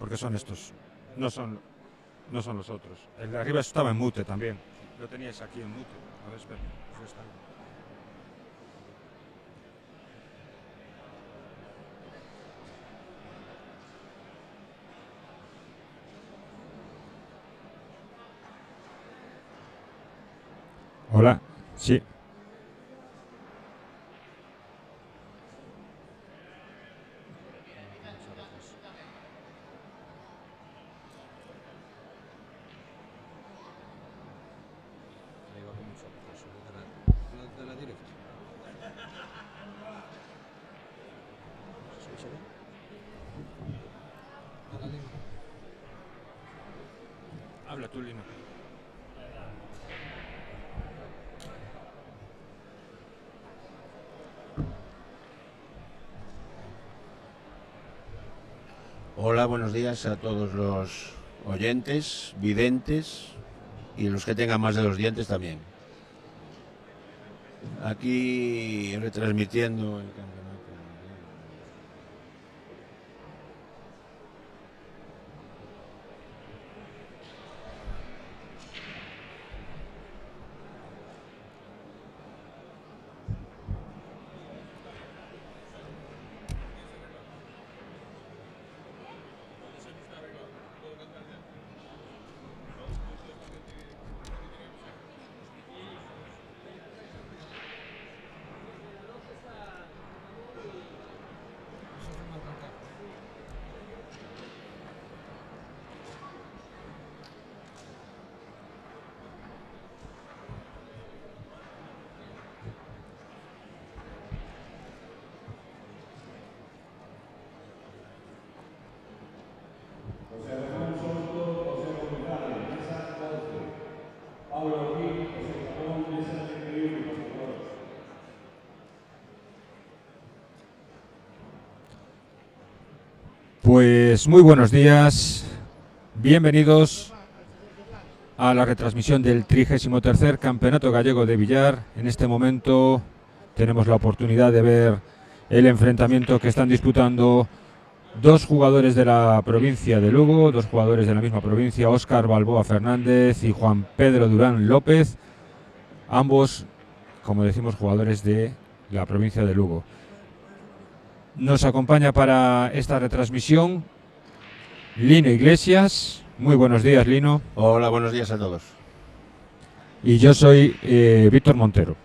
porque son estos, no son los otros. El de arriba estaba en mute también. Lo teníais aquí en mute. A ver, espera. Hola, sí. Habla tú, Lino. Hola, buenos días a todos los oyentes, videntes y los que tengan más de 2 dientes también. Aquí retransmitiendo el campeonato. Pues muy buenos días, bienvenidos a la retransmisión del 33º Campeonato Gallego de Billar. En este momento tenemos la oportunidad de ver el enfrentamiento que están disputando dos jugadores de la provincia de Lugo, dos jugadores de la misma provincia, Óscar Balboa Fernández y Juan Pedro Durán López, ambos, como decimos, jugadores de la provincia de Lugo. Nos acompaña para esta retransmisión Lino Iglesias. Muy buenos días, Lino. Hola, buenos días a todos. Y yo soy Víctor Montero.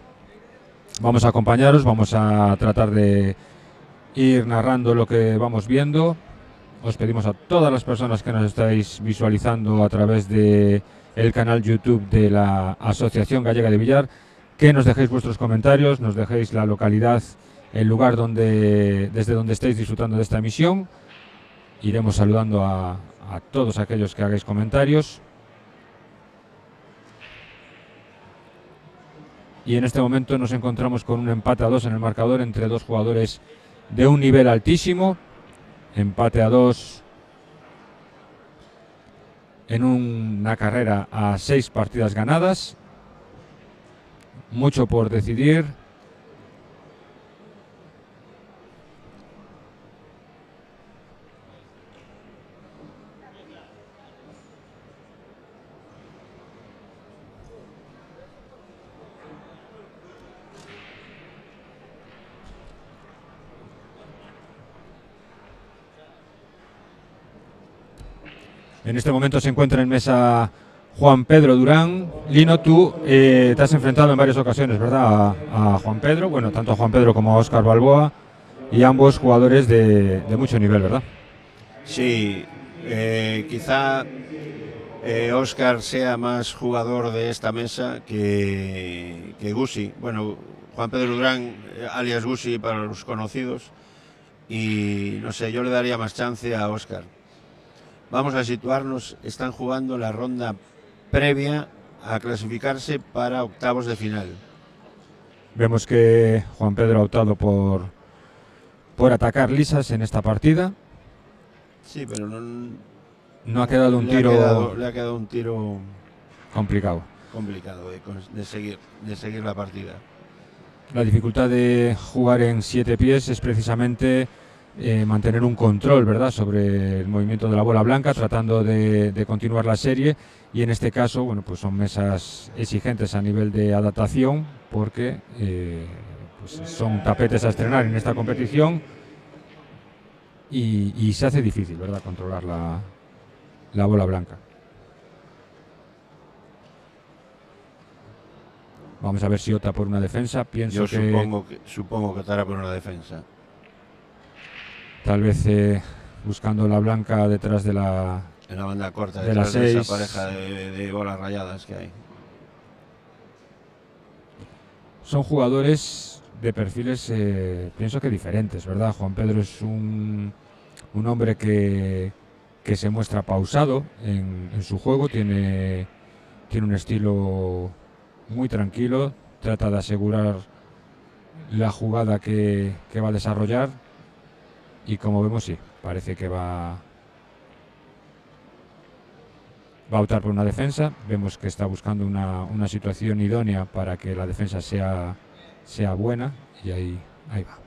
Vamos a acompañaros, vamos a tratar de ir narrando lo que vamos viendo. Os pedimos a todas las personas que nos estáis visualizando a través de el canal YouTube de la Asociación Gallega de Billar que nos dejéis vuestros comentarios, nos dejéis la localidad, el lugar desde donde estéis disfrutando de esta emisión. Iremos saludando a todos aquellos que hagáis comentarios. Y en este momento nos encontramos con un empate a 2 en el marcador entre dos jugadores de un nivel altísimo. Empate a 2 en una carrera a 6 partidas ganadas. Mucho por decidir. En este momento se encuentra en mesa Juan Pedro Durán. Lino, tú te has enfrentado en varias ocasiones, ¿verdad? A Juan Pedro, bueno, tanto a Juan Pedro como a Óscar Balboa, y ambos jugadores de mucho nivel, ¿verdad? Sí, quizá Óscar sea más jugador de esta mesa que Gusi. Bueno, Juan Pedro Durán, alias Gusi para los conocidos, y no sé, yo le daría más chance a Óscar. Vamos a situarnos, están jugando la ronda previa a clasificarse para octavos de final. Vemos que Juan Pedro ha optado por atacar lisas en esta partida. Sí, pero no ha quedado un tiro. Le ha quedado un tiro complicado de seguir la partida. La dificultad de jugar en 7 pies es precisamente mantener un control, ¿verdad?, sobre el movimiento de la bola blanca, tratando de continuar la serie. Y en este caso, bueno, pues son mesas exigentes a nivel de adaptación, porque pues son tapetes a estrenar en esta competición y se hace difícil, ¿verdad?, controlar la bola blanca. Vamos a ver si opta por una defensa. Pienso supongo que estará por una defensa. Tal vez buscando la blanca detrás de la... En la banda corta, de la 6. De esa pareja de bolas rayadas que hay. Son jugadores de perfiles, pienso que diferentes, ¿verdad? Juan Pedro es un hombre que se muestra pausado en su juego, tiene un estilo muy tranquilo, trata de asegurar la jugada que va a desarrollar, y como vemos, sí, parece que va a optar por una defensa. Vemos que está buscando una situación idónea para que la defensa sea buena, y ahí va.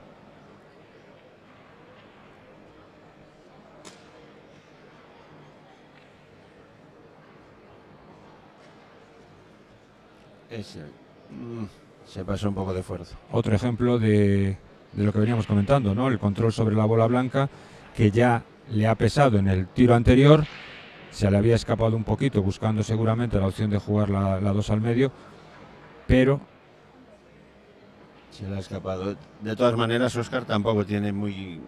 Se pasó un poco de esfuerzo. Otro ejemplo de lo que veníamos comentando, ¿no? El control sobre la bola blanca, que ya le ha pesado en el tiro anterior. Se le había escapado un poquito, buscando seguramente la opción de jugar la 2 al medio, pero se le ha escapado. De todas maneras, Óscar tampoco tiene muy...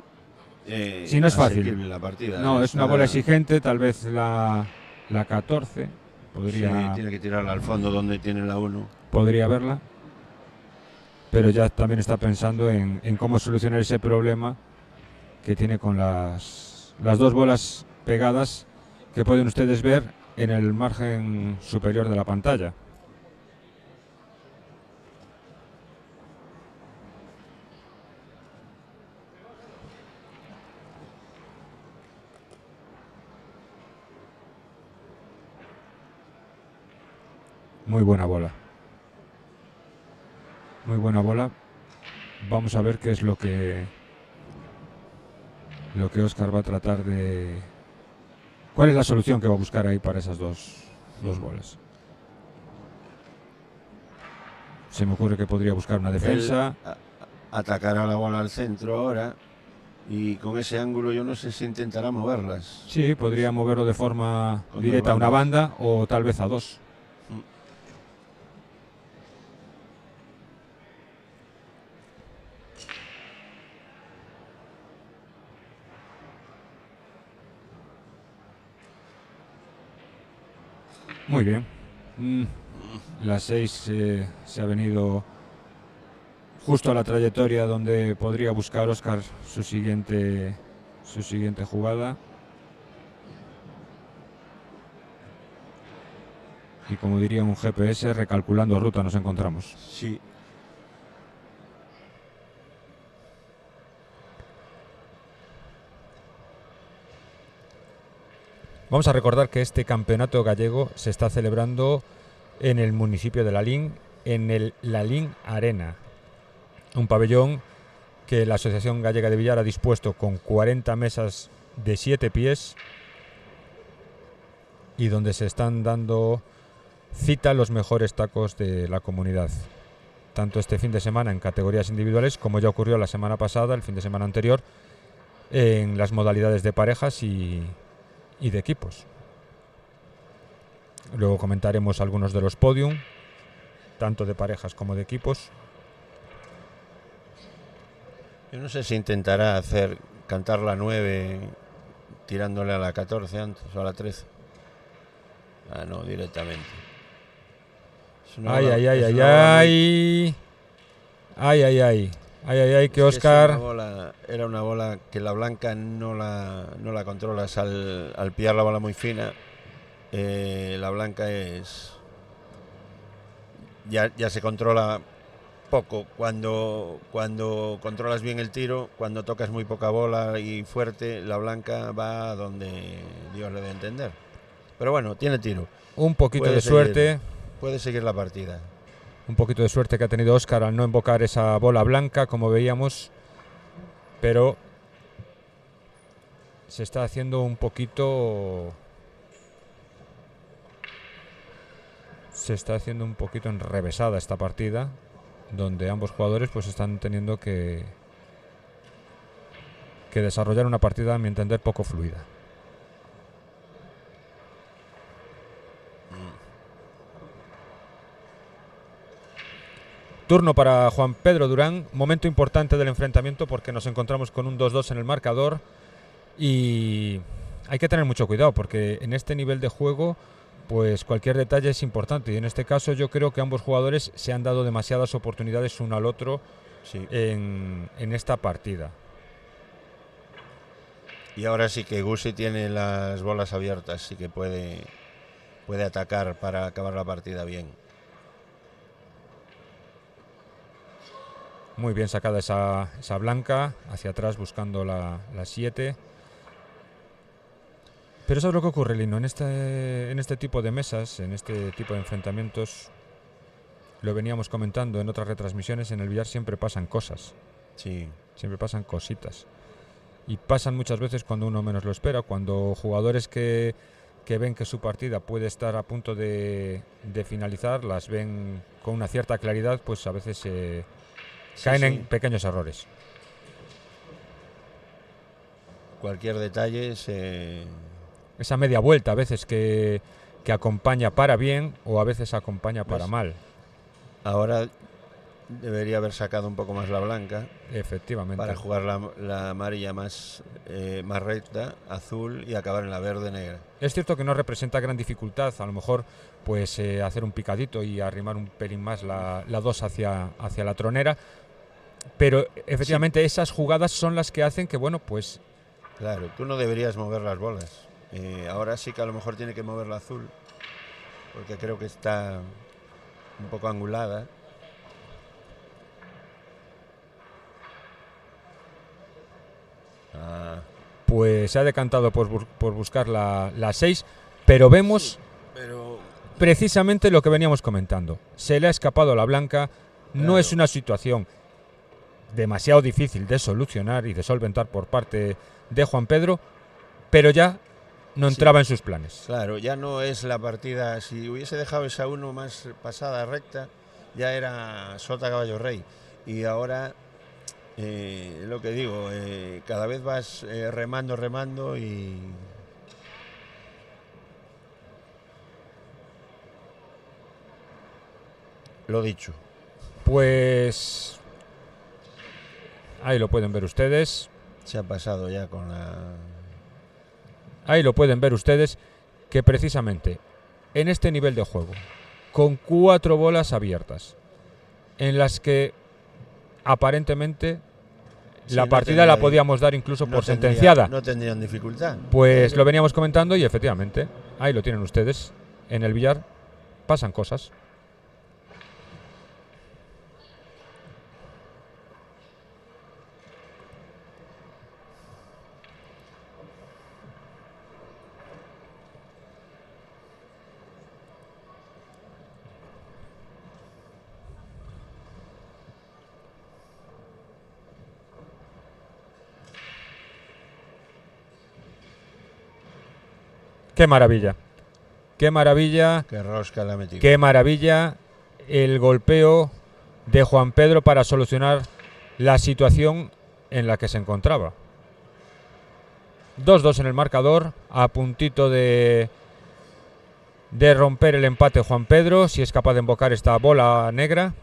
sí, no es fácil la partida. No, es una bola exigente, tal vez la 14 podría... Sí, tiene que tirarla al fondo donde tiene la 1. Podría verla, pero ya también está pensando en cómo solucionar ese problema que tiene con las 2 bolas pegadas, que pueden ustedes ver en el margen superior de la pantalla. Muy buena bola. Muy buena bola. Vamos a ver qué es lo que Óscar va a tratar de... ¿Cuál es la solución que va a buscar ahí para esas dos bolas? Se me ocurre que podría buscar una defensa. Atacar a la bola al centro ahora, y con ese ángulo yo no sé si intentará moverlas. Sí, podría moverlo de forma directa a una banda, o tal vez a 2. Muy bien. La 6 se ha venido justo a la trayectoria donde podría buscar Óscar su siguiente jugada. Y como diría un GPS, recalculando ruta nos encontramos. Sí. Vamos a recordar que este campeonato gallego se está celebrando en el municipio de Lalín, en el Lalín Arena, un pabellón que la Asociación Gallega de Billar ha dispuesto con 40 mesas de 7 pies, y donde se están dando cita los mejores tacos de la comunidad, tanto este fin de semana en categorías individuales, como ya ocurrió la semana pasada, el fin de semana anterior, en las modalidades de parejas y de equipos. Luego comentaremos algunos de los podium, tanto de parejas como de equipos. Yo no sé si intentará cantar la 9 tirándole a la 14 antes, o a la 13. Ah, no, directamente. Ay, que Óscar... Era una bola que la blanca no la controlas al pillar la bola muy fina. La blanca es... Ya se controla poco. Cuando controlas bien el tiro, cuando tocas muy poca bola y fuerte, la blanca va donde Dios le dé a entender. Pero bueno, tiene tiro. Un poquito de suerte. Puede seguir la partida. Un poquito de suerte que ha tenido Óscar al no invocar esa bola blanca, como veíamos, pero se está haciendo un poquito enrevesada esta partida, donde ambos jugadores pues están teniendo que desarrollar una partida, a mi entender, poco fluida. Turno para Juan Pedro Durán, momento importante del enfrentamiento porque nos encontramos con un 2-2 en el marcador y hay que tener mucho cuidado porque en este nivel de juego pues cualquier detalle es importante y en este caso yo creo que ambos jugadores se han dado demasiadas oportunidades uno al otro en esta partida. Y ahora sí que Gussi tiene las bolas abiertas, sí que puede atacar para acabar la partida bien. Muy bien sacada esa blanca, hacia atrás buscando la 7. Pero eso es lo que ocurre, Lino, en este tipo de mesas, en este tipo de enfrentamientos, lo veníamos comentando en otras retransmisiones, en el billar siempre pasan cosas. Sí. Siempre pasan cositas. Y pasan muchas veces cuando uno menos lo espera, cuando jugadores que ven que su partida puede estar a punto de finalizar, las ven con una cierta claridad, pues a veces caen en pequeños errores. Cualquier detalle esa media vuelta a veces que acompaña para bien o a veces acompaña para mal. Ahora debería haber sacado un poco más la blanca. Efectivamente. Para jugar la amarilla más recta, azul, y acabar en la verde negra. Es cierto que no representa gran dificultad, a lo mejor pues hacer un picadito y arrimar un pelín más la 2 hacia la tronera, pero efectivamente esas jugadas son las que hacen que, bueno, pues... Claro, tú no deberías mover las bolas. Ahora sí que a lo mejor tiene que mover la azul, porque creo que está un poco angulada. Pues se ha decantado por buscar la 6, pero vemos precisamente lo que veníamos comentando. Se le ha escapado la blanca, no es una situación demasiado difícil de solucionar y de solventar por parte de Juan Pedro, pero ya no entraba en sus planes. Claro, ya no es la partida, si hubiese dejado esa 1 más pasada recta, ya era sota caballo rey, y ahora... lo que digo, cada vez vas remando y... Lo dicho. Pues... ahí lo pueden ver ustedes. Se ha pasado ya con la... Ahí lo pueden ver ustedes, que precisamente en este nivel de juego, con 4 bolas abiertas, en las que aparentemente la partida la podíamos dar incluso por sentenciada. No tendrían dificultad. Pues lo veníamos comentando y efectivamente, ahí lo tienen ustedes. En el billar pasan cosas. ¡Qué maravilla! ¡Qué maravilla! ¡Qué rosca la ha metido! ¡Qué maravilla el golpeo de Juan Pedro para solucionar la situación en la que se encontraba! 2-2 en el marcador, a puntito de romper el empate Juan Pedro, si es capaz de invocar esta bola negra.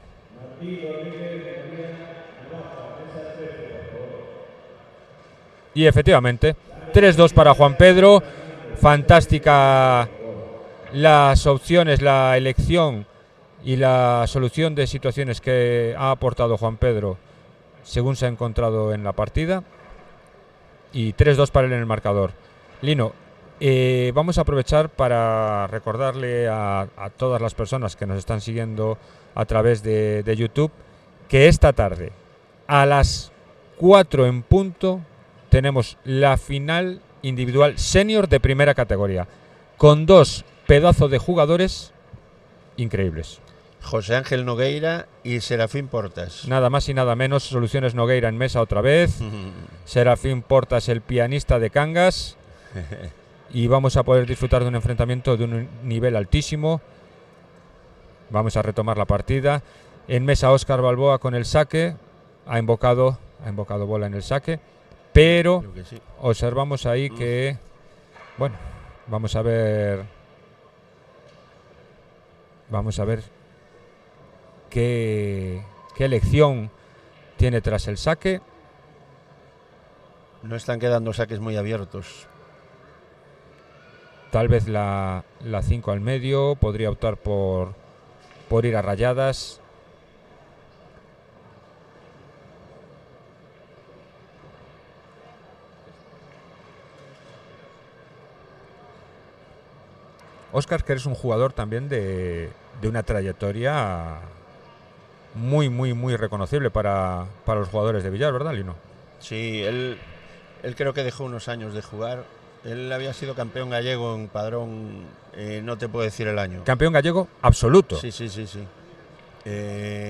Y efectivamente, 3-2 para Juan Pedro. Fantástica las opciones, la elección y la solución de situaciones que ha aportado Juan Pedro según se ha encontrado en la partida. Y 3-2 para él en el marcador. Lino, vamos a aprovechar para recordarle a todas las personas que nos están siguiendo a través de YouTube que esta tarde a las 4 en punto tenemos la final individual senior de primera categoría, con 2 pedazos de jugadores increíbles. José Ángel Nogueira y Serafín Portas. Nada más y nada menos, Soluciones Nogueira en mesa otra vez. Serafín Portas, el pianista de Cangas. Y vamos a poder disfrutar de un enfrentamiento de un nivel altísimo. Vamos a retomar la partida. En mesa Óscar Balboa con el saque. Ha invocado bola en el saque. Pero Creo que sí. observamos ahí que... Bueno, vamos a ver qué elección tiene tras el saque. No están quedando saques muy abiertos. Tal vez la 5 al medio. Podría optar por ir a rayadas. Óscar, que eres un jugador también de una trayectoria muy, muy, muy reconocible para los jugadores de Villar, ¿verdad, Lino? Sí, él creo que dejó unos años de jugar. Él había sido campeón gallego en Padrón, no te puedo decir el año. Campeón gallego absoluto. Sí.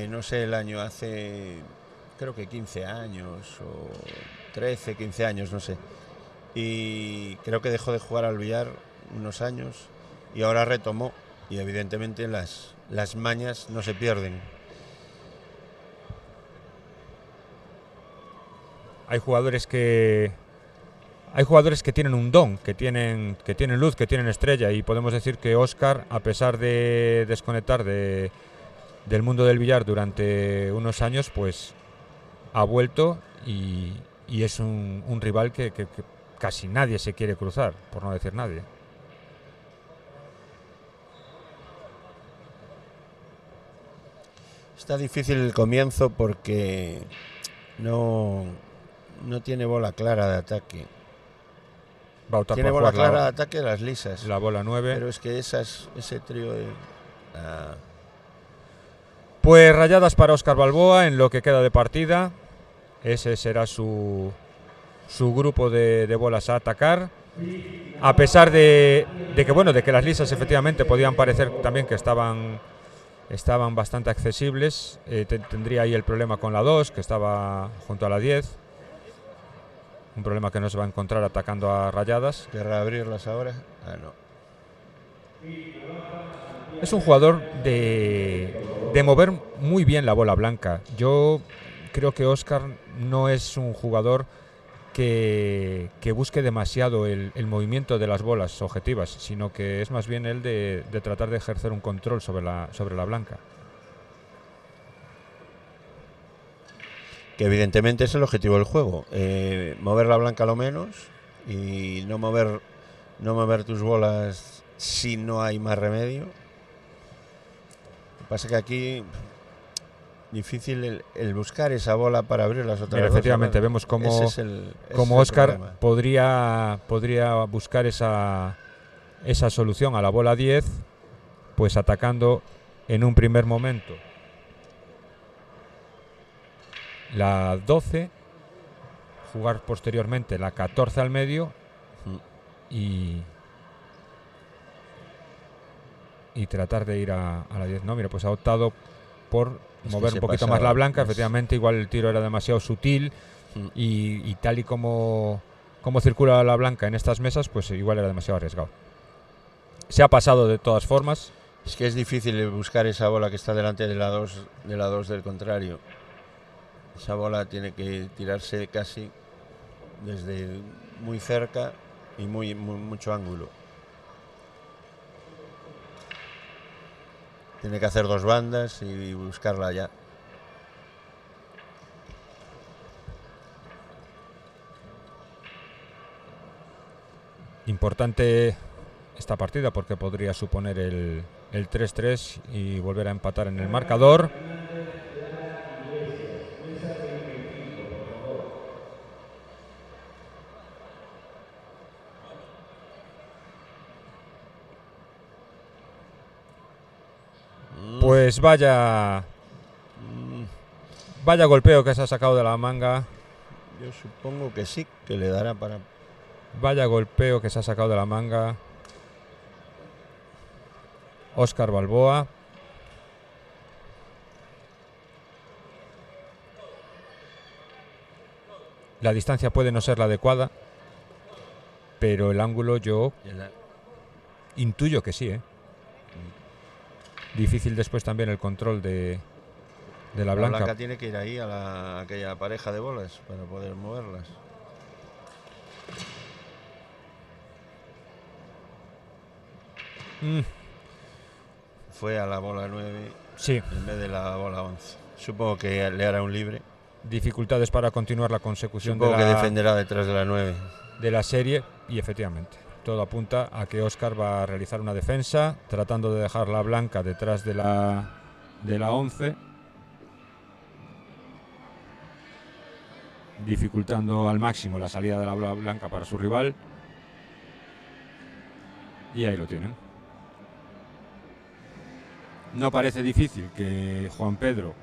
No sé el año, hace creo que 15 años o 13, 15 años, no sé. Y creo que dejó de jugar al billar unos años y ahora retomó. Y evidentemente las mañas no se pierden. Hay jugadores que tienen un don, que tienen luz, que tienen estrella, y podemos decir que Óscar, a pesar de desconectar del mundo del billar durante unos años, pues ha vuelto y es un rival que casi nadie se quiere cruzar, por no decir nadie. Está difícil el comienzo porque no tiene bola clara de ataque. Tiene bola clara de ataque de las lisas. La bola 9. Pero es que ese trío de... Pues rayadas para Óscar Balboa en lo que queda de partida. Ese será su grupo de bolas a atacar. A pesar de que las lisas efectivamente podían parecer también que estaban bastante accesibles. Tendría ahí el problema con la 2, que estaba junto a la 10. Un problema que no se va a encontrar atacando a rayadas. ¿Querrá abrirlas ahora? No. Es un jugador de mover muy bien la bola blanca. Yo creo que Óscar no es un jugador que busque demasiado el movimiento de las bolas objetivas, sino que es más bien él de tratar de ejercer un control sobre la blanca. Que evidentemente es el objetivo del juego, mover la blanca lo menos y no mover tus bolas si no hay más remedio. Lo que pasa es que aquí difícil el buscar esa bola para abrir las otras. Efectivamente, vemos cómo Óscar podría buscar esa solución a la bola 10, pues atacando en un primer momento la 12, jugar posteriormente la 14 al medio y tratar de ir a la 10. No, mira, pues ha optado por mover un poquito más la blanca. Efectivamente, igual el tiro era demasiado sutil y tal y como circula la blanca en estas mesas, pues igual era demasiado arriesgado. Se ha pasado de todas formas. Es que es difícil buscar esa bola que está delante de la 2 del contrario. Esa bola tiene que tirarse casi desde muy cerca y mucho ángulo. Tiene que hacer dos bandas y buscarla ya. Importante esta partida porque podría suponer el 3-3 y volver a empatar en el marcador. Pues vaya golpeo que se ha sacado de la manga. Yo supongo que sí, que le dará para... Vaya golpeo que se ha sacado de la manga Óscar Balboa. La distancia puede no ser la adecuada, pero el ángulo yo intuyo que sí, ¿eh? Difícil después también el control de la blanca. La blanca tiene que ir ahí a aquella pareja de bolas para poder moverlas. Fue a la bola 9, sí, en vez de la bola 11. Supongo que le hará un libre. Dificultades para continuar la consecución. Supongo que defenderá detrás de la 9. De la serie, y efectivamente, todo apunta a que Óscar va a realizar una defensa, tratando de dejar la blanca detrás de la 11, dificultando al máximo la salida de la bola blanca para su rival. Y ahí lo tienen. No parece difícil que Juan Pedro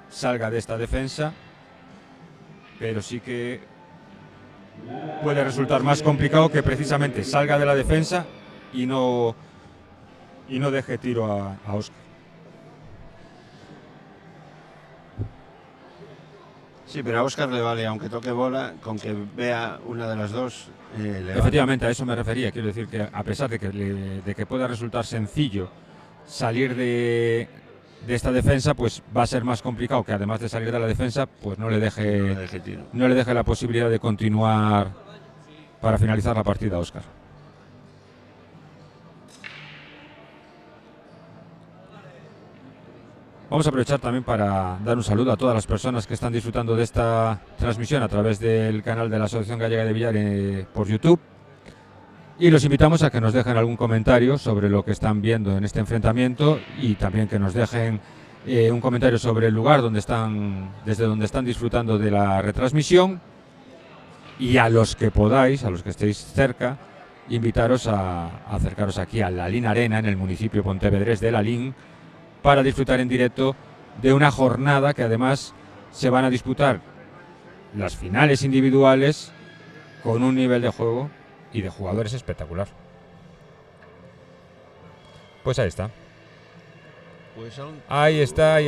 salga de esta defensa, pero sí que puede resultar más complicado que precisamente salga de la defensa y no deje tiro a Óscar. Sí, pero a Óscar le vale, aunque toque bola, con que vea una de las dos. Efectivamente, vale. A eso me refería. Quiero decir que a pesar de que pueda resultar sencillo salir de esta defensa, pues va a ser más complicado que además de salir de la defensa, pues no le deje la posibilidad de continuar para finalizar la partida a Óscar. Vamos a aprovechar también para dar un saludo a todas las personas que están disfrutando de esta transmisión a través del canal de la Asociación Gallega de Billar por YouTube. Y los invitamos a que nos dejen algún comentario sobre lo que están viendo en este enfrentamiento y también que nos dejen un comentario sobre el lugar desde donde están disfrutando de la retransmisión. Y a los que podáis, a los que estéis cerca, invitaros a acercaros aquí a Lalín Arena, en el municipio pontevedrés de Lalín, para disfrutar en directo de una jornada que además se van a disputar las finales individuales con un nivel de juego y de jugadores espectacular. Pues ahí está. Ahí está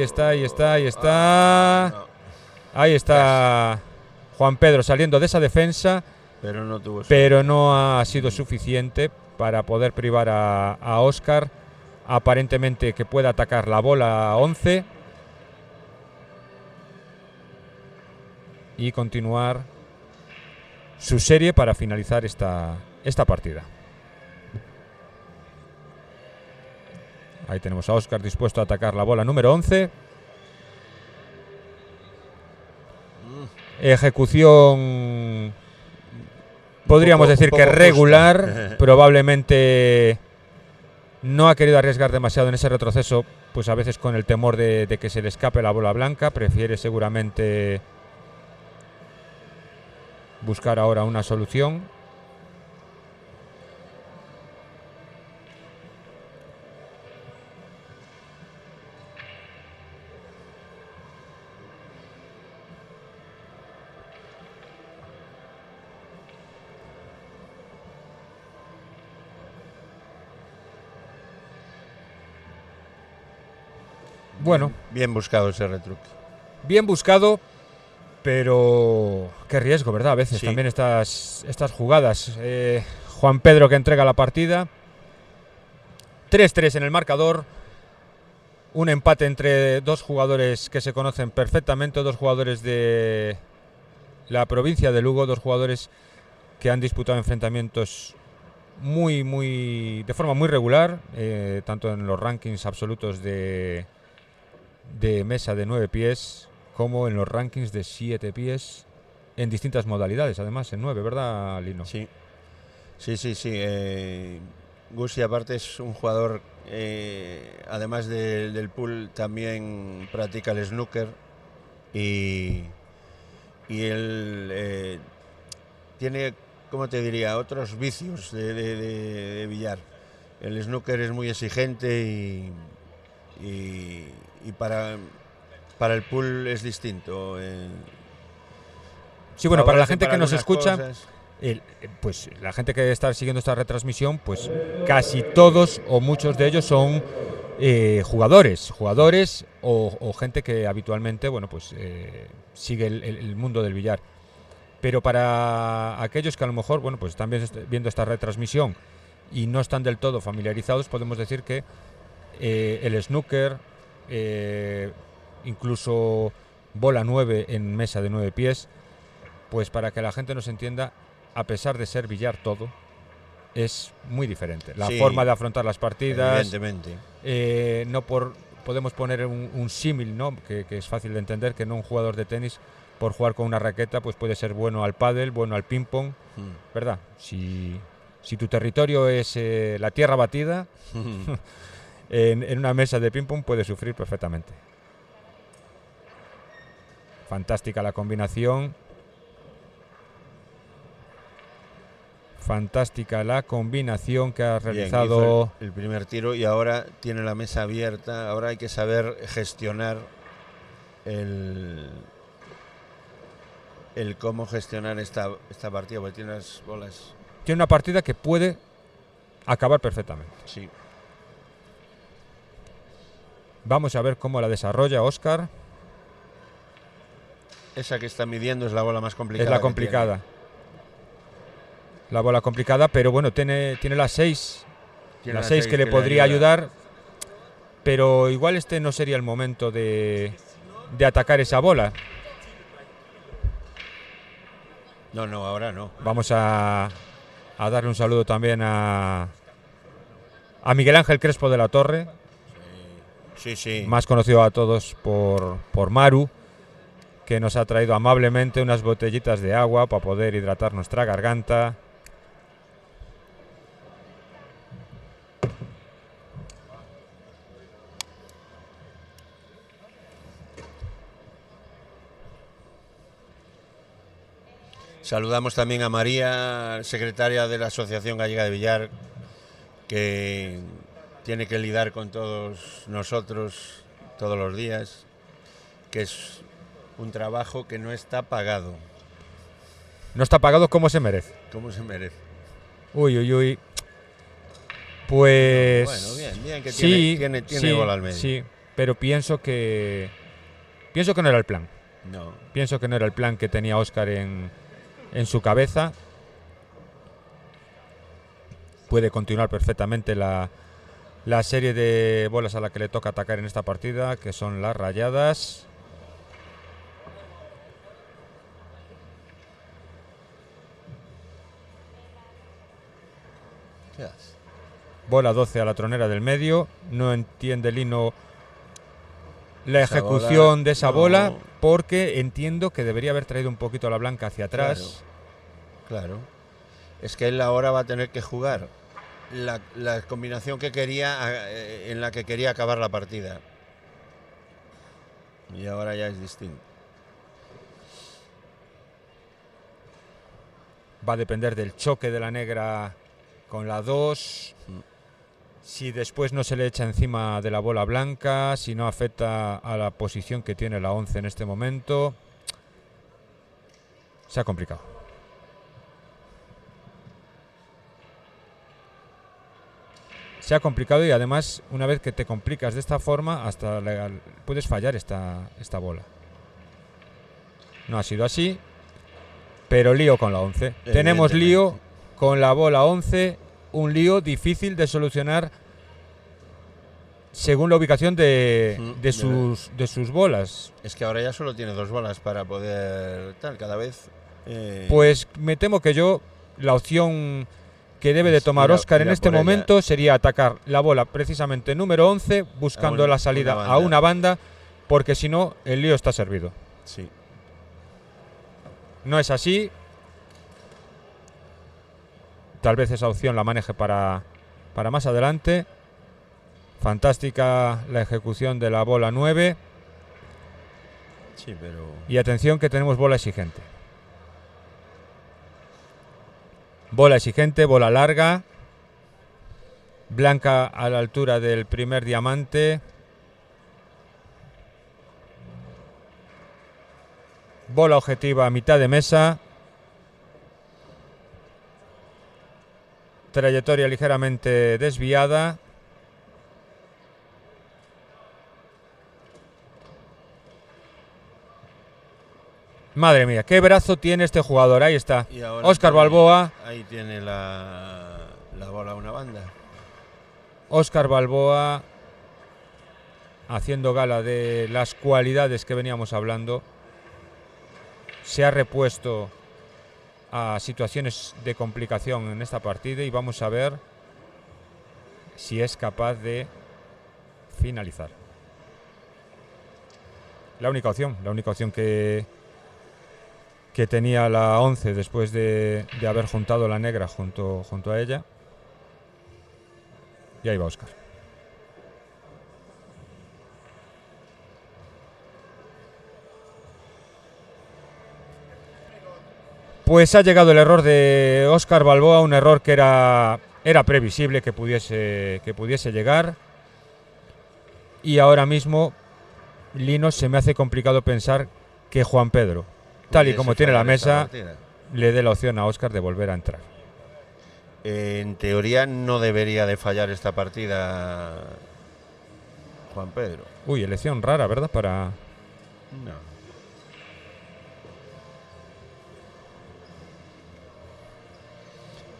Juan Pedro saliendo de esa defensa, pero no ha sido suficiente para poder privar a Óscar, aparentemente que pueda atacar la bola 11 y continuar su serie para finalizar esta partida. Ahí tenemos a Óscar dispuesto a atacar la bola número 11. Ejecución, podríamos decir que regular. Probablemente no ha querido arriesgar demasiado en ese retroceso, pues a veces con el temor de que se le escape la bola blanca. Prefiere seguramente buscar ahora una solución. Bueno, bien buscado ese retruque. Bien buscado, pero qué riesgo, ¿verdad? A veces sí. También estas jugadas. Juan Pedro que entrega la partida. 3-3 en el marcador. Un empate entre dos jugadores que se conocen perfectamente, dos jugadores de la provincia de Lugo, dos jugadores que han disputado enfrentamientos de forma muy regular, tanto en los rankings absolutos de mesa de 9 pies como en los rankings de 7 pies en distintas modalidades, además en 9, ¿verdad, Lino? Sí. Gusi aparte es un jugador, además del pool, también practica el snooker y él tiene, ¿cómo te diría?, otros vicios de billar. El snooker es muy exigente y para el pool es distinto. Sí, bueno, para la gente que nos escucha, pues la gente que está siguiendo esta retransmisión, pues casi todos o muchos de ellos son jugadores o gente que habitualmente, bueno, pues sigue el mundo del billar. Pero para aquellos que a lo mejor, bueno, pues están viendo esta retransmisión y no están del todo familiarizados, podemos decir que el snooker, incluso bola 9 en mesa de 9 pies, pues para que la gente nos entienda, a pesar de ser billar todo, es muy diferente. La forma de afrontar las partidas, evidentemente. Podemos poner un símil, ¿no? que es fácil de entender, que no un jugador de tenis por jugar con una raqueta pues puede ser bueno al pádel, bueno al ping pong, ¿verdad? Si tu territorio es la tierra batida, en una mesa de ping pong puedes sufrir perfectamente. Fantástica la combinación. Fantástica la combinación que ha realizado. Bien, el primer tiro y ahora tiene la mesa abierta. Ahora hay que saber gestionar el cómo gestionar esta partida, porque tiene las bolas. Tiene una partida que puede acabar perfectamente. Sí. Vamos a ver cómo la desarrolla Óscar. Esa que está midiendo es la bola más complicada. Es la complicada. La bola complicada, pero bueno, tiene las 6. Las 6 que le podría ayudar, pero igual este no sería el momento de atacar esa bola. No, ahora no. Vamos a darle un saludo también a Miguel Ángel Crespo de la Torre. Sí. Más conocido a todos por Maru, que nos ha traído amablemente unas botellitas de agua para poder hidratar nuestra garganta. Saludamos también a María, secretaria de la Asociación Gallega de Billar, que tiene que lidiar con todos nosotros todos los días, que es un trabajo que no está pagado. No está pagado como se merece. Como se merece. Uy. Pues... Bueno, bien que tiene bola al medio. Sí, pero pienso que no era el plan. No. Pienso que no era el plan que tenía Óscar en su cabeza. Puede continuar perfectamente la serie de bolas a la que le toca atacar en esta partida, que son las rayadas. ¿Qué hace? Bola 12 a la tronera del medio. No entiende Lino la ejecución de esa bola, porque entiendo que debería haber traído un poquito la blanca hacia atrás. Claro. Es que él ahora va a tener que jugar la combinación que quería, en la que quería acabar la partida. Y ahora ya es distinto. Va a depender del choque de la negra con la 2. Si después no se le echa encima de la bola blanca, si no afecta a la posición que tiene la 11 en este momento. Se ha complicado. Se ha complicado y además, una vez que te complicas de esta forma, hasta puedes fallar esta bola. No ha sido así, pero lío con la 11. Tenemos lío con la bola 11, un lío difícil de solucionar según la ubicación de sus bolas. Es que ahora ya solo tiene 2 bolas para poder cada vez. Pues me temo que la opción que debe de tomar Óscar en este momento sería atacar la bola precisamente número 11, buscando la salida a una banda, porque si no, el lío está servido. Sí. No es así. Tal vez esa opción la maneje para más adelante. Fantástica la ejecución de la bola 9. Sí, pero... Y atención que tenemos bola exigente. Bola exigente, bola larga. Blanca a la altura del primer diamante. Bola objetiva a mitad de mesa. Trayectoria ligeramente desviada. Madre mía, qué brazo tiene este jugador. Ahí está. Óscar Balboa. Ahí tiene la bola a una banda. Óscar Balboa haciendo gala de las cualidades que veníamos hablando. Se ha repuesto a situaciones de complicación en esta partida y vamos a ver si es capaz de finalizar. La única opción que tenía la 11 después de haber juntado la negra junto a ella. Y ahí va Óscar. Pues ha llegado el error de Óscar Balboa, un error que era previsible que pudiese llegar. Y ahora mismo, Lino, se me hace complicado pensar que Juan Pedro, tal y como tiene la mesa, le dé la opción a Óscar de volver a entrar. En teoría no debería de fallar esta partida Juan Pedro. Uy, elección rara, ¿verdad? No.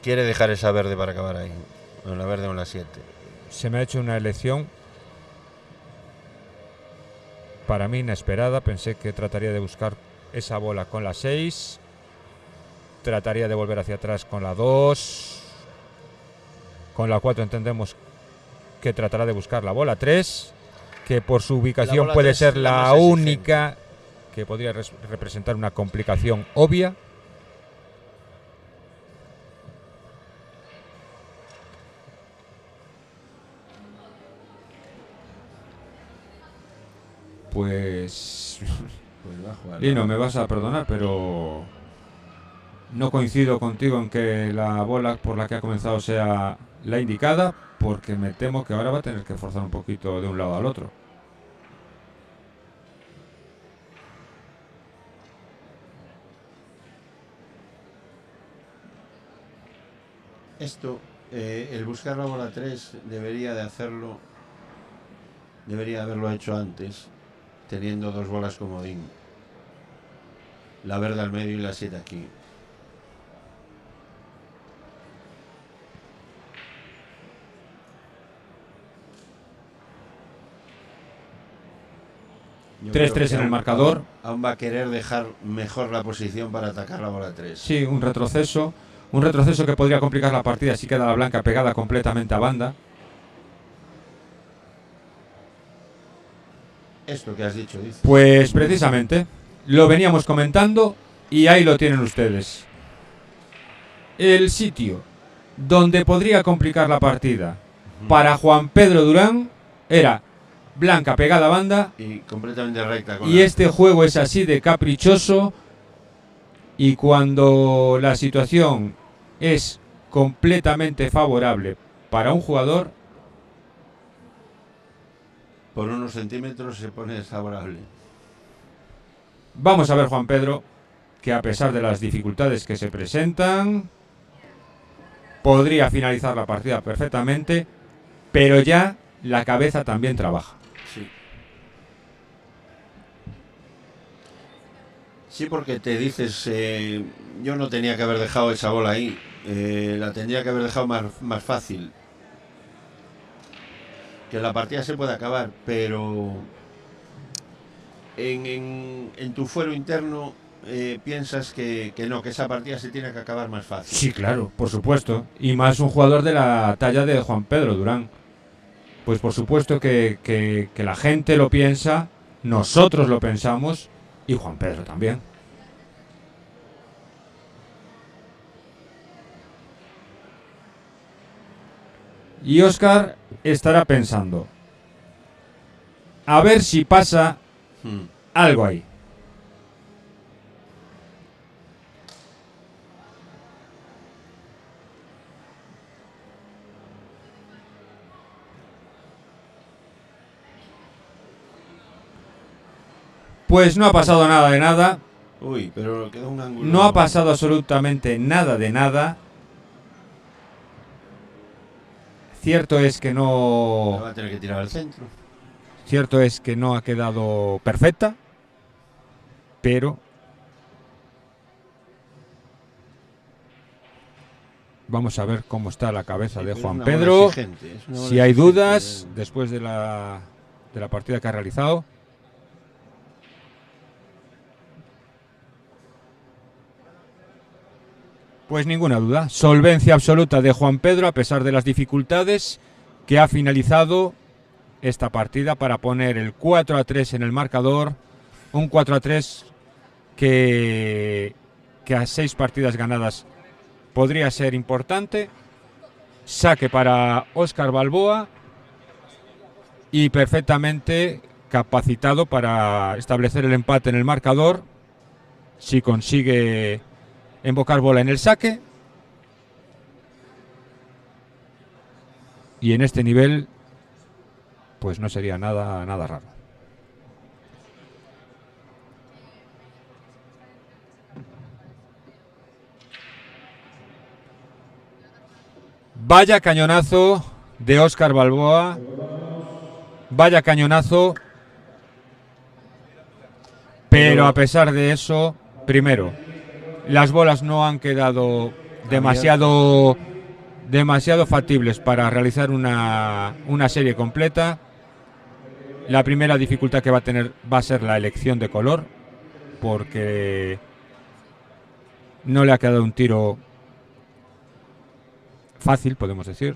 Quiere dejar esa verde para acabar ahí. O la verde o la 7. Se me ha hecho una elección para mí inesperada. Pensé que trataría de buscar esa bola con la 6. Trataría de volver hacia atrás con la 2. Con la 4 entendemos que tratará de buscar la bola 3, que por su ubicación puede ser la única que podría representar una complicación obvia. Pues Lino, me vas a perdonar, pero no coincido contigo en que la bola por la que ha comenzado sea la indicada, porque me temo que ahora va a tener que forzar un poquito de un lado al otro. Esto, el buscar la bola 3 debería de hacerlo, debería haberlo hecho antes, teniendo dos bolas comodín. La verde al medio y la 7 aquí. Yo 3-3 en el marcador. Aún va a querer dejar mejor la posición para atacar la bola 3. Sí, un retroceso que podría complicar la partida si queda la blanca pegada completamente a banda. Esto que has dicho, dice. Pues precisamente, lo veníamos comentando y ahí lo tienen ustedes. El sitio donde podría complicar la partida para Juan Pedro Durán era blanca pegada a banda y completamente recta. Y este juego es así de caprichoso, y cuando la situación es completamente favorable para un jugador, por unos centímetros se pone desfavorable. Vamos a ver, Juan Pedro, que a pesar de las dificultades que se presentan, podría finalizar la partida perfectamente, pero ya la cabeza también trabaja. Sí. Sí, porque te dices, yo no tenía que haber dejado esa bola ahí, la tendría que haber dejado más fácil. Que la partida se puede acabar, pero en tu fuero interno piensas que no, que esa partida se tiene que acabar más fácil. Sí, claro, por supuesto. Y más un jugador de la talla de Juan Pedro Durán. Pues por supuesto que la gente lo piensa, nosotros lo pensamos y Juan Pedro también. Y Óscar estará pensando, a ver si pasa algo ahí. Pues no ha pasado nada de nada. Uy, pero quedó un ángulo. No ha pasado absolutamente nada de nada. Cierto es que no. Va a tener que tirar al centro. Cierto es que no ha quedado perfecta, pero Vamos a ver cómo está la cabeza de pero Juan es una bola Pedro. exigente, es una bola Si hay exigente. dudas después de la partida que ha realizado. Pues ninguna duda. Solvencia absoluta de Juan Pedro a pesar de las dificultades, que ha finalizado esta partida para poner el 4-3 en el marcador. Un 4-3 que a 6 partidas ganadas podría ser importante. Saque para Óscar Balboa y perfectamente capacitado para establecer el empate en el marcador si consigue embocar bola en el saque. Y en este nivel pues no sería nada raro. Vaya cañonazo de Óscar Balboa. Vaya cañonazo. Pero a pesar de eso, primero, las bolas no han quedado demasiado factibles para realizar una serie completa. La primera dificultad que va a tener va a ser la elección de color, porque no le ha quedado un tiro fácil, podemos decir.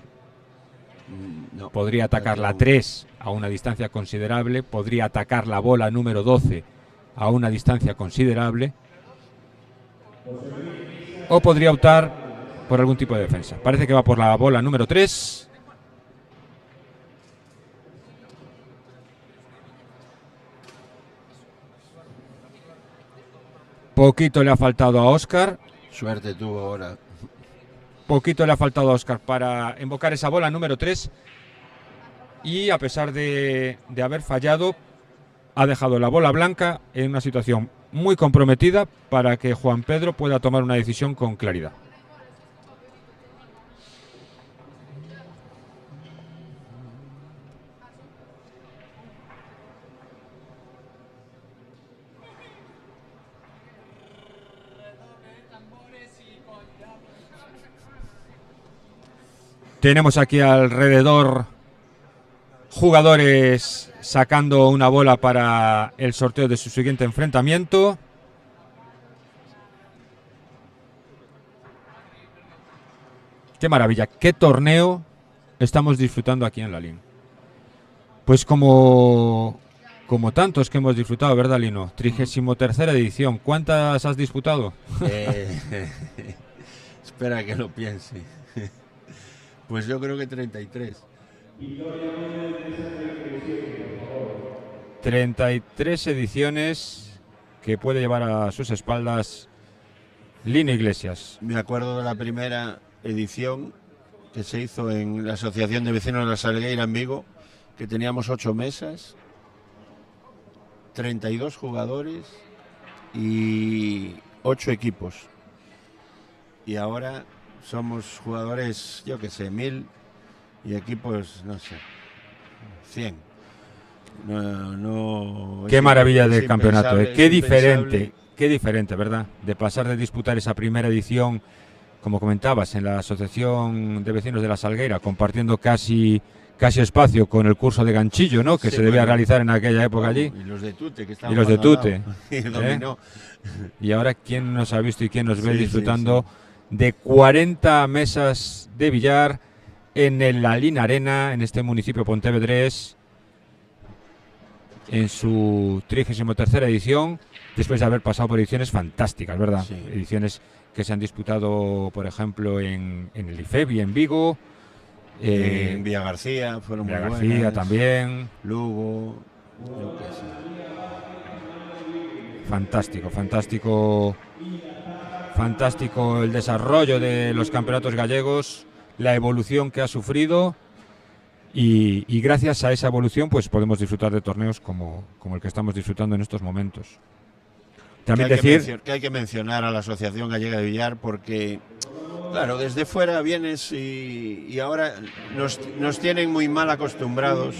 No, podría atacar la 3 a una distancia considerable, podría atacar la bola número 12 a una distancia considerable, o podría optar por algún tipo de defensa. Parece que va por la bola número 3. Poquito le ha faltado a Óscar. Suerte tuvo ahora. Poquito le ha faltado a Óscar para invocar esa bola número 3. Y a pesar de haber fallado, ha dejado la bola blanca en una situación muy comprometida para que Juan Pedro pueda tomar una decisión con claridad. Tenemos aquí alrededor jugadores sacando una bola para el sorteo de su siguiente enfrentamiento. Qué maravilla, qué torneo estamos disfrutando aquí en la LIN. Pues como tantos que hemos disfrutado, ¿verdad, Lino? 33ª edición. ¿Cuántas has disputado? Espera que lo piense. Pues yo creo que 33. 33 ediciones que puede llevar a sus espaldas Lino Iglesias. Me acuerdo de la primera edición que se hizo en la Asociación de Vecinos de la Salgueira en Vigo, que teníamos 8 mesas, 32 jugadores y 8 equipos. Y ahora somos jugadores, yo que sé, 1000 y equipos, no sé, 100. Qué maravilla de campeonato, qué diferente, ¿verdad? De pasar de disputar esa primera edición, como comentabas, en la Asociación de Vecinos de la Salgueira, compartiendo casi espacio con el curso de ganchillo, ¿no? Que sí, se debía realizar en aquella época allí. Y los de Tute, que estaban Y los de Tute. y dominó. Y ahora, ¿quién nos ha visto y quién nos ve disfrutando de 40 mesas de billar en la LIN Arena, en este municipio pontevedrés, en su 33ª edición, después de haber pasado por ediciones fantásticas, ¿verdad? Sí. Ediciones que se han disputado, por ejemplo, en el IFEBI, en Vigo. En Villa García fueron Villa muy García buenas. también. Lugo, yo qué sé. Fantástico el desarrollo de los campeonatos gallegos, la evolución que ha sufrido y gracias a esa evolución pues podemos disfrutar de torneos como el que estamos disfrutando en estos momentos. También decir que hay que mencionar a la Asociación Gallega de Billar porque, claro, desde fuera vienes y ahora nos tienen muy mal acostumbrados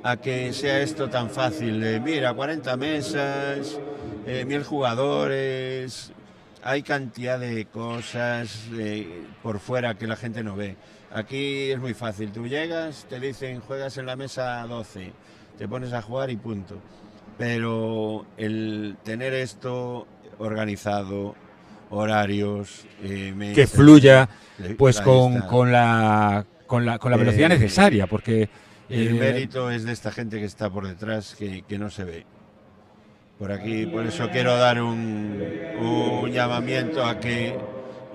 a que sea esto tan fácil. Mira, 40 mesas, 1000 jugadores. hay cantidad de cosas por fuera que la gente no ve. Aquí es muy fácil, tú llegas, te dicen juegas en la mesa 12, te pones a jugar y punto. Pero el tener esto organizado, horarios, Que mesas, fluya pues ahí está. con la velocidad necesaria, porque El mérito es de esta gente que está por detrás, que no se ve. Por aquí, por eso quiero dar un llamamiento a que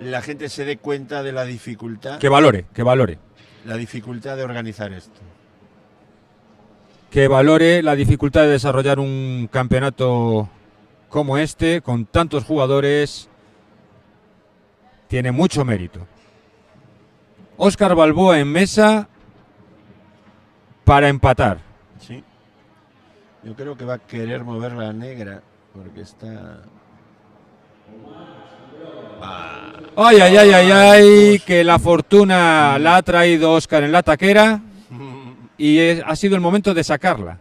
la gente se dé cuenta de que valore. la dificultad de organizar esto. Que valore la dificultad de desarrollar un campeonato como este, con tantos jugadores, tiene mucho mérito. Óscar Balboa en mesa para empatar. Sí. Yo creo que va a querer mover la negra porque está. Ay, ay, ay, ay, ay, que la fortuna la ha traído Óscar en la taquera y ha sido el momento de sacarla.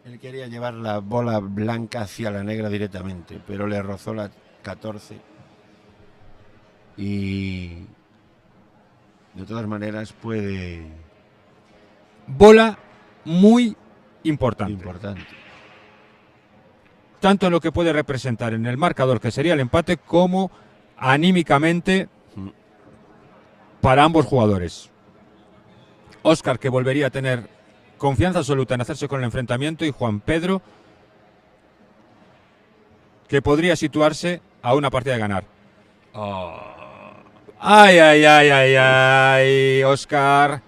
Él quería llevar la bola blanca hacia la negra directamente, pero le rozó la 14. Y de todas maneras puede. Bola muy importante. Importante. Tanto en lo que puede representar en el marcador, que sería el empate, como anímicamente para ambos jugadores. Óscar, que volvería a tener confianza absoluta en hacerse con el enfrentamiento, y Juan Pedro, que podría situarse a una partida de ganar. Ay, ay, ay, ay, ay, Óscar,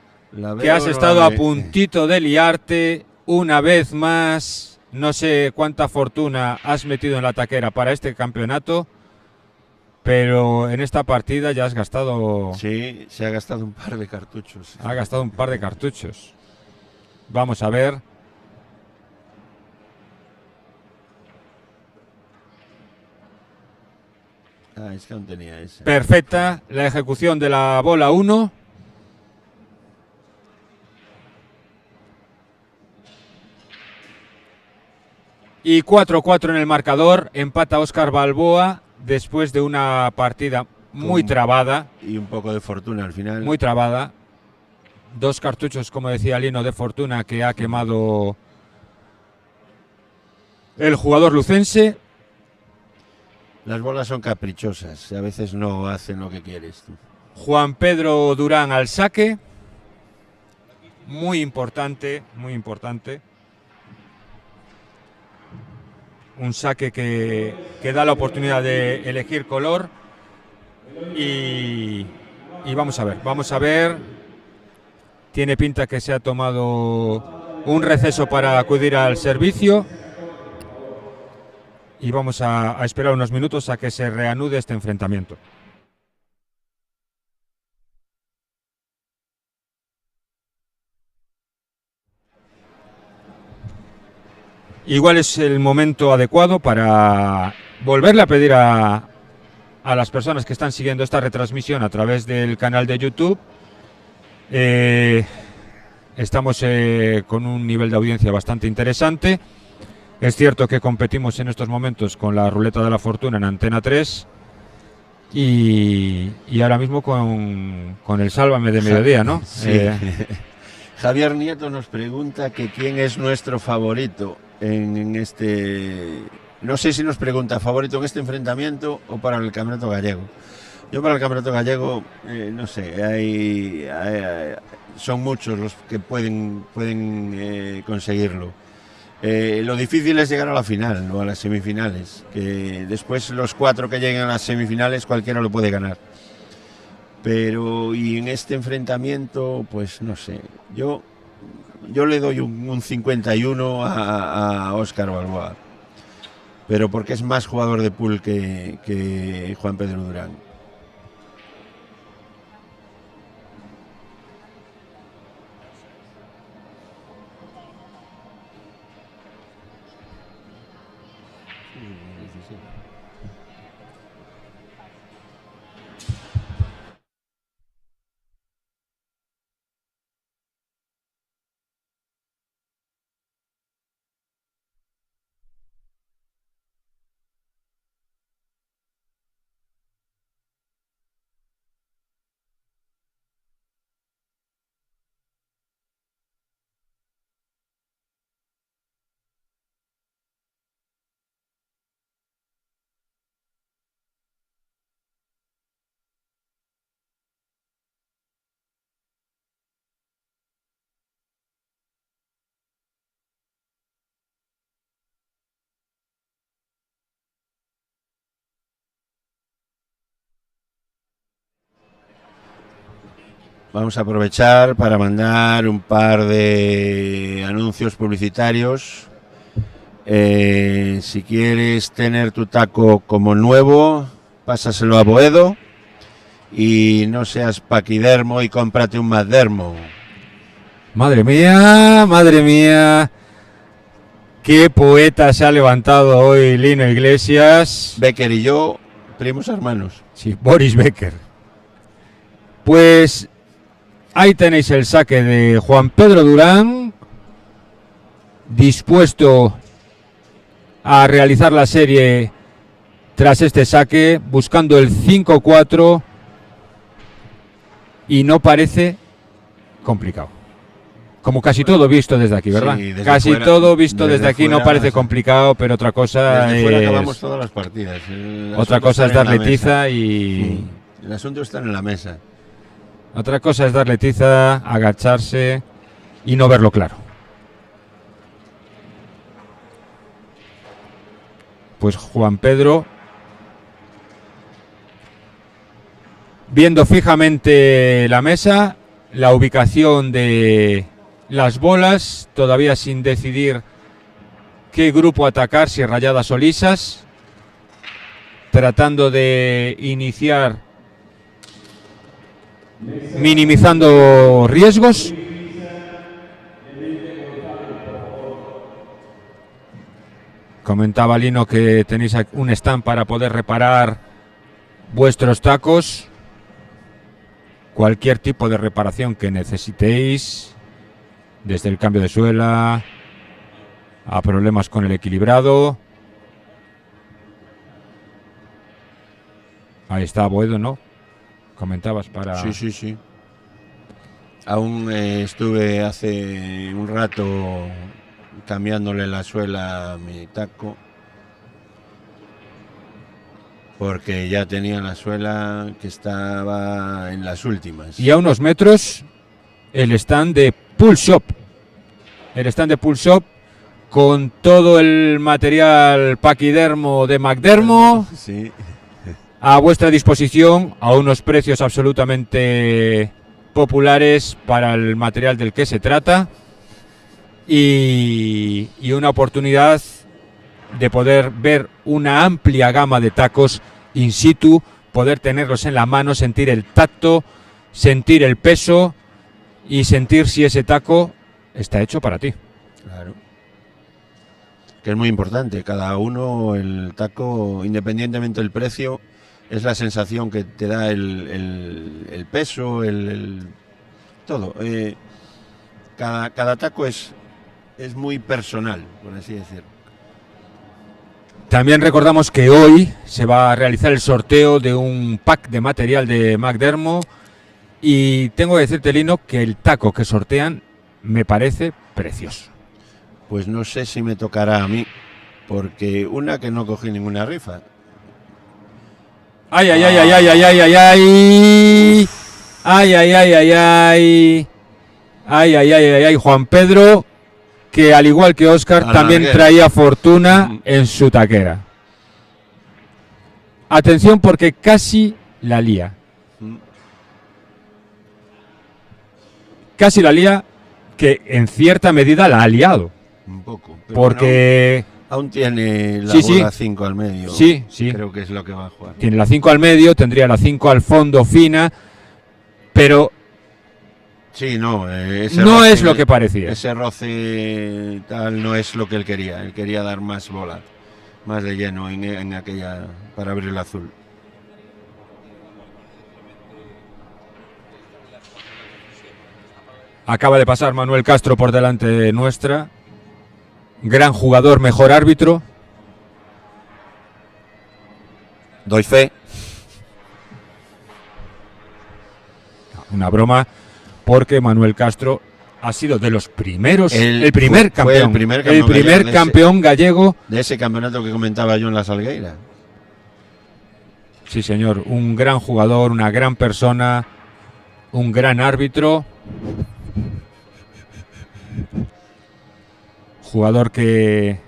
que has estado a puntito de liarte una vez más. No sé cuánta fortuna has metido en la taquera para este campeonato, pero en esta partida ya has gastado... Sí, se ha gastado un par de cartuchos. Ha gastado un par de cartuchos. Vamos a ver. Es que no tenía esa. Perfecta la ejecución de la bola 1. Y 4-4 en el marcador. Empata Óscar Balboa después de una partida muy trabada. Y un poco de fortuna al final. Muy trabada. 2 cartuchos, como decía Lino, de fortuna que ha quemado el jugador lucense. Las bolas son caprichosas, a veces no hacen lo que quieres tú. Juan Pedro Durán al saque. Muy importante, muy importante. Un saque que da la oportunidad de elegir color. Y vamos a ver. Tiene pinta que se ha tomado un receso para acudir al servicio. Y vamos a esperar unos minutos a que se reanude este enfrentamiento. Igual es el momento adecuado para volverle a pedir a las personas que están siguiendo esta retransmisión a través del canal de YouTube. Estamos con un nivel de audiencia bastante interesante. Es cierto que competimos en estos momentos con la Ruleta de la Fortuna en Antena 3 y ahora mismo con el Sálvame de Mediodía, ¿no? Sí. Javier Nieto nos pregunta que quién es nuestro favorito en este... No sé si nos pregunta favorito en este enfrentamiento o para el Campeonato Gallego. Yo para el Campeonato Gallego, no sé, son muchos los que pueden conseguirlo. Lo difícil es llegar a la final o a las semifinales, que después los 4 que lleguen a las semifinales cualquiera lo puede ganar. Pero y en este enfrentamiento, pues no sé, yo le doy un 51 a Óscar Balboa, pero porque es más jugador de pool que Juan Pedro Durán. vamos a aprovechar para mandar un par de anuncios publicitarios. Si quieres tener tu taco como nuevo, pásaselo a Boedo y no seas paquidermo y cómprate un Magdermo. Madre mía, qué poeta se ha levantado hoy Lino Iglesias. Becker y yo, primos hermanos. Sí, Boris Becker. Pues ahí tenéis el saque de Juan Pedro Durán, dispuesto a realizar la serie tras este saque, buscando el 5-4, y no parece complicado. Como casi todo visto desde aquí, ¿verdad? Sí, casi fuera, todo visto desde aquí fuera, no parece complicado, pero otra cosa desde fuera es... acabamos todas las partidas. Otra cosa es darle tiza y... El asunto está en la mesa. Otra cosa es darle tiza, agacharse y no verlo claro. Pues Juan Pedro, viendo fijamente la mesa, la ubicación de las bolas, todavía sin decidir qué grupo atacar, si rayadas o lisas, tratando de iniciar minimizando riesgos. Comentaba Lino que tenéis un stand para poder reparar vuestros tacos. Cualquier tipo de reparación que necesitéis, desde el cambio de suela a problemas con el equilibrado. Ahí está Boedo, ¿no? Comentabas para... Sí. Aún estuve hace un rato cambiándole la suela a mi taco, porque ya tenía la suela que estaba en las últimas. Y a unos metros el stand de Pool Shop. El stand de Pool Shop con todo el material paquidermo de Magdermo. Sí. A vuestra disposición a unos precios absolutamente populares para el material del que se trata. Y una oportunidad de poder ver una amplia gama de tacos in situ, poder tenerlos en la mano, sentir el tacto, sentir el peso y sentir si ese taco está hecho para ti. Claro. Que es muy importante. Cada uno, el taco, independientemente del precio, es la sensación que te da el peso, todo. Cada taco es muy personal, por así decirlo. También recordamos que hoy se va a realizar el sorteo de un pack de material de Magdermo y tengo que decirte, Lino, que el taco que sortean me parece precioso. Pues no sé si me tocará a mí, porque una que no cogí ninguna rifa. ¡Ay! ¡Ay! Juan Pedro, que al igual que Óscar también traía fortuna en su taquera. Atención porque casi la lía. Casi la lía, que en cierta medida la ha liado. Un poco. Porque... Aún tiene la bola 5 al medio. Sí. Creo que es lo que va a jugar. Tiene la 5 al medio, tendría la 5 al fondo fina, pero... Sí, no. No roce, es lo que parecía. Ese roce tal no es lo que él quería. Él quería dar más bola, más de lleno en aquella para abrir el azul. Acaba de pasar Manuel Castro por delante de nuestra. Gran jugador, mejor árbitro. Doy fe. Una broma, porque Manuel Castro ha sido de los primeros, el primer campeón gallego de ese campeonato que comentaba yo en la Salgueira. Sí, señor, un gran jugador, una gran persona, un gran árbitro, jugador que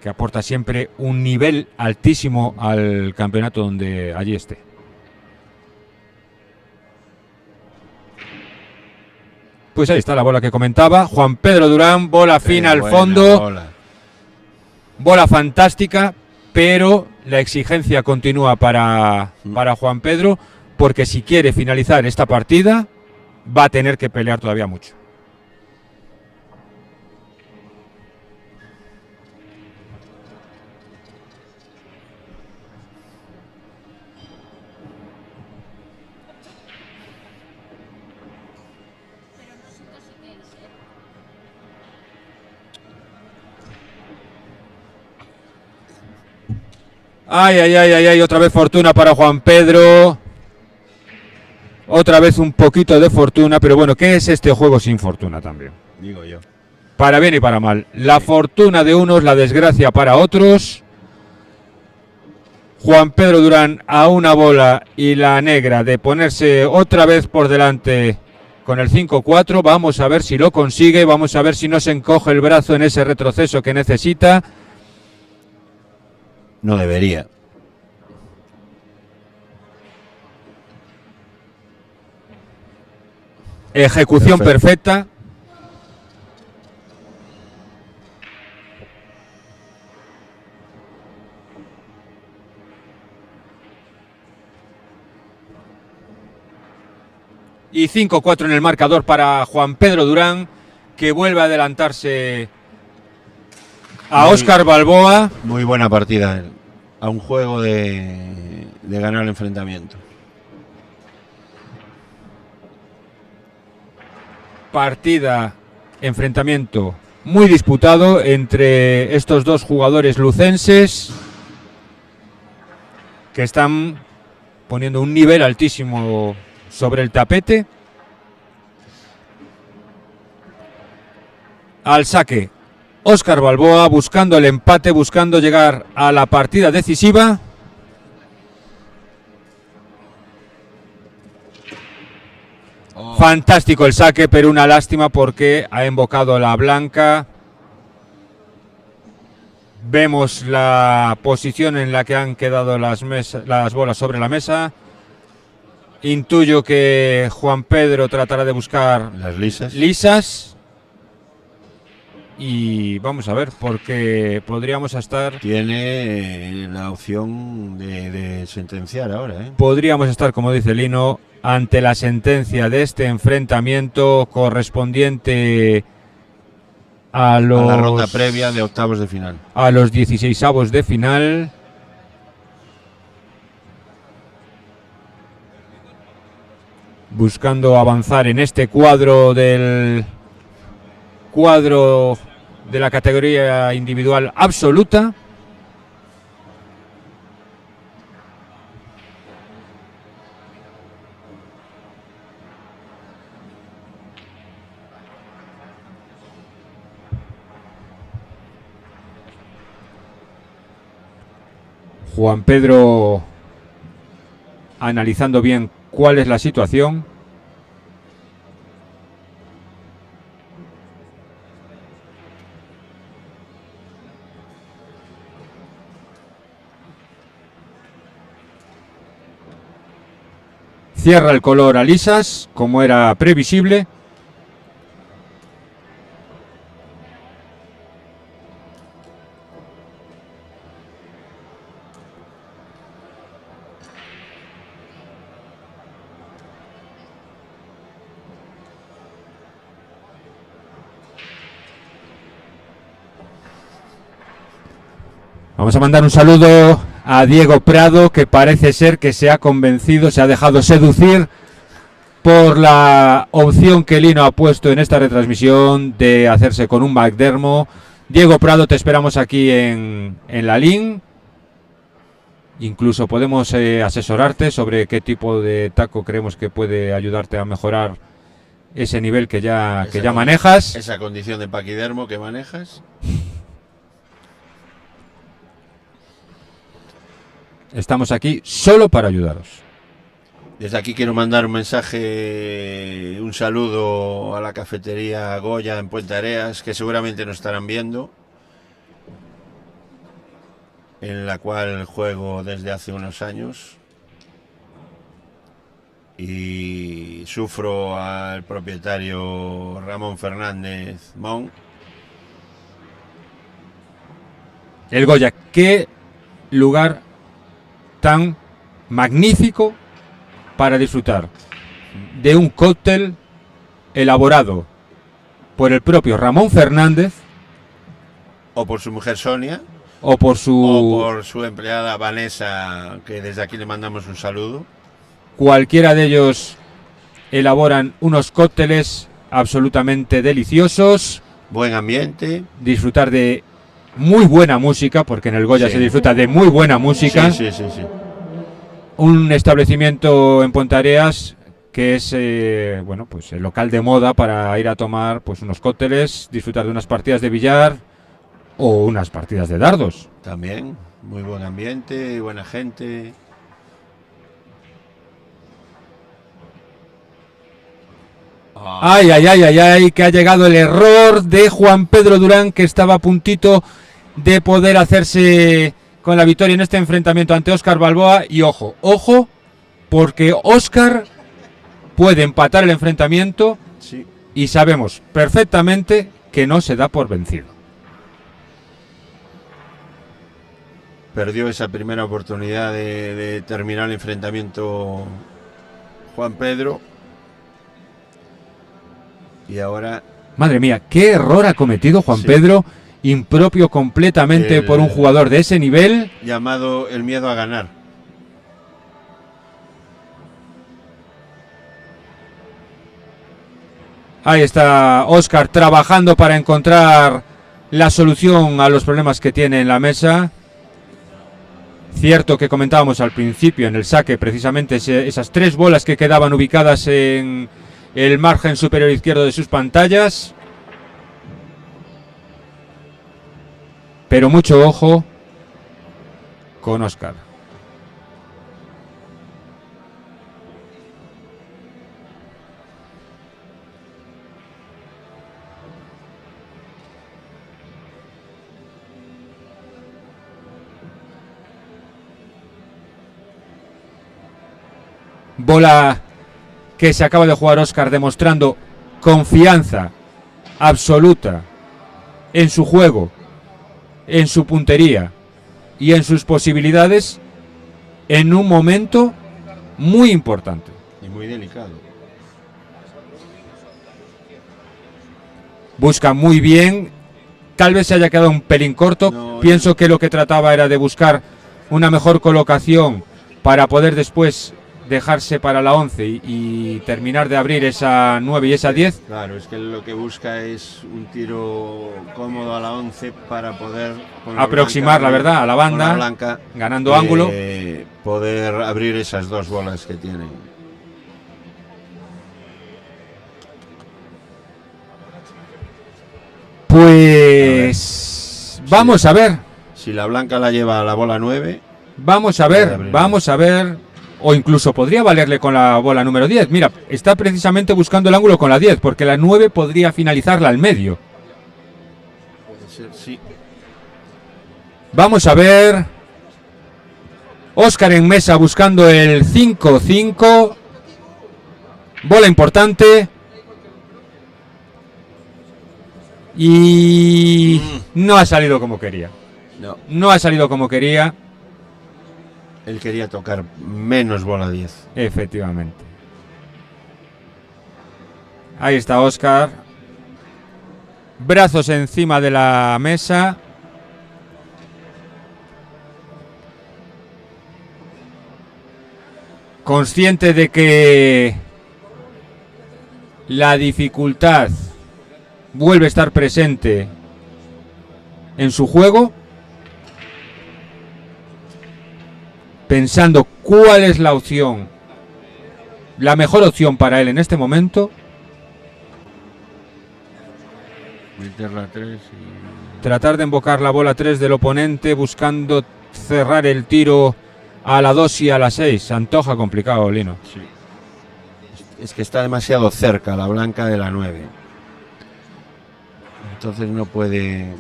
aporta siempre un nivel altísimo al campeonato donde allí esté. Pues ahí está la bola que comentaba. Juan Pedro Durán, bola fina al fondo. Bola fantástica, pero la exigencia continúa para Juan Pedro, porque si quiere finalizar esta partida, va a tener que pelear todavía mucho. Ay, ay, ay, ay, ay, otra vez fortuna para Juan Pedro. Otra vez un poquito de fortuna, pero bueno, ¿qué es este juego sin fortuna también? Digo yo. Para bien y para mal. La fortuna de unos, la desgracia para otros. Juan Pedro Durán a una bola y la negra de ponerse otra vez por delante con el 5-4. Vamos a ver si lo consigue, vamos a ver si no se encoge el brazo en ese retroceso que necesita. No debería. Ejecución perfecta. Y 5-4 en el marcador para Juan Pedro Durán, que vuelve a adelantarse a Óscar Balboa. Muy buena partida. A un juego de ganar el enfrentamiento. Partida, enfrentamiento muy disputado entre estos dos jugadores lucenses, que están poniendo un nivel altísimo sobre el tapete. Al saque, Óscar Balboa buscando el empate, buscando llegar a la partida decisiva. Fantástico el saque, pero una lástima porque ha invocado la blanca. Vemos la posición en la que han quedado las bolas sobre la mesa. Intuyo que Juan Pedro tratará de buscar las lisas. Y vamos a ver, porque podríamos estar... Tiene la opción de sentenciar ahora, ¿eh? Podríamos estar, como dice Lino, ante la sentencia de este enfrentamiento correspondiente a la ronda previa de octavos de final. A los 16avos de final. Buscando avanzar en este cuadro de la categoría individual absoluta. Juan Pedro analizando bien cuál es la situación. Cierra el color a lisas, como era previsible. Vamos a mandar un saludo a Diego Prado, que parece ser que se ha convencido, se ha dejado seducir por la opción que Lino ha puesto en esta retransmisión de hacerse con un McDermott. Diego Prado, te esperamos aquí en la LIN. Incluso podemos asesorarte sobre qué tipo de taco creemos que puede ayudarte a mejorar ese nivel que ya manejas. Esa condición de paquidermo que manejas. Estamos aquí solo para ayudaros. Desde aquí quiero mandar un mensaje, un saludo a la cafetería Goya en Puente Areas, que seguramente nos estarán viendo, en la cual juego desde hace unos años. y sufro al propietario Ramón Fernández Mon. El Goya, qué lugar tan magnífico para disfrutar de un cóctel elaborado por el propio Ramón Fernández O por su mujer Sonia, o por su empleada Vanessa, que desde aquí le mandamos un saludo. Cualquiera de ellos elaboran unos cócteles absolutamente deliciosos. Buen ambiente. Disfrutar de muy buena música, porque en el Goya se disfruta de muy buena música. Sí. Un establecimiento en Pontareas que es bueno, pues el local de moda para ir a tomar pues unos cócteles, disfrutar de unas partidas de billar o unas partidas de dardos. También, muy buen ambiente, buena gente. Ay, que ha llegado el error de Juan Pedro Durán, que estaba a puntito de poder hacerse con la victoria en este enfrentamiento ante Óscar Balboa. Y ojo, porque Óscar puede empatar el enfrentamiento, sí, y sabemos perfectamente que no se da por vencido. Perdió esa primera oportunidad de terminar el enfrentamiento Juan Pedro. Y ahora... Madre mía, qué error ha cometido Juan Pedro, impropio completamente por un jugador de ese nivel. Llamado el miedo a ganar. Ahí está Óscar trabajando para encontrar la solución a los problemas que tiene en la mesa. Cierto que comentábamos al principio en el saque precisamente esas 3 bolas que quedaban ubicadas en el margen superior izquierdo de sus pantallas. Pero mucho ojo con Óscar. Bola que se acaba de jugar Óscar, demostrando confianza absoluta en su juego, en su puntería y en sus posibilidades en un momento muy importante. Y muy delicado. Busca muy bien, tal vez se haya quedado un pelín corto. Pienso que lo que trataba era de buscar una mejor colocación para poder después dejarse para la 11 y terminar de abrir esa 9 y esa 10. Claro, es que lo que busca es un tiro cómodo a la 11 para poder aproximar la verdad a la banda, blanca, ganando ángulo, poder abrir esas 2 bolas que tienen. Pues vamos a ver. Si la blanca la lleva a la bola 9, vamos a ver. O incluso podría valerle con la bola número 10. Mira, está precisamente buscando el ángulo con la 10, porque la 9 podría finalizarla al medio. Puede ser, sí. Vamos a ver. Óscar en mesa buscando el 5-5. Bola importante. Y no ha salido como quería. No ha salido como quería. Él quería tocar menos bola 10. Efectivamente. Ahí está Óscar. Brazos encima de la mesa. Consciente de que la dificultad vuelve a estar presente en su juego. Pensando cuál es la opción, la mejor opción para él en este momento. Meterla 3 y... Tratar de embocar la bola 3 del oponente, buscando cerrar el tiro a la 2 y a la 6. Se antoja complicado, Lino. Sí. Es que está demasiado cerca la blanca de la 9. Entonces no puede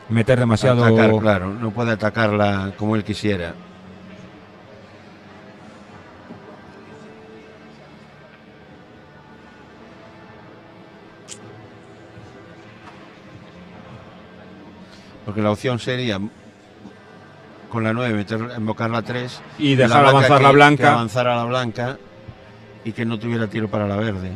meter demasiado. Atacar, claro, no puede atacarla como él quisiera. Porque la opción sería con la 9 embocar la 3 y dejar avanzar la blanca. Que avanzara la blanca y que no tuviera tiro para la verde.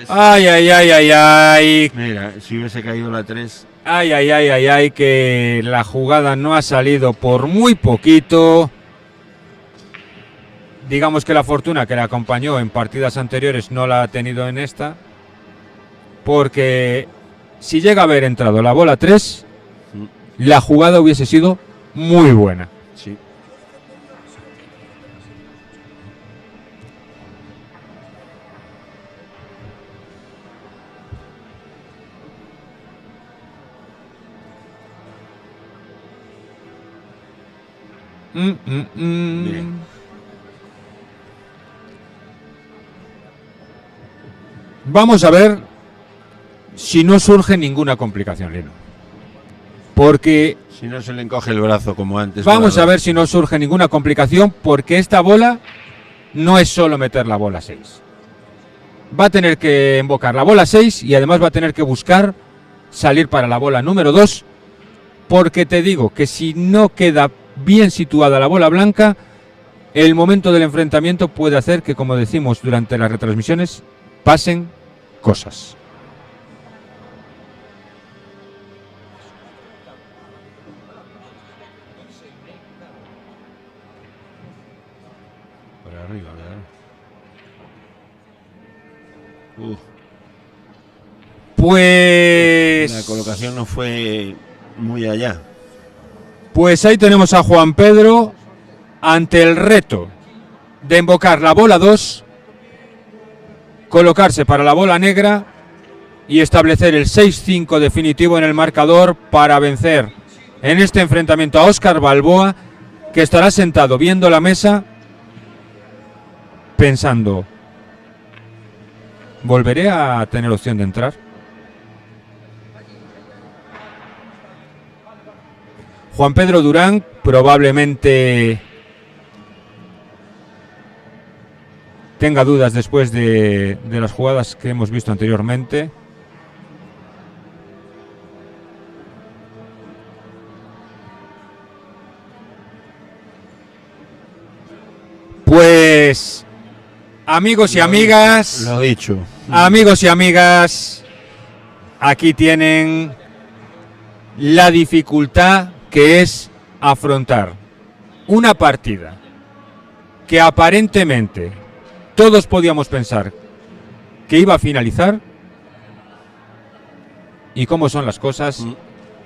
Ay, ay, ay, ay, ay. Mira, si hubiese caído la 3. Ay, ay, ay, ay, ay, que la jugada no ha salido por muy poquito. Digamos que la fortuna que le acompañó en partidas anteriores no la ha tenido en esta. Porque si llega a haber entrado la bola 3, la jugada hubiese sido muy buena. Sí. Bien. Vamos a ver si no surge ninguna complicación, Lino. Porque si no se le encoge el brazo como antes. Vamos a ver si no surge ninguna complicación, porque esta bola no es solo meter la bola 6. Va a tener que embocar la bola 6 y además va a tener que buscar salir para la bola número 2, porque te digo que si no queda bien situada la bola blanca, el momento del enfrentamiento puede hacer que, como decimos durante las retransmisiones, pasen cosas. Por arriba, ¿verdad? Pues la colocación no fue muy allá. Pues ahí tenemos a Juan Pedro ante el reto de embocar la bola 2, colocarse para la bola negra y establecer el 6-5 definitivo en el marcador para vencer en este enfrentamiento a Óscar Balboa, que estará sentado viendo la mesa pensando: ¿volveré a tener opción de entrar? Juan Pedro Durán probablemente tenga dudas después de las jugadas que hemos visto anteriormente. Pues, amigos y amigas, lo dicho. Amigos y amigas, aquí tienen la dificultad que es afrontar una partida que aparentemente todos podíamos pensar que iba a finalizar, y cómo son las cosas.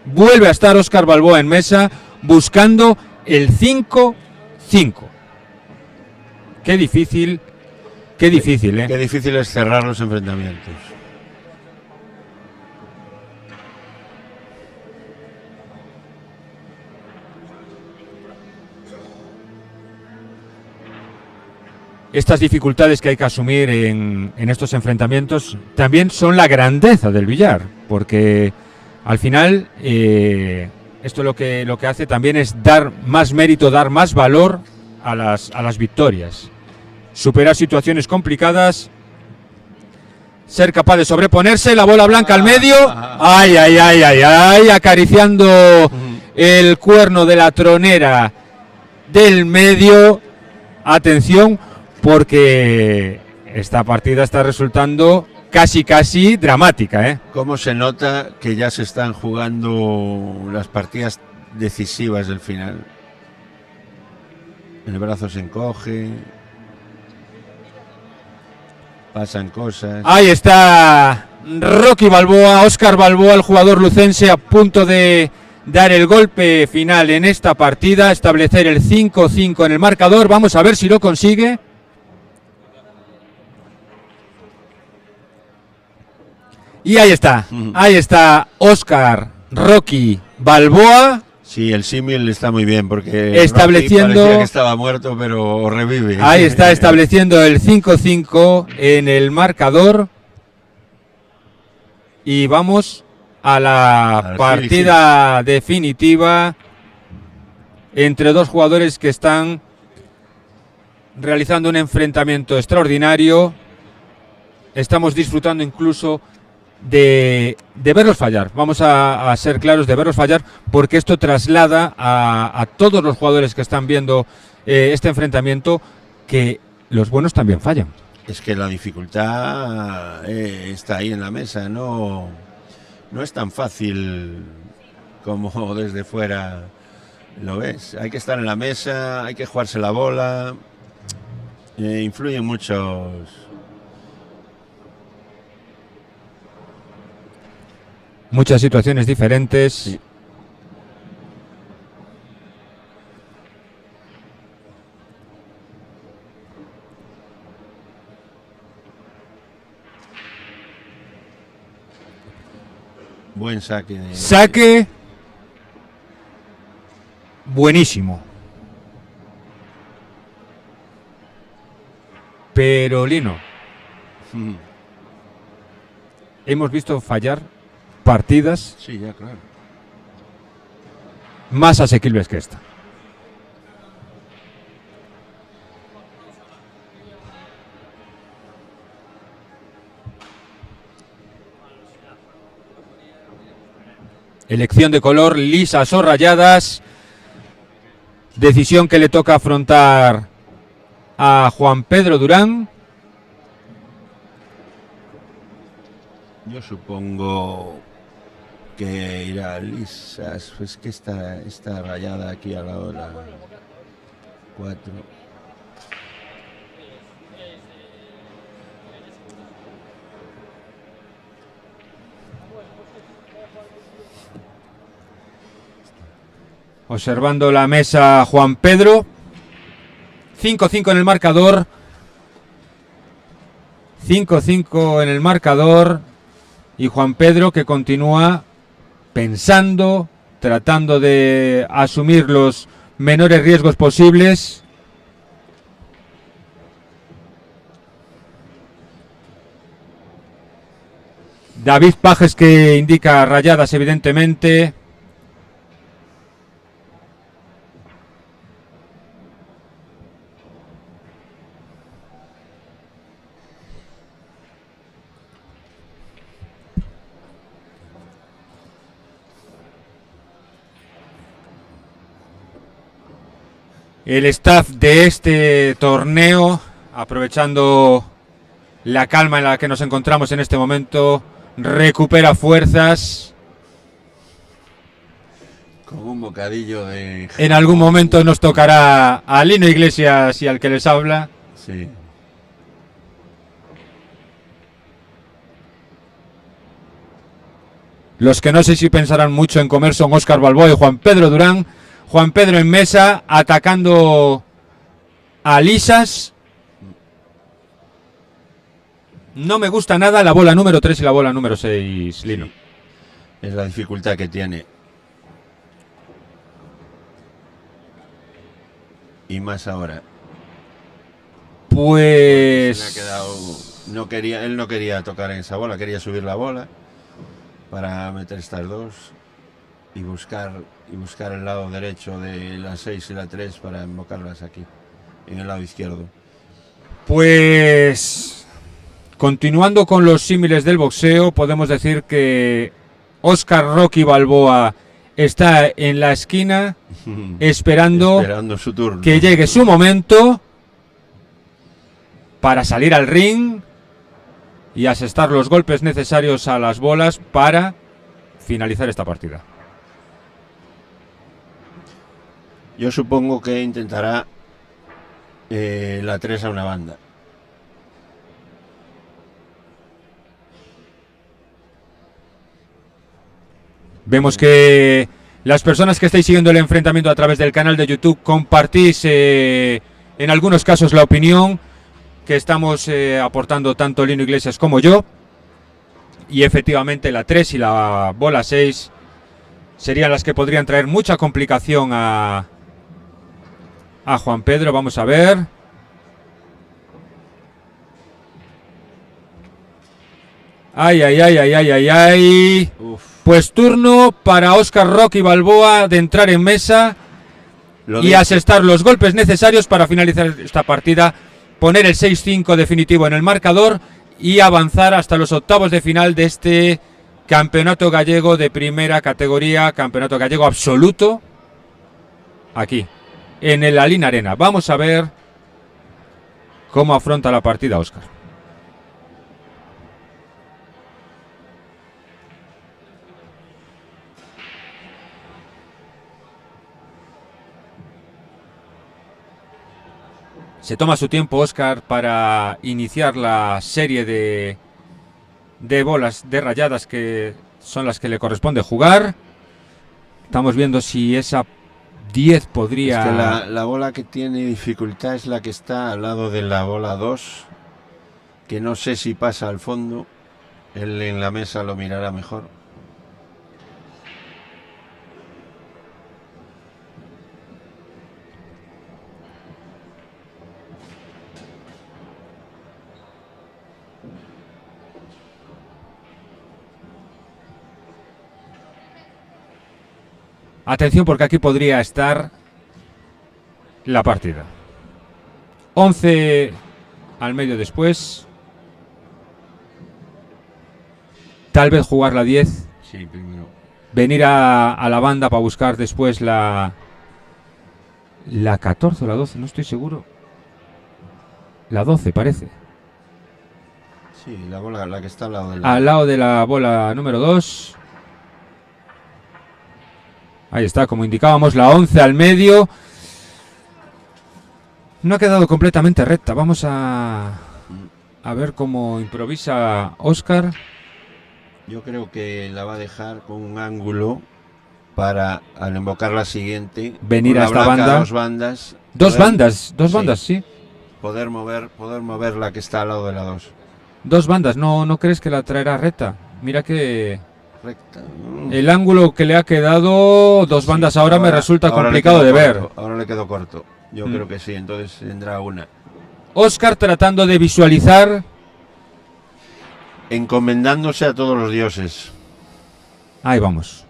Vuelve a estar Óscar Balboa en mesa buscando el 5-5. Qué difícil, ¿eh? Qué difícil es cerrar los enfrentamientos. Estas dificultades que hay que asumir en estos enfrentamientos también son la grandeza del billar, porque al final esto lo que hace también es dar más mérito, dar más valor a las victorias, superar situaciones complicadas, ser capaz de sobreponerse, la bola blanca al medio, ay, ay, ay, ay, ay, acariciando el cuerno de la tronera del medio. Atención, porque esta partida está resultando casi dramática, ¿eh? Cómo se nota que ya se están jugando las partidas decisivas del final. El brazo se encoge, pasan cosas. Ahí está Rocky Balboa, Óscar Balboa, el jugador lucense, a punto de dar el golpe final en esta partida, establecer el 5-5 en el marcador. Vamos a ver si lo consigue. Y ahí está Óscar Rocky Balboa. Sí, el símil está muy bien porque estableciendo, parecía que estaba muerto, pero revive. Ahí está estableciendo el 5-5 en el marcador. Y vamos a la partida definitiva entre dos jugadores que están realizando un enfrentamiento extraordinario. estamos disfrutando incluso de verlos fallar. Vamos a ser claros, de verlos fallar, porque esto traslada a todos los jugadores que están viendo este enfrentamiento que los buenos también fallan. Es que la dificultad está ahí en la mesa, no es tan fácil como desde fuera lo ves. Hay que estar en la mesa, hay que jugarse la bola, influyen muchas situaciones diferentes. Sí. Buen saque. Saque buenísimo. Pero Lino, hemos visto fallar partidas Sí, ya, claro. más asequibles que esta. Elección de color, lisas o rayadas. Decisión que le toca afrontar a Juan Pedro Durán. Yo supongo que irá lisas. Pues que está rayada aquí a la hora 4. Observando la mesa Juan Pedro. 5-5 en el marcador. 5-5 en el marcador. Y Juan Pedro que continúa pensando, tratando de asumir los menores riesgos posibles. David Pajes que indica rayadas evidentemente. El staff de este torneo, aprovechando la calma en la que nos encontramos en este momento, recupera fuerzas. Con un bocadillo de... En algún momento nos tocará a Lino Iglesias y al que les habla. Sí. Los que no sé si pensarán mucho en comer son Óscar Balboa y Juan Pedro Durán. Juan Pedro en mesa, atacando a lisas. No me gusta nada la bola número 3 y la bola número 6, Lino. Sí. Es la dificultad que tiene. Y más ahora. Pues... Se le ha quedado... él no quería tocar en esa bola, quería subir la bola para meter estas dos y buscar el lado derecho de la 6 y la 3 para invocarlas aquí, en el lado izquierdo. Pues... continuando con los símiles del boxeo, podemos decir que Óscar Rocky Balboa está en la esquina esperando su turno, que llegue su momento para salir al ring y asestar los golpes necesarios a las bolas para finalizar esta partida. Yo supongo que intentará la 3 a una banda. Vemos que las personas que estáis siguiendo el enfrentamiento a través del canal de YouTube compartís en algunos casos la opinión que estamos aportando tanto Lino Iglesias como yo. Y efectivamente la 3 y la bola 6 serían las que podrían traer mucha complicación a Juan Pedro. Vamos a ver. Ay, ay, ay, ay, ay, ay, ay. Uf. Pues turno para Óscar Rocky Balboa de entrar en mesa y asestar los golpes necesarios para finalizar esta partida, poner el 6-5 definitivo en el marcador y avanzar hasta los octavos de final de este campeonato gallego de primera categoría, campeonato gallego absoluto, aquí, en el Alín Arena. Vamos a ver cómo afronta la partida Óscar. Se toma su tiempo Óscar para iniciar la serie de bolas, de rayadas que son las que le corresponde jugar. Estamos viendo si esa 10 podría... Es que la bola que tiene dificultad es la que está al lado de la bola 2, que no sé si pasa al fondo. Él en la mesa lo mirará mejor. Atención, porque aquí podría estar la partida. 11 al medio después. Tal vez jugar la 10. Sí, primero. Venir a la banda para buscar después la 14 o la 12, no estoy seguro. La 12 parece. Sí, la bola, la que está al lado de Al lado de la bola número 2. Ahí está, como indicábamos, la 11 al medio. No ha quedado completamente recta. Vamos a ver cómo improvisa Óscar. Yo creo que la va a dejar con un ángulo para, al invocar la siguiente, venir a esta blanca, banda. Dos bandas. Dos bandas, sí. Poder mover la que está al lado de la 2. Dos bandas, ¿no crees que la traerá recta? Mira que... Recta. El ángulo que le ha quedado, dos bandas ahora me resulta complicado de ver. Ahora le quedó corto. Yo creo que sí, entonces tendrá una. Óscar tratando de visualizar. Encomendándose a todos los dioses. Ahí vamos.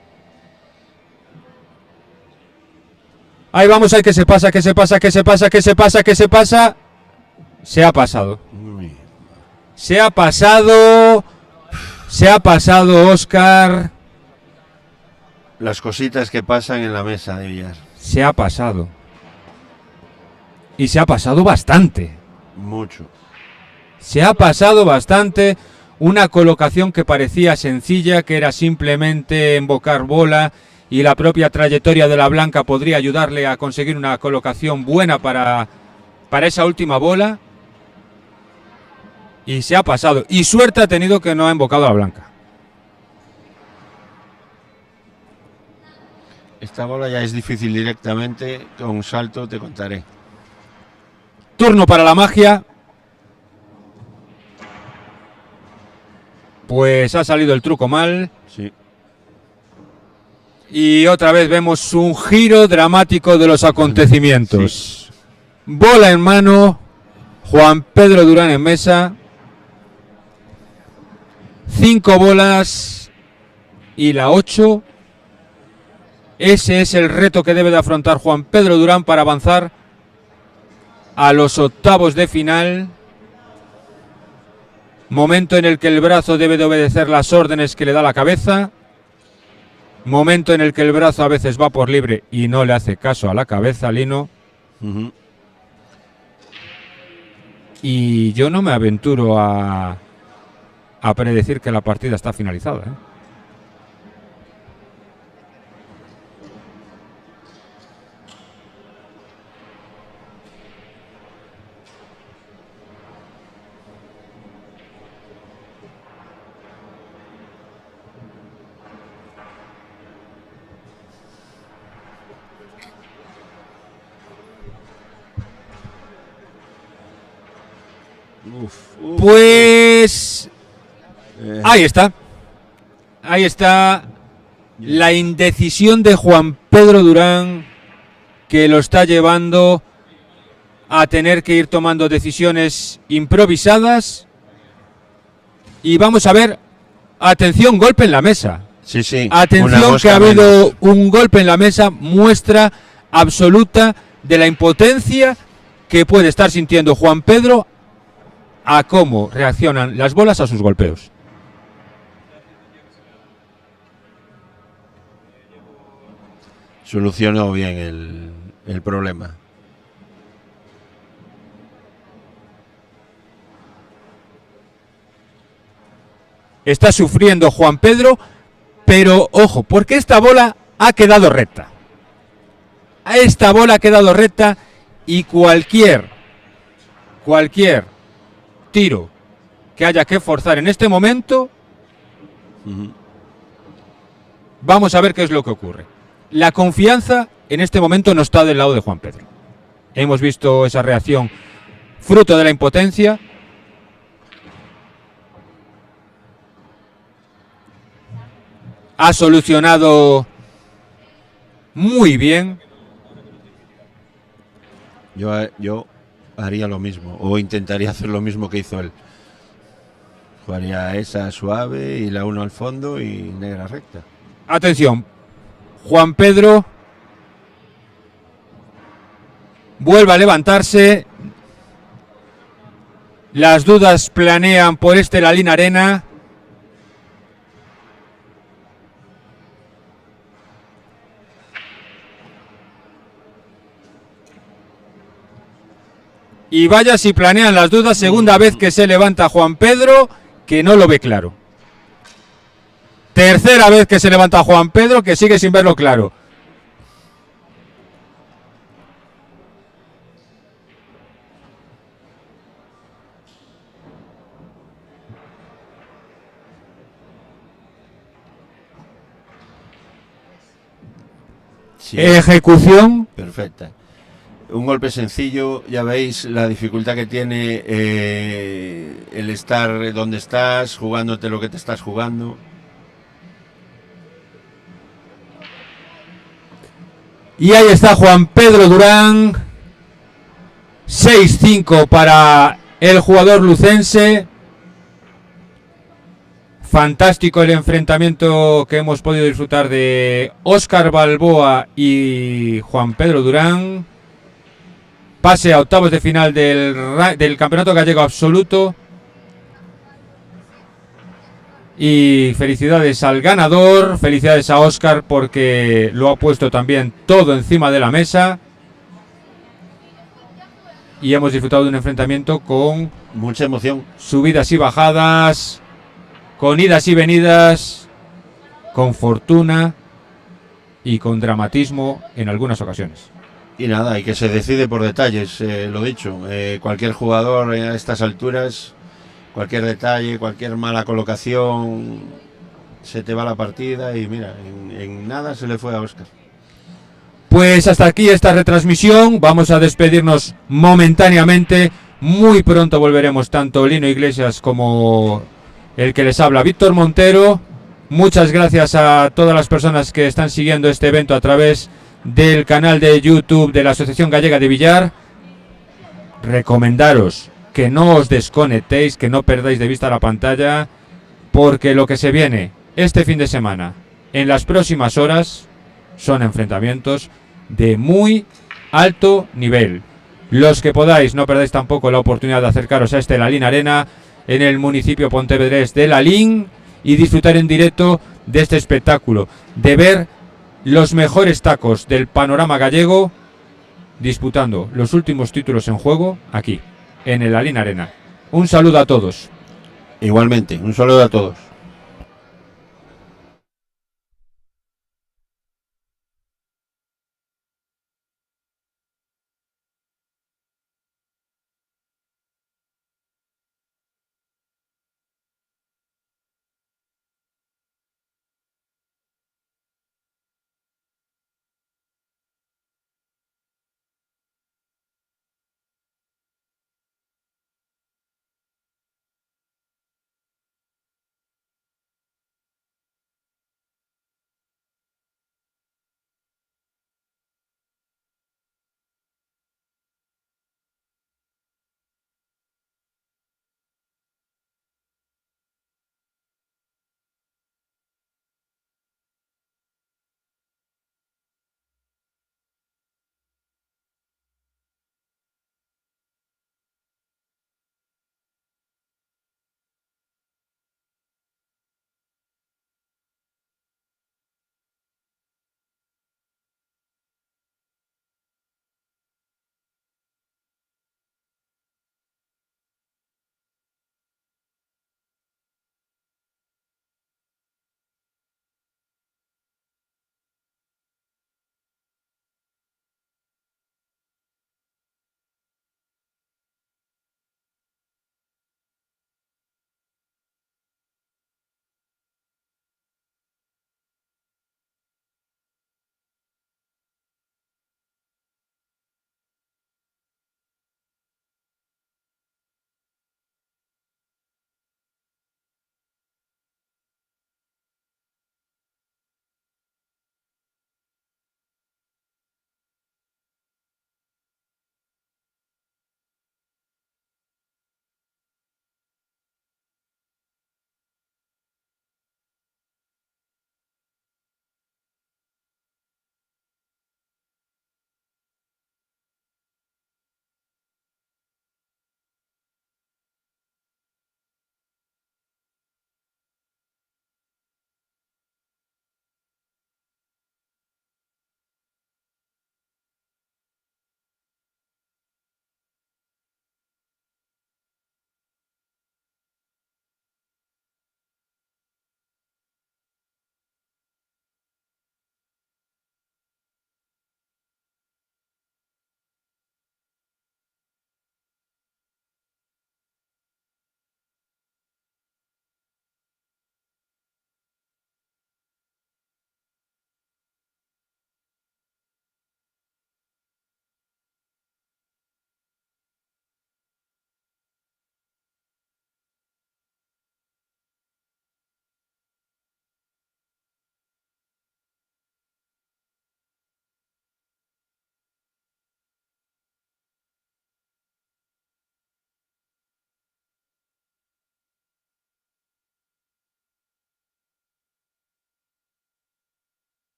Ahí vamos, que se pasa, que se pasa, que se pasa, que se pasa, que se pasa. Se ha pasado. Se ha pasado. Se ha pasado, Óscar. Las cositas que pasan en la mesa de billar. Se ha pasado. Y se ha pasado bastante. Mucho. Se ha pasado bastante. Una colocación que parecía sencilla, que era simplemente embocar bola, y la propia trayectoria de la blanca podría ayudarle a conseguir una colocación buena para esa última bola. Y se ha pasado. Y suerte ha tenido que no ha embocado a la blanca. Esta bola ya es difícil directamente. Con salto te contaré. Turno para la magia. Pues ha salido el truco mal. Sí. Y otra vez vemos un giro dramático de los acontecimientos. Sí. Bola en mano. Juan Pedro Durán en mesa. 5 bolas y la 8. Ese es el reto que debe de afrontar Juan Pedro Durán para avanzar a los octavos de final. Momento en el que el brazo debe de obedecer las órdenes que le da la cabeza. Momento en el que el brazo a veces va por libre y no le hace caso a la cabeza, Lino. Y yo no me aventuro a predecir que la partida está finalizada, ¿eh? Pues ahí está. Ahí está la indecisión de Juan Pedro Durán, que lo está llevando a tener que ir tomando decisiones improvisadas. Y vamos a ver, atención, golpe en la mesa. Sí, sí. Atención, que ha habido un golpe en la mesa, muestra absoluta de la impotencia que puede estar sintiendo Juan Pedro a cómo reaccionan las bolas a sus golpeos. Solucionó bien el problema. Está sufriendo Juan Pedro, pero ojo, porque esta bola ha quedado recta. Esta bola ha quedado recta y cualquier tiro que haya que forzar en este momento, vamos a ver qué es lo que ocurre. La confianza en este momento no está del lado de Juan Pedro. Hemos visto esa reacción fruto de la impotencia. Ha solucionado muy bien. Yo haría lo mismo, o intentaría hacer lo mismo que hizo él. Jugaría esa suave y la 1 al fondo y negra recta. Atención, Juan Pedro vuelve a levantarse. Las dudas planean por este Lalín Arena. Y vaya si planean las dudas, segunda vez que se levanta Juan Pedro, que no lo ve claro. Tercera vez que se levanta Juan Pedro, que sigue sin verlo claro. Sí. Ejecución perfecta. Un golpe sencillo, ya veis la dificultad que tiene el estar donde estás, jugándote lo que te estás jugando. Y ahí está Juan Pedro Durán. 6-5 para el jugador lucense. Fantástico el enfrentamiento que hemos podido disfrutar de Óscar Balboa y Juan Pedro Durán. Pase a octavos de final del Campeonato Gallego Absoluto. Y felicidades al ganador, felicidades a Óscar porque lo ha puesto también todo encima de la mesa. Y hemos disfrutado de un enfrentamiento con mucha emoción, subidas y bajadas, con idas y venidas, con fortuna y con dramatismo en algunas ocasiones. Y nada, y que se decide por detalles, lo dicho. Cualquier jugador a estas alturas, cualquier detalle, cualquier mala colocación, se te va la partida y mira, en nada se le fue a Óscar. Pues hasta aquí esta retransmisión, vamos a despedirnos momentáneamente. Muy pronto volveremos tanto Lino Iglesias como el que les habla, Víctor Montero. Muchas gracias a todas las personas que están siguiendo este evento a través del canal de YouTube de la Asociación Gallega de Billar. Recomendaros que no os desconectéis, que no perdáis de vista la pantalla, porque lo que se viene este fin de semana, en las próximas horas, son enfrentamientos de muy alto nivel. Los que podáis, no perdáis tampoco la oportunidad de acercaros a este Lalín Arena en el municipio pontevedrés de Lalín y disfrutar en directo de este espectáculo, de ver los mejores tacos del panorama gallego disputando los últimos títulos en juego aquí, en el Lalín Arena. Un saludo a todos. Igualmente, un saludo a todos.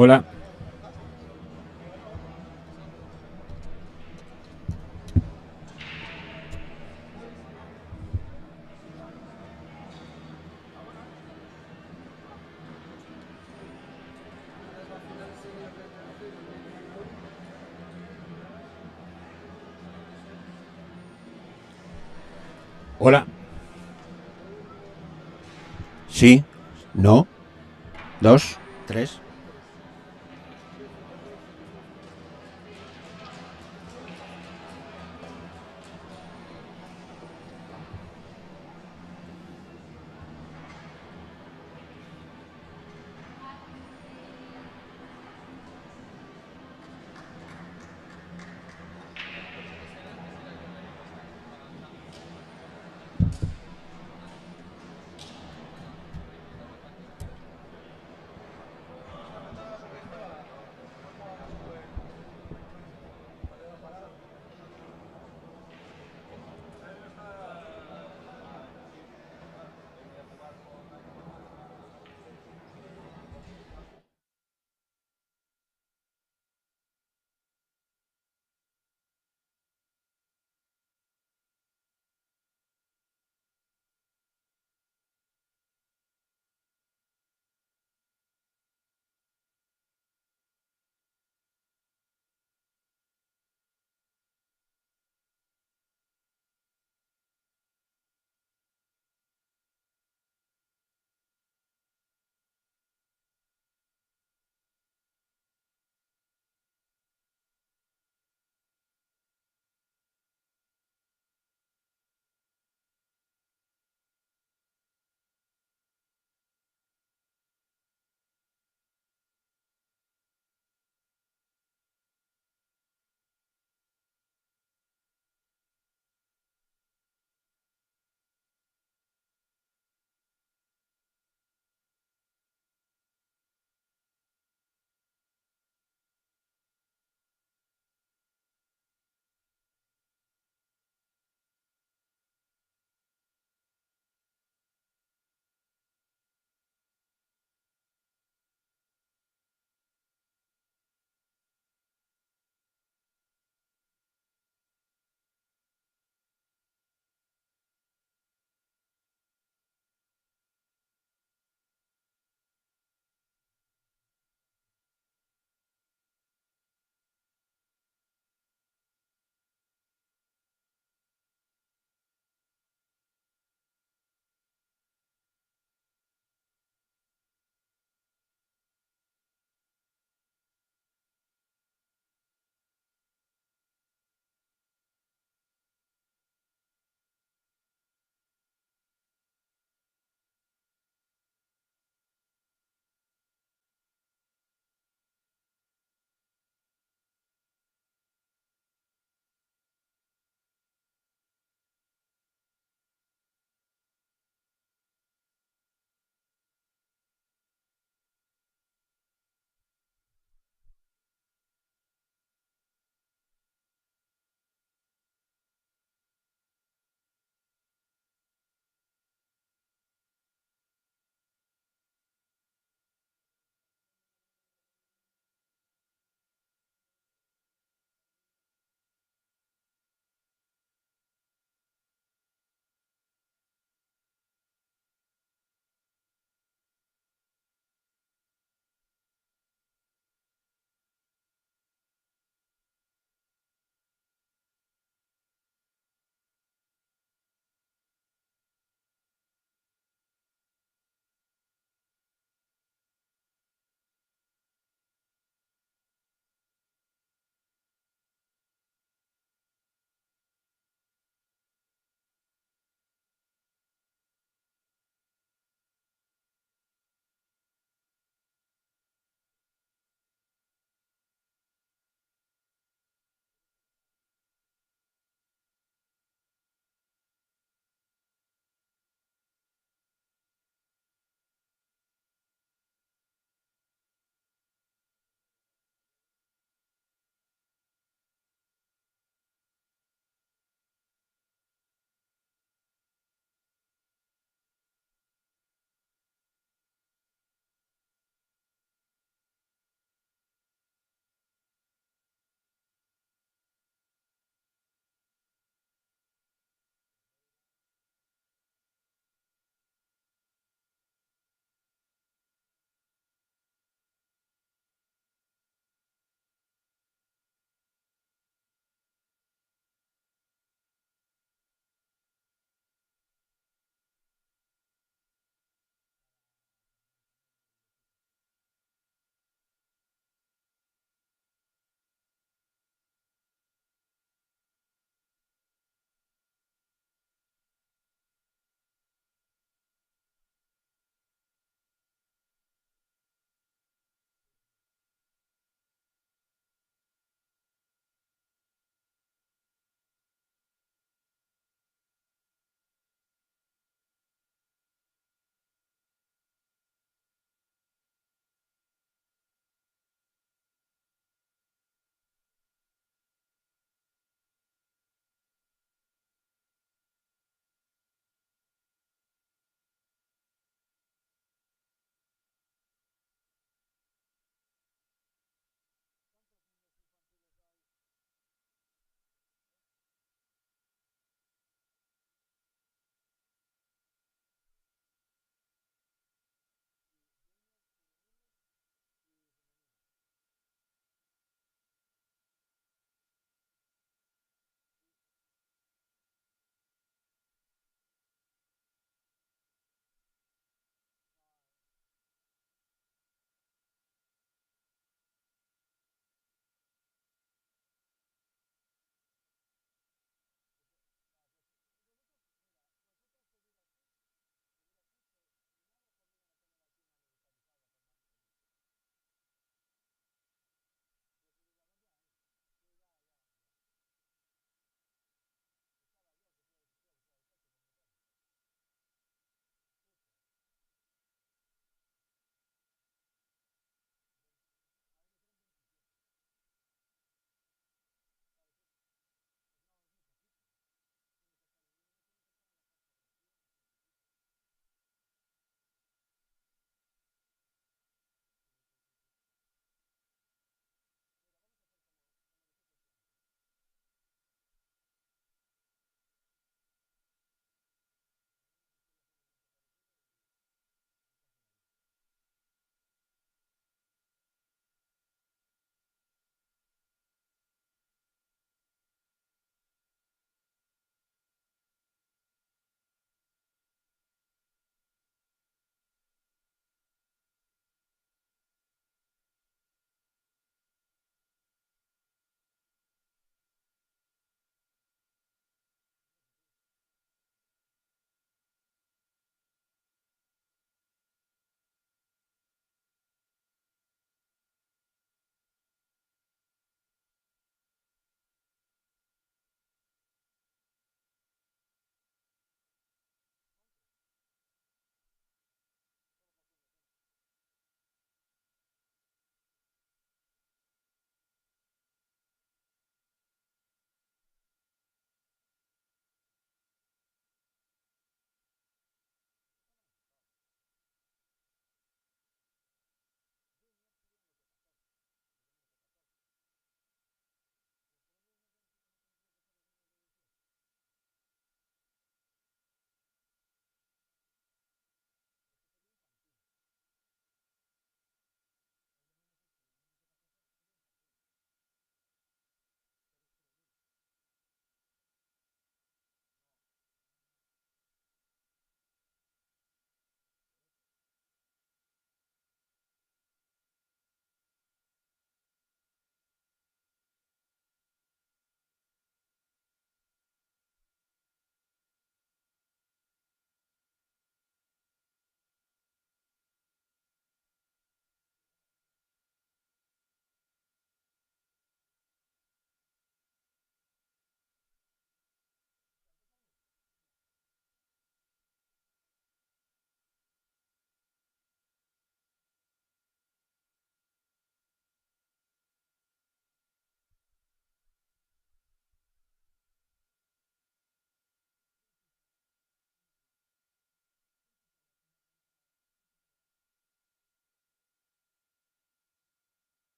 Hola. Hola. Sí, no, 2, 3.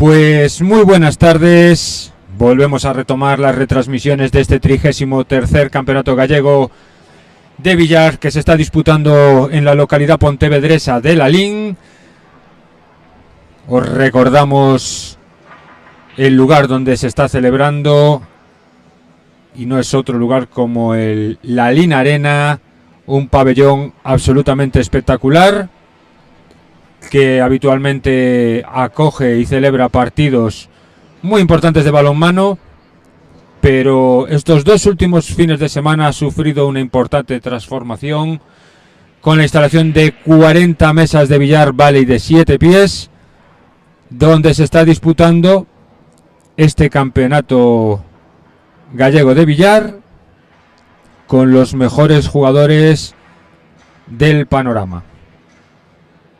Pues muy buenas tardes. Volvemos a retomar las retransmisiones de este 33º Campeonato Gallego de Billar que se está disputando en la localidad pontevedresa de Lalín. Os recordamos el lugar donde se está celebrando y no es otro lugar como el Lalín Arena, un pabellón absolutamente espectacular que habitualmente acoge y celebra partidos muy importantes de balonmano, pero estos dos últimos fines de semana ha sufrido una importante transformación con la instalación de 40 mesas de billar valley de 7 pies, donde se está disputando este campeonato gallego de billar con los mejores jugadores del panorama.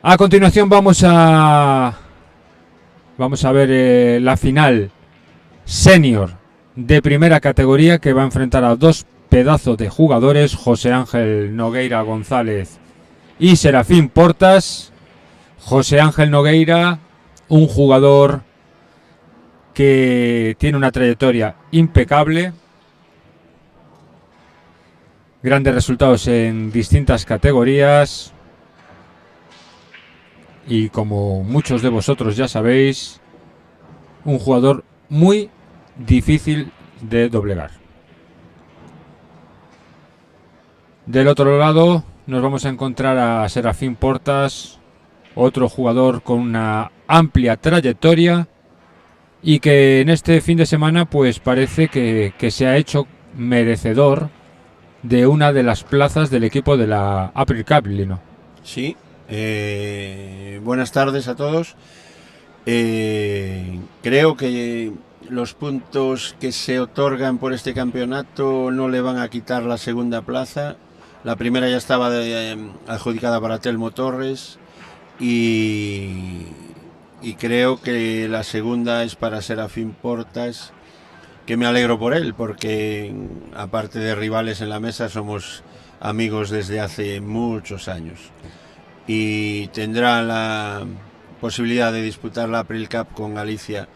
A continuación vamos a ver la final senior de primera categoría que va a enfrentar a dos pedazos de jugadores, José Ángel Nogueira González y Serafín Portas. José Ángel Nogueira, un jugador que tiene una trayectoria impecable, grandes resultados en distintas categorías y, como muchos de vosotros ya sabéis, un jugador muy difícil de doblegar. Del otro lado nos vamos a encontrar a Serafín Portas, otro jugador con una amplia trayectoria y que en este fin de semana pues parece que se ha hecho merecedor de una de las plazas del equipo de la April Cup, Lino. Sí, buenas tardes a todos. Creo que los puntos que se otorgan por este campeonato no le van a quitar la segunda plaza. La primera ya estaba adjudicada para Telmo Torres y creo que la segunda es para Serafín Portas, que me alegro por él, porque aparte de rivales en la mesa somos amigos desde hace muchos años y tendrá la posibilidad de disputar la April Cup con Galicia,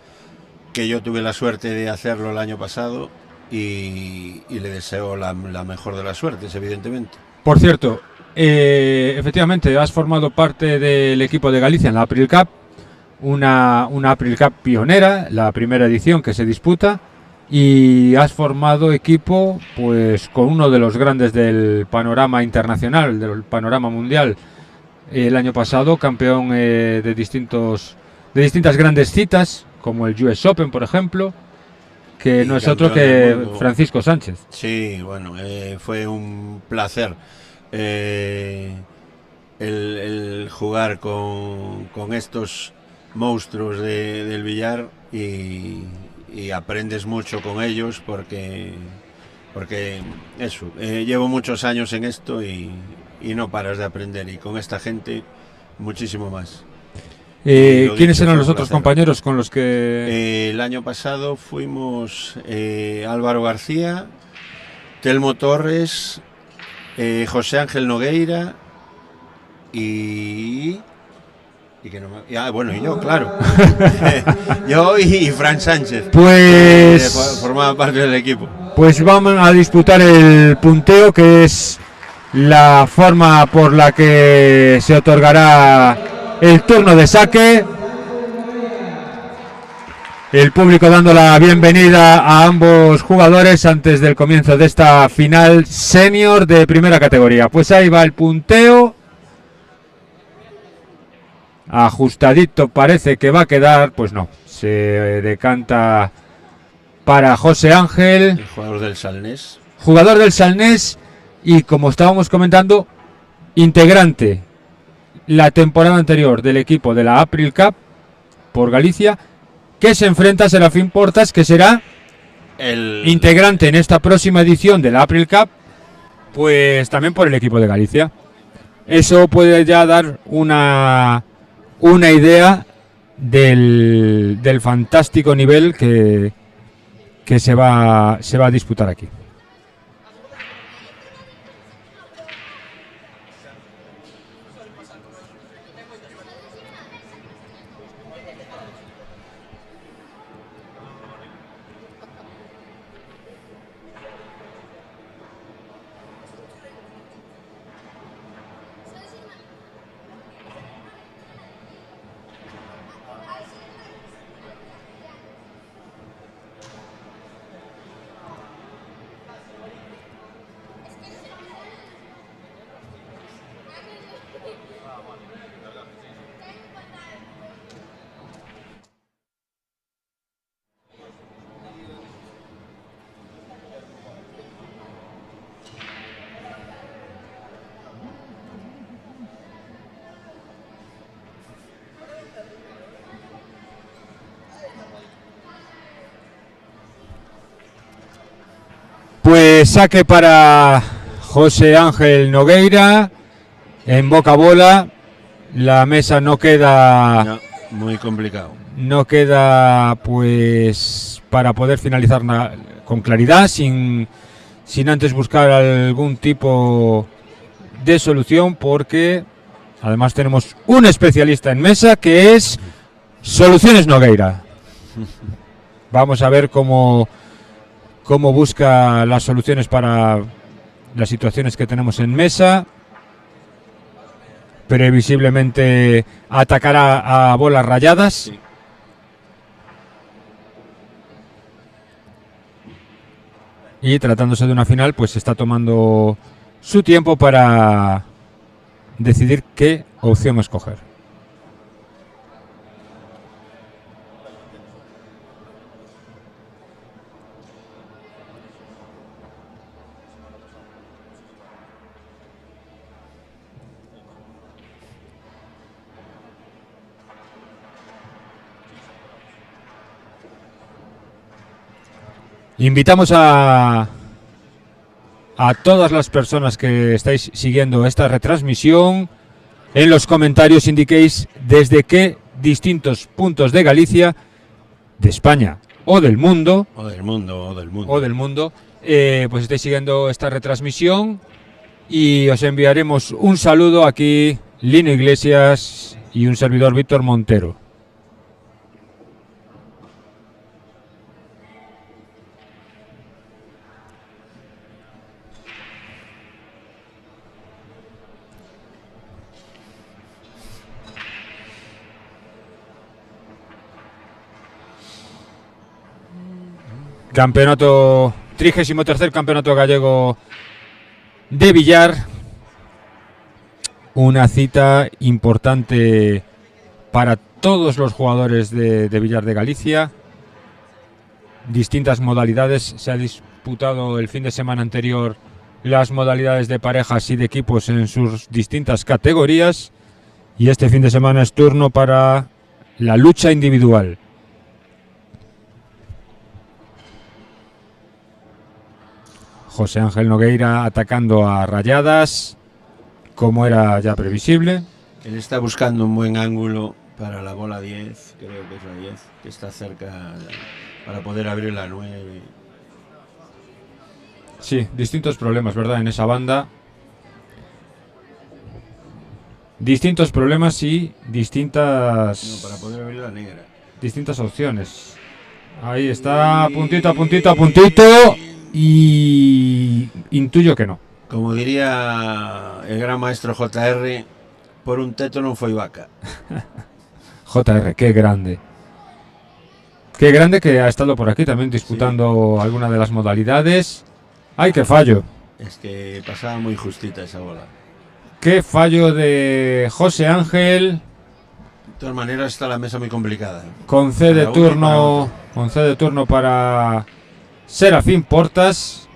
que yo tuve la suerte de hacerlo el año pasado y le deseo la mejor de las suertes, evidentemente. Por cierto, efectivamente has formado parte del equipo de Galicia en la April Cup, una April Cup pionera, la primera edición que se disputa, y has formado equipo pues con uno de los grandes del panorama internacional, del panorama mundial, el año pasado campeón de distintas grandes citas como el US Open, por ejemplo, que no es otro que Francisco Sánchez. Sí, bueno, fue un placer el jugar con estos monstruos del billar y aprendes mucho con ellos porque eso, llevo muchos años en esto y no paras de aprender, y con esta gente muchísimo más. ¿Quiénes eran los otros compañeros con los que...? El año pasado fuimos Álvaro García, Telmo Torres, José Ángel Nogueira y yo, claro. Yo y Fran Sánchez, pues formaba parte del equipo. Pues vamos a disputar el punteo, que es la forma por la que se otorgará el turno de saque. El público dando la bienvenida a ambos jugadores antes del comienzo de esta final senior de primera categoría. Pues ahí va el punteo. Ajustadito parece que va a quedar. Pues no, se decanta para José Ángel, el jugador del Salnés. Jugador del Salnés y, como estábamos comentando, integrante la temporada anterior del equipo de la April Cup por Galicia, que se enfrenta a Serafín Portas, que será el integrante en esta próxima edición de la April Cup, pues también por el equipo de Galicia. Eso puede ya dar una idea del fantástico nivel que se va a disputar aquí. Pues saque para José Ángel Nogueira en boca bola. La mesa no queda... No, muy complicado. No queda pues para poder finalizar con claridad, sin antes buscar algún tipo de solución, porque además tenemos un especialista en mesa que es Soluciones Nogueira. Vamos a ver cómo busca las soluciones para las situaciones que tenemos en mesa. Previsiblemente atacará a bolas rayadas. Sí. Y tratándose de una final, pues está tomando su tiempo para decidir qué opción escoger. Invitamos a todas las personas que estáis siguiendo esta retransmisión, en los comentarios indiquéis desde qué distintos puntos de Galicia, de España o del mundo, pues estáis siguiendo esta retransmisión, y os enviaremos un saludo aquí, Lino Iglesias y un servidor, Víctor Montero. Campeonato, 33º Campeonato Gallego de Billar. Una cita importante para todos los jugadores de billar de Galicia. Distintas modalidades. Se ha disputado el fin de semana anterior las modalidades de parejas y de equipos en sus distintas categorías. Y este fin de semana es turno para la lucha individual. José Ángel Nogueira atacando a rayadas, como era ya previsible. Él está buscando un buen ángulo para la bola 10, creo que es la 10, que está cerca, para poder abrir la 9. Sí, distintos problemas, ¿verdad? En esa banda. Distintos problemas y distintas... No, para poder abrir la negra. Distintas opciones. Ahí está, puntito a puntito a puntito. Y intuyo que no. Como diría el gran maestro JR, por un teto non foi vaca. JR, qué grande. Qué grande, que ha estado por aquí también disputando alguna de las modalidades. ¡Ay, qué fallo! Es que pasaba muy justita esa bola. Qué fallo de José Ángel. De todas maneras está la mesa muy complicada. Concede turno para Serafín Portas.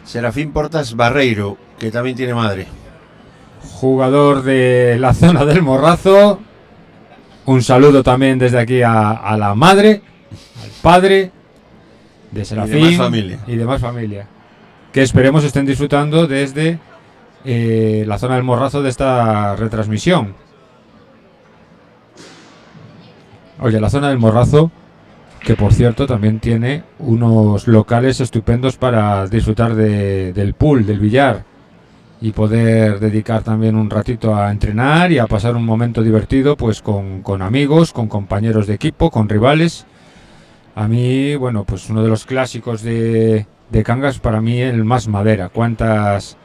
Serafín Portas Barreiro, que también tiene madre. Jugador de la zona del Morrazo. Un saludo también desde aquí a la madre, al padre de Serafín y demás familia. Que esperemos estén disfrutando desde la zona del Morrazo de esta retransmisión. Oye, la zona del Morrazo, que por cierto también tiene unos locales estupendos para disfrutar del pool, del billar, y poder dedicar también un ratito a entrenar y a pasar un momento divertido pues con amigos, con compañeros de equipo, con rivales. A mí, bueno, pues uno de los clásicos de Cangas, para mí el Más Madera. ¿Cuántas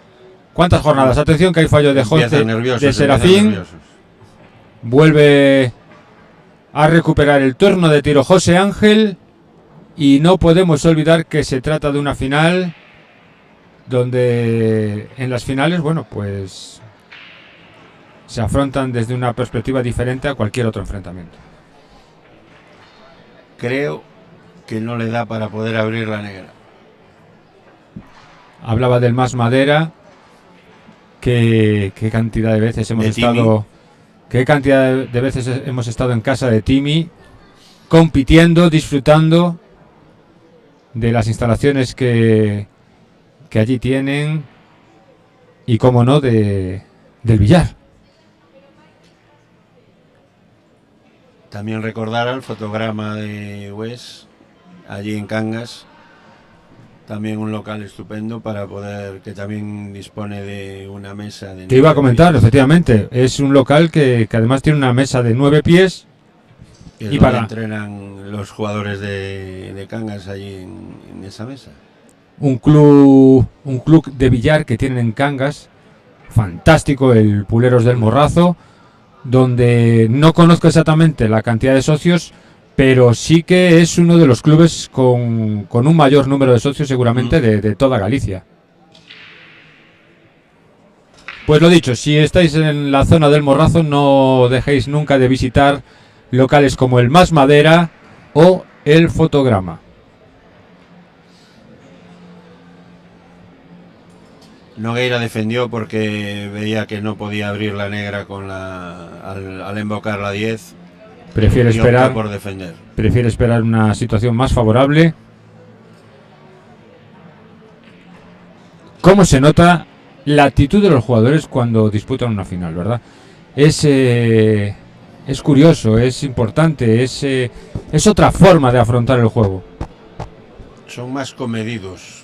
jornadas? Atención, que hay fallo de José, de Serafín. Vuelve a recuperar el turno de tiro José Ángel, y no podemos olvidar que se trata de una final donde en las finales, bueno, pues se afrontan desde una perspectiva diferente a cualquier otro enfrentamiento. Creo que no le da para poder abrir la negra. Hablaba del Más Madera. ¿Qué cantidad de veces hemos estado? ¿Qué cantidad de veces hemos estado en casa de Timi, compitiendo, disfrutando? de las instalaciones que allí tienen y, como no, del billar. También recordar el fotograma de Wes allí en Cangas, también un local estupendo para poder, que también dispone de una mesa de... Te iba a comentar, efectivamente, es un local que además tiene una mesa de 9 pies. Que es y donde para entrenan los jugadores de Cangas allí en esa mesa. un club de billar que tienen en Cangas, fantástico, el Puleros del Morrazo, donde no conozco exactamente la cantidad de socios, pero sí que es uno de los clubes con un mayor número de socios seguramente de toda Galicia. Pues lo dicho, si estáis en la zona del Morrazo, no dejéis nunca de visitar locales como el Más Madera o el Fotograma. Nogueira defendió porque veía que no podía abrir la negra con al invocar la 10. Prefiere y opta esperar, por defender. prefiere esperar una situación más favorable. ¿Cómo se nota la actitud de los jugadores cuando disputan una final, verdad? Es curioso, es importante, es otra forma de afrontar el juego. Son más comedidos.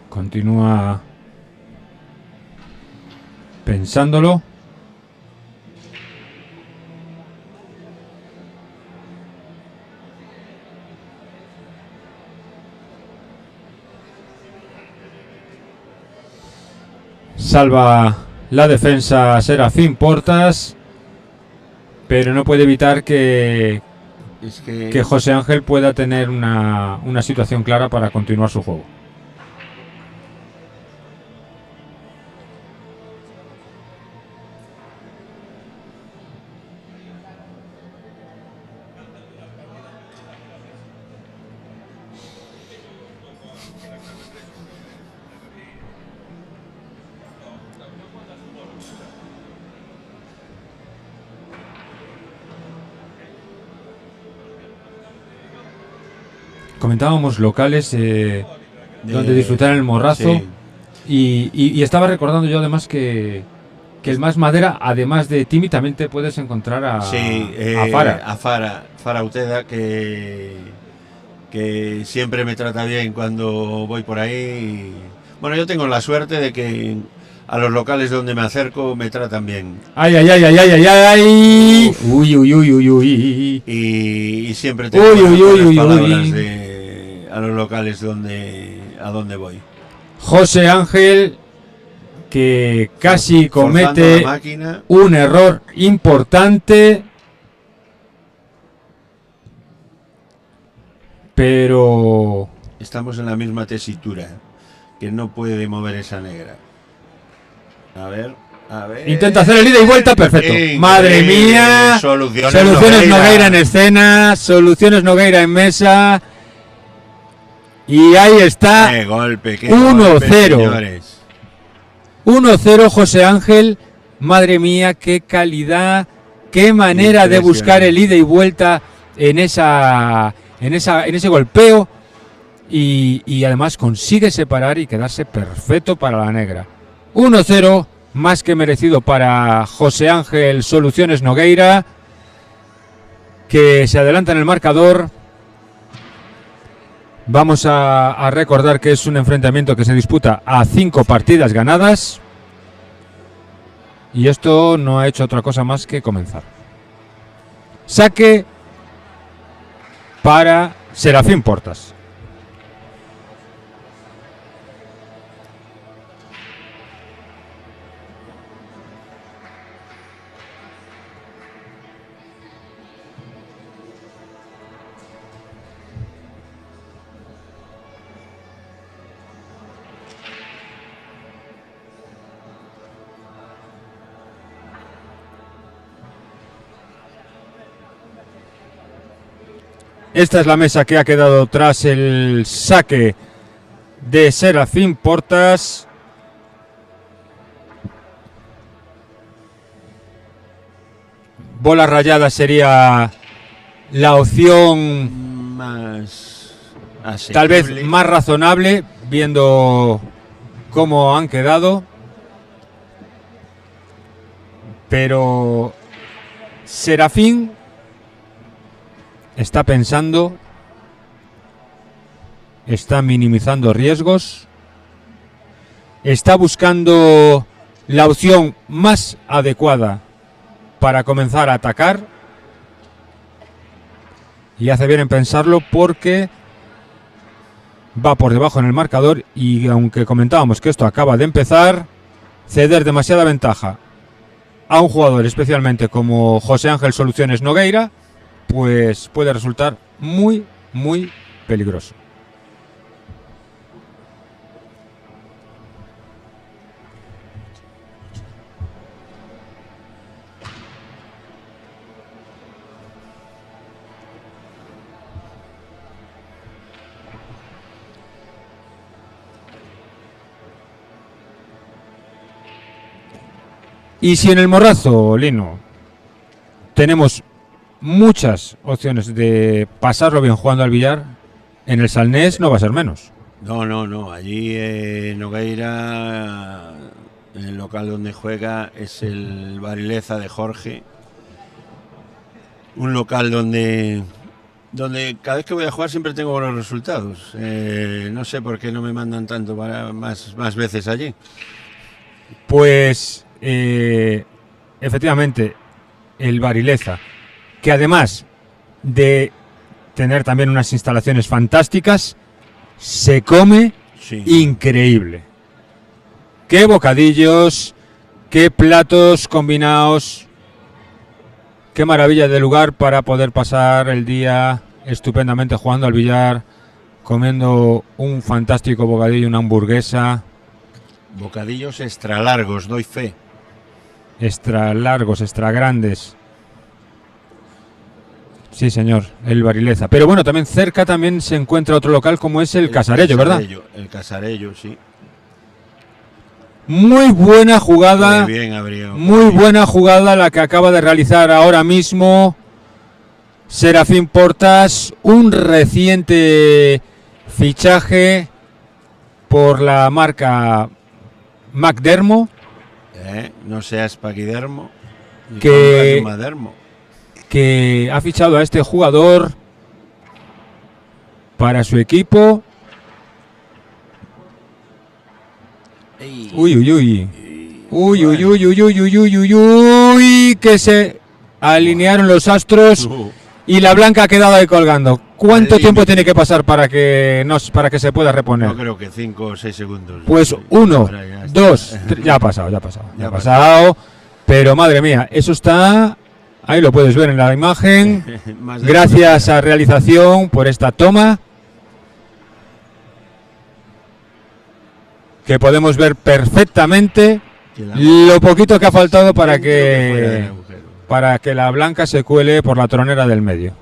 Continúa pensándolo. Salva la defensa Serafín Portas, pero no puede evitar que José Ángel pueda tener una situación clara para continuar su juego. Comentábamos locales donde disfrutar en el Morrazo, sí. y estaba recordando yo además que el Más Madera, además de Timi, también te puedes encontrar a Fara. A Fara Uteda, que siempre me trata bien cuando voy por ahí. Bueno, yo tengo la suerte de que a los locales donde me acerco me tratan bien. ¡Ay, ay, ay, ay, ay, ay, ay! Uf. Uy, uy, uy, uy, uy. Y siempre tengo buenas palabras a los locales a donde voy. José Ángel, que casi comete un error importante, pero estamos en la misma tesitura, que no puede mover esa negra. A ver. Intenta hacer el ida y vuelta, perfecto. Madre mía. Soluciones Nogueira en escena, Soluciones Nogueira en mesa. Y ahí está. 1-0. 1-0 José Ángel. Madre mía, qué calidad, qué manera de buscar el ida y vuelta en ese golpeo. Y además consigue separar y quedarse perfecto para la negra. 1-0, más que merecido para José Ángel Soluciones Nogueira, que se adelanta en el marcador. Vamos a recordar que es un enfrentamiento que se disputa a 5 partidas ganadas. Y esto no ha hecho otra cosa más que comenzar. Saque para Serafín Portas. Esta es la mesa que ha quedado tras el saque de Serafín Portas. bola rayada sería la opción más asequible. tal vez más razonable, viendo cómo han quedado. Pero Serafín está pensando, está minimizando riesgos, está buscando la opción más adecuada para comenzar a atacar, y hace bien en pensarlo porque va por debajo en el marcador, y aunque comentábamos que esto acaba de empezar, ceder demasiada ventaja a un jugador especialmente como José Ángel Soluciones Nogueira, pues puede resultar muy, muy peligroso. Y si en el Morrazo, Lino, tenemos muchas opciones de pasarlo bien jugando al billar, en el Salnés no va a ser menos. No. Allí Nogueira, el local donde juega es el Barileza de Jorge. Un local donde cada vez que voy a jugar siempre tengo buenos resultados. No sé por qué no me mandan tanto para más veces allí. Pues efectivamente, el Barileza, que además de tener también unas instalaciones fantásticas, se come increíble. Qué bocadillos, qué platos combinados, qué maravilla de lugar para poder pasar el día estupendamente jugando al billar, comiendo un fantástico bocadillo, una hamburguesa. Bocadillos extra largos, doy fe. Extra largos, extra grandes. Sí, señor, el Barileza. Pero bueno, también cerca también se encuentra otro local como es el Casarello, ¿verdad? El Casarello, sí. Muy buena jugada. Muy buena jugada la que acaba de realizar ahora mismo Serafín Portas, un reciente fichaje por la marca McDermo. No seas Paquidermo, que ha fichado a este jugador para su equipo. Uy, que se alinearon los astros y la blanca ha quedado ahí colgando. ¿Cuánto tiempo tiene que pasar para que se pueda reponer? Yo creo que 5 o 6 segundos. Pues 1, 2, 3, ya ha pasado. Pero madre mía, eso está, ahí lo puedes ver en la imagen. Gracias a realización por esta toma, que podemos ver perfectamente lo poquito que ha faltado para que la blanca se cuele por la tronera del medio.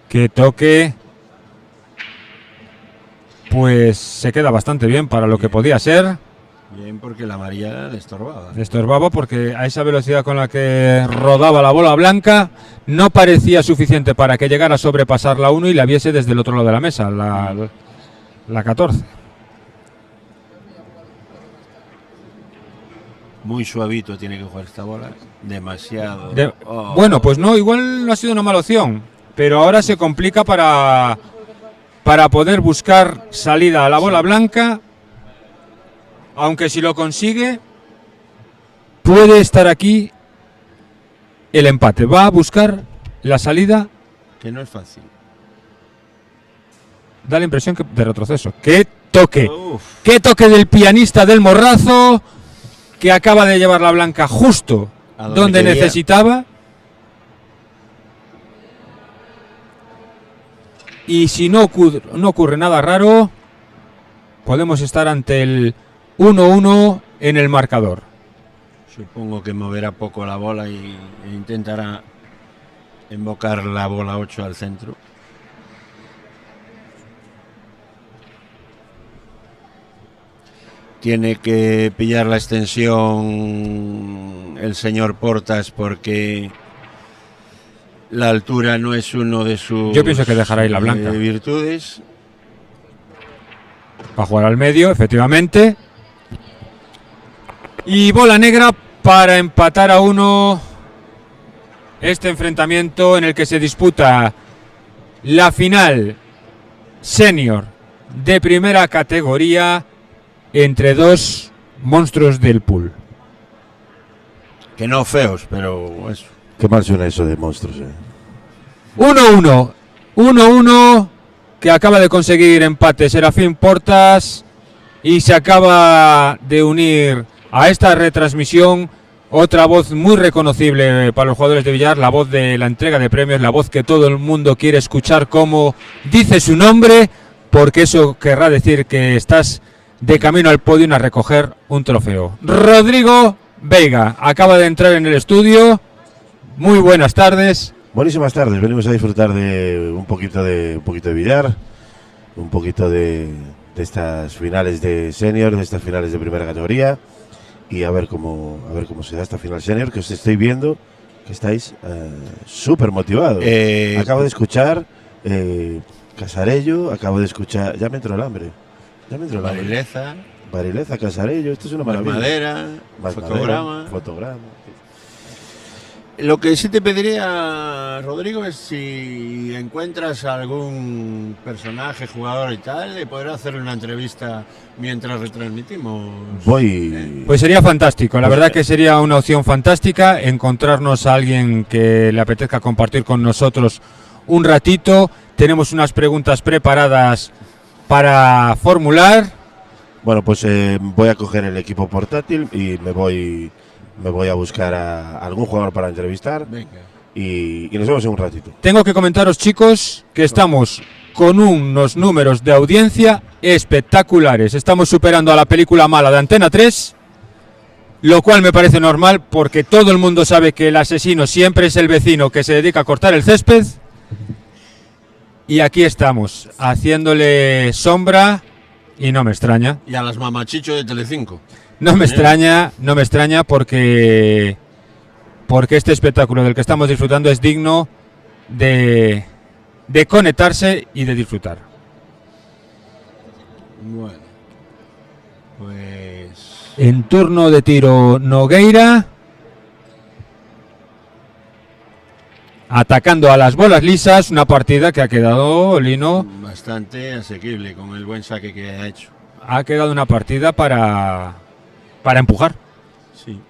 Que toque, pues se queda bastante bien para lo que podía ser. Bien, porque la amarilla le estorbaba. Le estorbaba porque a esa velocidad con la que rodaba la bola blanca no parecía suficiente para que llegara a sobrepasar la 1 y la viese desde el otro lado de la mesa, la 14. Muy suavito tiene que jugar esta bola. Demasiado. Bueno, pues no, igual no ha sido una mala opción. Pero ahora se complica para poder buscar salida a la bola blanca. Aunque si lo consigue, puede estar aquí el empate. Va a buscar la salida. Que no es fácil. Da la impresión de retroceso. ¡Qué toque! ¡Qué toque del pianista del Morrazo! Que acaba de llevar la blanca justo donde necesitaba. Y si no ocurre nada raro, podemos estar ante el 1-1 en el marcador. Supongo que moverá poco la bola e intentará invocar la bola 8 al centro. tiene que pillar la extensión el señor Portas porque la altura no es uno de sus Yo pienso que dejará ahí la blanca. Virtudes. Va a jugar al medio, efectivamente. Y bola negra para empatar a 1 este enfrentamiento en el que se disputa la final senior de primera categoría entre dos monstruos del pool. Que no feos, pero eso. Qué mal suena eso de monstruos, 1-1. 1-1 que acaba de conseguir empate Serafín Portas y se acaba de unir a esta retransmisión otra voz muy reconocible para los jugadores de Villar, la voz de la entrega de premios, la voz que todo el mundo quiere escuchar como dice su nombre, porque eso querrá decir que estás de camino al podio a recoger un trofeo. Rodrigo Veiga acaba de entrar en el estudio. Muy buenas tardes. Buenísimas tardes, venimos a disfrutar de un poquito de billar, un poquito de estas finales de senior, de estas finales de primera categoría y a ver cómo se da esta final senior, que os estoy viendo que estáis súper motivados. Acabo de escuchar Casarello, acabo de escuchar, ya me entró el hambre. Barileza, Casarello, esto es una maravilla. Madera, Más fotograma. Fotograma. Lo que sí te pediría, Rodrigo, es si encuentras algún personaje, jugador y tal, de poder hacerle una entrevista mientras retransmitimos. Pues sería fantástico, la verdad que sería una opción fantástica encontrarnos a alguien que le apetezca compartir con nosotros un ratito. Tenemos unas preguntas preparadas para formular. Bueno, pues voy a coger el equipo portátil y me voy a buscar a algún jugador para entrevistar. Venga. Y nos vemos en un ratito. Tengo que comentaros, chicos, que estamos con unos números de audiencia espectaculares. Estamos superando a la película mala de Antena 3, lo cual me parece normal porque todo el mundo sabe que el asesino siempre es el vecino que se dedica a cortar el césped. Y aquí estamos, haciéndole sombra, y no me extraña. Y a las mamachicho de Telecinco. No me extraña porque este espectáculo del que estamos disfrutando es digno de conectarse y de disfrutar. Bueno, pues En turno de tiro Nogueira, atacando a las bolas lisas, una partida que ha quedado, Lino, bastante asequible con el buen saque que ha hecho. ha quedado una partida para empujar. Sí.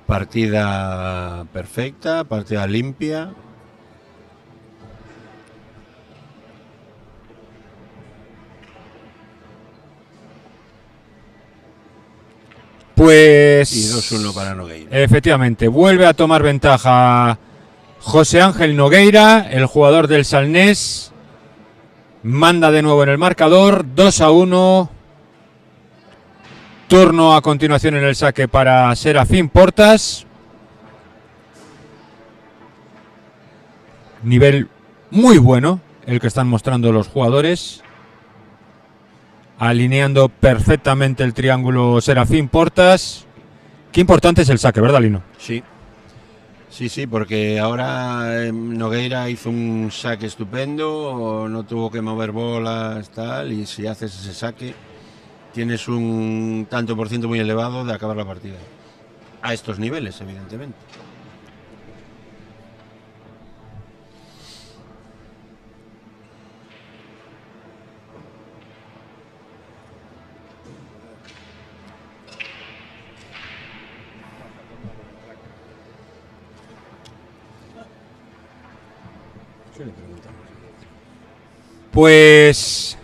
Partida perfecta, partida limpia. Pues Y 2-1 para Nogueira. efectivamente, vuelve a tomar ventaja José Ángel Nogueira, el jugador del Salnés. Manda de nuevo en el marcador, 2-1. Turno a continuación en el saque para Serafín Portas. Nivel muy bueno el que están mostrando los jugadores. Alineando perfectamente el triángulo Serafín Portas. Qué importante es el saque, ¿verdad, Lino? Sí. Sí, porque ahora Nogueira hizo un saque estupendo, no tuvo que mover bolas, tal, y si haces ese saque, tienes un tanto por ciento muy elevado de acabar la partida. A estos niveles, evidentemente. Pues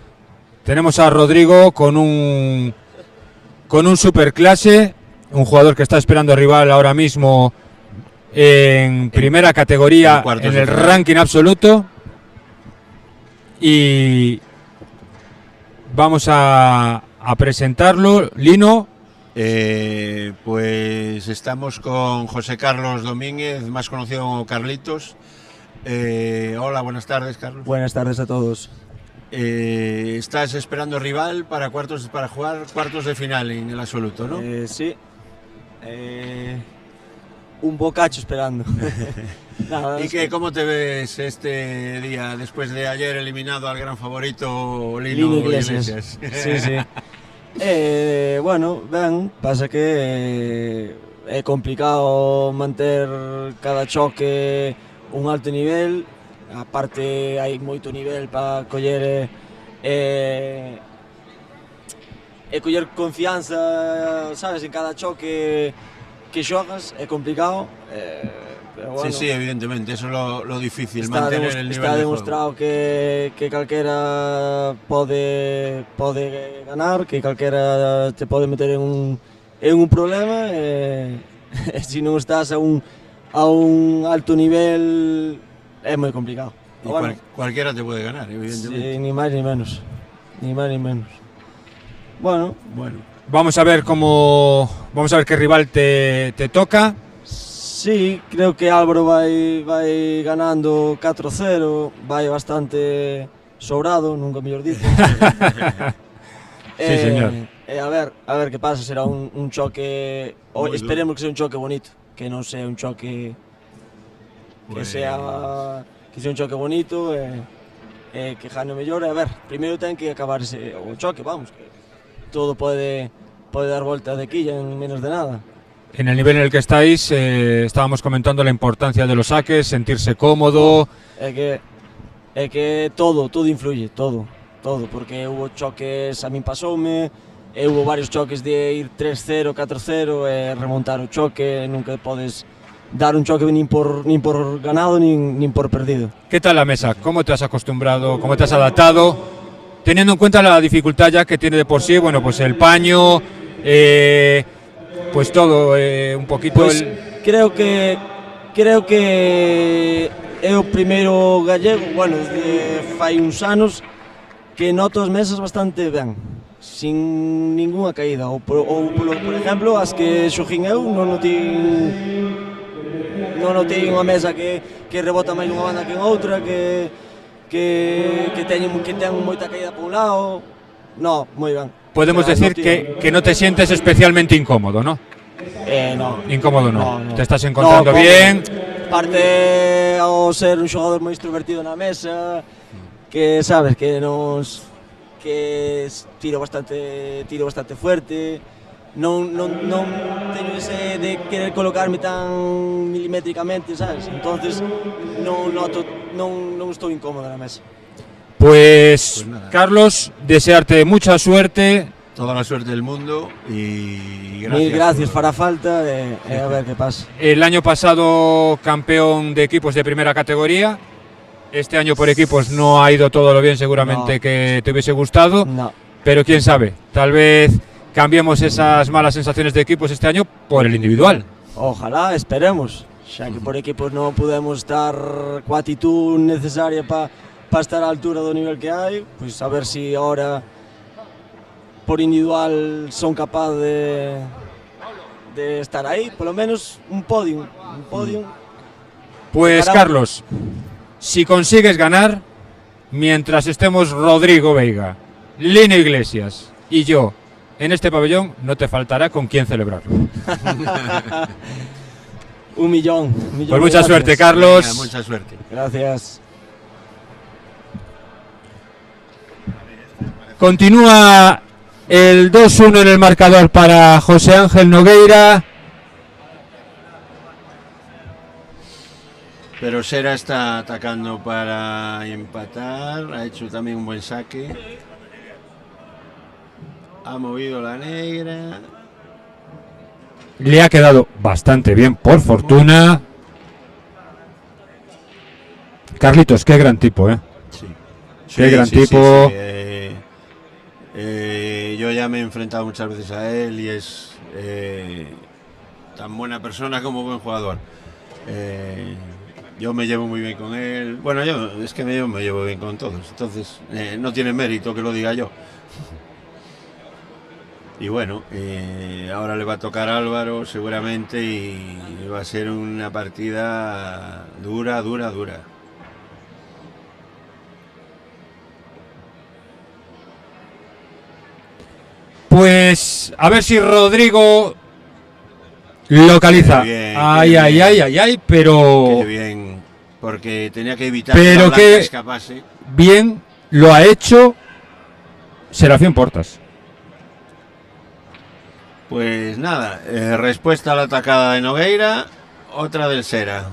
tenemos a Rodrigo con un superclase, un jugador que está esperando rival ahora mismo en primera categoría en el ranking absoluto. Y vamos a presentarlo. Lino. Pues estamos con José Carlos Domínguez, más conocido como Carlitos. Hola, buenas tardes, Carlos. Buenas tardes a todos. Estás esperando rival para jugar cuartos de final en el absoluto, ¿no? Sí. Un bocacho esperando. Nada, ¿Y cómo te ves este día después de ayer eliminado al gran favorito Lino Iglesias? Sí. Bueno, ben, pasa que é complicado manter cada choque un alto nivel, aparte hai moito nivel para coller coller confianza, sabes, en cada choque que xogas, é complicado, pero bueno. Sí, evidentemente, eso es lo difícil, mantener el nivel está de demostrado juego. que calquera pode ganar, que calquera te pode meter en un problema, se non estás a un alto nivel é moi complicado. Y bueno, cualquiera te puede ganar, evidentemente. Sí, ni máis ni menos. Bueno. Vamos a ver qué rival te toca. Sí, creo que Álvaro vai ganando 4-0, vai bastante sobrado, nunca mellor dito. Sí, señor. A ver que pasa, será un choque, esperemos que sea un choque bonito, que non sea un choque que sea un choque bonito, que gane o mellor. A ver, primeiro ten que acabar o choque, vamos, que todo pode dar volta de quilla en menos de nada. En el nivel en el que estáis, estábamos comentando la importancia de los saques, sentirse cómodo. É que todo influye, todo, porque hubo choques, a min pasoume, hubo varios choques de ir 3-0, 4-0 e remontar o choque, nunca podes dar un choque nin por ganado nin por perdido. ¿Qué tal la mesa? ¿Cómo te has acostumbrado? ¿Cómo te has adaptado? Teniendo en cuenta la dificultad ya que tiene de por sí, bueno, pues el paño, pues todo, un poquito. Pues creo que é o primeiro gallego, bueno, fai uns anos que noto as mesas bastante ben, sin ninguna caída, ou por exemplo, as que xogín eu non notei unha mesa que rebota máis nunha banda que en outra, que ten moita caída por un lado. No, moi ben. Podemos decir que no te sientes especialmente incómodo, ¿no? No. Incómodo no. Te estás encontrando bien. Parte ao ser un xogador moi extrovertido na mesa, que sabes que tiro bastante fuerte, non teño ese de querer colocarme tan milimétricamente, sabes? Entonces non estou incómodo na mesa. Pues nada. Carlos, desearte mucha suerte. Toda la suerte del mundo y gracias. Mil gracias, fará falta, a ver qué pasa. El año pasado campeón de equipos de primera categoría. Este año por equipos no ha ido todo lo bien seguramente que te hubiese gustado. No. Pero quién sabe, tal vez cambiemos esas malas sensaciones de equipos este año por el individual. Ojalá, esperemos. Xa que por equipos non podemos estar coa actitud necesaria para estar á altura do nivel que hai, pois a ver si ahora por individual son capaz de estar ahí, por lo menos un podium. Pues Carlos, si consigues ganar, mientras estemos Rodrigo Veiga, Lino Iglesias y yo en este pabellón, no te faltará con quién celebrarlo. Un millón. Pues mucha suerte, Carlos. Venga, mucha suerte. Gracias. Continúa el 2-1 en el marcador para José Ángel Nogueira. Pero Sera está atacando para empatar. Ha hecho también un buen saque. Ha movido la negra. Le ha quedado bastante bien, por fortuna. Carlitos, qué gran tipo, ¿eh? Sí. Qué gran tipo. Yo ya me he enfrentado muchas veces a él y es tan buena persona como buen jugador. Yo me llevo muy bien con él. Bueno, yo es que me llevo bien con todos. Entonces, no tiene mérito que lo diga yo. Y bueno, ahora le va a tocar a Álvaro seguramente y va a ser una partida dura. Pues a ver si Rodrigo localiza. Qué bien, Ay, pero Qué bien, porque tenía que evitar Pero que la Blanca que- escapase. bien lo ha hecho Serafín Portas. Pues nada, respuesta a la atacada de Nogueira, otra del Sera.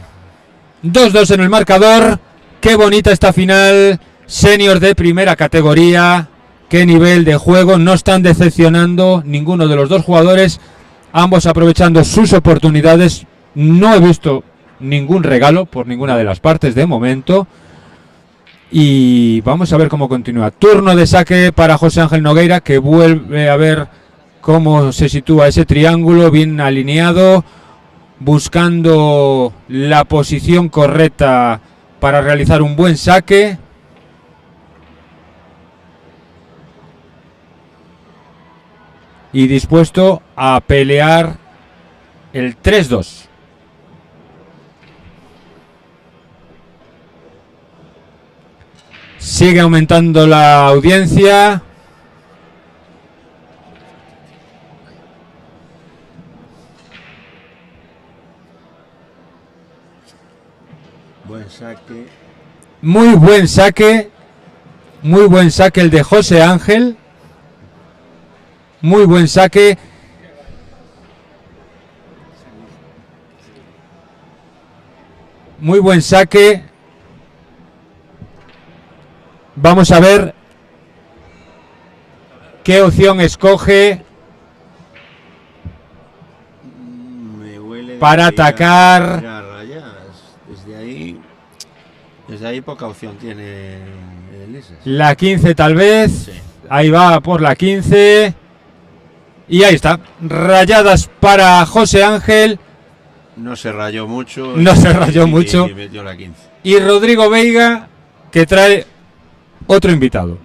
2-2 en el marcador. Qué bonita esta final. Senior de primera categoría. Qué nivel de juego. No están decepcionando ninguno de los dos jugadores. Ambos aprovechando sus oportunidades. No he visto ningún regalo por ninguna de las partes de momento. Y vamos a ver cómo continúa. Turno de saque para José Ángel Nogueira, que vuelve a ver cómo se sitúa ese triángulo bien alineado, buscando la posición correcta para realizar un buen saque. Y dispuesto a pelear el 3-2. Sigue aumentando la audiencia. Buen saque. Muy buen saque. Muy buen saque el de José Ángel. Muy buen saque. Muy buen saque. Vamos a ver qué opción escoge Me huele para de ir a- atacar. ir a rayas. Desde ahí poca opción tiene Elises. La 15 tal vez. Sí. Ahí va por la 15. Y ahí está. Rayadas para José Ángel. No se rayó mucho. No se rayó mucho. Y metió la 15. Y Rodrigo Veiga, que trae otro invitado.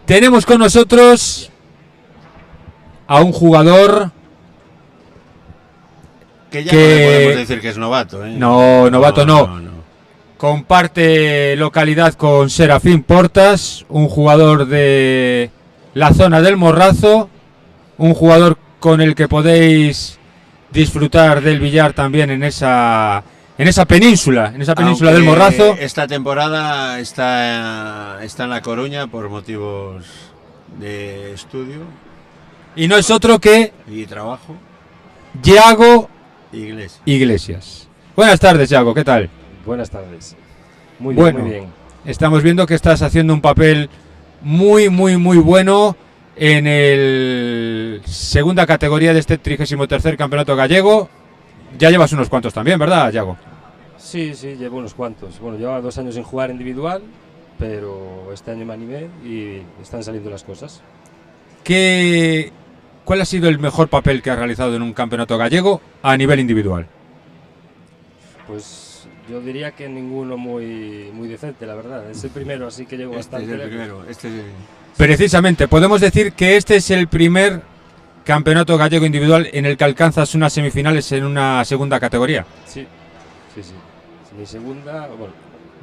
Tenemos con nosotros a un jugador. Que ya que- no le podemos decir que es novato, ¿eh? No, novato no. Comparte localidad con Serafín Portas, un jugador de la zona del Morrazo, un jugador con el que podéis disfrutar del billar también en esa península, Aunque del Morrazo. Esta temporada está en La Coruña por motivos de estudio Y no es otro que y trabajo. Yago Iglesias. Buenas tardes, Yago, ¿qué tal? Buenas tardes. Muy bien, Bueno. muy bien. Estamos viendo que estás haciendo un papel muy bueno en el segunda categoría de este 33º campeonato gallego. Ya llevas unos cuantos también, ¿verdad, Yago? Sí, llevo unos cuantos. Bueno, llevaba 2 años sin jugar individual, pero este año me animé y están saliendo las cosas. ¿Cuál ha sido el mejor papel que has realizado en un campeonato gallego a nivel individual? Pues yo diría que ninguno muy decente, la verdad. Es el primero, así que llevo Este es bastante el lejos. primero. Precisamente, podemos decir que este es el primer campeonato gallego individual en el que alcanzas unas semifinales en una segunda categoría. Sí. Ni segunda, bueno,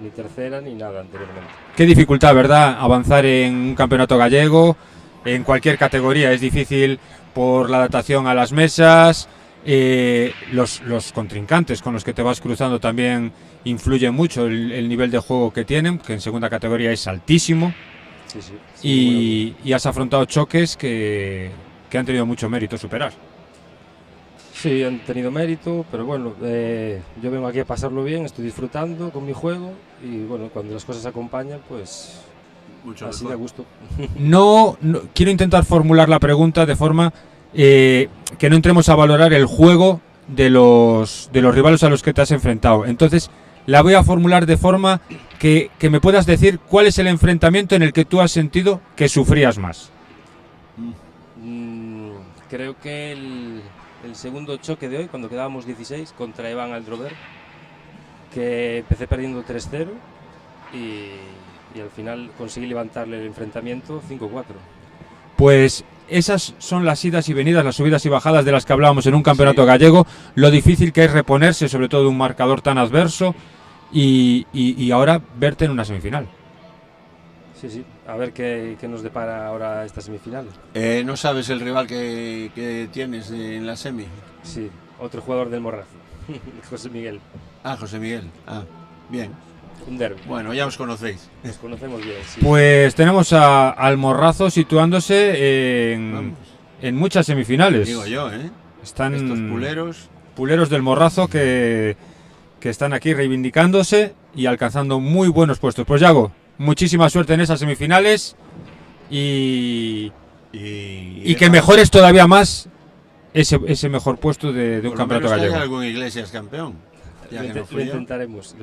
ni tercera, ni nada anteriormente. Qué dificultad, ¿verdad? Avanzar en un campeonato gallego, en cualquier categoría. Es difícil por la adaptación a las mesas. Los contrincantes con los que te vas cruzando también influye mucho el nivel de juego que tienen, que en segunda categoría es altísimo. Sí, Y has afrontado choques que han tenido mucho mérito superar. sí, han tenido mérito, pero bueno, yo vengo aquí a pasarlo bien, estoy disfrutando con mi juego y bueno, cuando las cosas acompañan, pues Mucho así mejor. de gusto. No, quiero intentar formular la pregunta de forma que no entremos a valorar el juego de los rivales a los que te has enfrentado. Entonces, la voy a formular de forma que me puedas decir cuál es el enfrentamiento en el que tú has sentido que sufrías más. Creo que el segundo choque de hoy, cuando quedábamos 16 contra Iván Aldrover, que empecé perdiendo 3-0 y al final conseguí levantarle el enfrentamiento 5-4. Pues esas son las idas y venidas, las subidas y bajadas de las que hablábamos en un campeonato gallego, lo difícil que es reponerse, sobre todo de un marcador tan adverso, y ahora verte en una semifinal. Sí, a ver qué nos depara ahora esta semifinal. ¿No sabes el rival que tienes en la semi? Sí, otro jugador del Morrazo, José Miguel. José Miguel. Bien. Un derbi. Bueno, ya os conocéis. Nos conocemos bien, sí. Pues tenemos al Morrazo situándose en muchas semifinales. Digo yo, Están estos puleros del Morrazo que están aquí reivindicándose y alcanzando muy buenos puestos. Pues Yago, muchísima suerte en esas semifinales y que mejores todavía más ese mejor puesto de un campeonato gallego. ¿Hay algún Iglesias campeón? Lo intentaremos.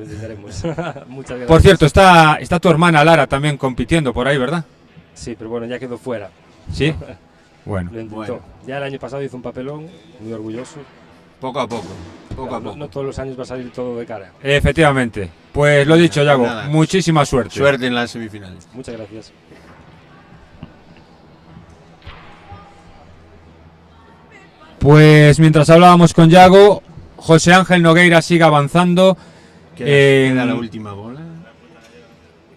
Muchas gracias. Por cierto, está tu hermana Lara también compitiendo por ahí, ¿verdad? Sí, pero bueno, ya quedó fuera. ¿Sí? Bueno. Lo intentó. Ya el año pasado hizo un papelón, muy orgulloso. Poco a poco. No todos los años va a salir todo de cara. Efectivamente. Pues lo dicho, Yago, Nada. muchísima suerte. Suerte en las semifinales. Muchas gracias. Pues mientras hablábamos con Yago, José Ángel Nogueira sigue avanzando. Queda la última bola.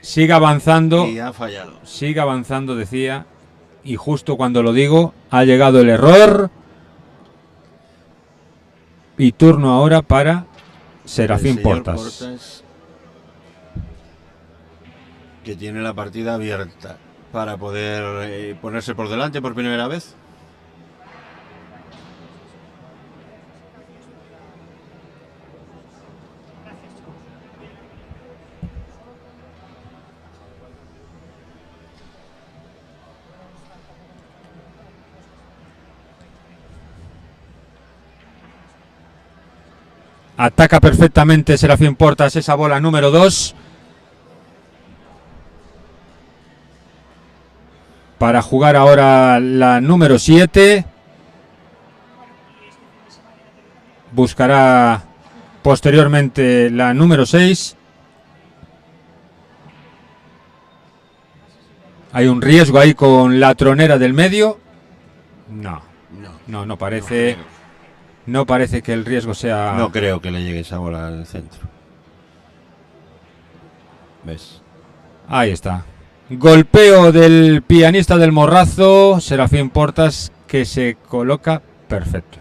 Sigue avanzando. Y ha fallado. Sigue avanzando, decía. Y justo cuando lo digo, ha llegado el error. Y turno ahora para Serafín Portas. Que tiene la partida abierta para poder ponerse por delante por primera vez. Ataca perfectamente Serafín Portas esa bola número 2. Para jugar ahora la número 7. Buscará posteriormente la número 6. Hay un riesgo ahí con la tronera del medio. No parece. No parece que el riesgo sea... No creo que le llegue esa bola al centro. ¿Ves? Ahí está. Golpeo del pianista del Morrazo, Serafín Portas, que se coloca perfecto.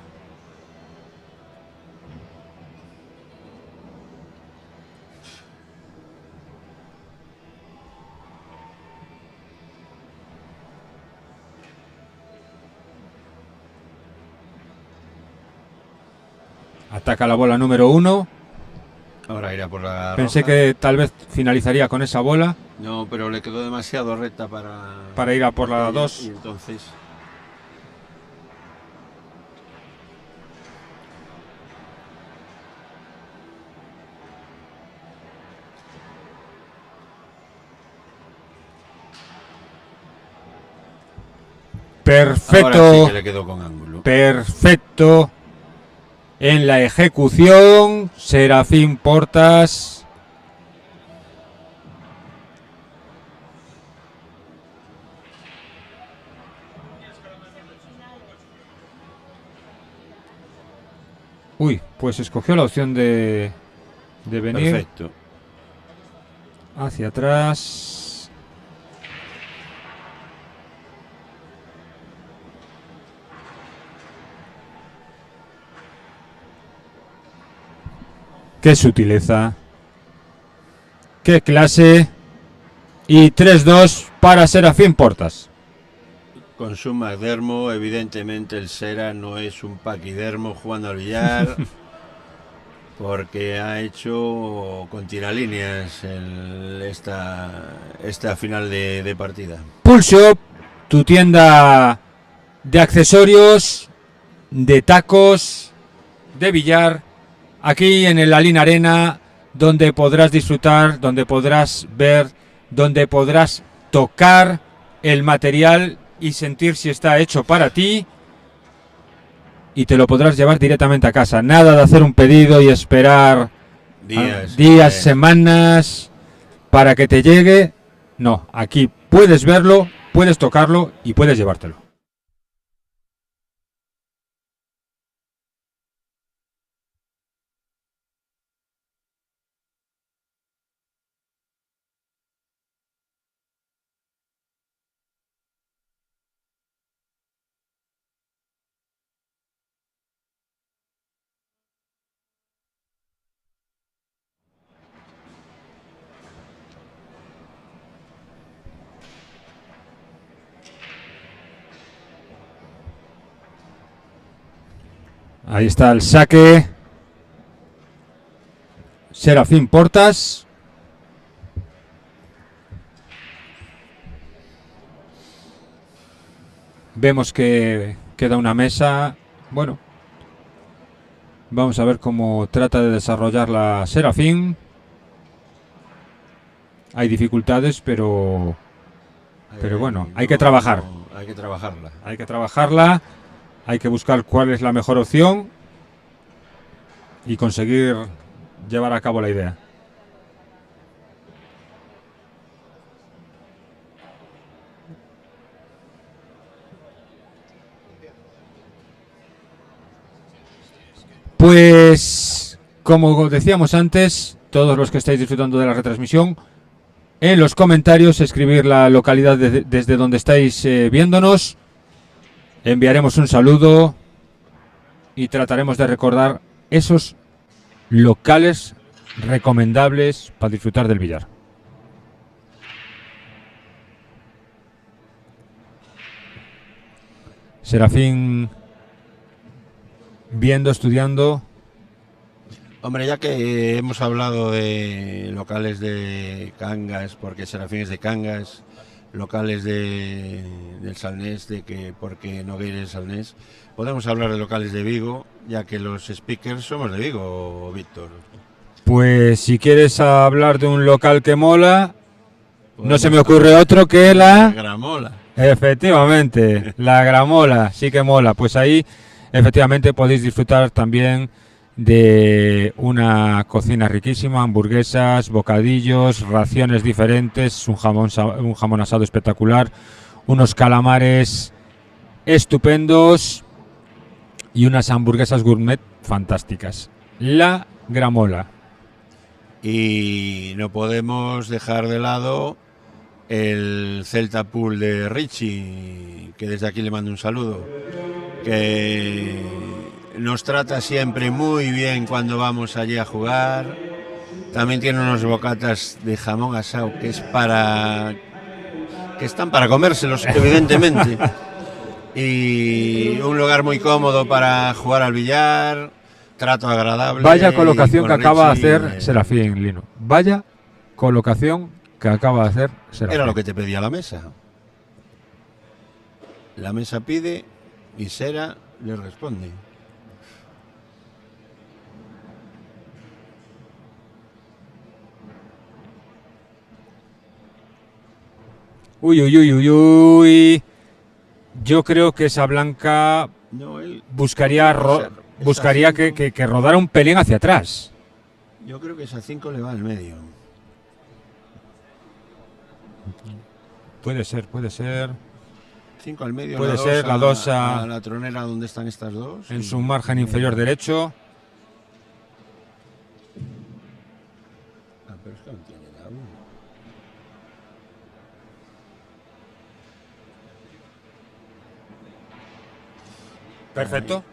Ataca la bola número 1. Ahora irá por la Pensé roja. que tal vez finalizaría con esa bola. No, pero le quedó demasiado recta para ir a por la ella, 2. Y entonces... Perfecto. Ahora sí que le quedó con ángulo. Perfecto. En la ejecución, Serafín Portas. Uy, pues escogió la opción de venir Perfecto. hacia atrás. Qué sutileza. Qué clase. Y 3-2 para Serafín Portas. Con su McDermo, evidentemente el Sera no es un paquidermo jugando al billar, porque ha hecho con tiralíneas esta final de partida. Pulshop, tu tienda de accesorios, de tacos, de billar, aquí en el Alin Arena, donde podrás disfrutar, donde podrás ver, donde podrás tocar el material y sentir si está hecho para ti, y te lo podrás llevar directamente a casa. Nada de hacer un pedido y esperar días, semanas para que te llegue. No, aquí puedes verlo, puedes tocarlo y puedes llevártelo. Ahí está el saque. Serafín Portas. Vemos que queda una mesa. Bueno, vamos a ver cómo trata de desarrollar la Serafín. Hay dificultades, pero bueno, hay que trabajar. Hay que trabajarla. Hay que trabajarla. Hay que buscar cuál es la mejor opción y conseguir llevar a cabo la idea. Pues, como decíamos antes, todos los que estáis disfrutando de la retransmisión, en los comentarios escribir la localidad desde donde estáis viéndonos. Enviaremos un saludo y trataremos de recordar esos locales recomendables para disfrutar del billar. Serafín viendo, estudiando. Hombre, ya que hemos hablado de locales de Cangas, porque Serafín es de Cangas, locales del Salnés, porque Nogueira es Salnés, podemos hablar de locales de Vigo, ya que los speakers somos de Vigo, Víctor. Pues si quieres hablar de un local que mola, no se me ocurre otro que la Gramola. Efectivamente, la Gramola, sí que mola. Pues ahí efectivamente podéis disfrutar también de una cocina riquísima, hamburguesas, bocadillos, raciones diferentes, un jamón asado espectacular, unos calamares estupendos y unas hamburguesas gourmet fantásticas. La Gramola. Y no podemos dejar de lado el Celta Pool de Richie, que desde aquí le mando un saludo, que nos trata siempre muy bien cuando vamos allí a jugar. También tiene unos bocatas de jamón asado que están para comérselos, evidentemente. Y un lugar muy cómodo para jugar al billar, trato agradable. Vaya colocación que acaba de Richie, hacer Serafín, Lino. Vaya colocación que acaba de hacer Serafín. Era lo que te pedía la mesa. La mesa pide y Sera le responde. Uy, uy, uy, uy, uy. Yo creo que esa Blanca No, él, buscaría que rodara un pelín hacia atrás. yo creo que esa 5 le va al medio. Puede ser. 5 al medio. Puede ser, la 2 a la tronera donde están estas dos. En su margen inferior derecho. Ah, pero es que no tiene la 1. Perfecto.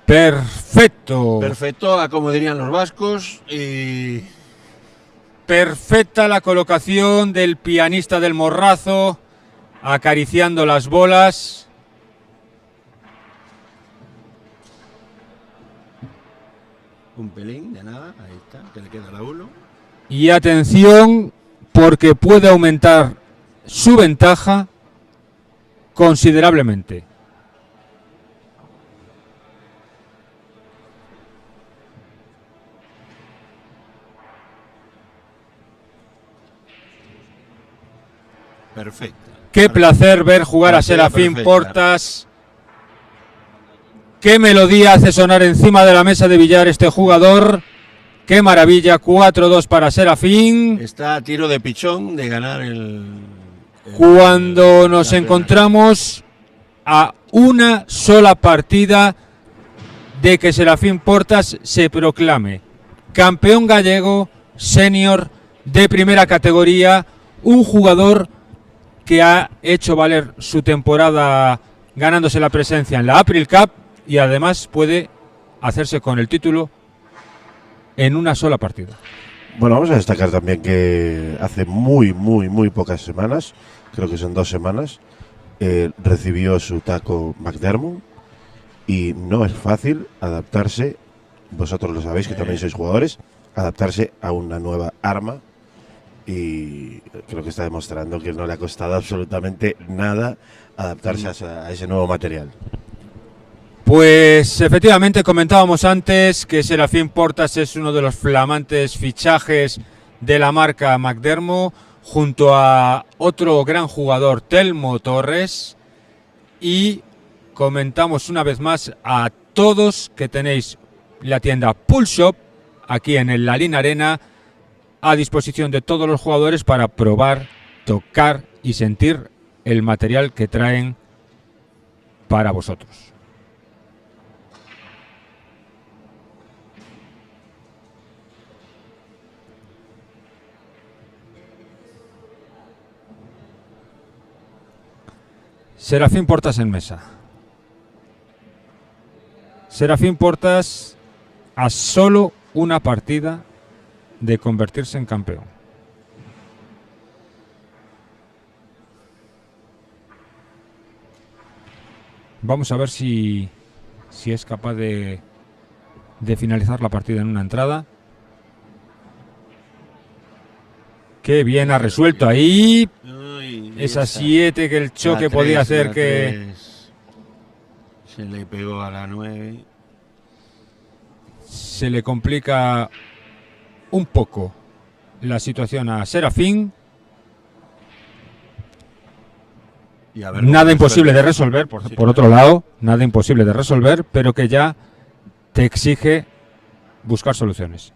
Perfecto. Perfecto, a como dirían los vascos. Y Perfecta la colocación del pianista del Morrazo, acariciando las bolas. un pelín de nada, ahí está, que le queda la 1. Y atención, porque puede aumentar su ventaja considerablemente. Perfecta. Qué placer ver jugar a Serafín Perfecta. Portas. Qué melodía hace sonar encima de la mesa de billar este jugador. Qué maravilla, 4-2 para Serafín. Está a tiro de pichón de ganar el Cuando nos campeonato. encontramos a una sola partida de que Serafín Portas se proclame campeón gallego senior de primera categoría, un jugador que ha hecho valer su temporada ganándose la presencia en la April Cup y además puede hacerse con el título en una sola partida. Bueno, vamos a destacar también que hace muy pocas semanas, creo que son 2 semanas, recibió su taco McDermott y no es fácil adaptarse, vosotros lo sabéis que también sois jugadores, adaptarse a una nueva arma y creo que está demostrando que no le ha costado absolutamente nada adaptarse a ese nuevo material. Pues efectivamente comentábamos antes que Serafín Portas es uno de los flamantes fichajes de la marca McDermott junto a otro gran jugador, Telmo Torres, y comentamos una vez más a todos que tenéis la tienda Pulshop aquí en el Lalín Arena a disposición de todos los jugadores para probar, tocar y sentir el material que traen para vosotros. Serafín Portas en mesa. Serafín Portas a solo una partida de convertirse en campeón. Vamos a ver si es capaz de finalizar la partida en una entrada. Qué bien ha resuelto ahí. Uy, Esa 7 que el choque la podía 3, hacer la que... 3. Se le pegó a la 9. se le complica un poco la situación a Serafín. Y a ver Nada cómo imposible de resuelve. resolver, Sí, por otro lado, nada imposible de resolver, pero que ya te exige buscar soluciones.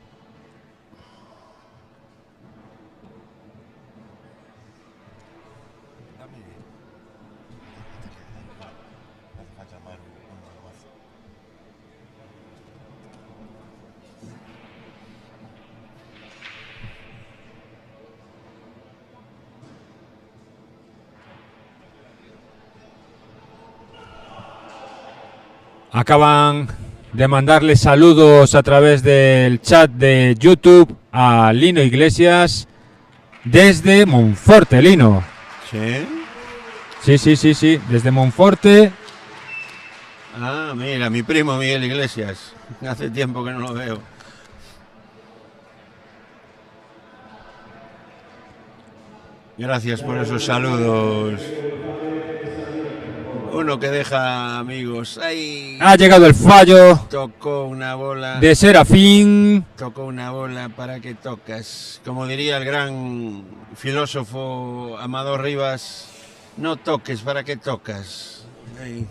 Acaban de mandarle saludos a través del chat de YouTube a Lino Iglesias desde Monforte, Lino. Sí. Sí, desde Monforte. Ah, mira, mi primo Miguel Iglesias. Hace tiempo que no lo veo. Gracias por esos saludos. Uno que deja amigos. ¡Ay! Ha llegado el fallo Tocó una bola. de Serafín. Tocó una bola, ¿para qué tocas? Como diría el gran filósofo Amador Rivas, no toques, ¿para qué tocas? Ay.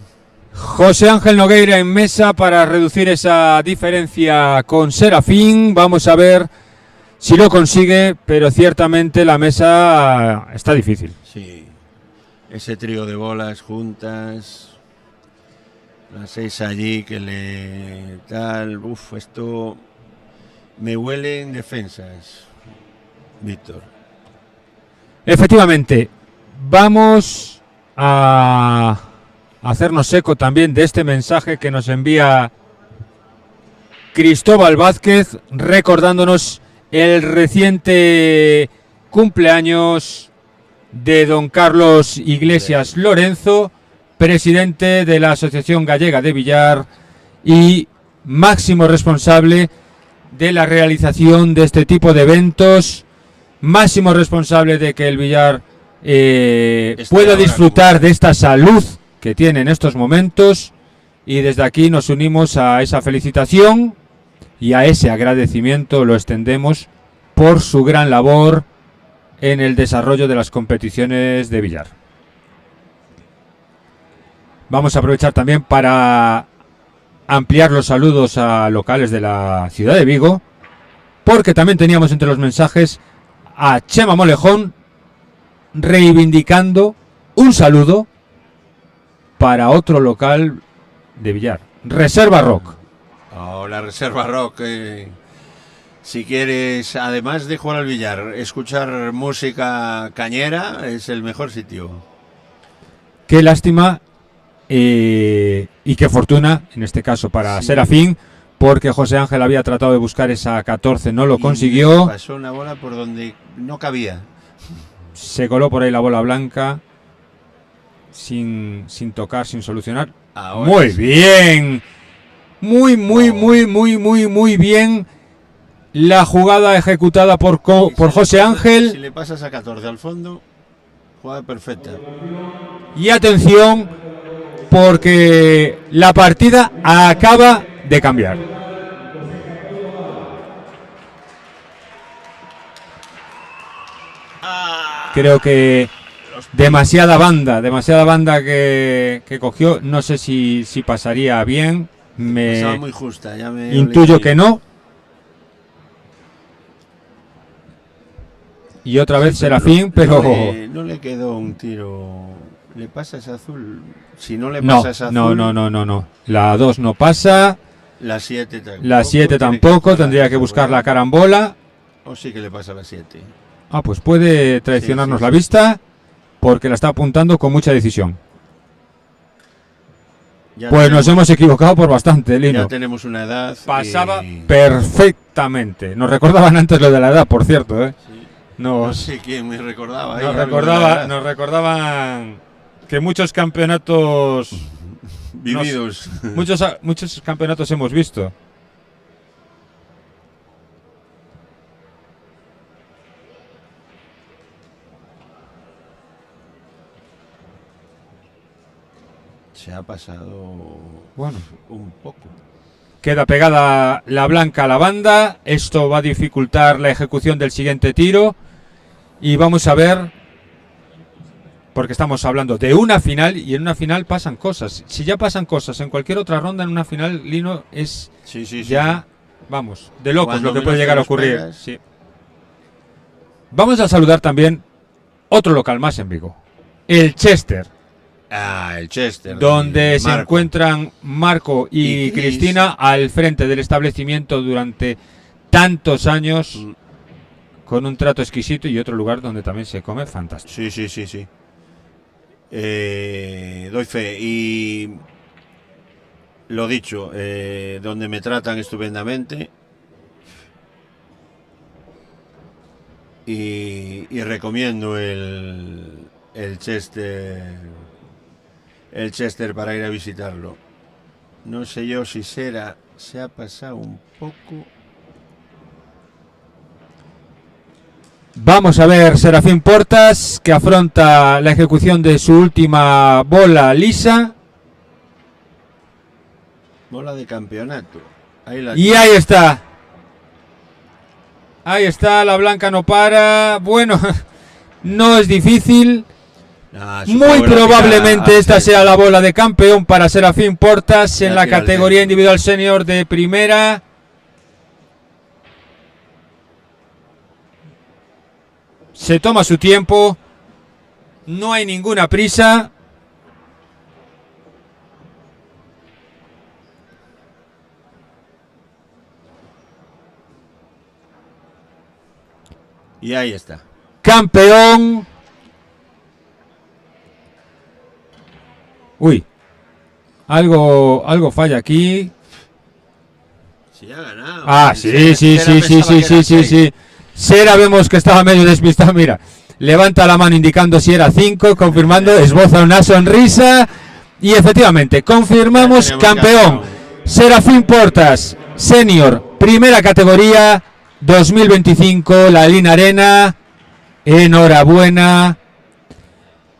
José Ángel Nogueira en mesa para reducir esa diferencia con Serafín. Vamos a ver si lo consigue, pero ciertamente la mesa está difícil. Sí, ese trío de bolas juntas, las 6 allí que le tal, uf, esto me huele en defensas, Víctor. Efectivamente, vamos a hacernos eco también de este mensaje que nos envía Cristóbal Vázquez, recordándonos el reciente cumpleaños de don Carlos Iglesias Lorenzo, presidente de la Asociación Gallega de Billar y máximo responsable de la realización de este tipo de eventos, máximo responsable de que el billar pueda disfrutar de esta salud que tiene en estos momentos, y desde aquí nos unimos a esa felicitación y a ese agradecimiento lo extendemos por su gran labor en el desarrollo de las competiciones de billar. Vamos a aprovechar también para ampliar los saludos a locales de la ciudad de Vigo, porque también teníamos entre los mensajes a Chema Molejón reivindicando un saludo para otro local de billar, Reserva Rock. Oh, la Reserva Rock. Si quieres, además de jugar al billar, escuchar música cañera, es el mejor sitio. Qué lástima y qué fortuna, en este caso para Serafín, porque José Ángel había tratado de buscar esa 14, no lo consiguió. Pasó una bola por donde no cabía. Se coló por ahí la bola blanca sin tocar, sin solucionar. Ahora Muy sí. bien. Muy bien. La jugada ejecutada por José Ángel. Si le pasas a 14 al fondo, jugada perfecta. Y atención, porque la partida acaba de cambiar. Creo que demasiada banda que cogió. No sé si pasaría bien. Estaba muy justa, ya me Intuyo olí. que no. Y otra vez Serafín, pero No le quedó un tiro. ¿Le pasas azul? Si no le no, pasas azul. no. La 2 no pasa. La 7 tampoco. La 7 tampoco. Tendría que buscar la carambola. O sí que le pasa la 7. Ah, pues puede traicionarnos Sí. la vista, porque la está apuntando con mucha decisión. Pues nos hemos equivocado por bastante, Lino. Ya tenemos una edad. Pasaba y- perfectamente. Nos recordaban antes lo de la edad, por cierto, ¿eh? Sí. No Nos, sé quién me recordaba. ahí nos algo de la edad. recordaban que muchos campeonatos Vividos. muchos campeonatos hemos visto. Se ha pasado Bueno, un poco. queda pegada la blanca a la banda. Esto va a dificultar la ejecución del siguiente tiro. Y vamos a ver, porque estamos hablando de una final, y en una final pasan cosas. Si ya pasan cosas en cualquier otra ronda, en una final, Lino, es Sí. ya, vamos, de locos Cuando lo que menos puede te llegar a lo ocurrir. esperas. Sí. Vamos a saludar también otro local más en Vigo, el Chester, El Chester. donde de se Marco. encuentran Marco y Y Cris. Cristina al frente del establecimiento durante tantos años, Mm. con un trato exquisito, y otro lugar donde también se come fantástico. Sí. Doy fe. Y lo dicho, donde me tratan estupendamente. Y recomiendo el Chester. El Chester para ir a visitarlo. No sé yo si se ha pasado un poco. Vamos a ver Serafín Portas, que afronta la ejecución de su última bola lisa. Bola de campeonato. Ahí la Y ahí está. Ahí está, la blanca no para. Bueno, no es difícil. Ah, Muy supongo que la probablemente tira esta al sea la bola de campeón para Serafín Portas en La la tira al categoría centro. individual senior de primera. Se toma su tiempo. No hay ninguna prisa. Y ahí está. Campeón. Uy. Algo falla aquí. Sí, ha ganado. Ah, sí. Sera vemos que estaba medio despistado. Mira, levanta la mano indicando si era 5, confirmando, esboza una sonrisa. Y efectivamente, confirmamos Ya tenemos campeón. Serafín Portas, senior, primera categoría, 2025, la Lina Arena. Enhorabuena.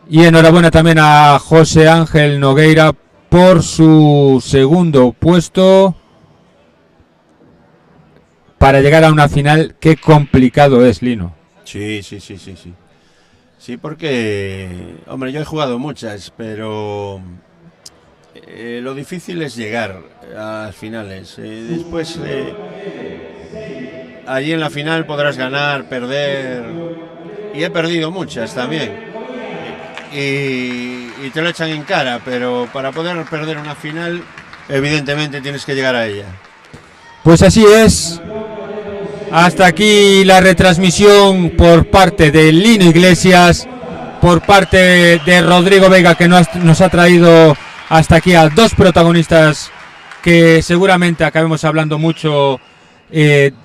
Y enhorabuena también a José Ángel Nogueira por su segundo puesto. Para llegar a una final, qué complicado es, Lino. Sí, sí, sí, sí, sí. Sí, porque, hombre, yo he jugado muchas, pero lo difícil es llegar a las finales. Después, allí en la final podrás ganar, perder. Y he perdido muchas también. Y te lo echan en cara, pero para poder perder una final, evidentemente tienes que llegar a ella. Pues así es. Hasta aquí la retransmisión por parte de Lino Iglesias, por parte de Rodrigo Vega, que nos ha traído hasta aquí a dos protagonistas que seguramente acabemos hablando mucho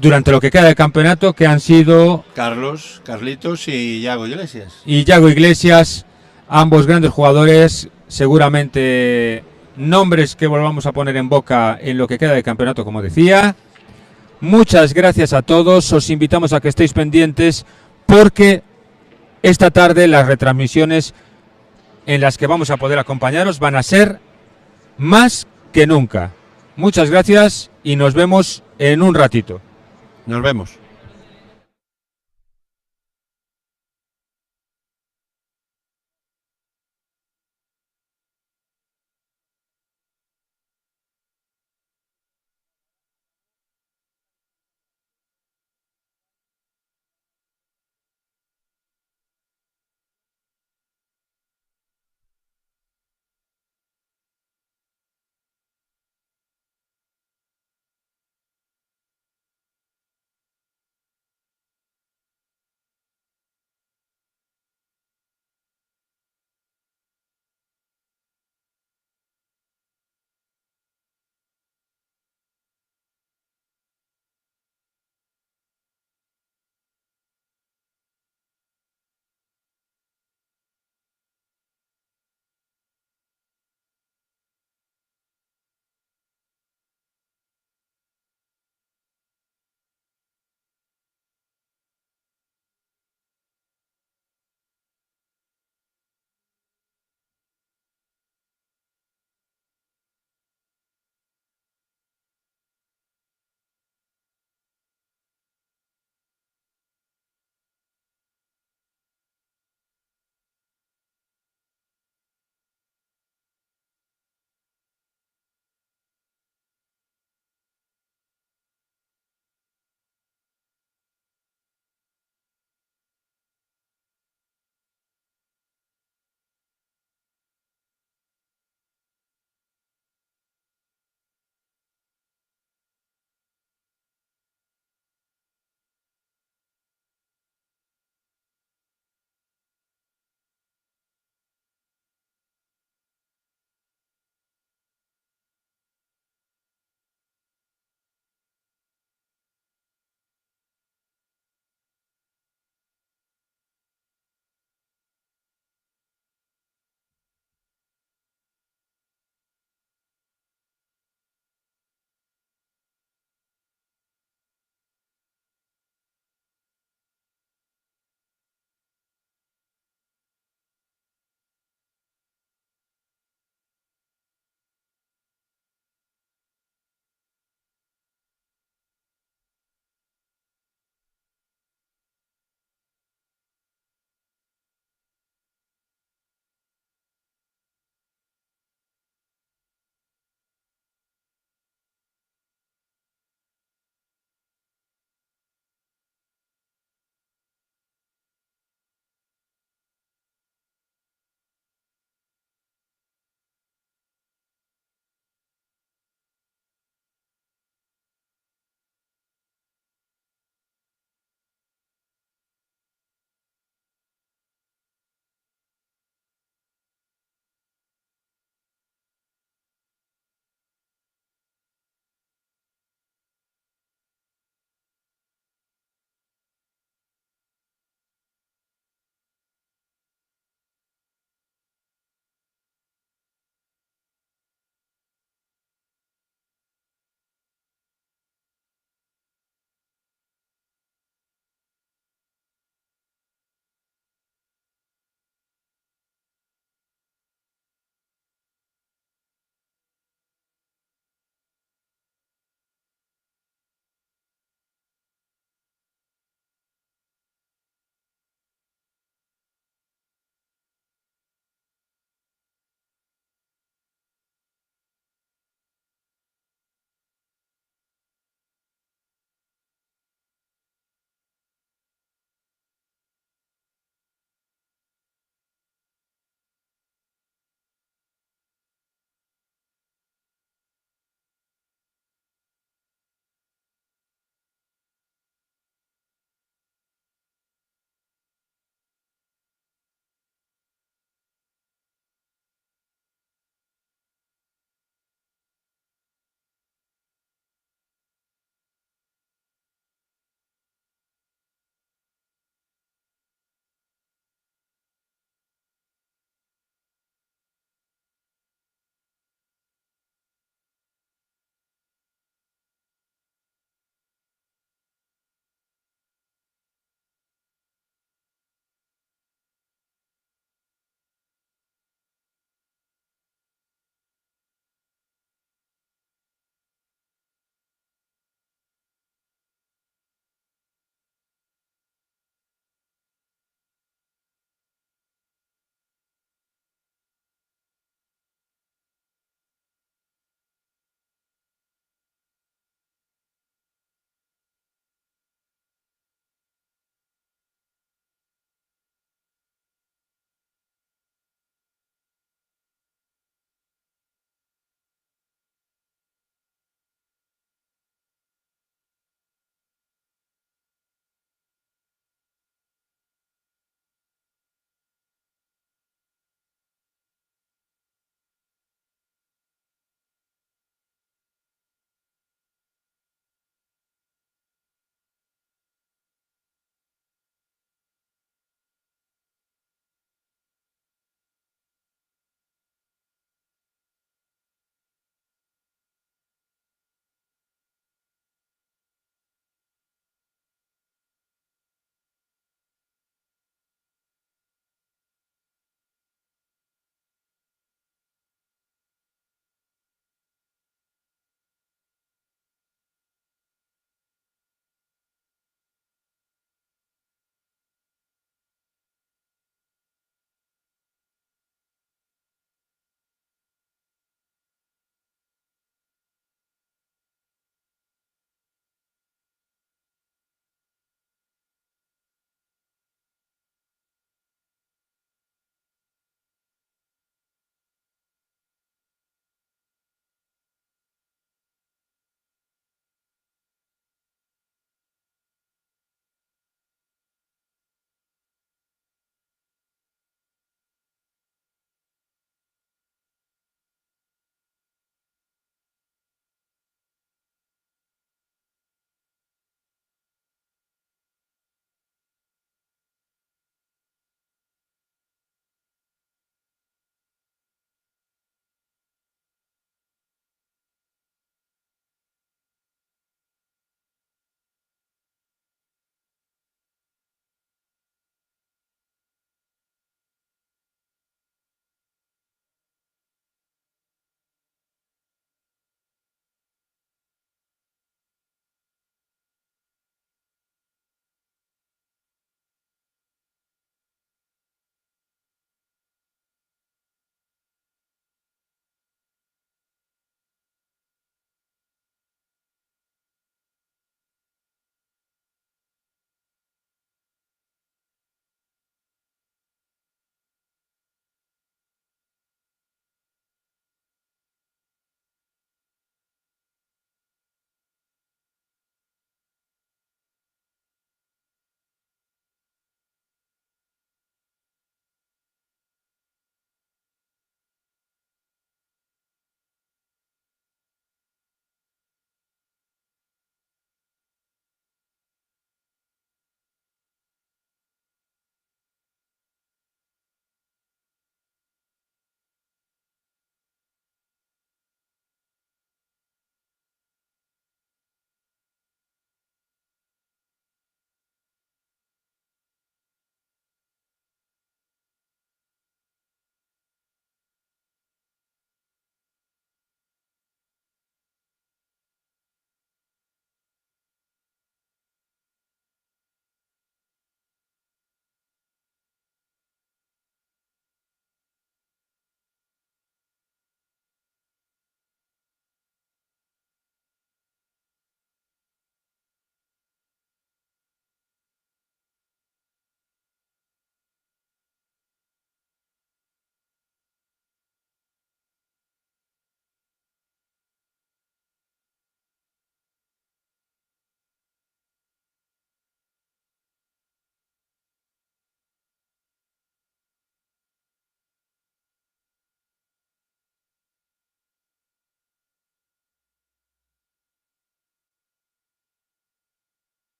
durante lo que queda del campeonato, que han sido Carlitos y Yago Iglesias. Y Yago Iglesias, ambos grandes jugadores, seguramente nombres que volvamos a poner en boca en lo que queda del campeonato, como decía. Muchas gracias a todos, os invitamos a que estéis pendientes porque esta tarde las retransmisiones en las que vamos a poder acompañaros van a ser más que nunca. Muchas gracias y nos vemos en un ratito. Nos vemos.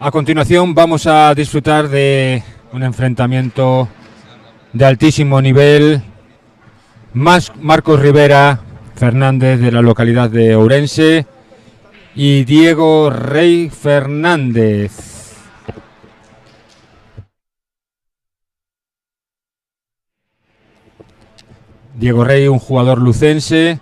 A continuación vamos a disfrutar de un enfrentamiento de altísimo nivel. Marcos Rivera Fernández, de la localidad de Ourense, y Diego Rey Fernández. Diego Rey, un jugador lucense.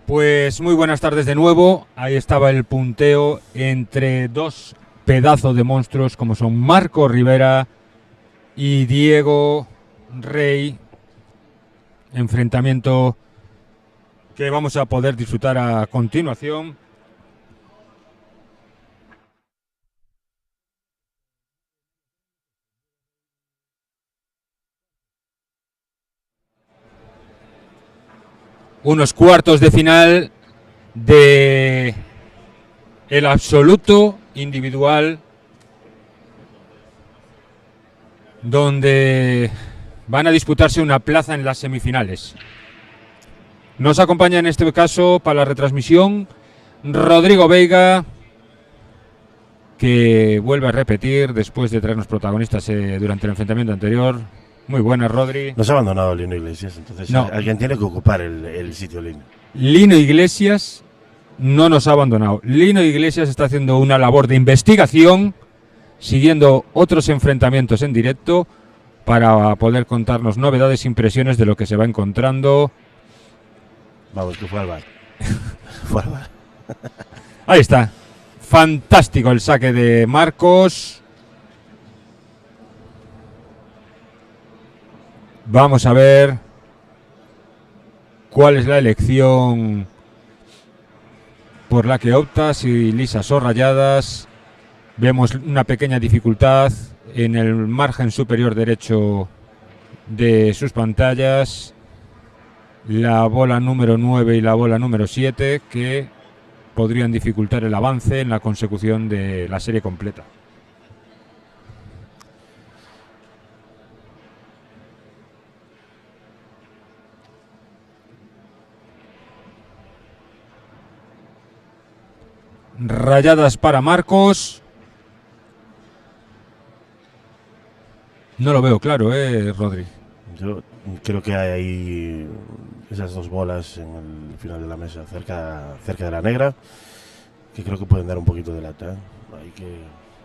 Pues muy buenas tardes de nuevo. Ahí estaba el punteo entre dos pedazos de monstruos como son Marco Rivera y Diego Rey. Enfrentamiento que vamos a poder disfrutar a continuación. Unos cuartos de final de el absoluto individual, donde van a disputarse una plaza en las semifinales. Nos acompaña en este caso para la retransmisión Rodrigo Veiga, que vuelve a repetir después de traernos protagonistas durante el enfrentamiento anterior. Muy buenas, Rodri. Nos ha abandonado Lino Iglesias, entonces No. alguien tiene que ocupar el sitio Lino. Lino Iglesias no nos ha abandonado. Lino Iglesias está haciendo una labor de investigación, siguiendo otros enfrentamientos en directo para poder contarnos novedades, impresiones de lo que se va encontrando. Vamos, que fue al bar. Fue al bar. Ahí está. Fantástico el saque de Marcos. Vamos a ver cuál es la elección por la que opta, si lisas o rayadas. Vemos una pequeña dificultad en el margen superior derecho de sus pantallas. La bola número 9 y la bola número 7 que podrían dificultar el avance en la consecución de la serie completa. Rayadas para Marcos. No lo veo claro, Rodri. Yo creo que hay ahí esas dos bolas en el final de la mesa, cerca de la negra, que creo que pueden dar un poquito de lata, ¿eh?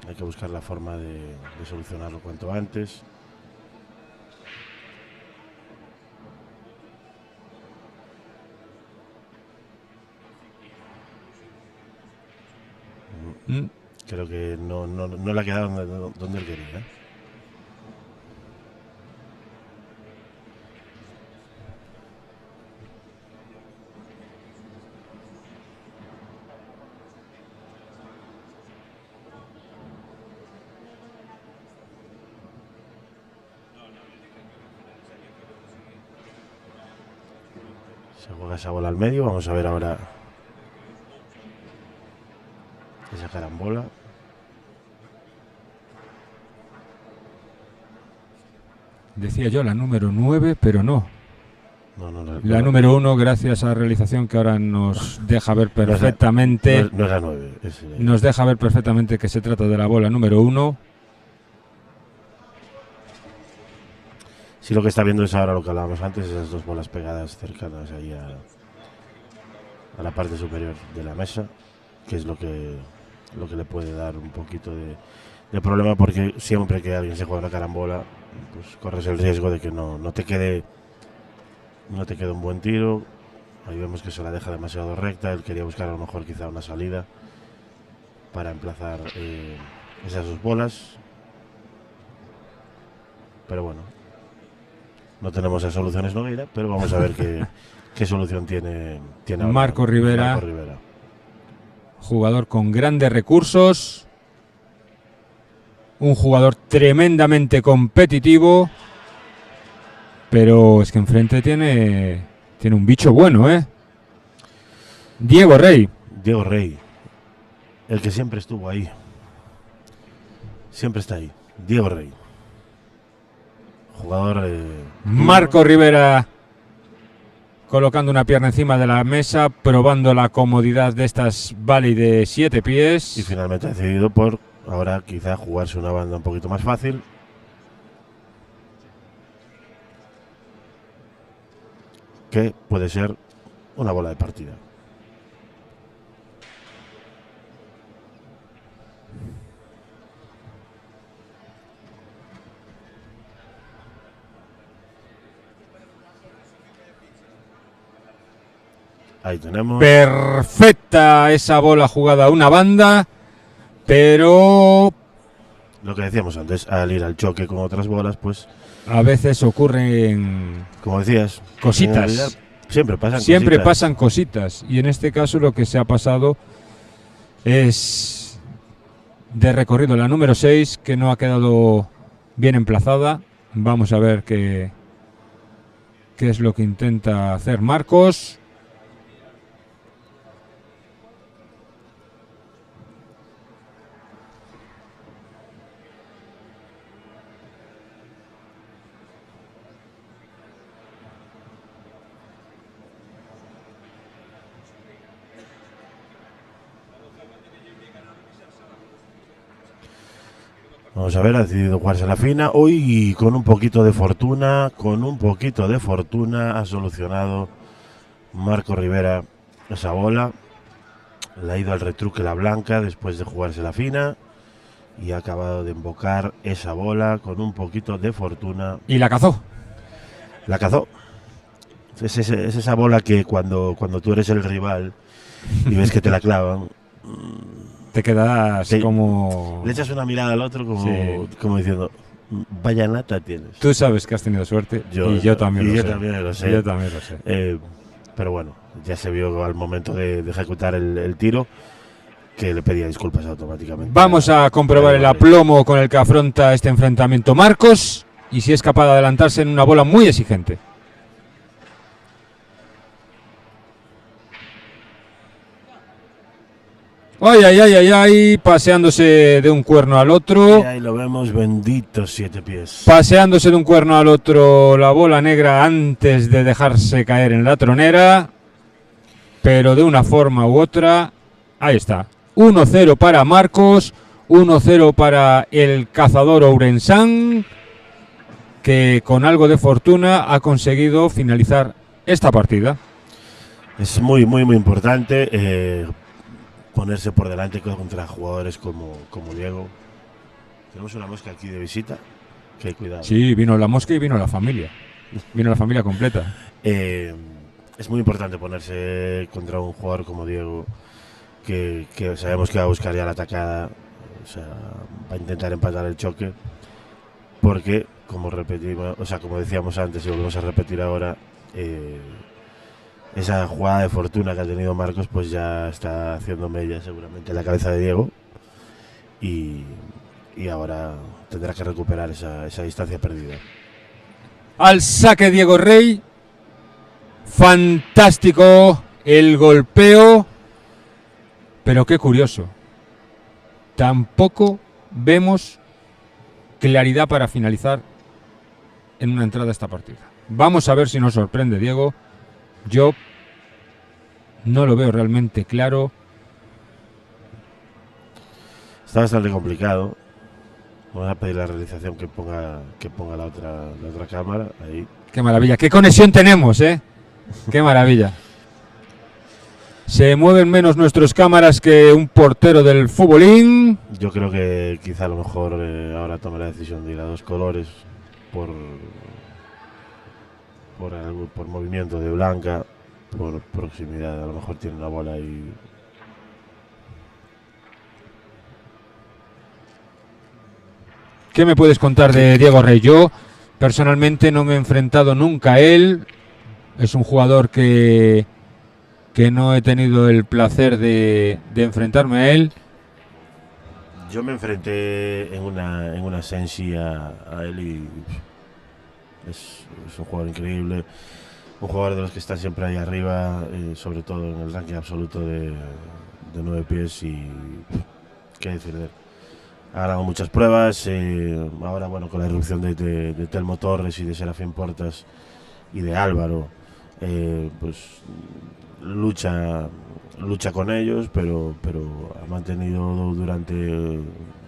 Hay que buscar la forma de solucionarlo cuanto antes. Creo que no le ha quedado donde él quería, ¿eh? Se juega esa bola al medio. Vamos a ver ahora esa carambola. Decía yo la número 9, pero no. No, La número 1, gracias a la realización que ahora nos deja ver perfectamente. No es la 9. Nos deja ver perfectamente que se trata de la bola número 1. Sí, lo que está viendo es ahora lo que hablábamos antes, esas dos bolas pegadas cercanas ahí a la parte superior de la mesa, que es lo que le puede dar un poquito de problema, porque siempre que alguien se juega una carambola, pues corres el riesgo de que no te quede un buen tiro. Ahí vemos que se la deja demasiado recta. Él quería buscar a lo mejor quizá una salida para emplazar esas dos bolas, pero bueno, no tenemos las soluciones Nogueira, pero vamos a ver qué solución tiene ahora Marco Rivera. Marco Rivera. Jugador con grandes recursos. Un jugador tremendamente competitivo. Pero es que enfrente tiene un bicho bueno, ¿eh? Diego Rey. Diego Rey. El que siempre estuvo ahí. Siempre está ahí. Diego Rey. Jugador... Marco Rivera colocando una pierna encima de la mesa, probando la comodidad de estas valley de 7 pies. Y finalmente ha decidido por ahora quizá jugarse una banda un poquito más fácil. Que puede ser una bola de partida. Ahí tenemos. Perfecta esa bola jugada a una banda, pero Lo que decíamos antes, al ir al choque con otras bolas, pues, a veces ocurren como decías, cositas. en realidad, siempre Siempre cositas. pasan cositas. Y en este caso lo que se ha pasado es de recorrido la número 6, que no ha quedado bien emplazada. Vamos a ver qué es lo que intenta hacer Marcos. Vamos a ver, ha decidido jugarse la fina. Hoy con un poquito de fortuna, ha solucionado Marco Rivera esa bola. Le ha ido al retruque la blanca después de jugarse la fina y ha acabado de embocar esa bola con un poquito de fortuna. Y la cazó. La cazó. Es esa bola que cuando tú eres el rival y ves que te la clavan, Te quedas Sí. como... le echas una mirada al otro como, Sí. como diciendo, vaya nata tienes. Tú sabes que has tenido suerte y yo también lo sé. también lo sé. Yo también lo sé. Pero bueno, ya se vio al momento de ejecutar el tiro que le pedía disculpas automáticamente. Vamos a comprobar el aplomo con el que afronta este enfrentamiento Marcos y si es capaz de adelantarse en una bola muy exigente. Ay, ay, ay, ay, ay, paseándose de un cuerno al otro. Y ahí lo vemos, benditos 7 pies. Paseándose de un cuerno al otro la bola negra antes de dejarse caer en la tronera. Pero de una forma u otra, ahí está. 1-0 para Marcos, 1-0 para el cazador Ourensán, que con algo de fortuna ha conseguido finalizar esta partida. Es muy, muy, muy importante ponerse por delante contra jugadores como Diego. Tenemos una mosca aquí de visita, que cuidado. Sí, vino la mosca y vino la familia. Vino la familia completa. Es muy importante ponerse contra un jugador como Diego, que sabemos que va a buscar ya la atacada, o sea, va a intentar empatar el choque, porque como repetimos, o sea, como decíamos antes y volvemos a repetir ahora, esa jugada de fortuna que ha tenido Marcos pues ya está haciendo mella seguramente en la cabeza de Diego y ahora tendrá que recuperar esa distancia perdida. Al saque Diego Rey. Fantástico el golpeo. Pero qué curioso. Tampoco vemos claridad para finalizar en una entrada a esta partida. Vamos a ver si nos sorprende Diego. Yo no lo veo realmente claro. Está bastante complicado. Vamos a pedir la realización que ponga la otra cámara ahí. Qué maravilla, qué conexión tenemos, ¿eh? Qué maravilla. Se mueven menos nuestras cámaras que un portero del futbolín. Yo creo que quizá a lo mejor ahora tome la decisión de ir a 2 colores por movimiento de blanca, por proximidad. A lo mejor tiene una bola y ¿Qué me puedes contar de Diego Rey? Yo personalmente no me he enfrentado nunca a él. Es un jugador que no he tenido el placer de enfrentarme a él. yo me enfrenté en una Sensi a él y es un jugador increíble, un jugador de los que está siempre ahí arriba, sobre todo en el ranking absoluto de 9 pies y qué decir de él. Ha ganado muchas pruebas, ahora bueno, con la irrupción de Telmo Torres y de Serafín Portas y de Álvaro, pues lucha con ellos, pero ha mantenido durante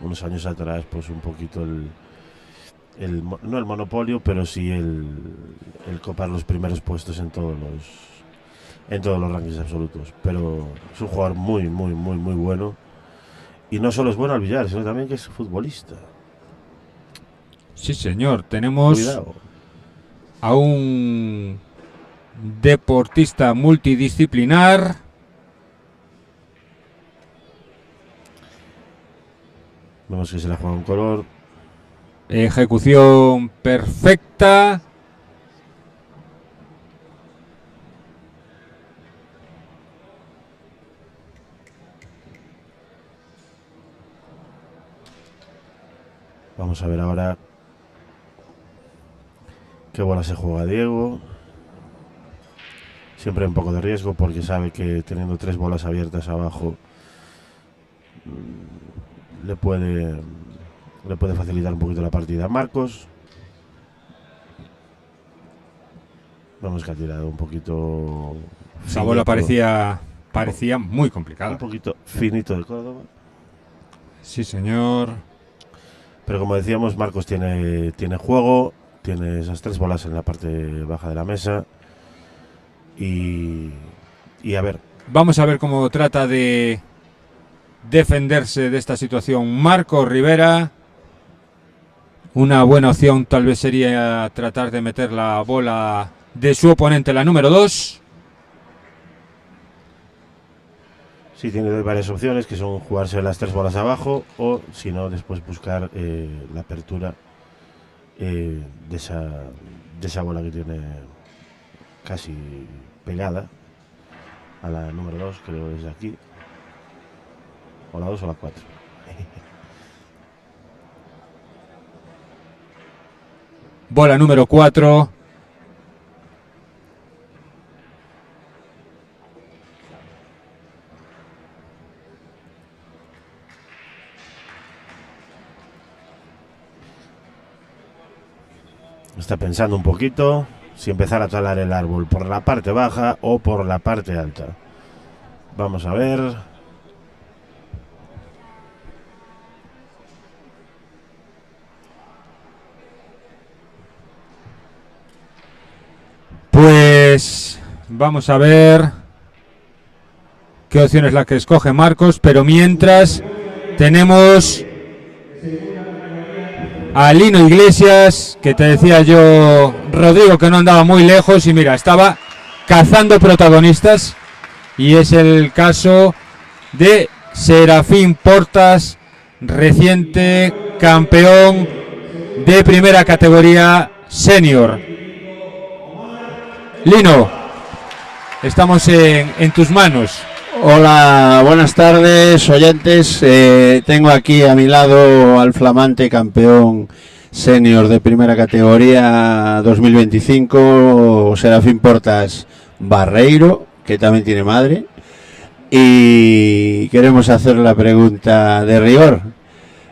unos años atrás pues un poquito no el monopolio, pero sí el copar los primeros puestos en todos los rankings absolutos. Pero es un jugador muy, muy, muy, muy bueno. Y no solo es bueno al billar, sino también que es futbolista. Sí, señor. Tenemos Cuidado. a un deportista multidisciplinar. Vemos que se la juega un color. Ejecución perfecta. Vamos a ver ahora qué bola se juega Diego. Siempre un poco de riesgo porque sabe que teniendo 3 bolas abiertas abajo le puede facilitar un poquito la partida a Marcos. Vemos que ha tirado un poquito. Esa bola finito, parecía muy complicada. un poquito finito de Córdoba. Sí, señor. Pero como decíamos, Marcos tiene juego, tiene esas 3 bolas en la parte baja de la mesa. Y a ver. Vamos a ver cómo trata de defenderse de esta situación Marcos Rivera. Una buena opción tal vez sería tratar de meter la bola de su oponente, la número 2. Sí, tiene varias opciones, que son jugarse las 3 bolas abajo o, si no, después buscar la apertura de esa bola que tiene casi pegada a la número 2, creo que es de aquí. O la 2 o la 4. Bola número 4. Está pensando un poquito si empezar a talar el árbol por la parte baja o por la parte alta. Vamos a ver. Pues vamos a ver qué opción es la que escoge Marcos, pero mientras tenemos a Lino Iglesias, que te decía yo, Rodrigo, que no andaba muy lejos y mira, estaba cazando protagonistas, y es el caso de Serafín Portas, reciente campeón de primera categoría senior. Lino, estamos en tus manos. Hola, buenas tardes, oyentes. Tengo aquí a mi lado al flamante campeón senior de primera categoría 2025, Serafín Portas Barreiro, que también tiene madre. Y queremos hacer la pregunta de rigor.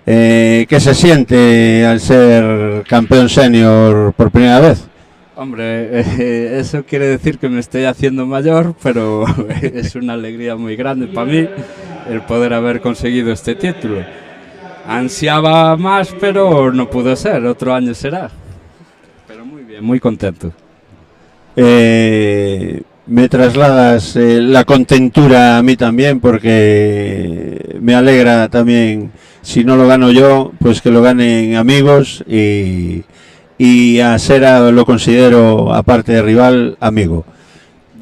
¿Qué se siente al ser campeón senior por primera vez? Hombre, eso quiere decir que me estoy haciendo mayor, pero es una alegría muy grande para mí el poder haber conseguido este título. Ansiaba más, pero no pudo ser, otro año será. Pero muy bien, muy contento. Me trasladas la contentura a mí también, porque me alegra también, si no lo gano yo, pues que lo ganen amigos, y a Sera lo considero, aparte de rival, amigo.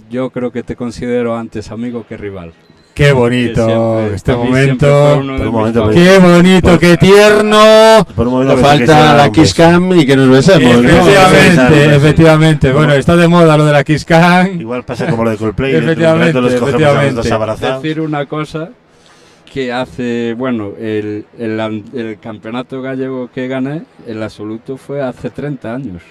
Yo creo que te considero antes amigo que rival. Qué bonito Siempre, este para mí momento. siempre fue uno de mis favoritos. Qué bonito, qué tierno. Por un momento Nos pensé que falta se la un Kiss beso. Cam y que nos besemos, ¿no? Efectivamente, efectivamente. Bueno, está de moda lo de la Kiss Cam. Igual pasa como lo de Coldplay. Efectivamente, los cogemos a los dos efectivamente. abrazados. Decir una cosa que hace, bueno, el campeonato gallego que gané, el absoluto, fue hace 30 años.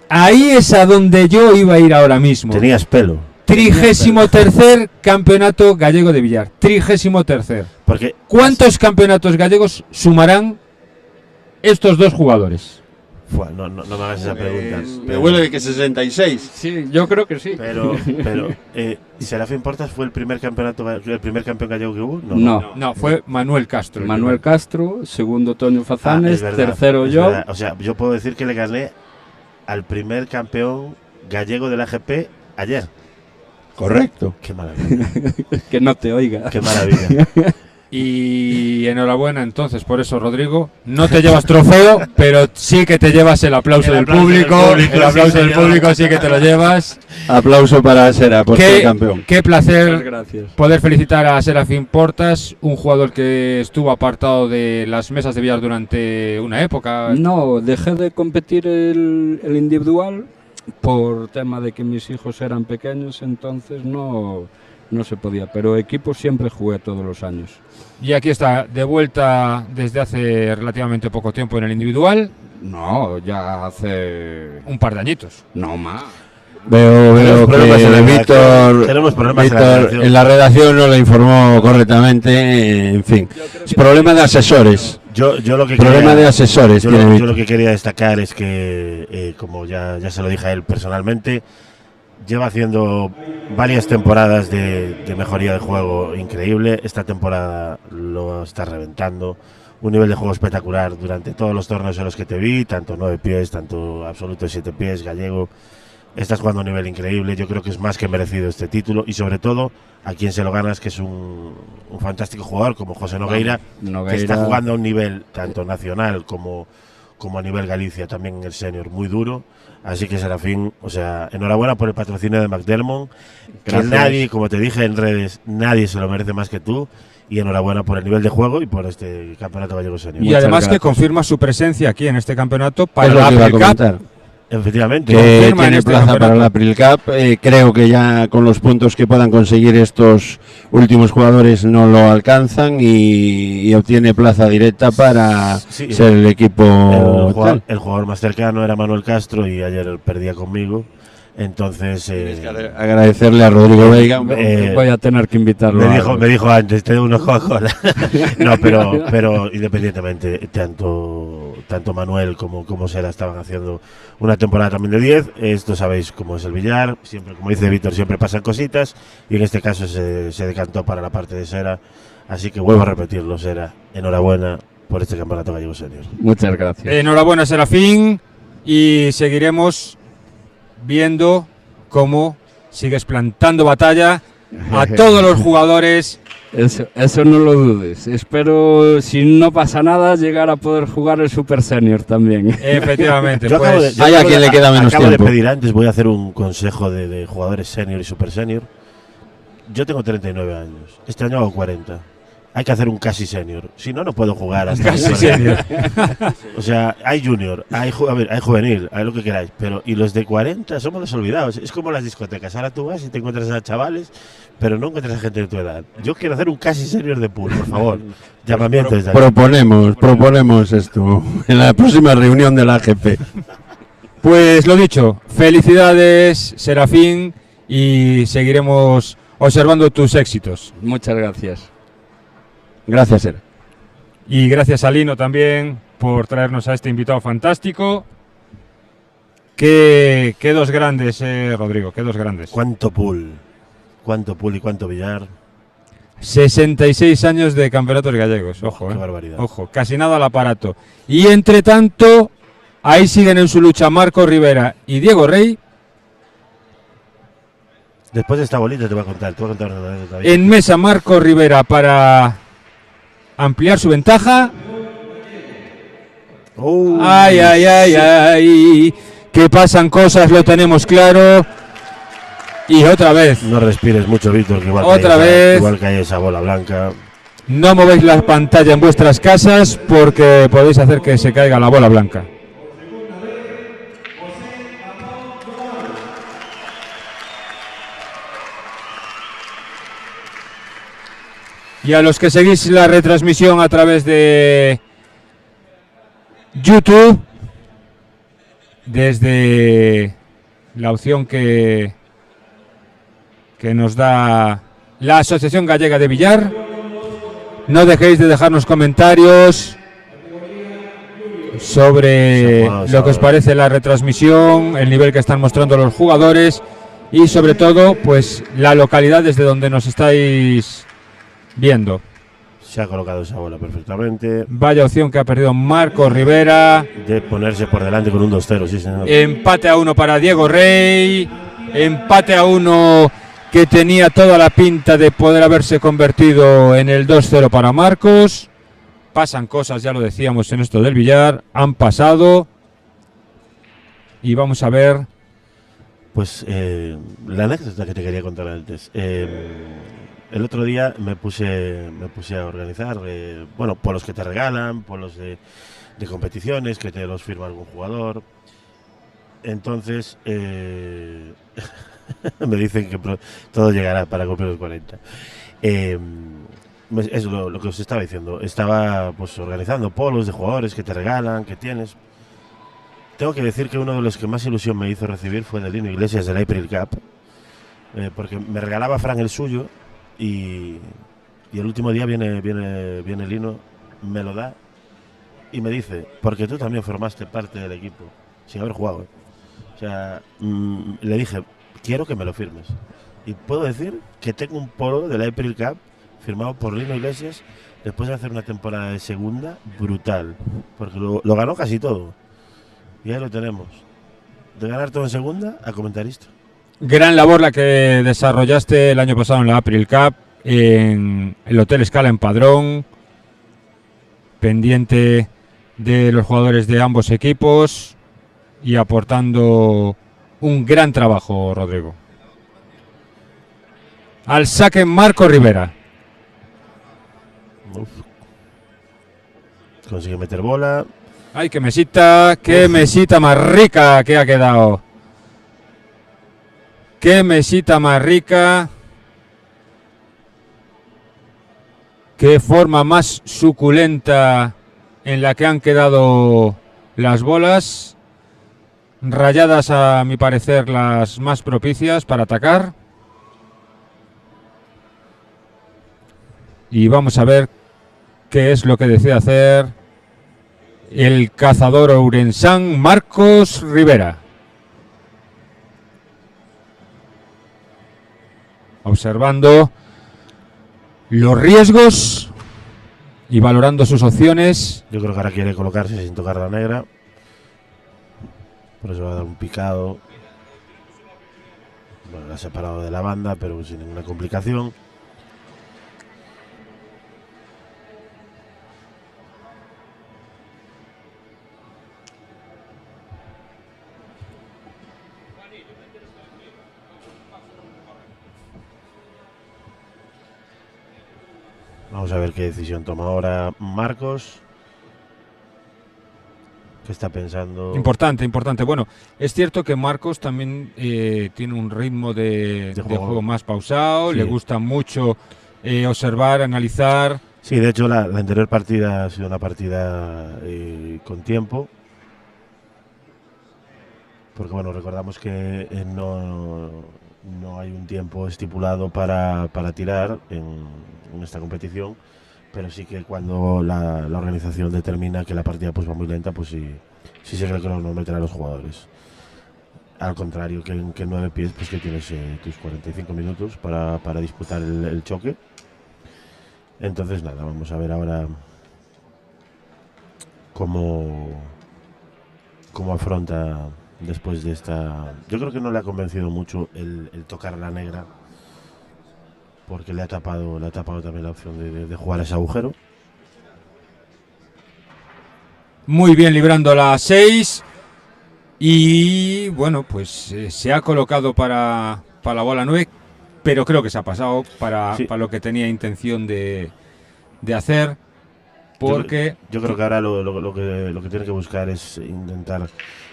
Ahí es a donde yo iba a ir ahora mismo. Tenías pelo. 33º campeonato gallego de billar. 33º. Porque ¿Cuántos campeonatos gallegos sumarán estos dos jugadores? no me hagas esa pregunta. Me huele que 66. Sí, yo creo que sí. Pero Serafín Portas fue el primer campeón gallego que hubo. No. No, fue Manuel Castro. el Manuel primero. Castro, segundo Toño Ah, Fazanes, es verdad, tercero es yo. verdad. O sea, yo puedo decir que le gané al primer campeón gallego del AGP ayer. Correcto. Qué maravilla. Que no te oiga. Qué maravilla. Y enhorabuena entonces por eso, Rodrigo. No te llevas trofeo, pero sí que te llevas el aplauso del público. El aplauso del público sí que te lo llevas. Aplauso para Sera por ser campeón. Qué Muchas placer gracias. poder felicitar a Serafín Portas, un jugador que estuvo apartado de las mesas de billar durante una época. No, dejé de competir el individual por tema de que mis hijos eran pequeños, entonces no se podía, pero equipo siempre jugué todos los años. Y aquí está, de vuelta desde hace relativamente poco tiempo en el individual. No, ya hace Un par de añitos. no más. Veo problemas en la que redacción. Tenemos problemas en la Víctor redacción. en la redacción no le informó correctamente, en fin. Es problema de asesores. Yo lo que Problema quería, de asesores yo tiene lo, yo Víctor. lo que quería destacar es que, como ya se lo dije a él personalmente, lleva haciendo varias temporadas de mejoría de juego increíble. Esta temporada lo está reventando. Un nivel de juego espectacular durante todos los torneos en los que te vi, tanto 9 pies, tanto absoluto 7 pies, gallego. Estás jugando a un nivel increíble. Yo creo que es más que merecido este título. Y sobre todo, a quien se lo ganas, que es un fantástico jugador como José Nogueira, que está jugando a un nivel tanto nacional como a nivel Galicia, también en el senior, muy duro. Así que Serafín, o sea, enhorabuena por el patrocinio de McDermott. Que Gracias. nadie, como te dije en redes, nadie se lo merece más que tú. Y enhorabuena por el nivel de juego y por este campeonato gallego senior. Y Muchas además que gracias. confirma su presencia aquí en este campeonato para Es lo la que iba a April Cup. comentar. Efectivamente. Que Confirma en tiene este plaza para campeonato. la April Cup. Creo que ya con los puntos que puedan conseguir estos últimos jugadores no lo alcanzan y obtiene plaza directa para Sí, ser el equipo tal. el jugador más cercano era Manuel Castro y ayer perdía conmigo. Entonces, Agradecerle a Rodrigo Veiga. Voy a tener que invitarlo. me dijo antes, te doy una Coca-Cola. No, pero independientemente, tanto Manuel como Sera estaban haciendo una temporada también de 10. Esto sabéis cómo es el billar. Siempre, como dice Víctor, siempre pasan cositas. Y en este caso se decantó para la parte de Sera. Así que vuelvo a repetirlo, Sera. Enhorabuena por este campeonato gallego senior. Muchas gracias. Enhorabuena, Serafín. Y seguiremos viendo cómo sigues plantando batalla a todos los jugadores. Eso no lo dudes. Espero, si no pasa nada, llegar a poder jugar el Super Senior también. Efectivamente. Yo acabo de- Pues, yo Hay a acabo quien de- le queda menos acabo tiempo. de pedir antes, voy a hacer un consejo de jugadores senior y super senior. Yo tengo 39 años. Este año hago 40. Hay que hacer un casi senior. Si no, no puedo jugar hasta Casi los senior. 40. O sea, hay junior, hay juvenil, hay lo que queráis. Pero y los de 40 somos los olvidados. Es como las discotecas. Ahora tú vas y te encuentras a chavales, pero no encuentras a gente de tu edad. Yo quiero hacer un casi senior de pool, por favor. Llamamiento desde aquí. Proponemos esto en la próxima reunión de la AGP. Pues lo dicho, felicidades, Serafín, y seguiremos observando tus éxitos. Muchas gracias. Gracias, Sera. Y gracias a Lino también por traernos a este invitado fantástico. Qué dos grandes, Rodrigo, qué dos grandes. ¿Cuánto pool y cuánto billar? 66 años de campeonatos gallegos, ojo, Qué barbaridad. ojo, casi nada al aparato. Y entre tanto, ahí siguen en su lucha Marco Rivera y Diego Rey. Después de esta bolita te voy a contar una anécdota. En mesa Marco Rivera para ampliar su ventaja. Ay, ay, ay, ay. Que pasan cosas, lo tenemos claro. Y otra vez, No respires mucho, Víctor, que Otra vez. igual que hay esa bola blanca. no movéis la pantalla en vuestras casas porque podéis hacer que se caiga la bola blanca. Y a los que seguís la retransmisión a través de YouTube, desde la opción que nos da la Asociación Gallega de Billar, no dejéis de dejarnos comentarios sobre lo que os parece la retransmisión, el nivel que están mostrando los jugadores y sobre todo pues la localidad desde donde nos estáis viendo. Se ha colocado esa bola perfectamente. Vaya opción que ha perdido Marco Rivera. De ponerse por delante con un 2-0, sí, señor. Empate a 1 para Diego Rey. Empate a 1 que tenía toda la pinta de poder haberse convertido en el 2-0 para Marcos. Pasan cosas, ya lo decíamos en esto del billar, han pasado y vamos a ver. Pues la anécdota que te quería contar antes. El otro día me puse a organizar, bueno, polos que te regalan, polos de competiciones, que te los firma algún jugador. Entonces, me dicen que todo llegará para cumplir los 40. Es lo que os estaba diciendo. Estaba pues organizando polos de jugadores que te regalan, que tienes. Tengo que decir que uno de los que más ilusión me hizo recibir fue de Lino Iglesias del April Cup, porque me regalaba Fran el suyo y el último día viene Lino, me lo da y me dice, porque tú también formaste parte del equipo, sin haber jugado. O sea, le dije, quiero que me lo firmes. Y puedo decir que tengo un polo del April Cup firmado por Lino Iglesias después de hacer una temporada de segunda brutal, porque lo ganó casi todo. Y ahí lo tenemos. De ganar todo en segunda a comentarista. Gran labor la que desarrollaste el año pasado en la April Cup en el Hotel Scala en Padrón, pendiente de los jugadores de ambos equipos y aportando un gran trabajo, Rodrigo. Al saque Marco Rivera. Uf. Consigue meter bola. Ay, qué mesita más rica que ha quedado. Qué mesita más rica. Qué forma más suculenta en la que han quedado las bolas. Rayadas, a mi parecer, las más propicias para atacar. Y vamos a ver qué es lo que decide hacer el cazador ourensán Marcos Rivera. Observando los riesgos y valorando sus opciones. Yo creo que ahora quiere colocarse sin tocar la negra. Por eso va a dar un picado. Bueno, la ha separado de la banda, pero sin ninguna complicación. Vamos a ver qué decisión toma ahora Marcos. ¿Qué está pensando? Importante. Bueno, es cierto que Marcos también tiene un ritmo de juego más pausado. Sí. Le gusta mucho observar, analizar. Sí, de hecho la anterior partida ha sido una partida con tiempo. Porque bueno, recordamos que no hay un tiempo estipulado para tirar en esta competición, pero sí que cuando la organización determina que la partida pues va muy lenta, pues sí se le cronometra a los jugadores. Al contrario que en 9 pies, pues que tienes tus 45 minutos para disputar el choque. Entonces nada, vamos a ver ahora cómo afronta después de esta. Yo creo que no le ha convencido mucho el tocar la negra, porque le ha tapado también la opción de jugar a ese agujero. Muy bien librando la 6 y bueno, pues se ha colocado para la bola 9, pero creo que se ha pasado para lo que tenía intención de hacer, porque yo creo que ahora lo que tiene que buscar es intentar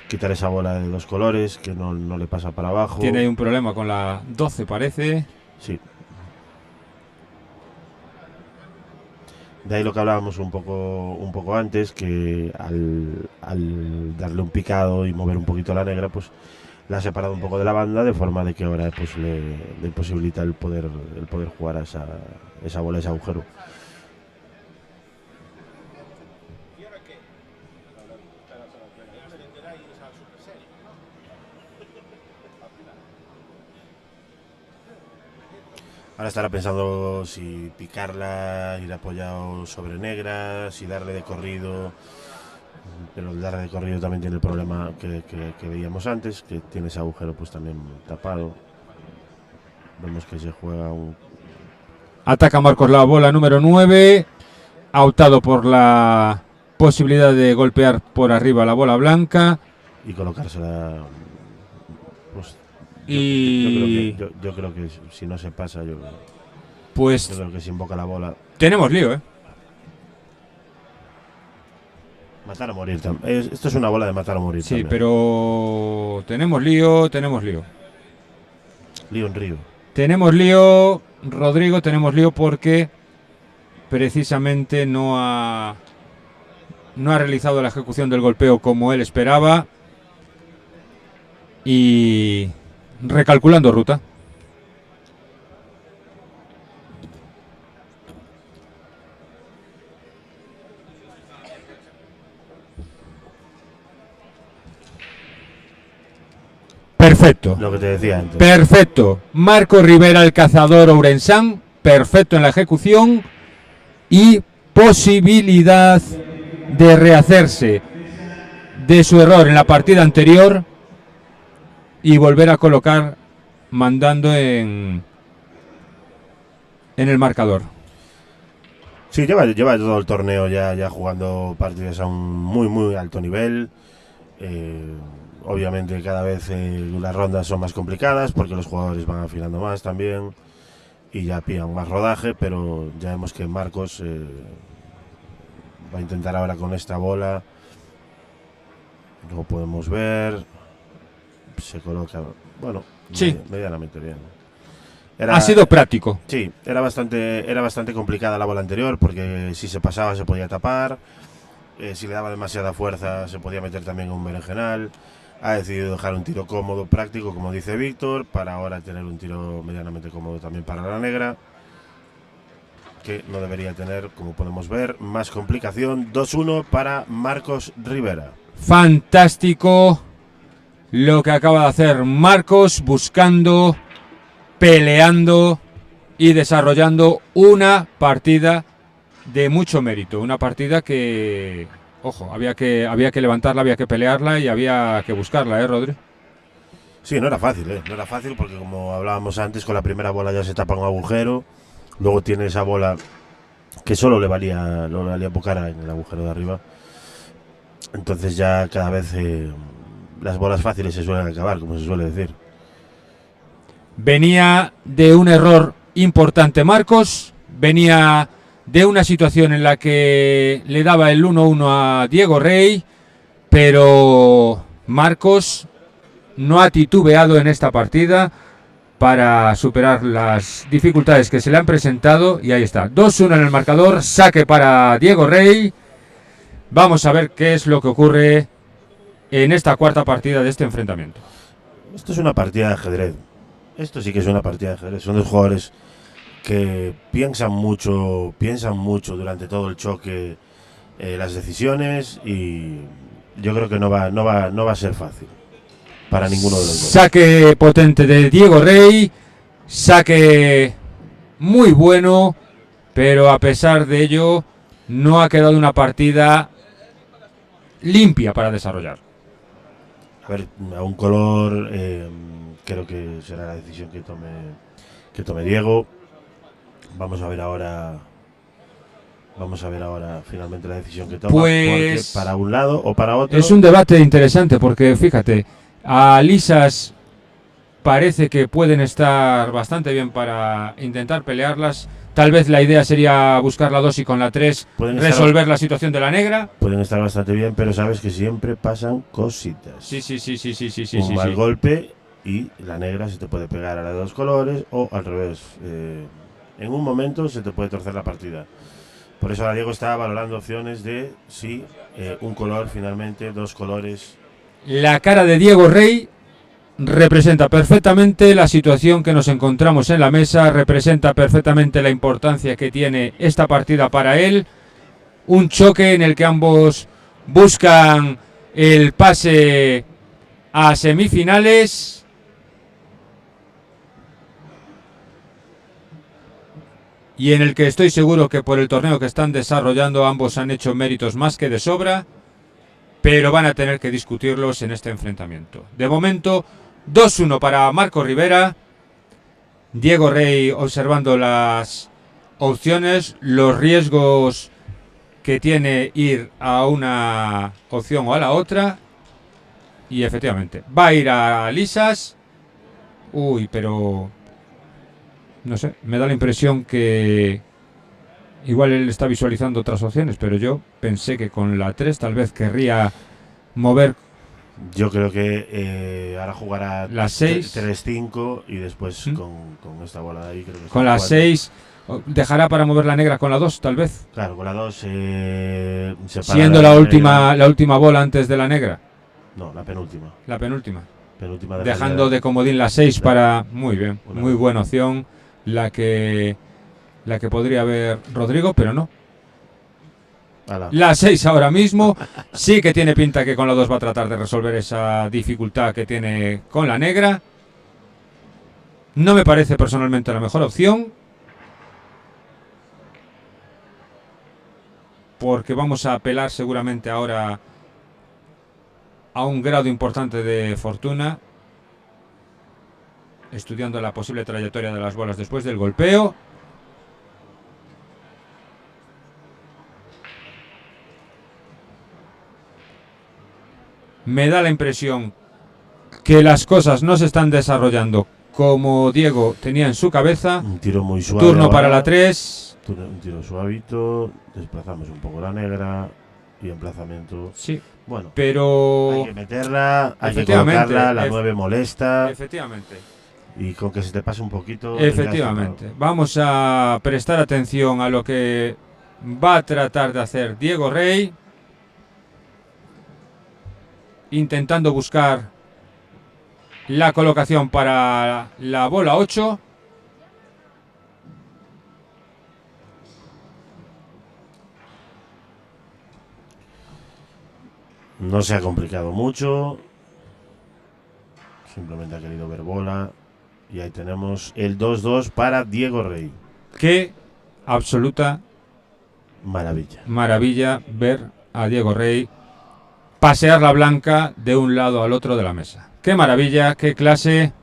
quitar esa bola de 2 colores, que no le pasa para abajo. Tiene un problema con la 12, parece. Sí. De ahí lo que hablábamos un poco antes, que al darle un picado y mover un poquito la negra, pues la ha separado un poco de la banda, de forma de que ahora pues le posibilita el poder jugar a esa bola, ese agujero. Ahora estará pensando si picarla, ir apoyado sobre negra, si darle de corrido. Pero el darle de corrido también tiene el problema que veíamos antes, que tiene ese agujero pues también tapado. Vemos que se juega un... Ataca Marcos la bola número 9. Ha optado por la posibilidad de golpear por arriba la bola blanca. Y colocársela... Pues, Y... yo creo que si no se pasa, yo Pues creo que se invoca la bola. tenemos lío, ¿eh? Matar o morir. Esto es una bola de matar o morir. Sí, también. pero tenemos lío. Lío en río. Tenemos lío, Rodrigo, tenemos lío porque precisamente no ha realizado la ejecución del golpeo como él esperaba y recalculando ruta. Perfecto. Lo que te decía antes. Perfecto. Marco Rivera, el cazador Ourensán. Perfecto en la ejecución. Y posibilidad de rehacerse de su error en la partida anterior y volver a colocar mandando en el marcador. Sí, lleva todo el torneo ya jugando partidas a un muy alto nivel. Obviamente cada vez las rondas son más complicadas porque los jugadores van afinando más también y ya pillan más rodaje, pero ya vemos que Marcos va a intentar ahora con esta bola. Lo podemos ver. Se coloca, bueno, Sí. medianamente bien. Ha sido práctico. Sí, era bastante complicada la bola anterior porque si se pasaba se podía tapar, si le daba demasiada fuerza se podía meter también un berenjenal. Ha decidido dejar un tiro cómodo, práctico, como dice Víctor, para ahora tener un tiro medianamente cómodo también para la negra, que no debería tener, como podemos ver, más complicación. 2-1 para Marcos Rivera. Fantástico lo que acaba de hacer Marcos, buscando, peleando y desarrollando una partida de mucho mérito. Una partida que, ojo, había que levantarla, había que pelearla y había que buscarla, Rodri. Sí, no era fácil, no era fácil porque como hablábamos antes, con la primera bola ya se tapa un agujero, luego tiene esa bola que solo le valía Pucara en el agujero de arriba. Entonces ya cada vez las bolas fáciles se suelen acabar, como se suele decir. Venía de un error importante Marcos, venía de una situación en la que le daba el 1-1 a Diego Rey, pero Marcos no ha titubeado en esta partida para superar las dificultades que se le han presentado y ahí está, 2-1 en el marcador, saque para Diego Rey. Vamos a ver qué es lo que ocurre en esta cuarta partida de este enfrentamiento. Esto es una partida de ajedrez. Esto sí que es una partida de ajedrez. Son dos jugadores que piensan mucho durante todo el choque las decisiones y yo creo que no va a ser fácil para ninguno de los dos. Saque potente de Diego Rey, saque muy bueno, pero a pesar de ello no ha quedado una partida limpia para desarrollar. A ver, a un color creo que será la decisión que tome Diego. Vamos a ver ahora finalmente la decisión que toma, porque para un lado o para otro. Es un debate interesante porque fíjate, a Lisas parece que pueden estar bastante bien para intentar pelearlas. Tal vez la idea sería buscar la 2 y con la 3 resolver la situación de la negra. Pueden estar bastante bien, pero sabes que siempre pasan cositas. Sí. Un mal golpe y la negra se te puede pegar a la de dos colores o al revés. En un momento se te puede torcer la partida. Por eso ahora Diego está valorando opciones de si un color finalmente, dos colores. La cara de Diego Rey representa perfectamente la situación que nos encontramos en la mesa, representa perfectamente la importancia que tiene esta partida para él. Un choque en el que ambos buscan el pase a semifinales. Y en el que estoy seguro que por el torneo que están desarrollando ambos han hecho méritos más que de sobra, pero van a tener que discutirlos en este enfrentamiento. De momento, 2-1 para Marco Rivera. Diego Rey observando las opciones, los riesgos que tiene ir a una opción o a la otra. Y efectivamente, va a ir a lisas. Uy, pero no sé, me da la impresión que igual él está visualizando otras opciones, pero yo pensé que con la 3 tal vez querría mover. Yo creo que ahora jugará la 6, 3-5 y después con esta bola de ahí. Creo que con la 6 dejará para mover la negra con la 2 tal vez. Claro, con la 2 siendo la última bola antes de la negra. No, la penúltima. La penúltima. Dejando de comodín la 6 para... Muy bien, Una muy buena opción la que podría haber Rodrigo, pero no. La 6 ahora mismo sí que tiene pinta que con la 2 va a tratar de resolver esa dificultad que tiene con la negra. No me parece personalmente la mejor opción, porque vamos a apelar seguramente ahora a un grado importante de fortuna, estudiando la posible trayectoria de las bolas después del golpeo. Me da la impresión que las cosas no se están desarrollando como Diego tenía en su cabeza. Un tiro muy suave. Turno ahora, para la 3. Un tiro suavito, desplazamos un poco la negra y emplazamiento. Sí, bueno, pero hay que meterla, hay que colocarla, la 9 molesta. Efectivamente. Y con que se te pase un poquito. Efectivamente. Vamos a prestar atención a lo que va a tratar de hacer Diego Rey, intentando buscar la colocación para la bola 8. No se ha complicado mucho. Simplemente ha querido ver bola. Y ahí tenemos el 2-2 para Diego Rey. Qué absoluta maravilla ver a Diego Rey pasear la blanca de un lado al otro de la mesa. Qué maravilla, qué clase.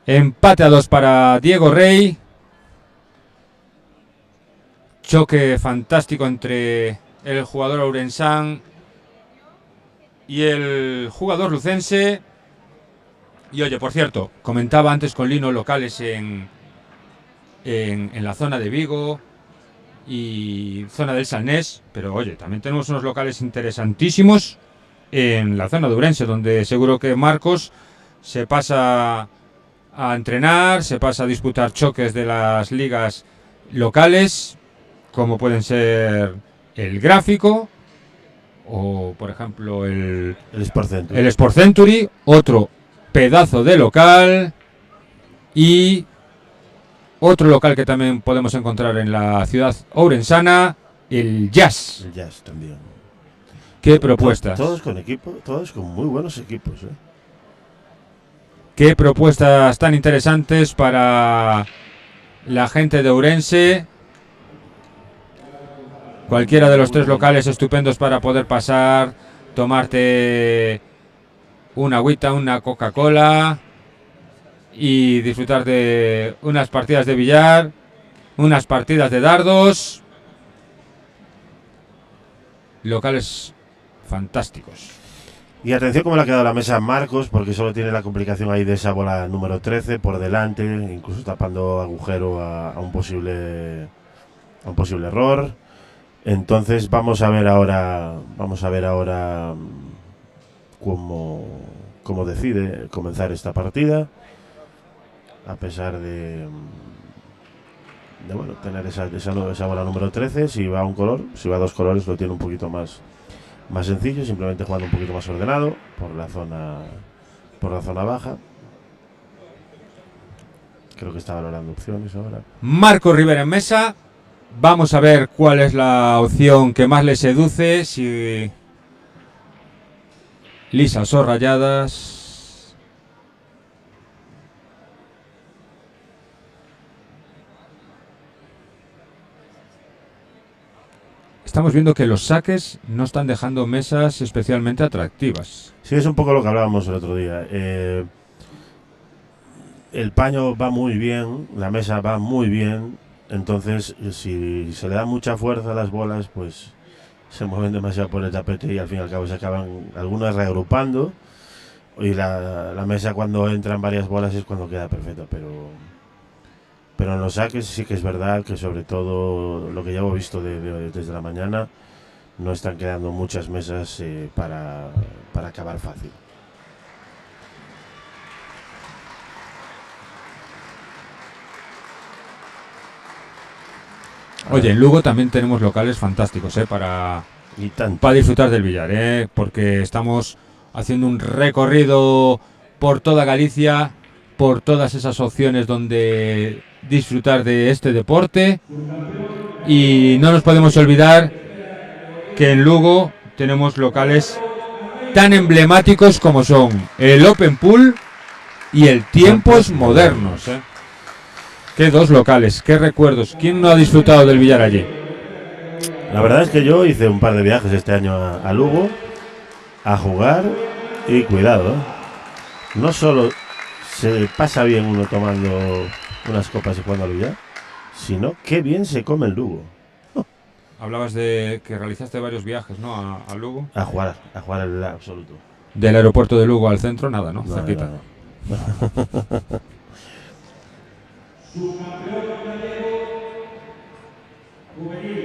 Empate a 2 para Diego Rey. Choque fantástico entre el jugador ourensán y el jugador lucense. Y oye, por cierto, comentaba antes con Lino locales en la zona de Vigo y zona del Salnés, pero oye, también tenemos unos locales interesantísimos en la zona de Ourense, donde seguro que Marcos se pasa a entrenar, se pasa a disputar choques de las ligas locales, como pueden ser el Gráfico o, por ejemplo, el Sport Century, otro pedazo de local, y otro local que también podemos encontrar en la ciudad ourensana, el Jazz. El Jazz también. Qué propuestas. Todos con muy buenos equipos. Qué propuestas tan interesantes para la gente de Ourense. Cualquiera de los tres locales estupendos para poder pasar, tomarte una agüita, una Coca-Cola y disfrutar de unas partidas de billar, unas partidas de dardos. Locales fantásticos. Y atención cómo le ha quedado la mesa a Marcos, porque solo tiene la complicación ahí de esa bola número 13 por delante, incluso tapando agujero a un posible error. Entonces vamos a ver ahora cómo decide comenzar esta partida, a pesar de bueno, tener esa bola número 13. Si va a un color, si va a dos colores, lo tiene un poquito más sencillo, simplemente jugando un poquito más ordenado por la zona baja. Creo que está valorando opciones ahora. Marco Rivera en mesa. Vamos a ver cuál es la opción que más le seduce, si lisas o rayadas. Estamos viendo que los saques no están dejando mesas especialmente atractivas. Sí, es un poco lo que hablábamos el otro día. el paño va muy bien, la mesa va muy bien, entonces si se le da mucha fuerza a las bolas, pues se mueven demasiado por el tapete y al fin y al cabo se acaban algunas reagrupando, y la mesa cuando entran varias bolas es cuando queda perfecta, pero en los saques sí que es verdad que sobre todo lo que ya hemos visto desde la mañana, no están quedando muchas mesas para acabar fácil. Oye, en Lugo también tenemos locales fantásticos para disfrutar del billar, porque estamos haciendo un recorrido por toda Galicia, por todas esas opciones donde disfrutar de este deporte, y no nos podemos olvidar que en Lugo tenemos locales tan emblemáticos como son el Open Pool y el Tiempos Modernos. Qué dos locales, qué recuerdos. ¿Quién no ha disfrutado del billar allí? La verdad es que yo hice un par de viajes este año a Lugo a jugar, y cuidado, no solo se pasa bien uno tomando unas copas y jugando al billar, sino qué bien se come en Lugo. Hablabas de que realizaste varios viajes, ¿no? A Lugo. A jugar el absoluto. Del aeropuerto de Lugo al centro, nada, ¿no? No, Cerquita. no.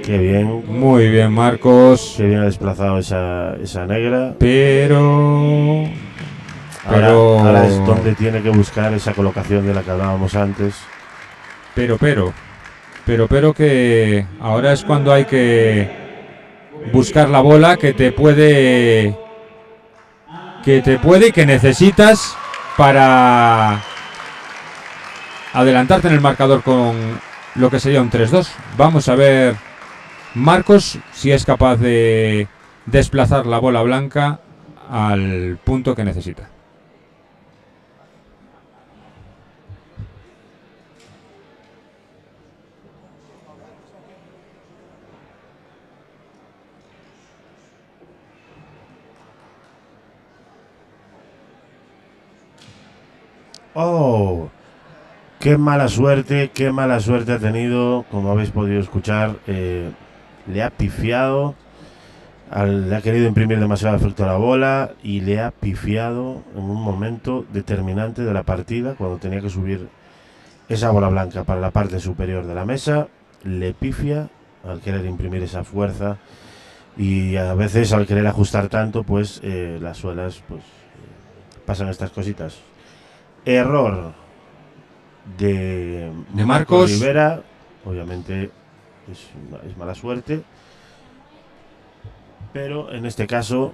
Qué bien. Muy bien, Marcos. Qué bien ha desplazado esa negra. Pero Ahora es donde tiene que buscar esa colocación de la que hablábamos antes. Pero que ahora es cuando hay que buscar la bola que te puede y que necesitas para adelantarte en el marcador con lo que sería un 3-2. Vamos a ver, Marcos, si es capaz de desplazar la bola blanca al punto que necesita. ¡Oh! Qué mala suerte ha tenido, como habéis podido escuchar. Le ha pifiado, le ha querido imprimir demasiado efecto a la bola y le ha pifiado en un momento determinante de la partida, cuando tenía que subir esa bola blanca para la parte superior de la mesa. Le pifia al querer imprimir esa fuerza, y a veces al querer ajustar tanto, pues las suelas, pues pasan estas cositas. Error de Marcos Rivera, obviamente es mala suerte, pero en este caso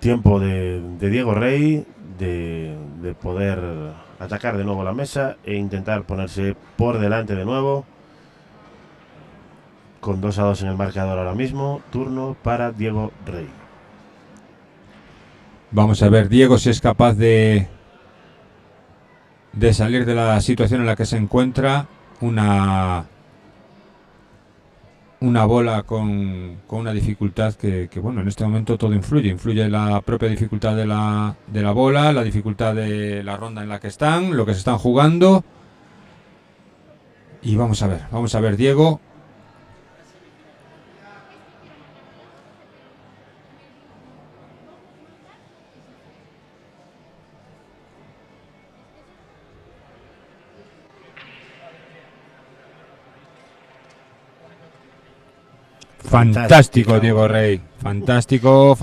tiempo de Diego Rey de poder atacar de nuevo la mesa e intentar ponerse por delante de nuevo, con 2-2 en el marcador ahora mismo. Turno para Diego Rey. Vamos a ver, Diego, si es capaz de salir de la situación en la que se encuentra. Una bola con una dificultad que bueno, en este momento todo influye la propia dificultad de la bola, la dificultad de la ronda en la que están, lo que se están jugando. Y vamos a ver, Diego. Fantástico, Diego Rey. Fantástico.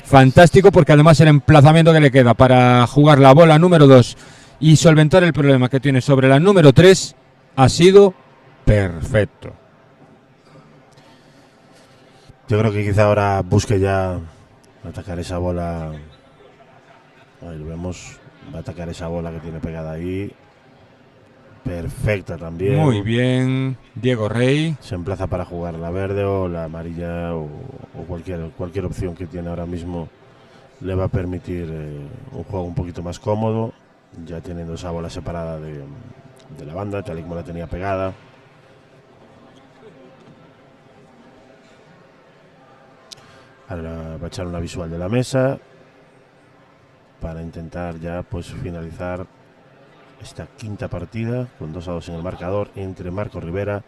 Fantástico, porque además el emplazamiento que le queda para jugar la bola número 2 y solventar el problema que tiene sobre la número 3 ha sido perfecto. Yo creo que quizá ahora busque ya atacar esa bola. Ahí lo vemos. Va a atacar esa bola que tiene pegada ahí. Perfecta también. Muy bien, Diego Rey. Se emplaza para jugar la verde o la amarilla, o cualquier opción que tiene ahora mismo le va a permitir un juego un poquito más cómodo, ya teniendo esa bola separada de la banda, tal y como la tenía pegada. Ahora va a echar una visual de la mesa para intentar ya pues finalizar esta quinta partida con 2-2 en el marcador entre Marco Rivera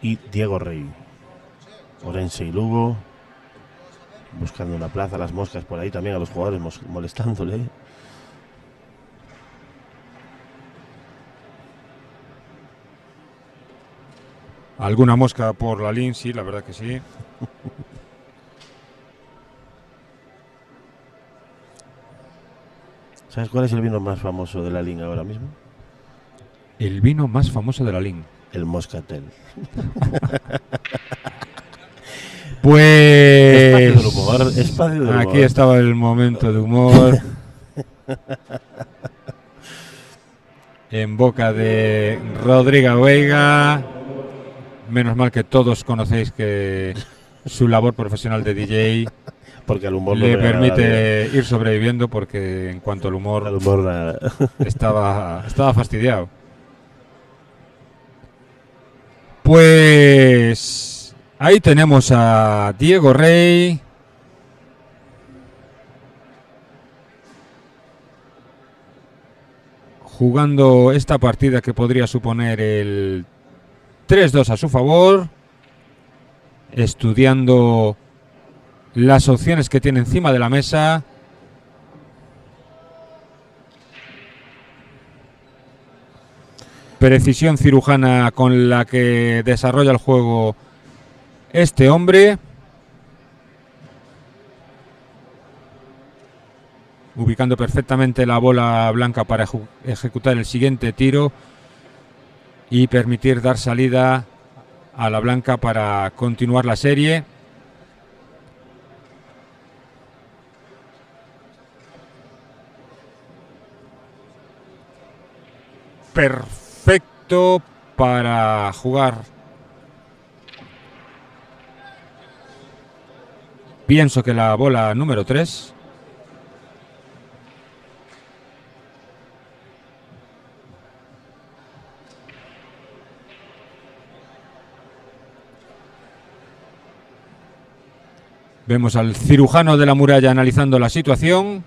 y Diego Rey. Orense y Lugo buscando una plaza, las moscas por ahí también, a los jugadores molestándole. Alguna mosca por la línea, sí, la verdad que sí. ¿Sabes cuál es el vino más famoso de la línea ahora mismo? El vino más famoso de la línea. El Moscatel. Pues Espacio del humor, espacio del humor. aquí estaba el momento de humor. En boca de Rodrigo Veiga. Menos mal que todos conocéis que su labor profesional de DJ porque el humor le permite ir sobreviviendo, porque en cuanto al humor, estaba fastidiado. Pues ahí tenemos a Diego Rey. Jugando esta partida que podría suponer el 3-2 a su favor. Estudiando las opciones que tiene encima de la mesa. Precisión cirujana con la que desarrolla el juego este hombre. Ubicando perfectamente la bola blanca para ejecutar el siguiente tiro y permitir dar salida a la blanca para continuar la serie. Perfecto para jugar. Pienso que la bola número 3. Vemos al cirujano de la muralla analizando la situación.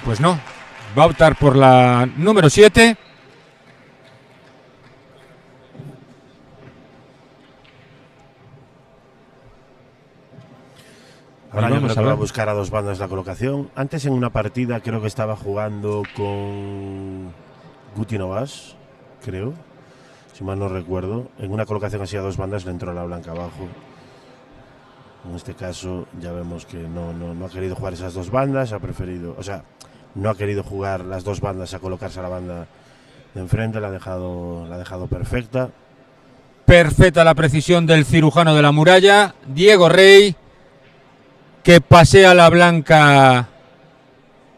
Pues no, va a optar por la número 7. Ahora yo creo que va a buscar a dos bandas la colocación. Antes en una partida creo que estaba jugando con Guti Novas, creo, si mal no recuerdo. En una colocación así a dos bandas le entró la blanca abajo. En este caso ya vemos que no ha querido jugar esas dos bandas, ha preferido, o sea, no ha querido jugar las dos bandas a colocarse a la banda de enfrente, la ha dejado perfecta. Perfecta la precisión del cirujano de la muralla, Diego Rey, que pasea la blanca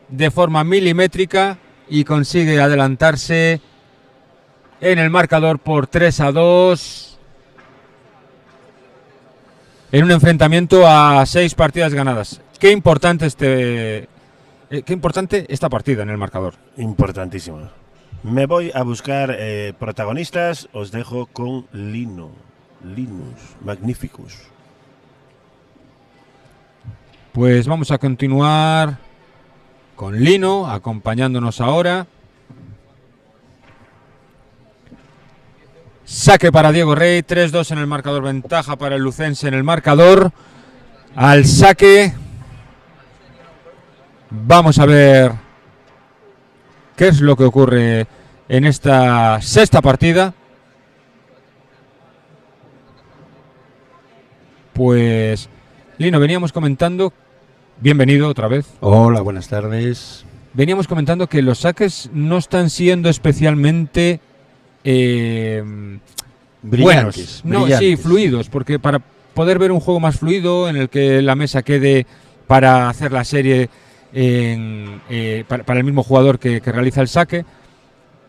de forma milimétrica y consigue adelantarse en el marcador por 3-2 en un enfrentamiento a 6 partidas ganadas. Qué importante esta partida en el marcador. Importantísima. Me voy a buscar protagonistas. Os dejo con Linus Magnificus. Pues vamos a continuar con Lino, acompañándonos ahora. Saque para Diego Rey, 3-2 en el marcador, ventaja para el lucense en el marcador. Al saque. Vamos a ver qué es lo que ocurre en esta sexta partida. Pues, Lino, veníamos comentando. Bienvenido otra vez. Hola, buenas tardes. Veníamos comentando que los saques no están siendo especialmente brillantes. No, sí, fluidos, porque para poder ver un juego más fluido en el que la mesa quede para hacer la serie para el mismo jugador que realiza el saque,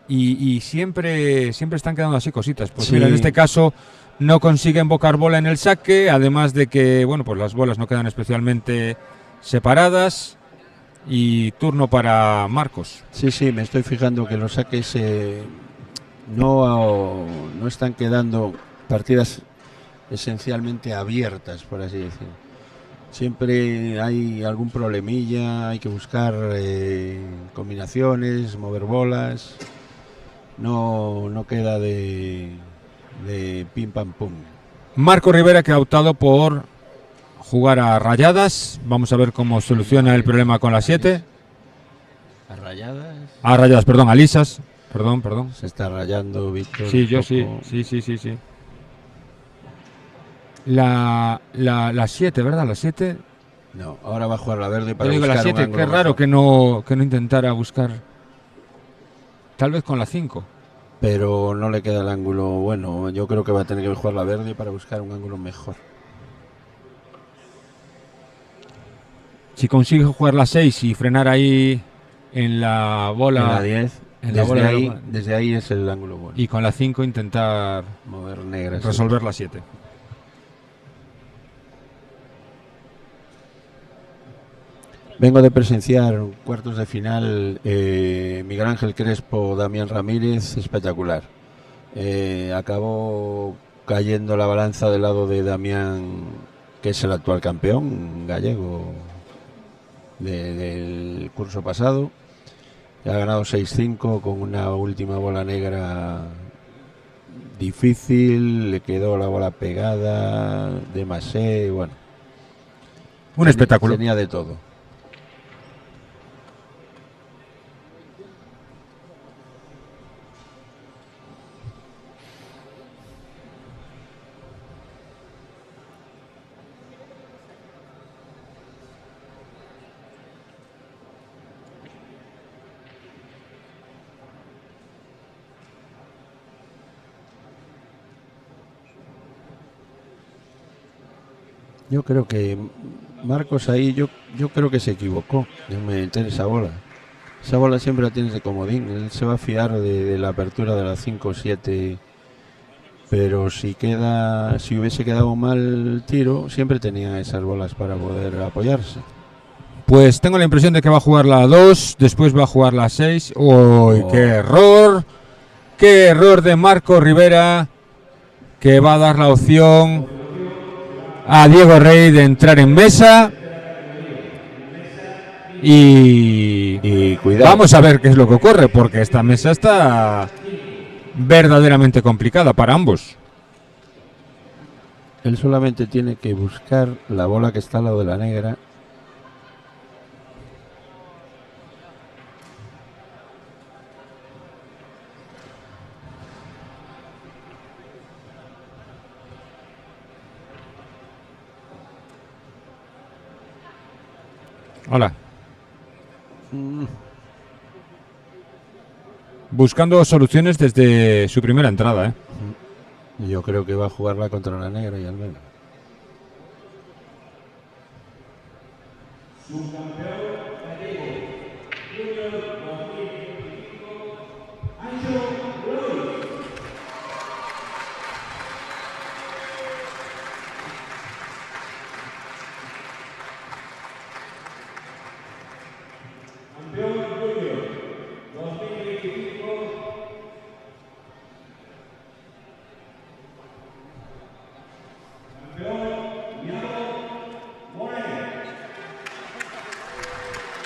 y siempre están quedando así cositas. Pues sí. Mira, en este caso no consigue invocar bola en el saque, además de que, bueno, pues las bolas no quedan especialmente separadas. y turno para Marcos. Sí, sí, me estoy fijando que los saques no están quedando partidas esencialmente abiertas, por así decirlo. Siempre hay algún problemilla, hay que buscar combinaciones, mover bolas. No queda de pim pam pum. Marco Rivera, que ha optado por jugar a rayadas. Vamos a ver cómo soluciona el problema con la 7. ¿A rayadas? A rayadas, perdón, a lisas. Perdón. Se está rayando Víctor. Sí, yo sí. Sí. La 7, ¿verdad? La 7. No, ahora va a jugar la verde para Yo digo buscar la 7, un ángulo qué raro mejor. que no intentara buscar. Tal vez con la 5. Pero no le queda el ángulo bueno. Yo creo que va a tener que jugar la verde para buscar un ángulo mejor. Si consigue jugar la 6 y frenar ahí en la bola. En la 10. En la bola Desde ahí es el ángulo bueno. Y con la 5 intentar Mover negras. resolver la 7. Vengo de presenciar cuartos de final Miguel Ángel Crespo, Damián Ramírez, espectacular. Acabó cayendo la balanza del lado de Damián, que es el actual campeón gallego del curso pasado. Ha ganado 6-5 con una última bola negra difícil, le quedó la bola pegada, de masé, bueno. Un espectáculo. Tenía de todo. Yo creo que Marcos ahí, yo creo que se equivocó de meter esa bola. Esa bola siempre la tienes de comodín. Él se va a fiar de la apertura de la 5-7. Pero si hubiese quedado mal el tiro, siempre tenía esas bolas para poder apoyarse. Pues tengo la impresión de que va a jugar la 2, después va a jugar la 6. ¡Uy, qué error! ¡Qué error de Marco Rivera! Que va a dar la opción a Diego Rey de entrar en mesa. Y cuidado. Vamos a ver qué es lo que ocurre, porque esta mesa está verdaderamente complicada para ambos. Él solamente tiene que buscar la bola que está al lado de la negra. Hola. Buscando soluciones desde su primera entrada, ¿eh? Yo creo que va a jugarla contra la negra y Almena.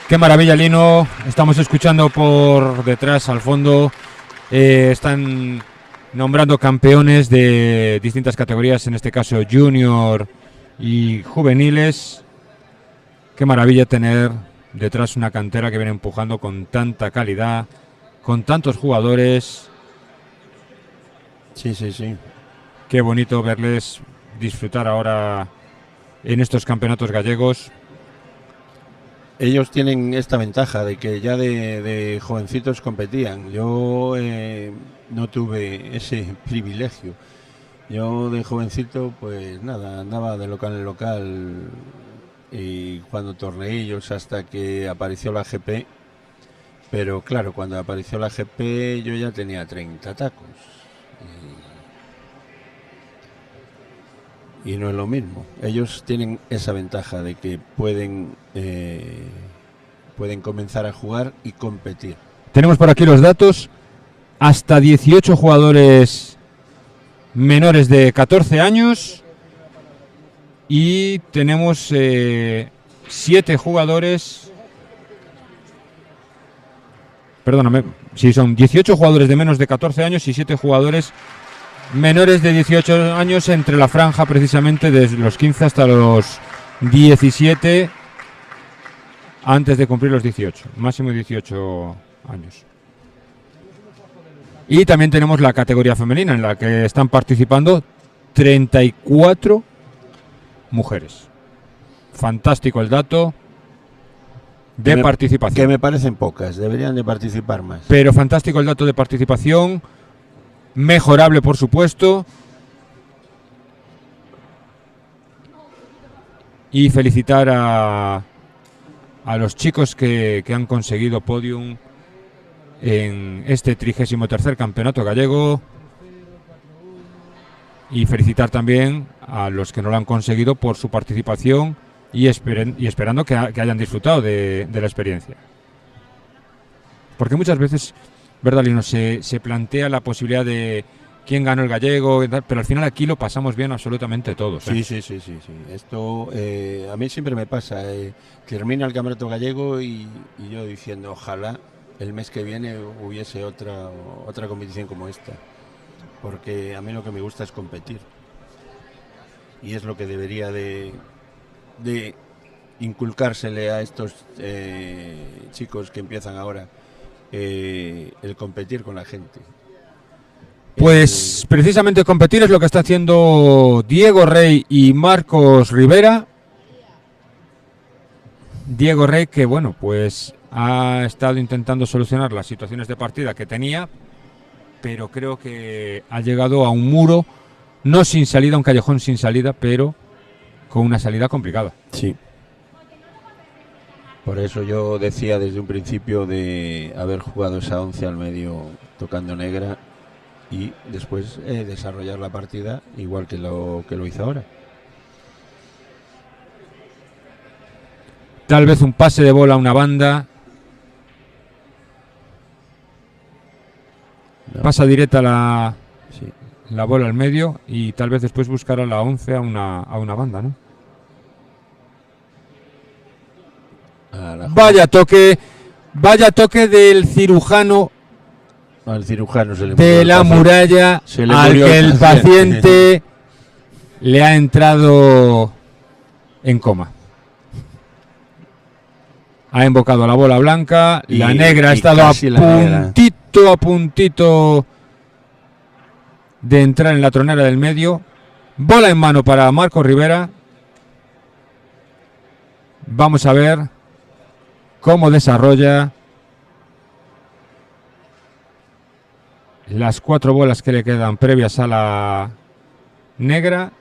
Qué maravilla, Lino. Estamos escuchando por detrás, al fondo. Están nombrando campeones de distintas categorías, en este caso junior y juveniles. Qué maravilla tener detrás una cantera que viene empujando con tanta calidad, con tantos jugadores. Sí, sí, sí. Qué bonito verles disfrutar ahora en estos campeonatos gallegos. Ellos tienen esta ventaja de que ya de jovencitos competían. Yo no tuve ese privilegio. Yo de jovencito, pues nada, andaba de local en local y jugando torneillos hasta que apareció la GP. Pero claro, cuando apareció la GP yo ya tenía 30 tacos. Y no es lo mismo. Ellos tienen esa ventaja de que pueden pueden comenzar a jugar y competir. Tenemos por aquí los datos. Hasta 18 jugadores menores de 14 años. Y tenemos 7 jugadores. Perdóname. Sí, son 18 jugadores de menos de 14 años y 7 jugadores menores de 18 años entre la franja precisamente desde los 15 hasta los 17 antes de cumplir los 18, máximo 18 años. Y también tenemos la categoría femenina en la que están participando 34 mujeres. Fantástico el dato de participación. Que me parecen pocas, deberían de participar más. Pero fantástico el dato de participación, mejorable por supuesto. Y felicitar a los chicos que han conseguido podium en este 33º campeonato gallego. Y felicitar también a los que no lo han conseguido por su participación y esperando que hayan disfrutado de la experiencia. Porque muchas veces, ¿verdad, Lino? Se plantea la posibilidad de quién ganó el gallego, pero al final aquí lo pasamos bien absolutamente todos. Sí. Esto a mí siempre me pasa. Termina el campeonato gallego y yo diciendo, ojalá el mes que viene hubiese otra competición como esta. Porque a mí lo que me gusta es competir. Y es lo que debería de inculcársele a estos chicos que empiezan ahora, el competir con la gente. Pues precisamente competir es lo que está haciendo Diego Rey y Marcos Rivera. Diego Rey que, bueno, pues ha estado intentando solucionar las situaciones de partida que tenía, pero creo que ha llegado a un muro, no sin salida, un callejón sin salida, pero con una salida complicada. Sí. Por eso yo decía desde un principio de haber jugado esa 11 al medio tocando negra y después desarrollar la partida igual que lo hizo ahora. Tal vez un pase de bola a una banda. No. Pasa directa la Sí. bola al medio y tal vez después buscará la 11 a una banda, ¿no? Vaya toque del cirujano Al cirujano se le de la muralla al que el paciente le ha entrado en coma. Ha invocado la bola blanca, la negra ha estado a puntito de entrar en la tronera del medio. Bola en mano para Marcos Rivera. Vamos a ver cómo desarrolla las 4 bolas que le quedan previas a la negra.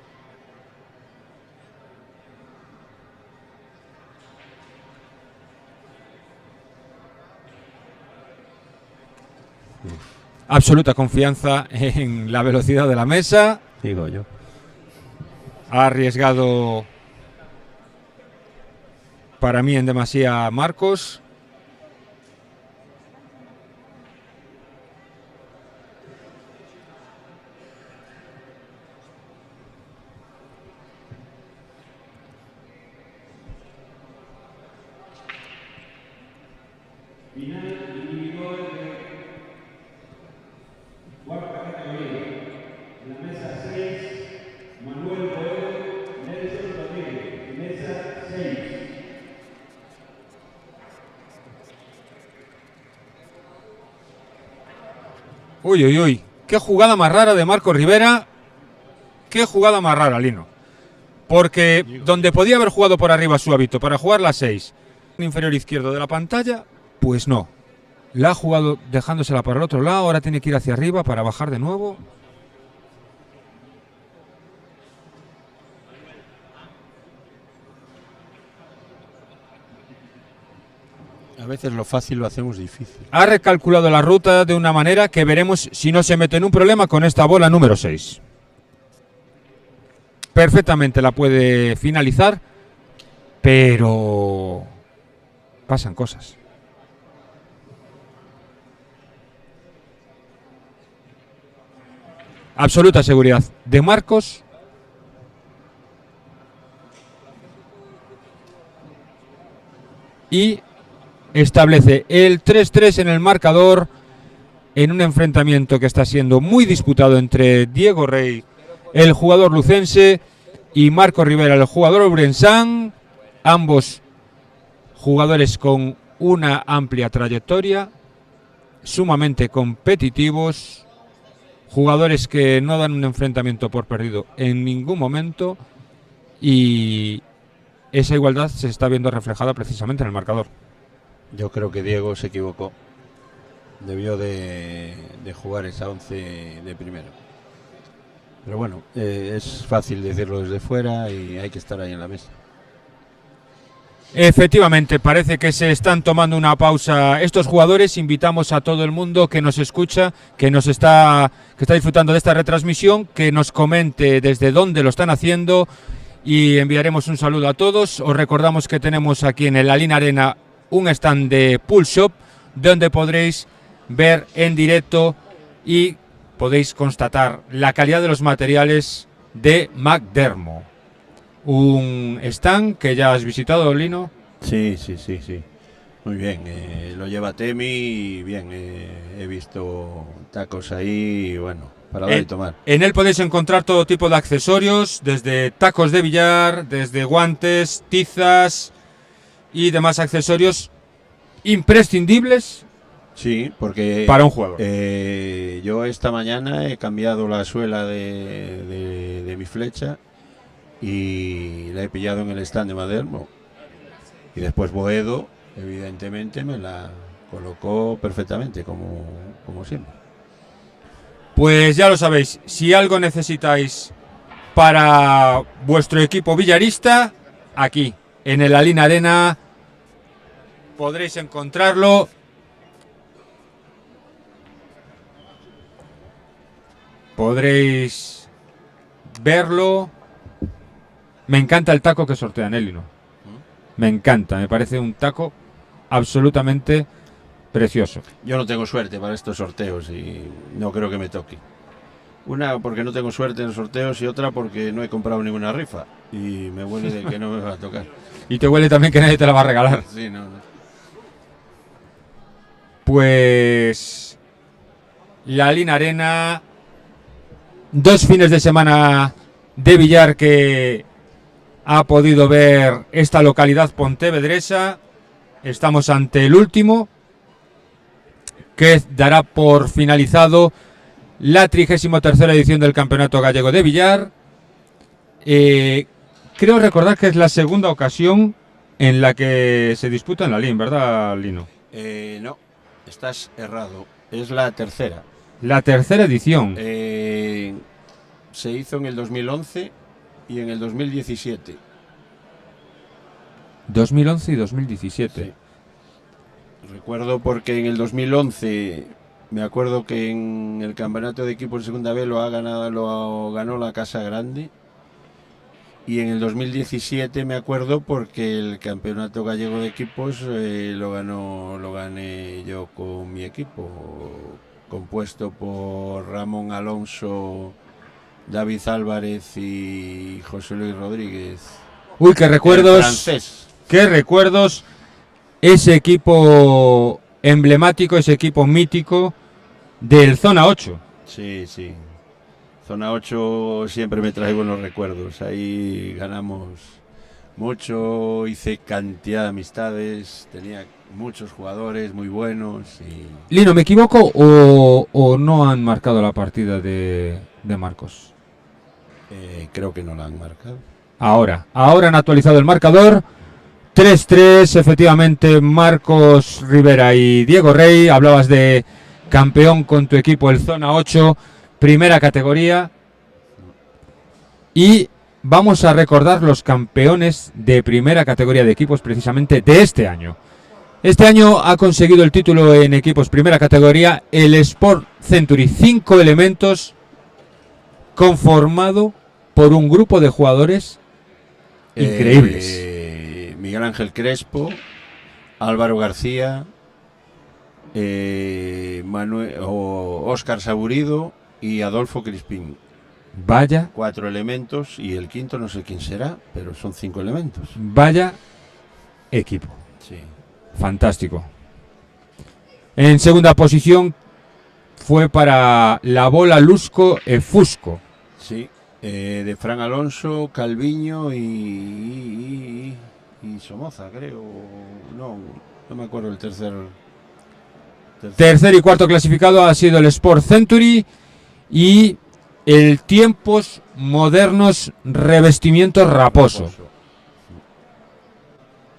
Absoluta confianza en la velocidad de la mesa. Digo yo. Ha arriesgado para mí en demasía Marcos. Uy, uy, uy. Qué jugada más rara de Marcos Rivera. Qué jugada más rara, Lino. Porque donde podía haber jugado por arriba su hábito para jugar la 6, inferior izquierdo de la pantalla, pues no. La ha jugado dejándosela para el otro lado, ahora tiene que ir hacia arriba para bajar de nuevo. A veces lo fácil lo hacemos difícil. Ha recalculado la ruta de una manera que veremos si no se mete en un problema con esta bola número 6. Perfectamente la puede finalizar, pero pasan cosas. Absoluta seguridad de Marcos. Y establece el 3-3 en el marcador en un enfrentamiento que está siendo muy disputado entre Diego Rey, el jugador lucense, y Marcos Rivera, el jugador ourensán, ambos jugadores con una amplia trayectoria, sumamente competitivos, jugadores que no dan un enfrentamiento por perdido en ningún momento, y esa igualdad se está viendo reflejada precisamente en el marcador. Yo creo que Diego se equivocó. Debió de jugar esa 11 de primero. Pero bueno, es fácil decirlo desde fuera y hay que estar ahí en la mesa. Efectivamente, parece que se están tomando una pausa estos jugadores. Invitamos a todo el mundo que nos escucha, que está disfrutando de esta retransmisión, que nos comente desde dónde lo están haciendo, y enviaremos un saludo a todos. Os recordamos que tenemos aquí en el Alina Arena un stand de Pool Shop, donde podréis ver en directo y podéis constatar la calidad de los materiales de McDermott. Un stand que ya has visitado, Lino. Sí. Muy bien, lo lleva Temi y bien, he visto tacos ahí, bueno, para dar y tomar. En él podéis encontrar todo tipo de accesorios, desde tacos de billar, desde guantes, tizas y demás accesorios imprescindibles. Sí, porque para un jugador. Yo esta mañana he cambiado la suela de mi flecha y la he pillado en el stand de McDermott. Y después Boedo, evidentemente, me la colocó perfectamente, como siempre. Pues ya lo sabéis, si algo necesitáis para vuestro equipo billarista, aquí, en el Alina Arena, podréis encontrarlo. Podréis verlo. Me encanta el taco que sortean, Lino. Me encanta, me parece un taco absolutamente precioso. Yo no tengo suerte para estos sorteos y no creo que me toque. Una porque no tengo suerte en los sorteos y otra porque no he comprado ninguna rifa y me huele de que no me va a tocar. Y te huele también que nadie te la va a regalar. Sí, no. Pues la Alina Arena, 2 fines de semana de billar que ha podido ver esta localidad pontevedresa. Estamos ante el último, que dará por finalizado la 33ª edición del Campeonato Gallego de Billar. Creo recordar que es la segunda ocasión en la que se disputa en la LIN, ¿verdad, Lino? No, estás errado. Es la tercera. La tercera edición. Se hizo en el 2011 y en el 2017. 2011 y 2017. Sí. Recuerdo porque en el 2011 me acuerdo que en el campeonato de equipos de segunda B lo ganó la Casa Grande. Y en el 2017 me acuerdo porque el campeonato gallego de equipos lo gané yo con mi equipo, compuesto por Ramón Alonso, David Álvarez y José Luis Rodríguez. Uy, qué recuerdos. Francés. Qué recuerdos. Ese equipo emblemático, ese equipo mítico del Zona 8. Sí. Zona 8 siempre me trae buenos recuerdos. Ahí ganamos mucho, hice cantidad de amistades, tenía muchos jugadores muy buenos. Lino, ¿me equivoco o no han marcado la partida de Marcos? Creo que no la han marcado. Ahora han actualizado el marcador. 3-3, efectivamente, Marcos Rivera y Diego Rey. Hablabas de campeón con tu equipo, el Zona 8, primera categoría. Y vamos a recordar los campeones de primera categoría de equipos precisamente de este año. Este año ha conseguido el título en equipos primera categoría el Sport Century 5 Elementos, conformado por un grupo de jugadores increíbles. Miguel Ángel Crespo, Álvaro García, Óscar Saburido y Adolfo Crispín. Vaya, 4 elementos y el quinto no sé quién será, pero son 5 elementos. vaya equipo. Sí. Fantástico. En segunda posición fue para la bola Lusco e Fusco. Sí, de Fran Alonso, Calviño y Somoza, creo. No me acuerdo el tercer. Tercer y cuarto clasificado ha sido el Sport Century y el Tiempos Modernos Revestimientos Raposo.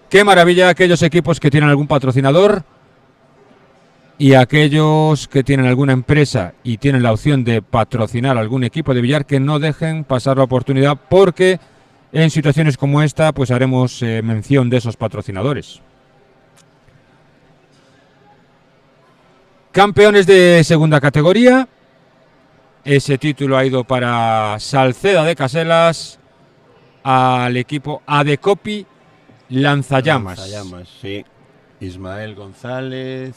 Qué maravilla aquellos equipos que tienen algún patrocinador y aquellos que tienen alguna empresa y tienen la opción de patrocinar algún equipo de billar, que no dejen pasar la oportunidad, porque en situaciones como esta pues haremos mención de esos patrocinadores. Campeones de segunda categoría. Ese título ha ido para Salceda de Caselas, al equipo Adecopi Lanzallamas. Lanzallamas, sí. Ismael González,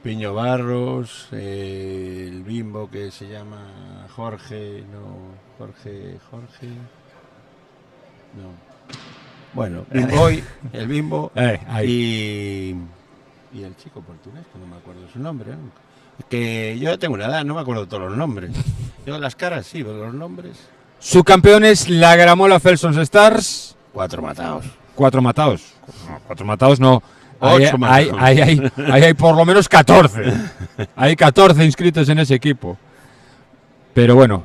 Piño Barros, el Bimbo que se llama Jorge. No. Bueno, el Bimbo y el chico portugués, que no me acuerdo su nombre. Que yo ya tengo una edad, no me acuerdo de todos los nombres. Yo las caras sí, pero los nombres. Su campeón es la Gramola Felsons Stars. 4 matados. 4 matados. No, 4 matados no. 8 matados. Ahí hay por lo menos 14. Hay 14 inscritos en ese equipo. Pero bueno,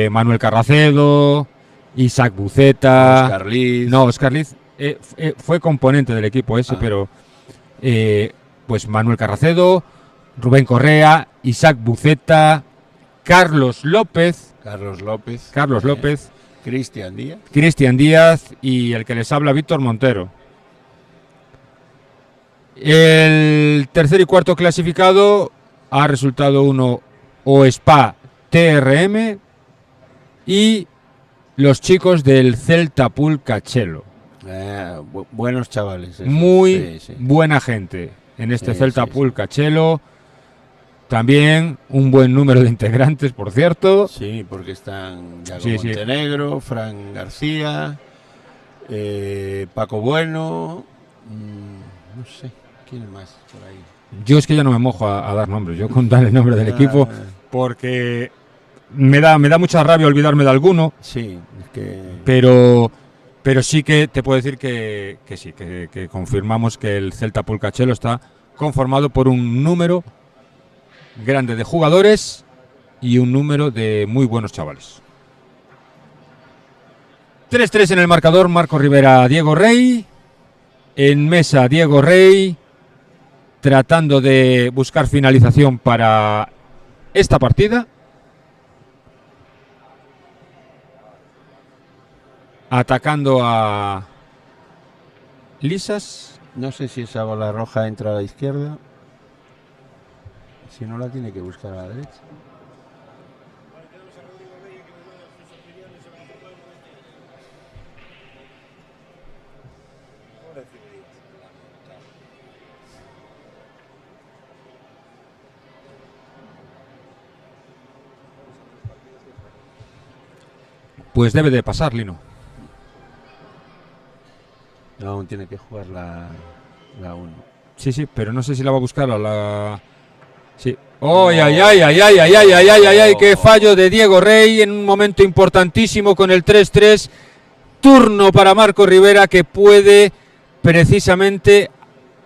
Manuel Carracedo, Isaac Buceta. Oscar Liz. No, Oscar Liz fue componente del equipo ese, pero pues Manuel Carracedo, Rubén Correa, Isaac Buceta, Carlos López, Cristian Díaz y el que les habla, Víctor Montero. El tercer y cuarto clasificado ha resultado uno OSPA TRM y los chicos del Celta Pool Cachelo. Buenos chavales. Muy buena gente en este Celta Pool Cachelo. También un buen número de integrantes, por cierto. Sí, porque están Yago Montenegro, Fran García, Paco Bueno, no sé, ¿quién más por ahí? Yo es que ya no me mojo a dar nombres, yo con dar el nombre del equipo, porque me da mucha rabia olvidarme de alguno. Sí, es que... Pero sí que te puedo decir que confirmamos que el Celta Pool Cachelo está conformado por un número grande de jugadores y un número de muy buenos chavales. 3-3 en el marcador, Marco Rivera, Diego Rey. En mesa, Diego Rey, tratando de buscar finalización para esta partida. Atacando a Lisas. No sé si esa bola roja entra a la izquierda. Si no, la tiene que buscar a la derecha. Pues debe de pasar, Lino. Aún tiene que jugar la 1. Sí, pero no sé si la va a buscar a la... Sí. ¡Ay! ¡Qué fallo de Diego Rey en un momento importantísimo con el 3-3! Turno para Marco Rivera, que puede precisamente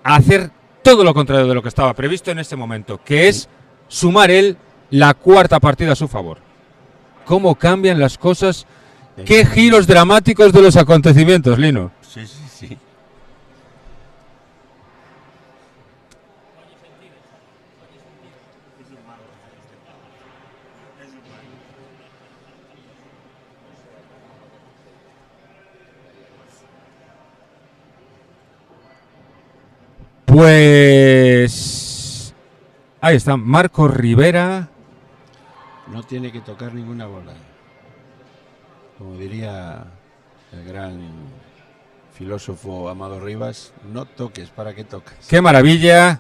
hacer todo lo contrario de lo que estaba previsto en este momento, que es sumar él la cuarta partida a su favor. ¿Cómo cambian las cosas? ¡Qué giros dramáticos de los acontecimientos, Lino! Sí. Pues ahí está, Marco Rivera. No tiene que tocar ninguna bola. Como diría el gran filósofo Amado Rivas, no toques, ¿para qué tocas? ¡Qué maravilla!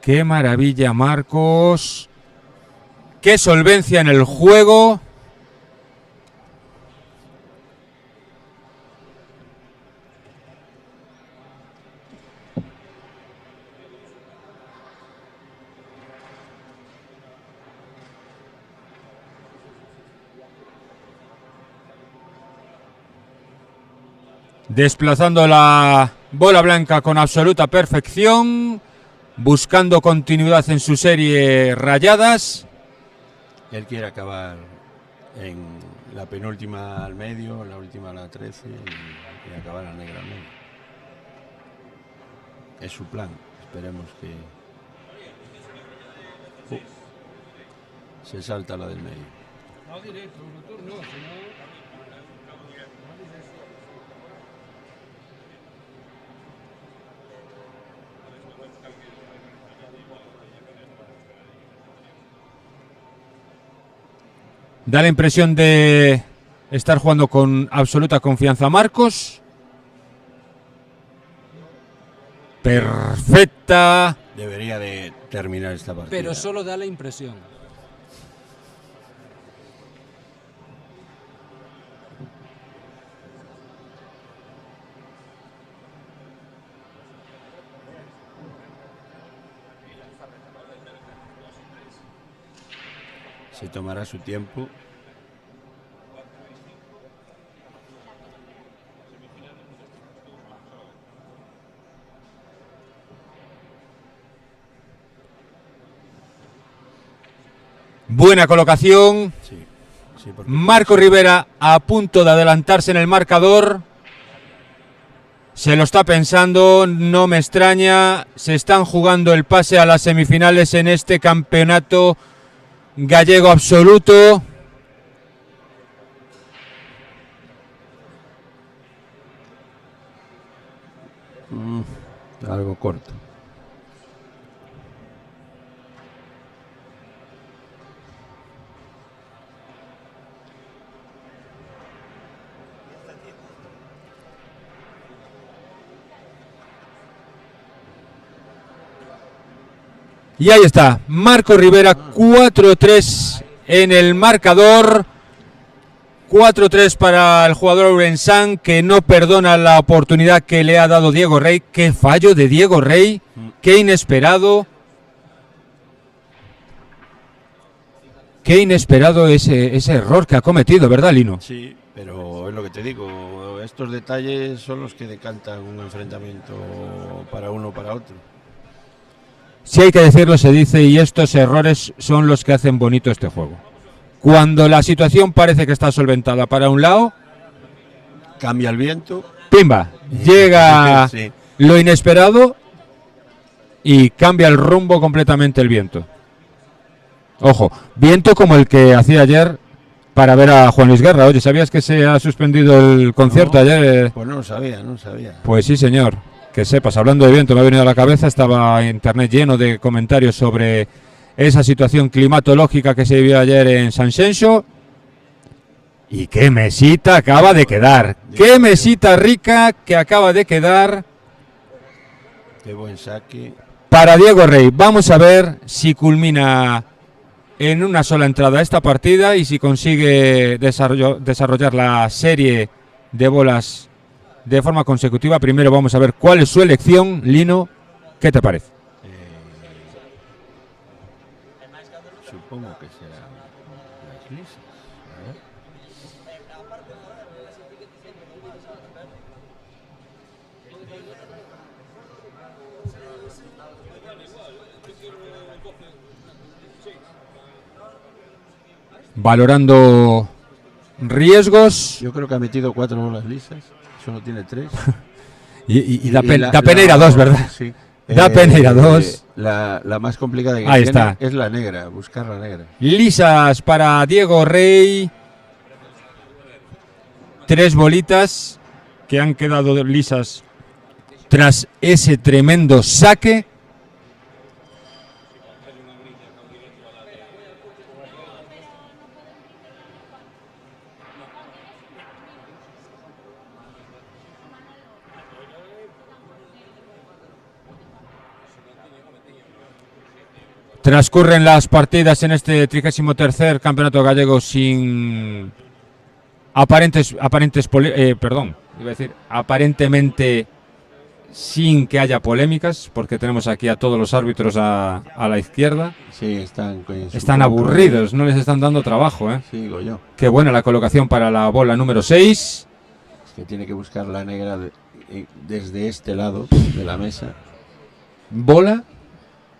¡Qué maravilla, Marcos! ¡Qué solvencia en el juego! Desplazando la bola blanca con absoluta perfección, buscando continuidad en su serie Rayadas. Él quiere acabar en la penúltima al medio, la última a la 13 y acabar la negra al medio. Es su plan, esperemos que se salta la del medio. Da la impresión de estar jugando con absoluta confianza Marcos. Perfecta. Debería de terminar esta partida. Pero solo da la impresión. Se tomará su tiempo. Buena colocación. Sí, porque Marco Rivera a punto de adelantarse en el marcador. Se lo está pensando, no me extraña. Se están jugando el pase a las semifinales en este campeonato gallego absoluto. Algo corto. Y ahí está, Marco Rivera, 4-3 en el marcador. 4-3 para el jugador Ourensán, que no perdona la oportunidad que le ha dado Diego Rey. Qué fallo de Diego Rey, qué inesperado. Qué inesperado ese error que ha cometido, ¿verdad, Lino? Sí, pero es lo que te digo, estos detalles son los que decantan un enfrentamiento para uno o para otro. Si hay que decirlo, se dice, y estos errores son los que hacen bonito este juego. Cuando la situación parece que está solventada para un lado, Cambia el viento. ¡pimba! Llega Sí. lo inesperado y cambia el rumbo completamente el viento. Ojo, viento como el que hacía ayer para ver a Juan Luis Guerra. Oye, ¿sabías que se ha suspendido el concierto ayer? Pues no lo sabía, no lo sabía. Pues sí, señor. Que sepas, hablando de viento, me ha venido a la cabeza, estaba internet lleno de comentarios sobre esa situación climatológica que se vivió ayer en San Xenxo. Y qué mesita acaba de quedar. Qué mesita rica que acaba de quedar Qué buen saque. para Diego Rey. Vamos a ver si culmina en una sola entrada esta partida y si consigue desarrollar la serie de bolas de forma consecutiva. Primero vamos a ver cuál es su elección. Lino, ¿qué te parece? Supongo que será las lisas. A ver. Valorando riesgos. Yo creo que ha metido 4 bolas lisas, solo tiene 3. Y da pena ir a 2, ¿verdad? Sí. Da pena ir a 2. La más complicada que Ahí tiene está. es la negra, buscar la negra. Lisas para Diego Rey. 3 bolitas que han quedado lisas tras ese tremendo saque. Transcurren las partidas en este 33º Campeonato Gallego sin aparentemente sin que haya polémicas, porque tenemos aquí a todos los árbitros a la izquierda. Sí, están aburridos, no les están dando trabajo, ¿eh? Sí, digo yo. Qué buena la colocación para la bola número 6. Es que tiene que buscar la negra desde este lado de la mesa. Bola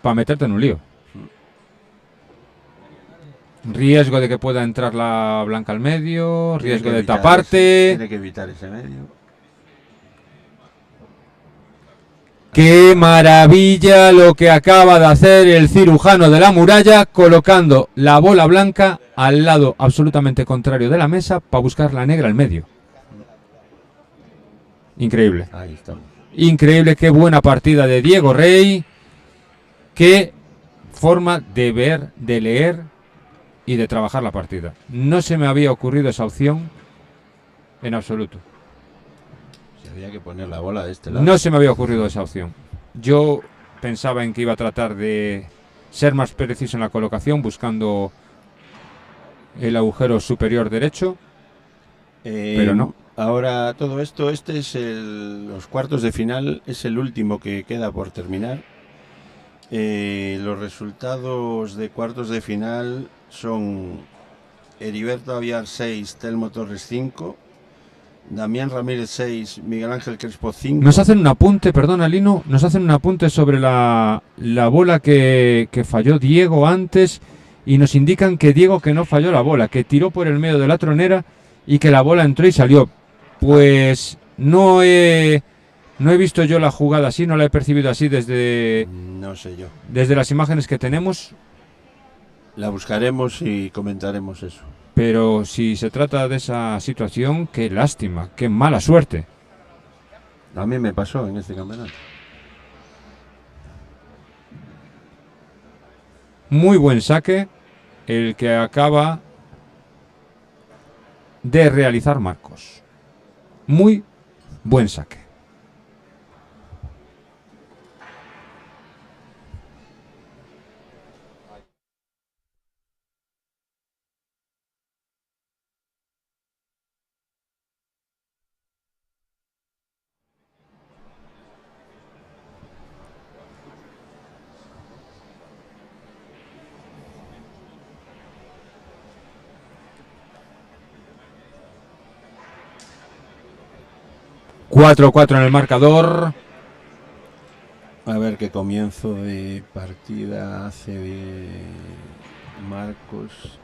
para meterte en un lío. Riesgo de que pueda entrar la blanca al medio, riesgo de taparte. Tiene que evitar ese medio. ¡Qué maravilla lo que acaba de hacer el cirujano de la muralla, colocando la bola blanca al lado absolutamente contrario de la mesa para buscar la negra al medio! Increíble. Ahí estamos. Increíble, qué buena partida de Diego Rey. Qué forma de ver, de leer y de trabajar la partida. No se me había ocurrido esa opción en absoluto. Había que poner la bola de este lado. No se me había ocurrido esa opción. Yo pensaba en que iba a tratar de ser más preciso en la colocación, buscando el agujero superior derecho, pero no. Ahora todo esto, los cuartos de final, es el último que queda por terminar. Los resultados de cuartos de final son Heriberto Aviar 6, Telmo Torres 5, Damián Ramírez 6, Miguel Ángel Crespo 5. Nos hacen un apunte, perdona Lino, nos hacen un apunte sobre la bola que falló Diego antes, y nos indican que Diego que no falló la bola, que tiró por el medio de la tronera y que la bola entró y salió. Pues no he visto yo la jugada así, no la he percibido así desde... No sé yo. Desde las imágenes que tenemos. La buscaremos y comentaremos eso. Pero si se trata de esa situación, qué lástima, qué mala suerte. A mí me pasó en este campeonato. Muy buen saque el que acaba de realizar Marcos. Muy buen saque. ...4-4 en el marcador. A ver qué comienzo de partida hace de Marcos.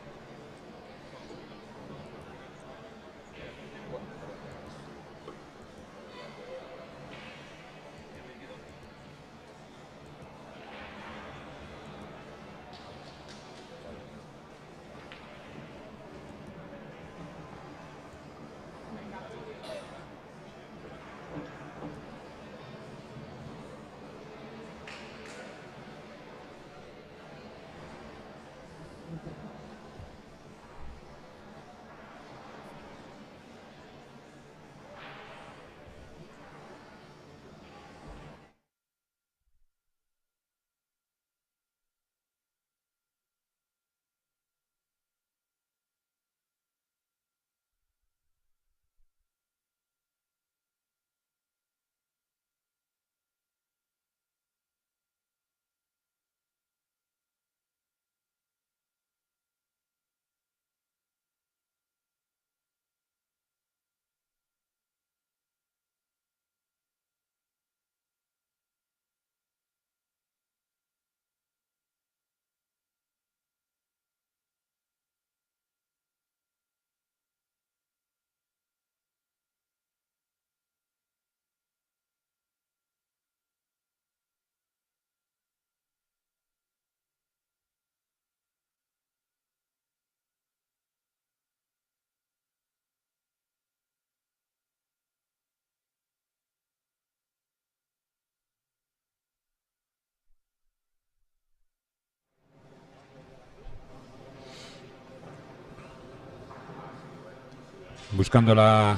Buscando la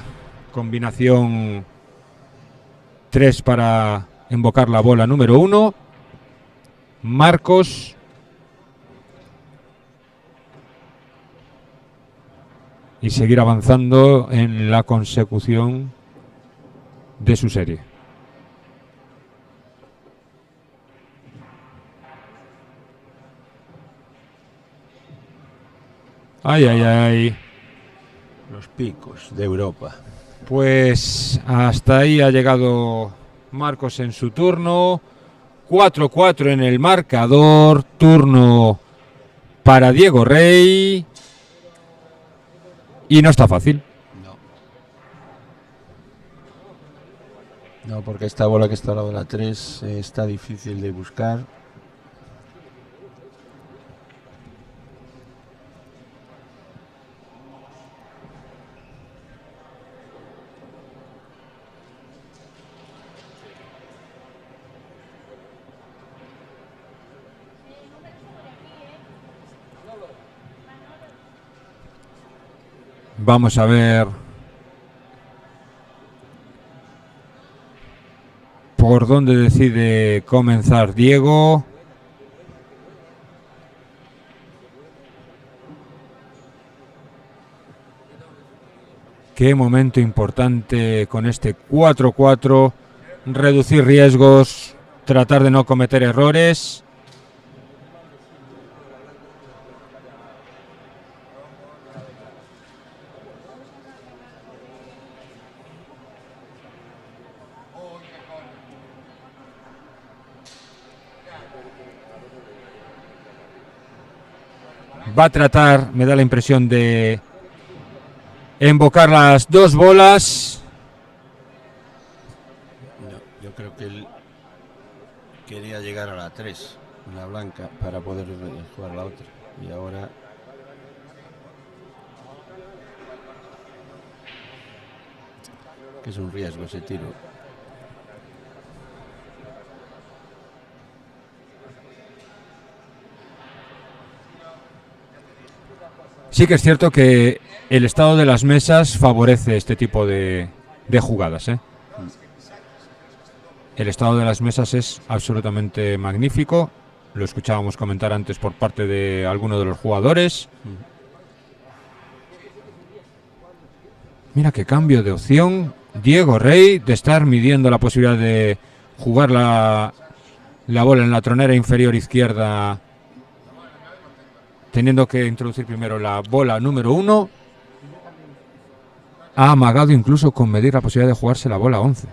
combinación 3 para invocar la bola número 1. Marcos y seguir avanzando en la consecución de su serie. Ay, ay, ay. Los picos de Europa. Pues hasta ahí ha llegado Marcos en su turno. 4-4 en el marcador. Turno para Diego Rey. Y no está fácil. No, porque esta bola que está al lado de la 3 está difícil de buscar. Vamos a ver por dónde decide comenzar Diego. Qué momento importante con este 4-4. Reducir riesgos, tratar de no cometer errores. Va a tratar, me da la impresión, de embocar las dos bolas. No, yo creo que él quería llegar a la 3, la blanca, para poder jugar la otra. Y ahora... que es un riesgo ese tiro. Sí que es cierto que el estado de las mesas favorece este tipo de jugadas, ¿eh? El estado de las mesas es absolutamente magnífico. Lo escuchábamos comentar antes por parte de alguno de los jugadores. Mira qué cambio de opción. Diego Rey, de estar midiendo la posibilidad de jugar la bola en la tronera inferior izquierda, teniendo que introducir primero la bola número 1, ha amagado incluso con medir la posibilidad de jugarse la bola 11.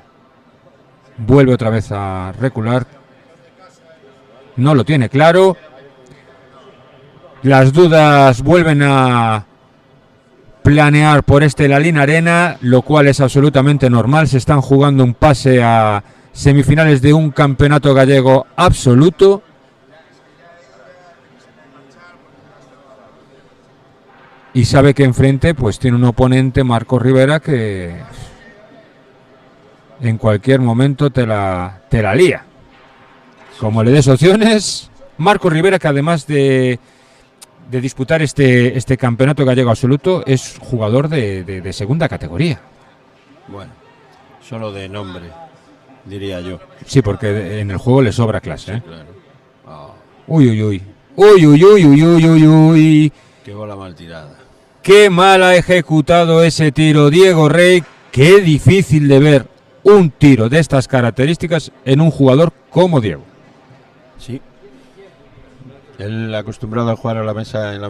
Vuelve otra vez a recular. No lo tiene claro. Las dudas vuelven a planear por la línea arena, lo cual es absolutamente normal. Se están jugando un pase a semifinales de un campeonato gallego absoluto. Y sabe que enfrente pues tiene un oponente, Marcos Rivera, que en cualquier momento te la lía. Como le des opciones, Marcos Rivera, que además de disputar este campeonato gallego absoluto, es jugador de segunda categoría. Bueno, solo de nombre, diría yo. Sí, porque en el juego le sobra clase, ¿eh? Claro. Oh, Uy, uy, uy. Uy, uy, uy, uy, uy, uy, uy. qué bola mal tirada. Qué mal ha ejecutado ese tiro Diego Rey. Qué difícil de ver un tiro de estas características en un jugador como Diego. Sí. Él, acostumbrado a jugar en la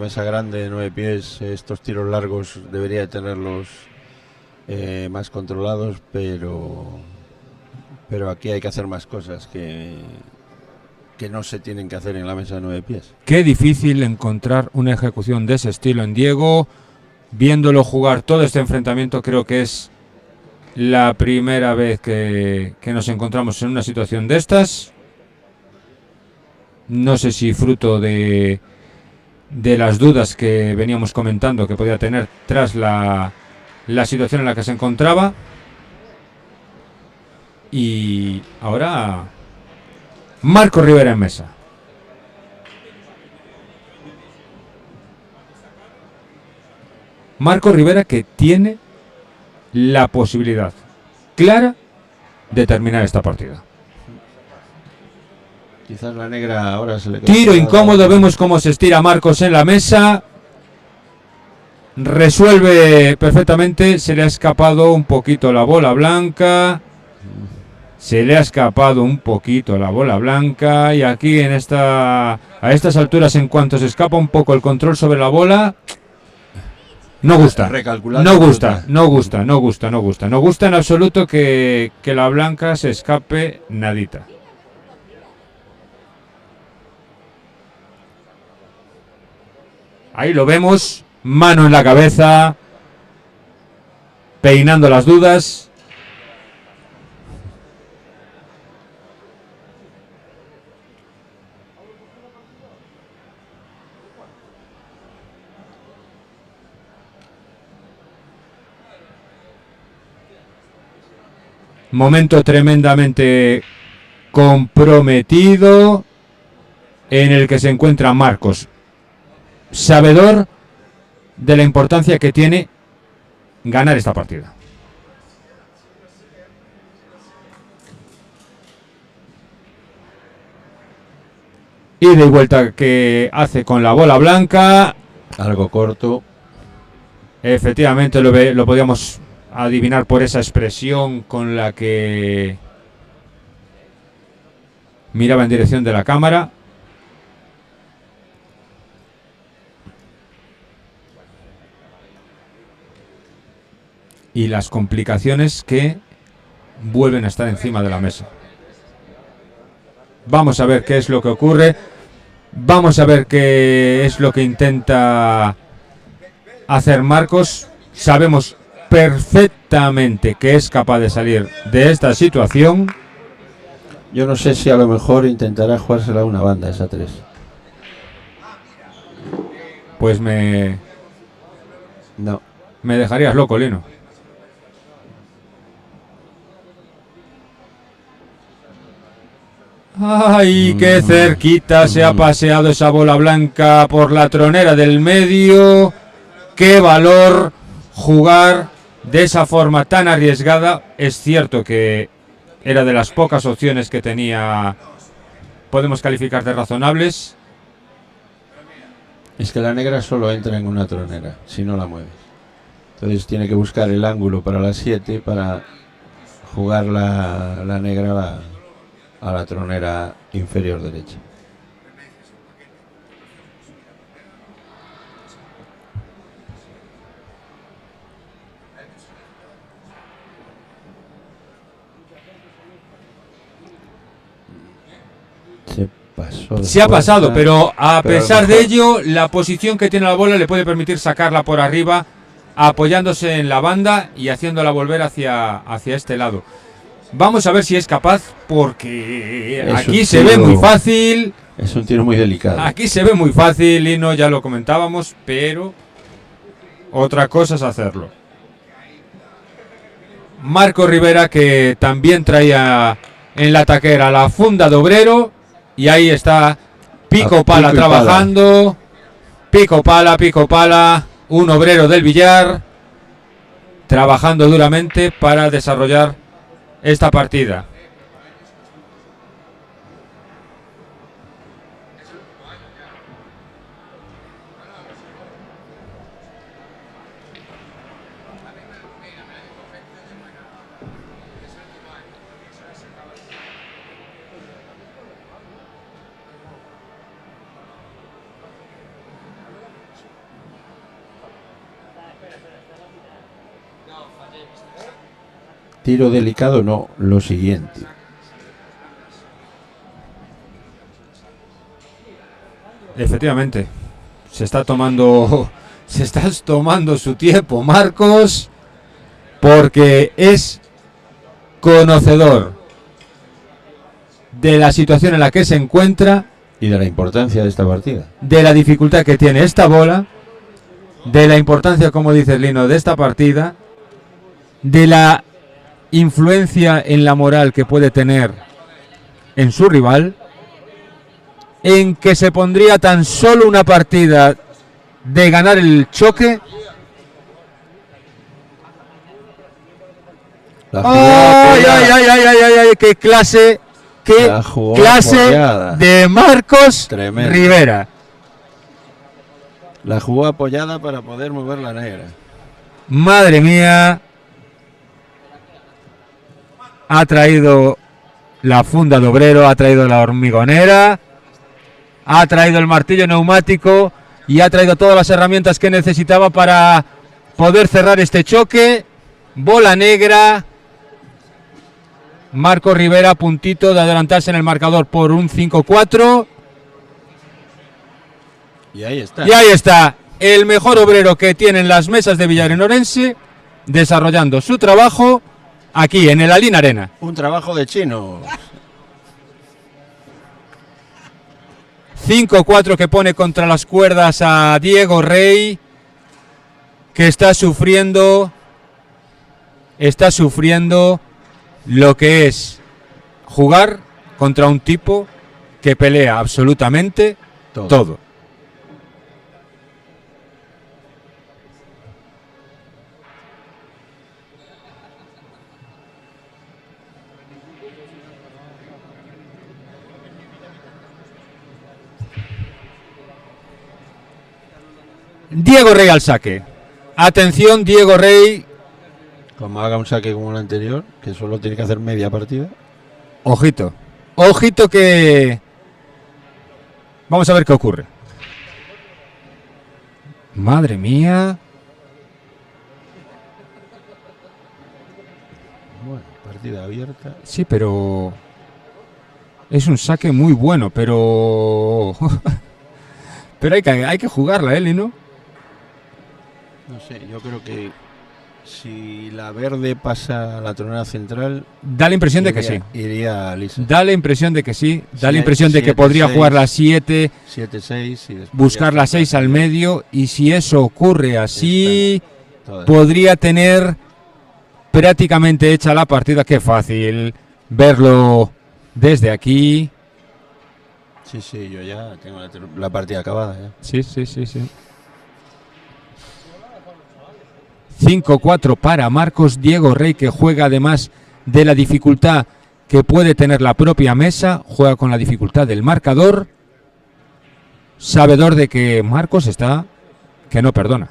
mesa grande de 9 pies, estos tiros largos debería tenerlos más controlados, pero aquí hay que hacer más cosas que no se tienen que hacer en la mesa de 9 pies. Qué difícil encontrar una ejecución de ese estilo en Diego. Viéndolo jugar todo este enfrentamiento, creo que es la primera vez que nos encontramos en una situación de estas. No sé si fruto de las dudas que veníamos comentando que podía tener tras la situación en la que se encontraba. Y ahora Marcos Rivera en mesa. Marcos Rivera, que tiene la posibilidad clara de terminar esta partida. Quizás la negra ahora se le... Tiro incómodo, vemos cómo se estira Marcos en la mesa. resuelve perfectamente. Se le ha escapado un poquito la bola blanca. Se le ha escapado un poquito la bola blanca. Y aquí a estas alturas, en cuanto se escapa un poco el control sobre la bola, no gusta. No gusta en absoluto que la blanca se escape nadita. Ahí lo vemos, mano en la cabeza, peinando las dudas. Momento tremendamente comprometido en el que se encuentra Marcos, sabedor de la importancia que tiene ganar esta partida. Ida y vuelta que hace con la bola blanca. Algo corto. Efectivamente lo podíamos adivinar por esa expresión con la que miraba en dirección de la cámara. Y las complicaciones que vuelven a estar encima de la mesa. Vamos a ver qué es lo que ocurre. Vamos a ver qué es lo que intenta hacer Marcos. Sabemos perfectamente que es capaz de salir de esta situación. Yo no sé si a lo mejor intentará jugársela a una banda, esa 3. Pues No. me dejarías loco, Lino. ¡Ay, qué cerquita se ha paseado esa bola blanca por la tronera del medio! ¡Qué valor jugar de esa forma tan arriesgada! Es cierto que era de las pocas opciones que tenía, podemos calificar de razonables. Es que la negra solo entra en una tronera, si no la mueves. Entonces tiene que buscar el ángulo para las 7 para jugar la negra a la tronera inferior derecha. Se ha pasado, pero a pesar de ello, la posición que tiene la bola le puede permitir sacarla por arriba, apoyándose en la banda y haciéndola volver hacia este lado. Vamos a ver si es capaz, porque aquí se ve muy fácil. Es un tiro muy delicado. Aquí se ve muy fácil, Lino, ya lo comentábamos, pero otra cosa es hacerlo. Marco Rivera, que también traía en la taquera la funda de obrero, y ahí está pico pala trabajando. Pico pala, un obrero del billar, trabajando duramente para desarrollar esta partida. Tiro delicado, no, lo siguiente. Efectivamente, se está tomando su tiempo Marcos, porque es conocedor de la situación en la que se encuentra Y de la importancia de esta partida. de la dificultad que tiene esta bola, de la importancia, como dices, Lino, de esta partida, de la influencia en la moral que puede tener en su rival, en que se pondría tan solo una partida de ganar el choque. ¡Ay, qué clase apoyada de Marcos Tremendo. Rivera! La jugó apoyada para poder mover la negra. Madre mía. Ha traído la funda de obrero, ha traído la hormigonera, ha traído el martillo neumático y ha traído todas las herramientas que necesitaba para poder cerrar este choque. Bola negra. Marco Rivera a puntito de adelantarse en el marcador por un 5-4. Y ahí está. Y ahí está el mejor obrero que tienen las mesas de Villar en Orense, desarrollando su trabajo aquí en el Alín Arena. Un trabajo de chino. 5-4 que pone contra las cuerdas a Diego Rey, que está sufriendo lo que es jugar contra un tipo que pelea absolutamente todo. Diego Rey al saque. Atención, Diego Rey. Como haga un saque como el anterior, que solo tiene que hacer media partida. Ojito. Ojito que... Vamos a ver qué ocurre. Madre mía. Bueno, partida abierta. Sí, pero... Es un saque muy bueno, pero... pero hay que jugarla, Eli, ¿no? No sé, yo creo que si la verde pasa a la tronera central... Da la impresión de que sí. Iría lisa. Da la impresión de que sí. Da la impresión de que 7, podría 6, jugar la 7, 7-6 y después buscar la 6 al medio. Y si eso ocurre así, todas. podría tener prácticamente hecha la partida. Qué fácil verlo desde aquí. Sí, yo ya tengo la partida acabada. Ya. Sí. 5-4 para Marcos. Diego Rey, que juega además de la dificultad que puede tener la propia mesa, juega con la dificultad del marcador, sabedor de que Marcos está que no perdona.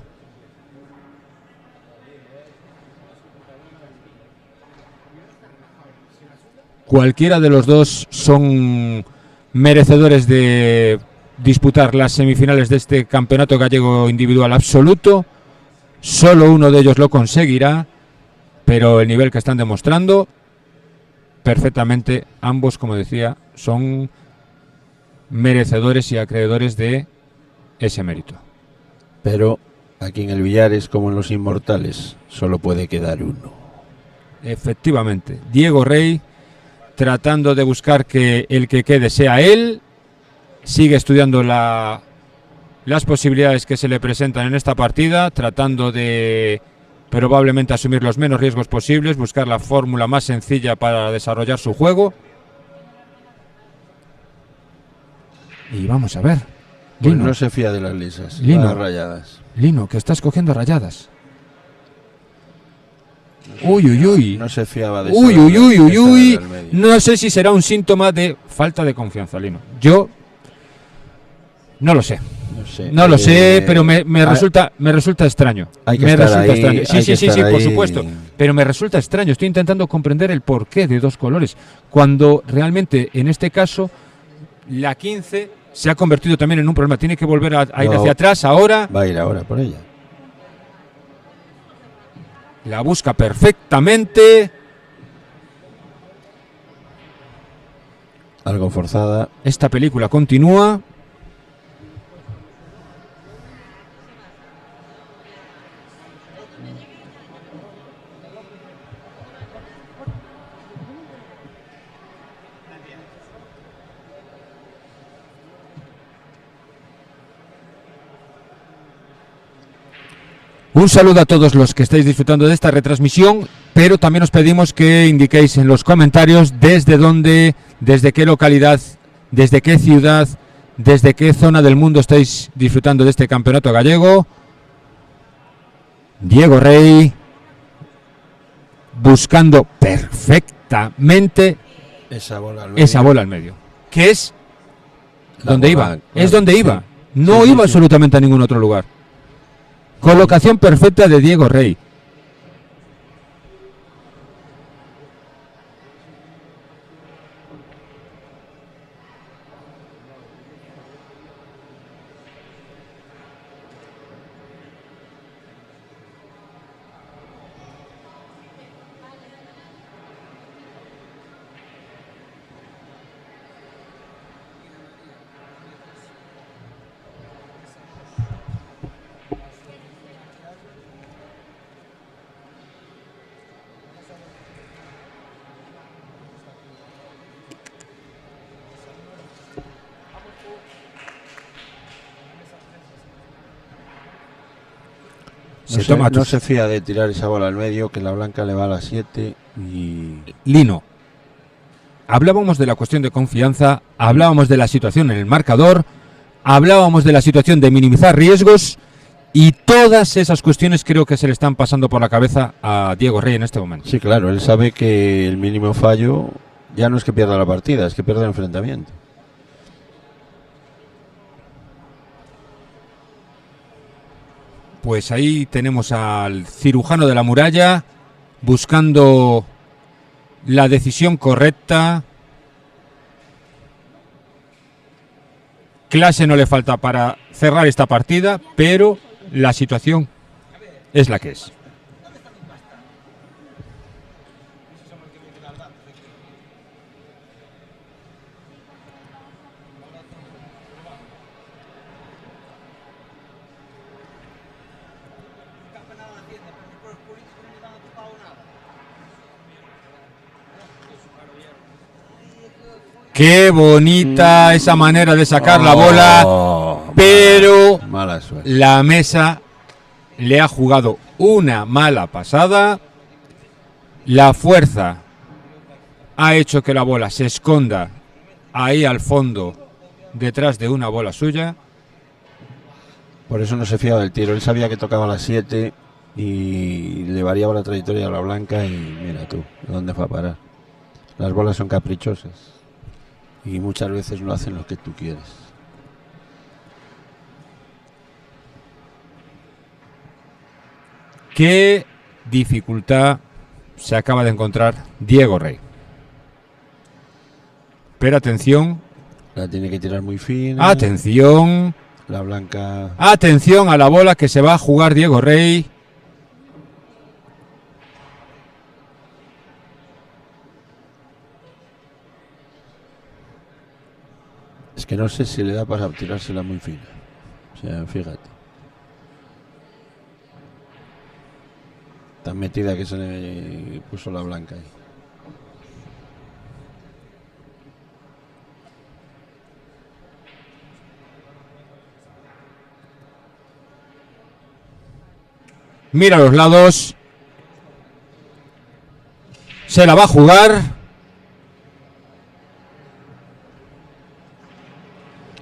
Cualquiera de los dos son merecedores de disputar las semifinales de este campeonato gallego individual absoluto. Solo uno de ellos lo conseguirá, pero el nivel que están demostrando, perfectamente ambos, como decía, son merecedores y acreedores de ese mérito. Pero aquí en el billar es como en los inmortales, solo puede quedar uno. Efectivamente, Diego Rey tratando de buscar que el que quede sea él, sigue estudiando las posibilidades que se le presentan en esta partida, tratando de probablemente asumir los menos riesgos posibles, buscar la fórmula más sencilla para desarrollar su juego. Y vamos a ver. Pues Lino, no se fía de las lisas, Lino. las rayadas. Lino, que estás cogiendo rayadas. Uy. No se fiaba de Uy. No sé si será un síntoma de falta de confianza, Lino. Yo no lo sé. No lo sé, pero me resulta extraño. Hay que me estar resulta ahí, extraño. hay que Sí, estar por ahí. supuesto. Pero me resulta extraño. Estoy intentando comprender el porqué de dos colores. Cuando realmente, en este caso, la 15 se ha convertido también en un problema. Tiene que volver a ir hacia atrás ahora. Va a ir ahora por ella. La busca perfectamente. Algo forzada. Esta película continúa. Un saludo a todos los que estáis disfrutando de esta retransmisión, pero también os pedimos que indiquéis en los comentarios desde dónde, desde qué localidad, desde qué ciudad, desde qué zona del mundo estáis disfrutando de este campeonato gallego. Diego Rey buscando perfectamente esa bola al medio. que es donde iba. Es donde iba. No Sí, iba sí. absolutamente a ningún otro lugar. Colocación perfecta de Diego Rey. Se toma no se fía de tirar esa bola al medio, que la blanca le va a las 7 y... Lino. Hablábamos de la cuestión de confianza, hablábamos de la situación en el marcador, hablábamos de la situación de minimizar riesgos y todas esas cuestiones creo que se le están pasando por la cabeza a Diego Rey en este momento. Sí, claro, él sabe que el mínimo fallo ya no es que pierda la partida, es que pierde el enfrentamiento. Pues ahí tenemos al cirujano de la muralla buscando la decisión correcta. Clase no le falta para cerrar esta partida, pero la situación es la que es. Qué bonita esa manera de sacar la bola, pero Mala suerte. la mesa le ha jugado una mala pasada. La fuerza ha hecho que la bola se esconda ahí al fondo, detrás de una bola suya. Por eso no se fiaba del tiro. Él sabía que tocaba a las 7 y le variaba la trayectoria a la blanca y mira tú, ¿dónde fue a parar? Las bolas son caprichosas y muchas veces no hacen lo que tú quieres. Qué dificultad se acaba de encontrar Diego Rey. Pero atención, La tiene que tirar muy fina. atención, La blanca... atención a la bola que se va a jugar Diego Rey. Es que no sé si le da para tirársela muy fina. O sea, fíjate. Tan metida que se le puso la blanca ahí. Mira a los lados. Se la va a jugar.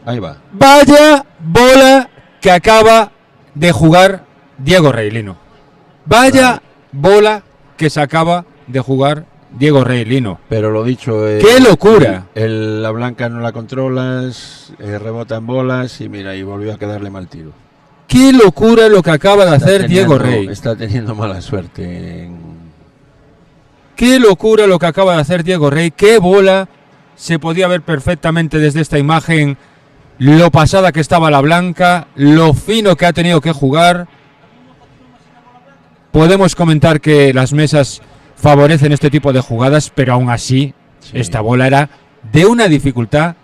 Ahí va. Vaya bola que acaba de jugar Diego Rey, Lino. Vaya bola que se acaba de jugar Diego Rey, Lino. Pero lo dicho... ¡Qué locura! La blanca no la controlas, rebota en bolas y mira, y volvió a quedarle mal tiro. ¡Qué locura lo que acaba de Está hacer Diego teniendo- Rey! Está teniendo mala suerte. ¡Qué locura lo que acaba de hacer Diego Rey! ¡Qué bola! Se podía ver perfectamente desde esta imagen lo pasada que estaba la blanca, lo fino que ha tenido que jugar. Podemos comentar que las mesas favorecen este tipo de jugadas, pero aún así, Sí. esta bola era de una dificultad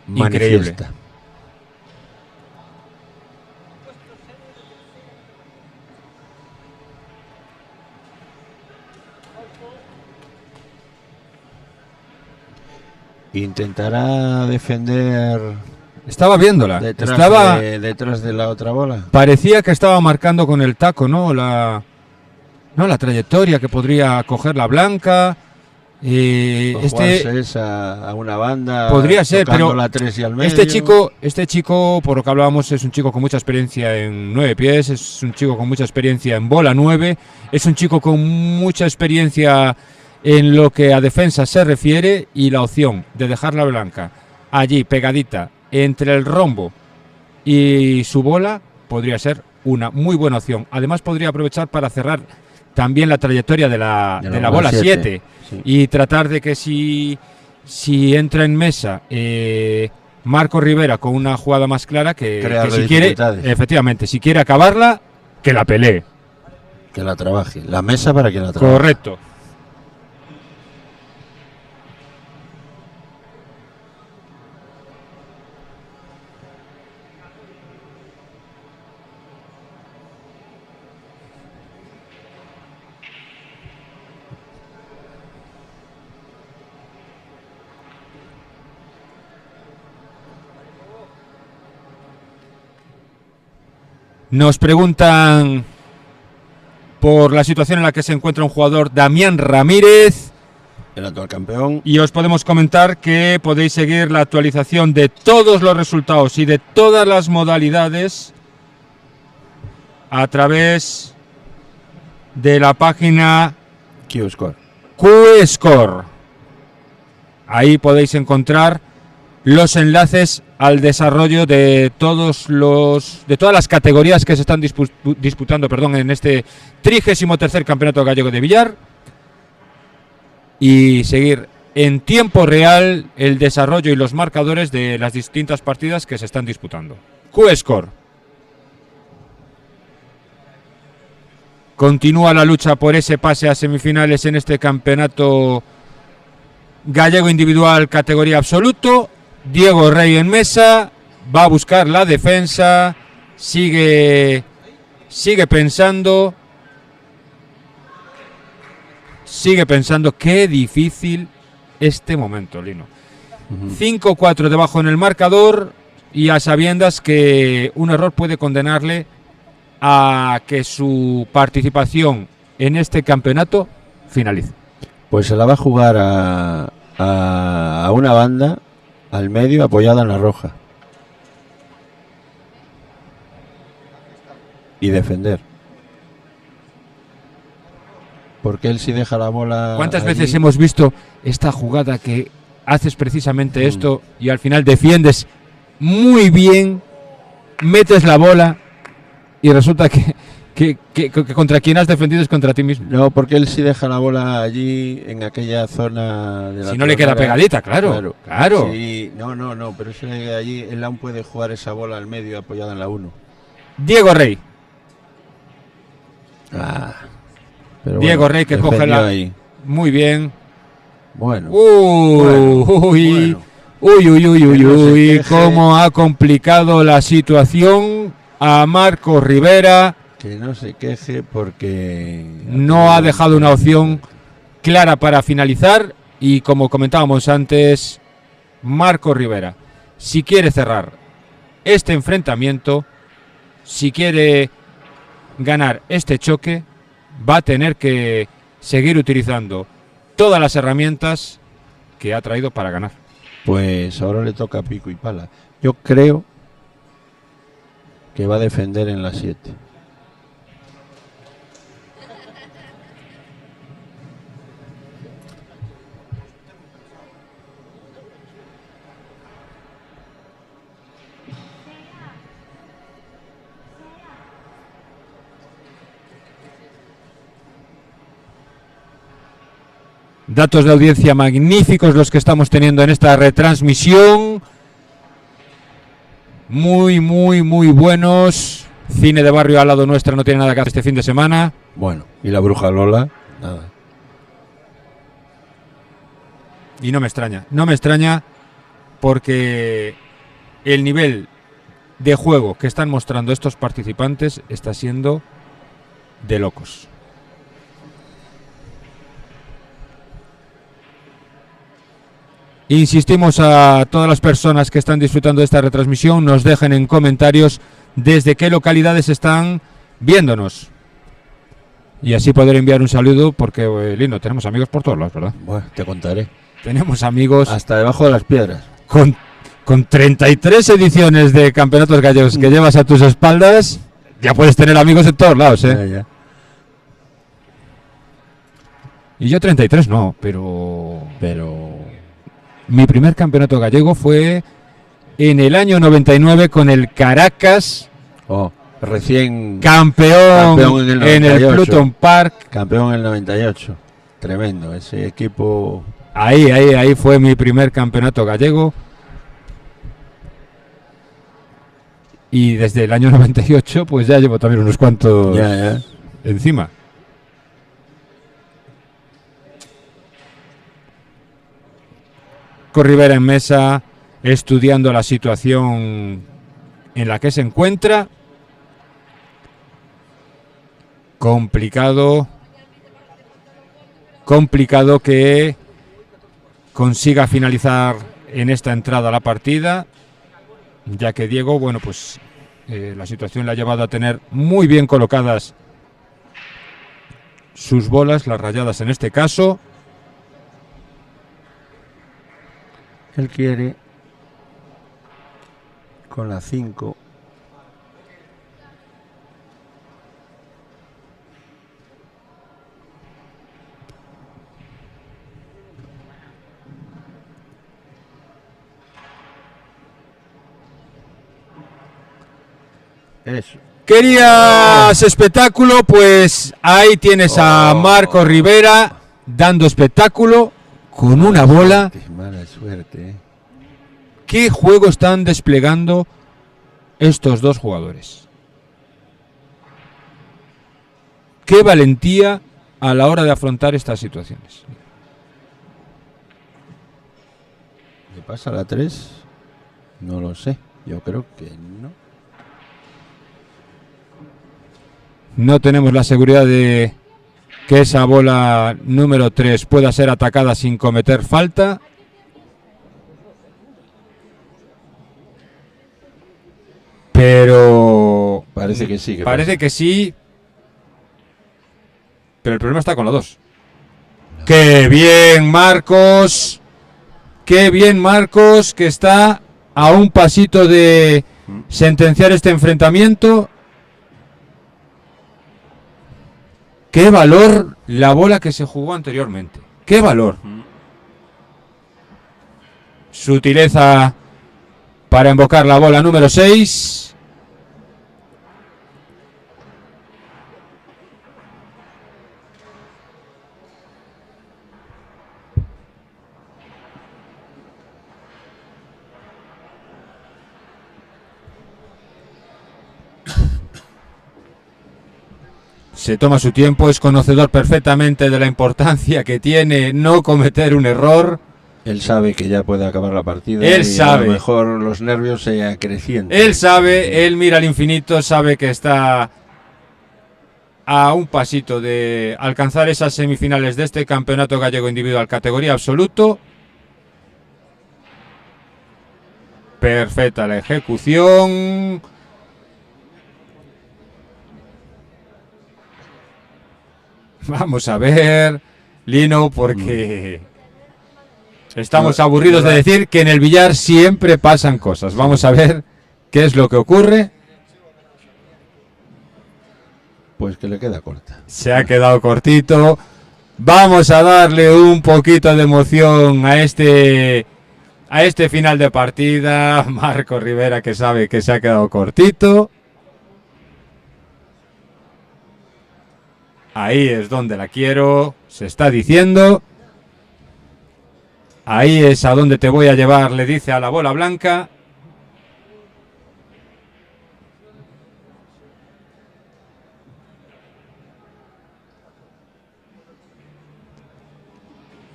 increíble. Manifiesta. Intentará defender Estaba viéndola. detrás, Estaba, detrás de la otra bola. parecía que estaba marcando con el taco, ¿no? La trayectoria que podría coger la blanca. O Este jugarse esa a una banda. podría ser, tocando pero la 3 y al medio. este chico, por lo que hablábamos, es un chico con mucha experiencia en 9 pies, es un chico con mucha experiencia en bola 9, es un chico con mucha experiencia en lo que a defensa se refiere, y la opción de dejar la blanca allí pegadita entre el rombo y su bola podría ser una muy buena opción. Además podría aprovechar para cerrar también la trayectoria de la bola 7 sí. y tratar de que si entra en mesa Marco Rivera con una jugada más clara, que si quiere, efectivamente, si quiere acabarla, que la pelee. Que la trabaje. La mesa para que la trabaje. Correcto. Nos preguntan por la situación en la que se encuentra un jugador, Damián Ramírez. El actual campeón. Y os podemos comentar que podéis seguir la actualización de todos los resultados y de todas las modalidades a través de la página QScore. Ahí podéis encontrar los enlaces al desarrollo de todas las categorías que se están disputando en este 33º Campeonato Gallego de Billar, y seguir en tiempo real el desarrollo y los marcadores de las distintas partidas que se están disputando. QScore. Continúa la lucha por ese pase a semifinales en este Campeonato Gallego Individual categoría absoluto. Diego Rey en mesa, va a buscar la defensa, sigue pensando, qué difícil este momento, Lino. 5-4 debajo en el marcador, y a sabiendas que un error puede condenarle a que su participación en este campeonato finalice. Pues se la va a jugar a una banda al medio, apoyada en la roja, y defender, porque él sí deja la bola. ¿Cuántas veces hemos visto esta jugada que haces precisamente esto y al final defiendes muy bien, metes la bola y resulta que contra quien has defendido es contra ti mismo? No, porque él sí deja la bola allí en aquella zona de la, si no le queda pegadita, claro. Sí, no, pero si le queda allí, él aún puede jugar esa bola al medio apoyada en la 1. Diego Rey. Diego Rey que coge la ahí. Muy bien. Bueno. Uy, cómo ha complicado la situación a Marco Rivera. Que no se queje porque no ha dejado una opción clara para finalizar, y como comentábamos antes, Marco Rivera, si quiere cerrar este enfrentamiento, si quiere ganar este choque, va a tener que seguir utilizando todas las herramientas que ha traído para ganar. Pues ahora le toca pico y pala. Yo creo que va a defender en la 7. Datos de audiencia magníficos los que estamos teniendo en esta retransmisión. Muy buenos. Cine de barrio al lado nuestra no tiene nada que hacer este fin de semana. Bueno, y la Bruja Lola, nada. Y no me extraña porque el nivel de juego que están mostrando estos participantes está siendo de locos. Insistimos a todas las personas que están disfrutando de esta retransmisión, nos dejen en comentarios desde qué localidades están viéndonos. Y así poder enviar un saludo, porque, Lino, tenemos amigos por todos lados, ¿verdad? Bueno, te contaré. Tenemos amigos hasta debajo de las piedras. Con 33 ediciones de campeonatos gallegos que llevas a tus espaldas, ya puedes tener amigos en todos lados, ¿eh? Ya. Y yo 33 no, pero mi primer campeonato gallego fue en el año 99 con el Caracas, Recién campeón en el 98. Pluton Park. Campeón en el 98. Tremendo, ese equipo. Ahí fue mi primer campeonato gallego. Y desde el año 98 pues ya llevo también unos cuantos Ya. encima. Con Rivera en mesa, estudiando la situación en la que se encuentra. Complicado que consiga finalizar en esta entrada a la partida, ya que Diego, bueno, pues la situación le ha llevado a tener muy bien colocadas sus bolas, las rayadas en este caso. Él quiere con la 5. Eso. ¿Querías espectáculo? Pues ahí tienes a Marco Rivera dando espectáculo con una bola. Mala suerte. ¿Qué juego están desplegando estos dos jugadores? ¿Qué valentía a la hora de afrontar estas situaciones? ¿Le pasa la 3? No lo sé. Yo creo que no. No tenemos la seguridad de que esa bola número 3 pueda ser atacada sin cometer falta. Pero Parece que sí. parece que sí. Pero el problema está con los dos. ¡Qué bien, Marcos! ¡Qué bien, Marcos! Que está a un pasito de sentenciar este enfrentamiento. ¡Qué valor la bola que se jugó anteriormente! ¡Qué valor! Sutileza para invocar la bola número 6. Se toma su tiempo, es conocedor perfectamente de la importancia que tiene no cometer un error. Él sabe que ya puede acabar la partida. Él y sabe. A lo mejor los nervios se acrecientan. Él sabe, él mira al infinito, sabe que está a un pasito de alcanzar esas semifinales de este campeonato gallego individual categoría absoluto. Perfecta la ejecución. Vamos a ver, Lino, porque estamos aburridos de decir que en el billar siempre pasan cosas. Vamos a ver qué es lo que ocurre. Pues que le queda corta. Se ha quedado cortito. Vamos a darle un poquito de emoción a este final de partida. Marco Rivera, que sabe que se ha quedado cortito. Ahí es donde la quiero, se está diciendo. Ahí es a donde te voy a llevar, le dice a la bola blanca.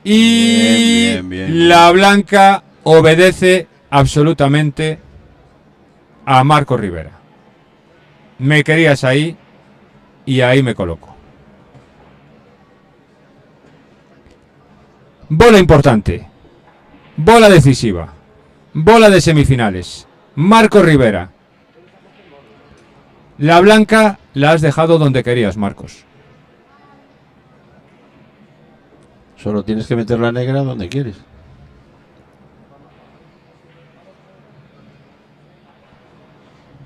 Y Bien. la blanca obedece absolutamente a Marco Rivera. Me querías ahí y ahí me coloco. Bola importante, bola decisiva, bola de semifinales. Marco Rivera. La blanca la has dejado donde querías, Marcos. Solo tienes que meter la negra donde quieres.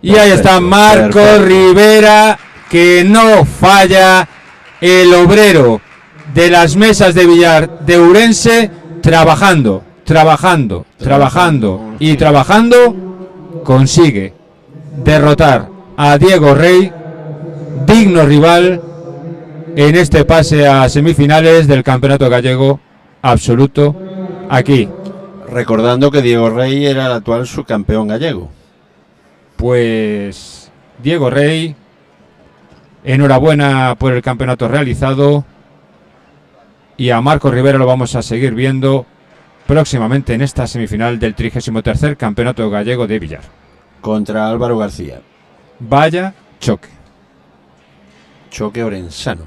Y ahí está Marco Rivera, que no falla, el obrero de las mesas de billar de Ourense, trabajando y trabajando consigue derrotar a Diego Rey, digno rival en este pase a semifinales del Campeonato Gallego Absoluto aquí. Recordando que Diego Rey era el actual subcampeón gallego. Pues Diego Rey, enhorabuena por el campeonato realizado, y a Marco Rivera lo vamos a seguir viendo próximamente en esta semifinal del 33º Campeonato Gallego de Billar. Contra Álvaro García. Vaya choque. Choque orensano.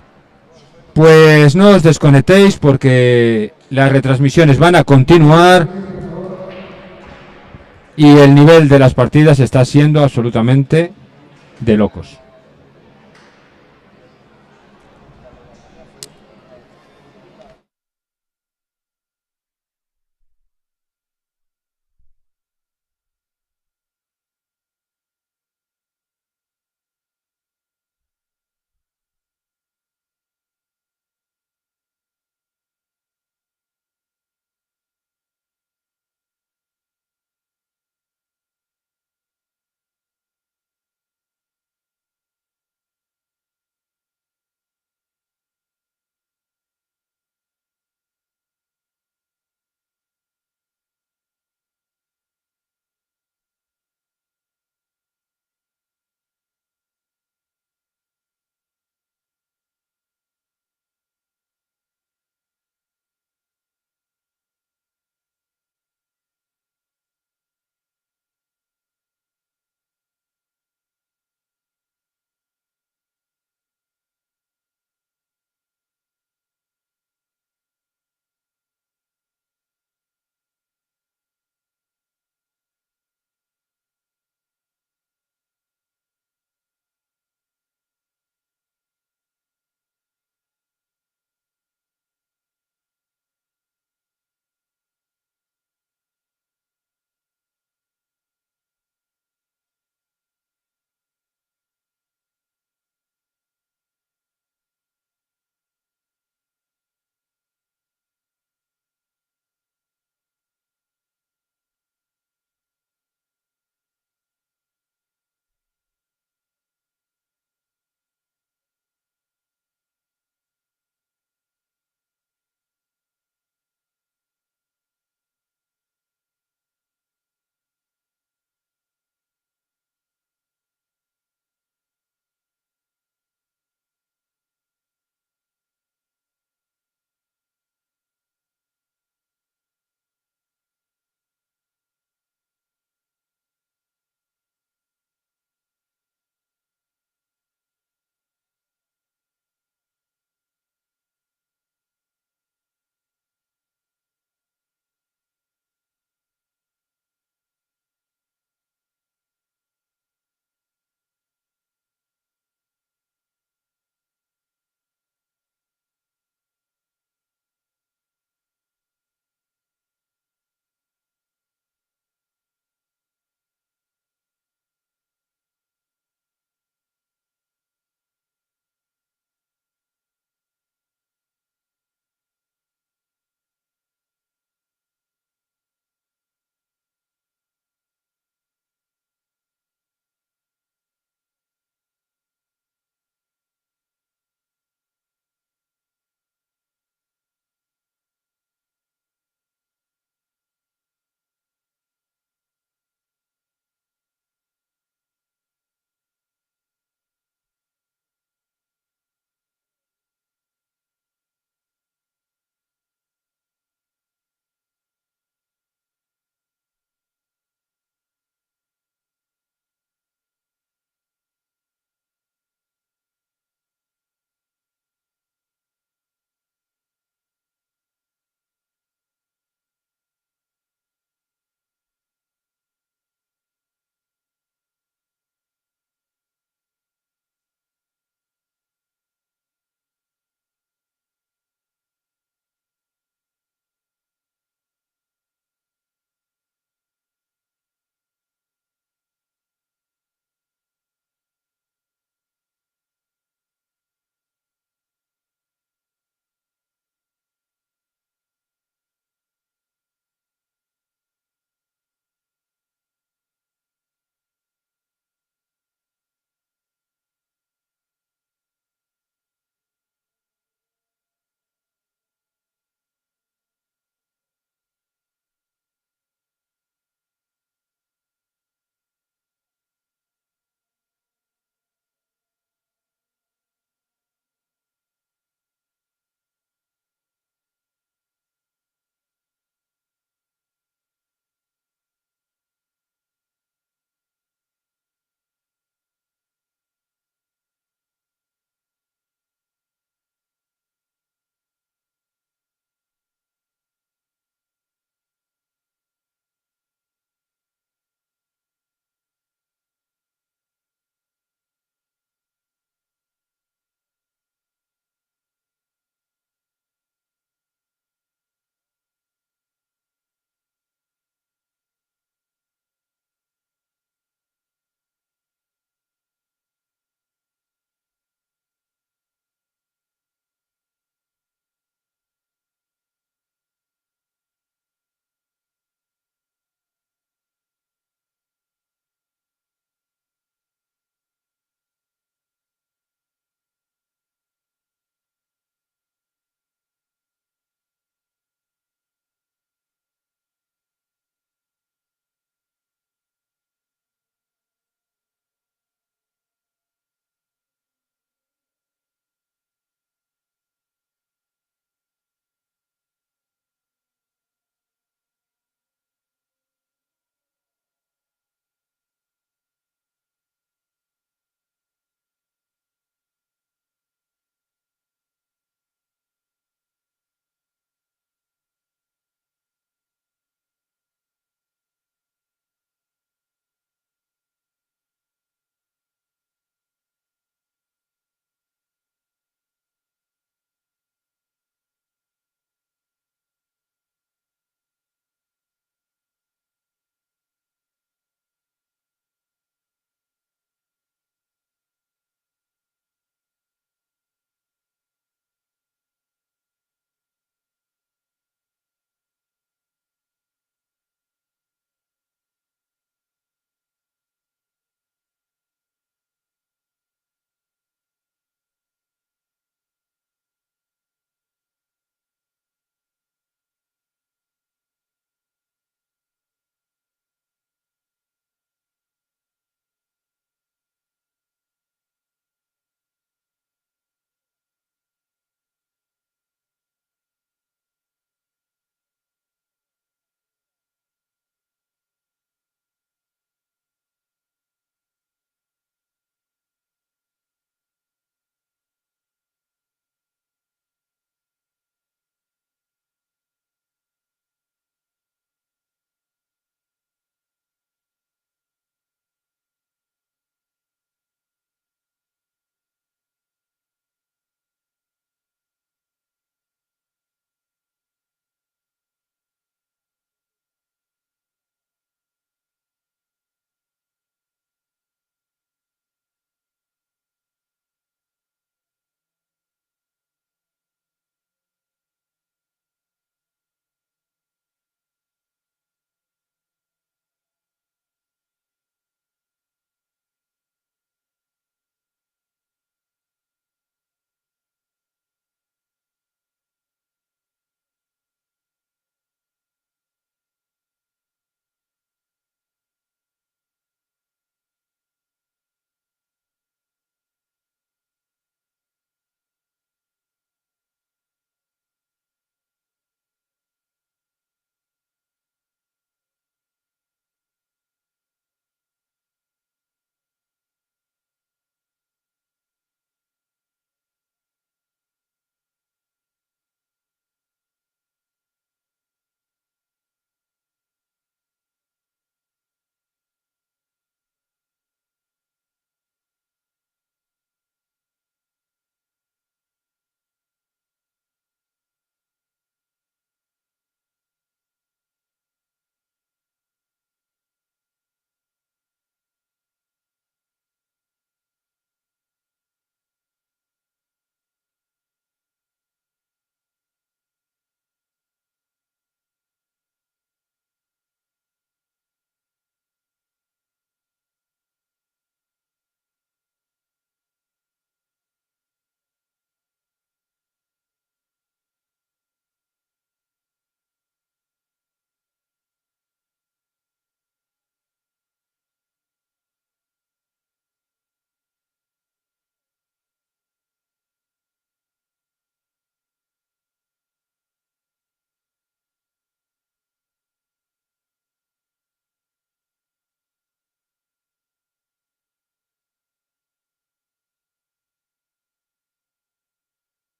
Pues no os desconectéis porque las retransmisiones van a continuar y el nivel de las partidas está siendo absolutamente de locos.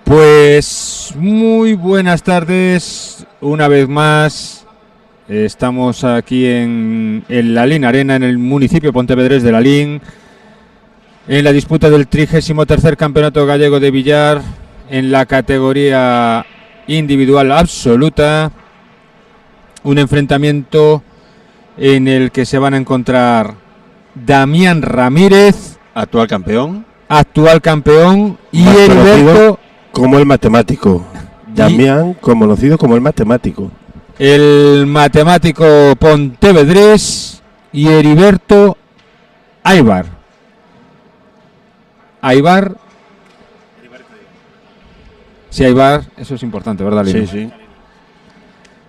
Pues muy buenas tardes, una vez más. Estamos aquí en Lalín Arena, en el municipio pontevedrés de Lalín, en la disputa del 33º Campeonato Gallego de Billar, en la categoría individual absoluta. Un enfrentamiento en el que se van a encontrar Damián Ramírez, Actual campeón. y Más Heriberto, conocido como el matemático. Damián, conocido como el matemático. el matemático pontevedrés, y Heriberto Aybar. Sí, Aybar, eso es importante, ¿verdad, Lino? Sí, sí.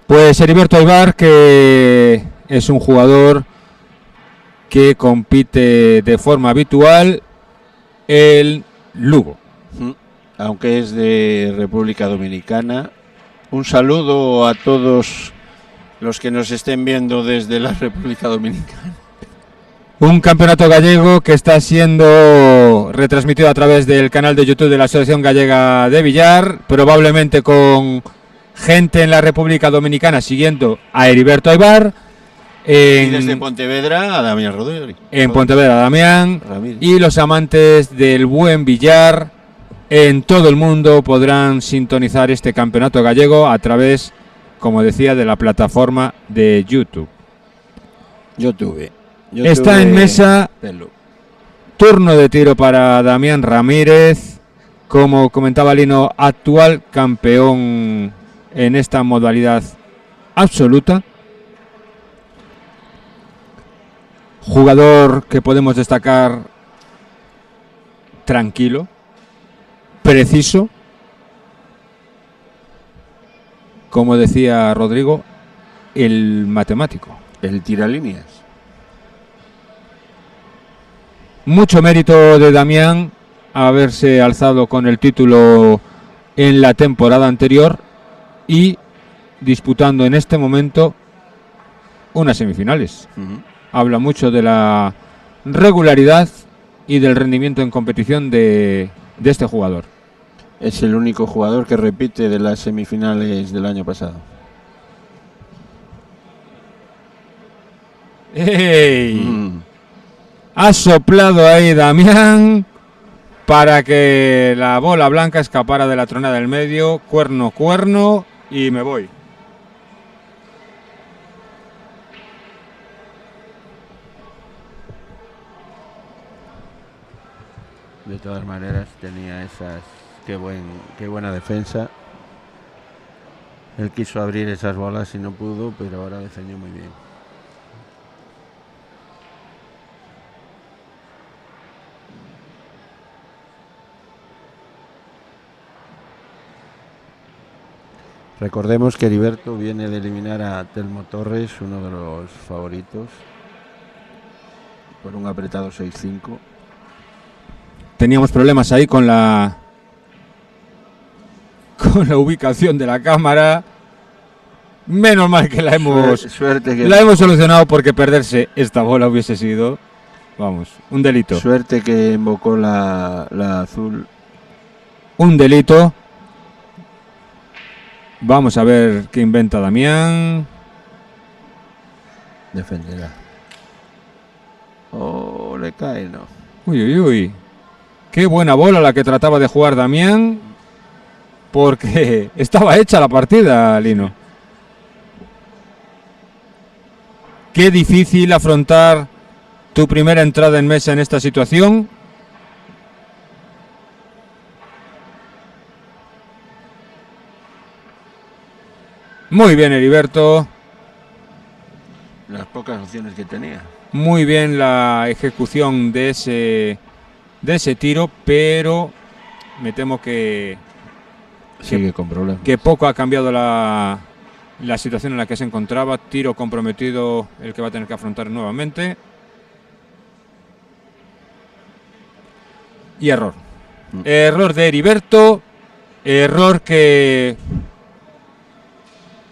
Pues Heriberto Aybar, que es un jugador que compite de forma habitual en Lugo. Aunque es de República Dominicana. Un saludo a todos los que nos estén viendo desde la República Dominicana. Un campeonato gallego que está siendo retransmitido a través del canal de YouTube de la Asociación Gallega de Billar, probablemente con gente en la República Dominicana siguiendo a Heriberto Aybar. Y desde Pontevedra a Damián Rodríguez. En Pontevedra, Damián. Ramírez. Y los amantes del buen billar en todo el mundo podrán sintonizar este campeonato gallego a través, como decía, de la plataforma de YouTube. Yo tuve Está en mesa pelo. turno de tiro para Damián Ramírez, como comentaba Lino, actual campeón en esta modalidad absoluta. Jugador que podemos destacar tranquilo, preciso, como decía Rodrigo, el matemático. El tiralíneas. Mucho mérito de Damián haberse alzado con el título en la temporada anterior y disputando en este momento unas semifinales. Habla mucho de la regularidad y del rendimiento en competición de este jugador. Es el único jugador que repite de las semifinales del año pasado. ¡Ey! Ha soplado ahí Damián para que la bola blanca escapara de la tronada del medio. Cuerno, y me voy. De todas maneras tenía esas... Qué buena defensa. Él quiso abrir esas bolas y no pudo, pero ahora defendió muy bien. Recordemos que Heriberto viene de eliminar a Telmo Torres, uno de los favoritos, por un apretado 6-5. Teníamos problemas ahí con la ubicación de la cámara. Menos mal que la hemos solucionado, porque perderse esta bola hubiese sido, vamos, un delito. Suerte que invocó la azul. Un delito. Vamos a ver qué inventa Damián. Defenderá. Oh, le cae, no. Uy. Qué buena bola la que trataba de jugar Damián, porque estaba hecha la partida, Lino. Qué difícil afrontar tu primera entrada en mesa en esta situación. Muy bien, Heriberto. Las pocas opciones que tenía. Muy bien la ejecución de ese tiro, pero me temo que sigue con problemas. Que poco ha cambiado la situación en la que se encontraba. Tiro comprometido el que va a tener que afrontar nuevamente. Y error. Error de Heriberto. Error que...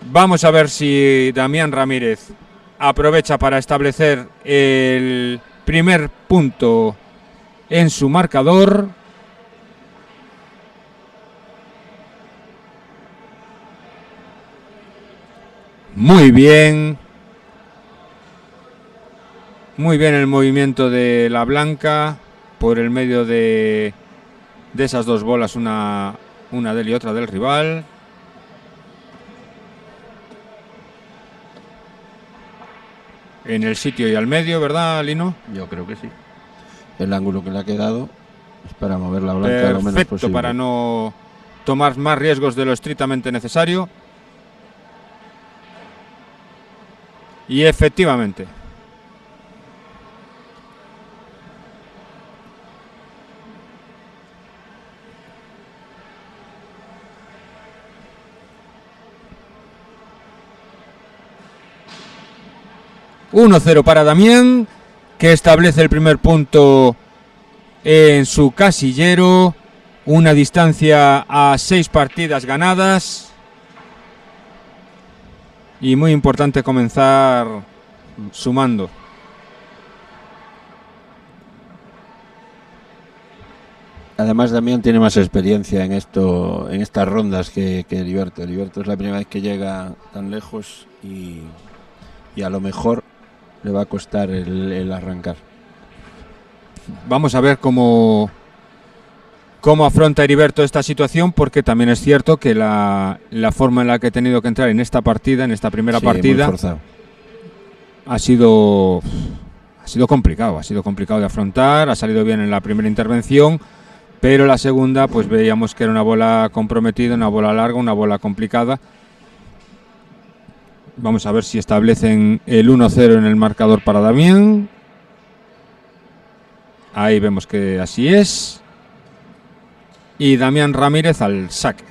Vamos a ver si Damián Ramírez aprovecha para establecer el primer punto en su marcador. Muy bien. Muy bien el movimiento de la blanca por el medio de esas dos bolas, una de él y otra del rival. En el sitio y al medio, ¿verdad, Lino? Yo creo que sí. El ángulo que le ha quedado es para mover la blanca lo menos Perfecto, posible. para no tomar más riesgos de lo estrictamente necesario. Y efectivamente. ...1-0 para Damián, que establece el primer punto en su casillero. Una distancia a 6 partidas ganadas. Y muy importante comenzar sumando. Además, Damián tiene más experiencia en estas rondas que Heriberto. Heriberto es la primera vez que llega tan lejos y a lo mejor le va a costar el arrancar. Vamos a ver cómo afronta Heriberto esta situación, porque también es cierto que la forma en la que ha tenido que entrar en esta partida, en esta primera partida, muy forzado. ha sido complicado de afrontar. Ha salido bien en la primera intervención, pero la segunda pues veíamos que era una bola comprometida, una bola larga, una bola complicada. Vamos a ver si establecen el 1-0 en el marcador para Damián. Ahí vemos que así es. Y Damián Ramírez al saque.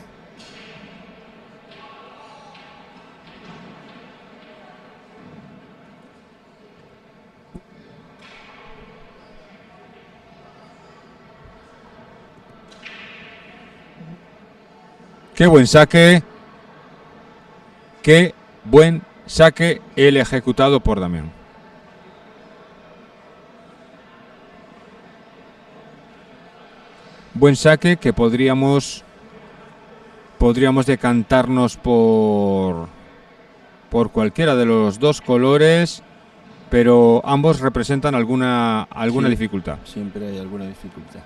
Qué buen saque. Qué buen saque el ejecutado por Damián. Buen saque que podríamos decantarnos por cualquiera de los dos colores, pero ambos representan alguna Sí, dificultad. Siempre hay alguna dificultad.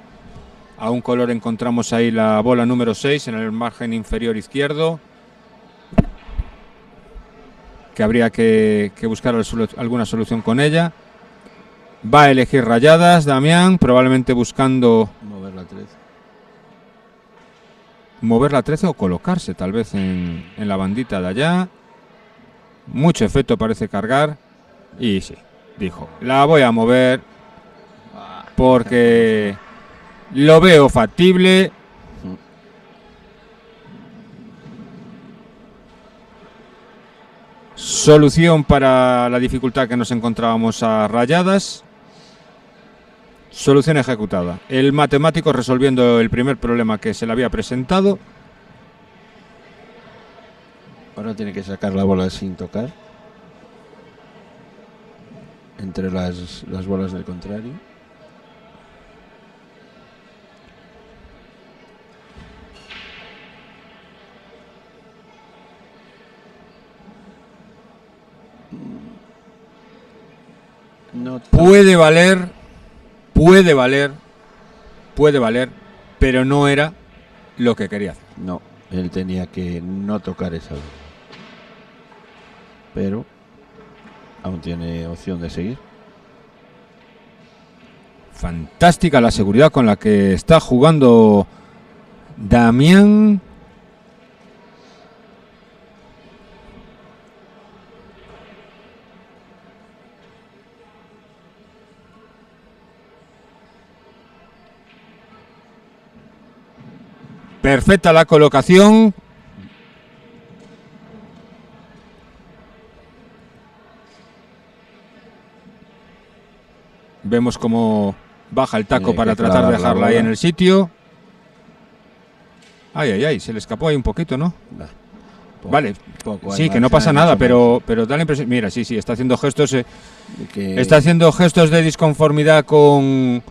A un color encontramos ahí la bola número 6 en el margen inferior izquierdo, que habría que buscar alguna solución con ella. Va a elegir rayadas Damián, probablemente buscando Mover la 13. mover la 13 o colocarse tal vez en la bandita de allá. Mucho efecto parece cargar. Y sí, dijo, la voy a mover porque lo veo factible. Solución para la dificultad que nos encontrábamos a rayadas. Solución ejecutada. El matemático resolviendo el primer problema que se le había presentado. Ahora tiene que sacar la bola sin tocar. Entre las bolas del contrario. No Puede valer, pero no era lo que quería hacer. No, él tenía que no tocar esa bola. Pero aún tiene opción de seguir. Fantástica la seguridad con la que está jugando Damián. Perfecta la colocación. Vemos cómo baja el taco Tiene para que tratar de clavar la dejarla ahí bola. en el sitio. Ay, se le escapó ahí un poquito, ¿no? Vale, Poco sí, hay que no margen, pasa más nada, o menos. pero da la impresión. Mira, sí, está haciendo gestos. Que Está haciendo gestos de disconformidad con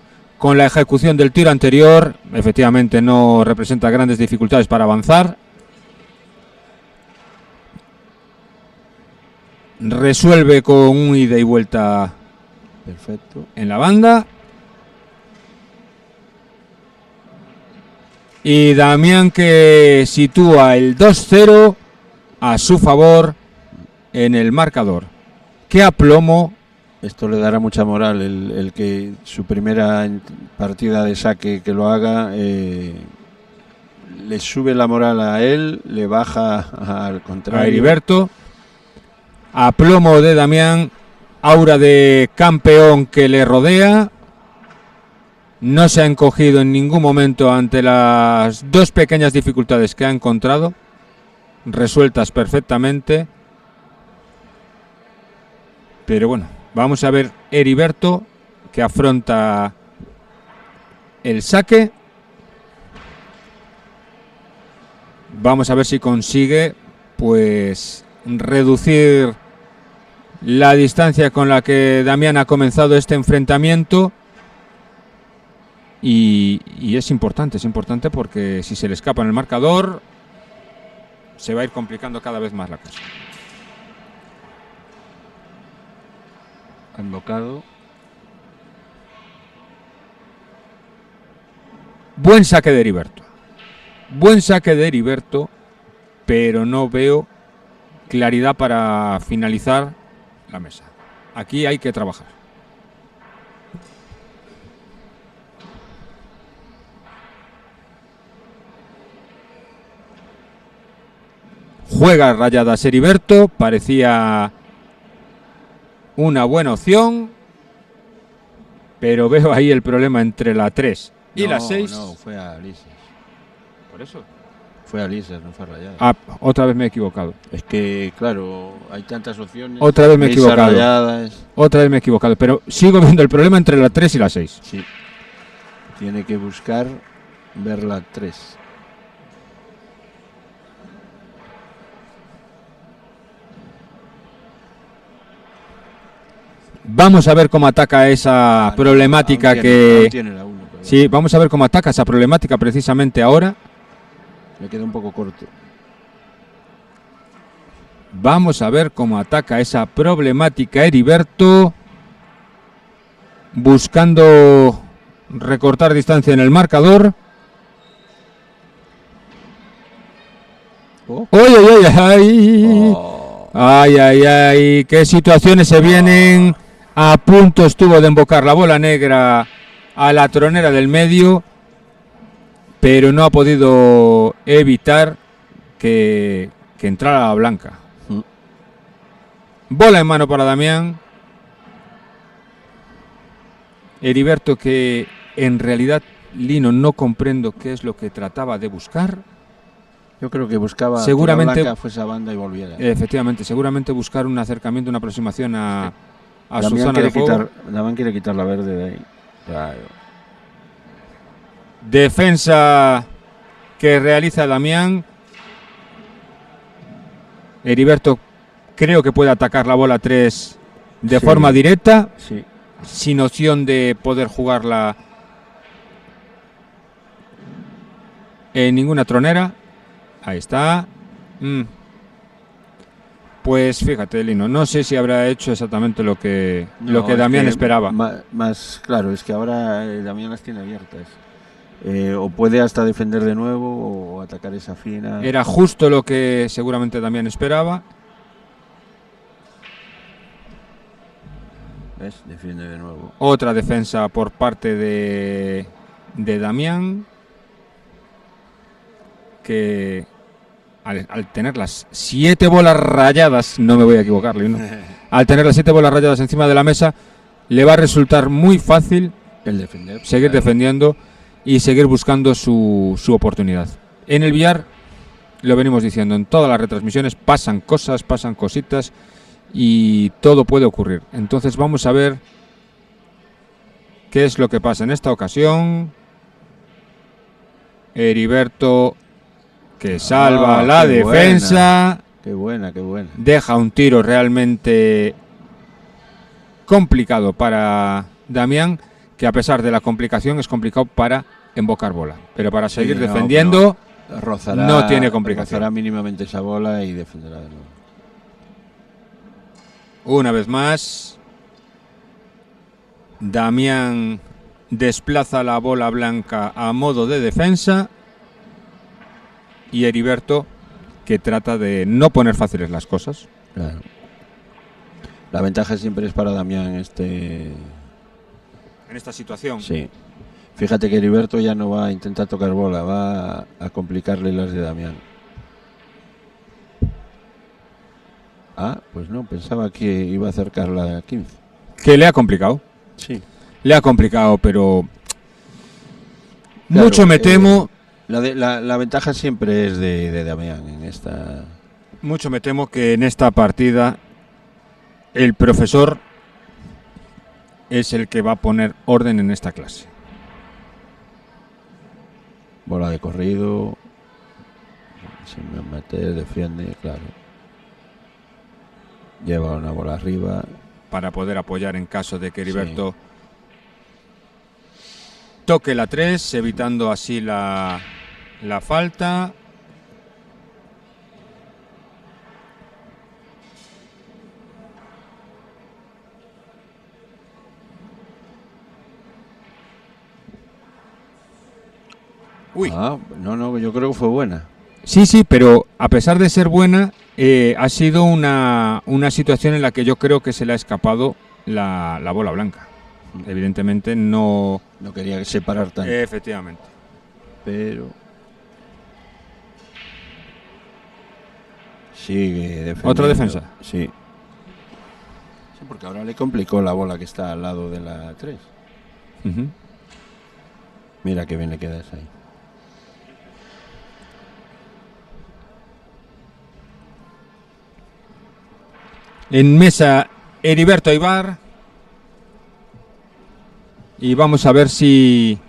la ejecución del tiro anterior. Efectivamente no representa grandes dificultades para avanzar. resuelve con un ida y vuelta Perfecto. en la banda. Y Damián que sitúa el 2-0 a su favor en el marcador. ¡Qué aplomo! Esto le dará mucha moral el que su primera partida de saque que lo haga, le sube la moral a él, le baja al contrario. A Heriberto. Aplomo de Damián, aura de campeón que le rodea. No se ha encogido en ningún momento ante las dos pequeñas dificultades que ha encontrado, resueltas perfectamente. Pero bueno, vamos a ver Heriberto que afronta el saque. Vamos a ver si consigue pues reducir la distancia con la que Damián ha comenzado este enfrentamiento. Y es importante porque si se le escapa en el marcador se va a ir complicando cada vez más la cosa. Ha invocado. Buen saque de Heriberto. Buen saque de Heriberto, pero no veo claridad para finalizar la mesa. Aquí hay que trabajar. Juega rayadas Heriberto, parecía una buena opción, pero veo ahí el problema entre la 3 y la 6. No, fue a Lisas. Por eso. Fue a Lisas, no fue a rayadas. Ah, otra vez me he equivocado. Es que, claro, hay tantas opciones. Otra vez me he Lisas, equivocado. Rayadas. Otra vez me he equivocado, pero sigo viendo el problema entre la 3 y la 6. Sí. Tiene que buscar ver la 3. Vamos a ver cómo ataca esa problemática aún que... tiene la 1, Sí, vamos a ver cómo ataca esa problemática precisamente ahora. Me queda un poco corto. Vamos a ver cómo ataca esa problemática Heriberto, buscando recortar distancia en el marcador. Oh. ¡Ay, ay, ay, ay! Oh. ¡Ay, ay, ay! ¡Qué situaciones se vienen! A punto estuvo de embocar la bola negra a la tronera del medio, pero no ha podido evitar que entrara la blanca. Bola en mano para Damián. Heriberto que en realidad, Lino, no comprendo qué es lo que trataba de buscar. Yo creo que buscaba seguramente que la blanca fuese a banda y volviera. Efectivamente, seguramente buscar un acercamiento, una aproximación a su Damián zona de juego. Damián quiere quitar la verde de ahí. Claro. Defensa que realiza Damián. Heriberto creo que puede atacar la bola 3 de forma directa, Sí. sin opción de poder jugarla en ninguna tronera. Ahí está. Pues fíjate, Lino, no sé si habrá hecho exactamente lo que Damián esperaba. Más claro, es que ahora Damián las tiene abiertas. O puede hasta defender de nuevo o atacar esa fina. Era justo lo que seguramente Damián esperaba. ¿Ves? Defiende de nuevo. Otra defensa por parte de Damián, que al tener las 7 bolas rayadas, no me voy a equivocar, ¿no? Al tener las 7 bolas rayadas encima de la mesa, le va a resultar muy fácil el defender, seguir defendiendo y seguir buscando su oportunidad. En el billar, lo venimos diciendo, en todas las retransmisiones pasan cosas, pasan cositas y todo puede ocurrir. Entonces vamos a ver qué es lo que pasa en esta ocasión. Heriberto que salva la defensa. Qué buena, qué buena. Deja un tiro realmente complicado para Damián, que a pesar de la complicación es complicado para embocar bola. Pero para seguir defendiendo rozará, no tiene complicación. Rozará mínimamente esa bola y defenderá de nuevo. Una vez más, Damián desplaza la bola blanca a modo de defensa y Heriberto, que trata de no poner fáciles las cosas. Claro. La ventaja siempre es para Damián En esta situación. Sí. Fíjate que Heriberto ya no va a intentar tocar bola, va a complicarle las de Damián. Ah, pues no, pensaba que iba a acercar la 15. Que le ha complicado. Sí. Le ha complicado, pero Claro, mucho me temo, la ventaja siempre es de Damián en esta. mucho me temo que en esta partida el profesor es el que va a poner orden en esta clase. Bola de corrido. Sin meter, defiende, claro. Lleva una bola arriba. Para poder apoyar en caso de que Heriberto toque la 3, evitando así la falta. Uy. Ah, no, yo creo que fue buena. Sí, pero a pesar de ser buena, ha sido una situación en la que yo creo que se le ha escapado la bola blanca. Evidentemente no... No quería separar tanto. Efectivamente. Pero sigue defendiendo. ¿Otra defensa? Sí. Sí, porque ahora le complicó la bola que está al lado de la 3. Uh-huh. Mira qué bien le queda esa ahí. En mesa, Heriberto Aybar. Y vamos a ver si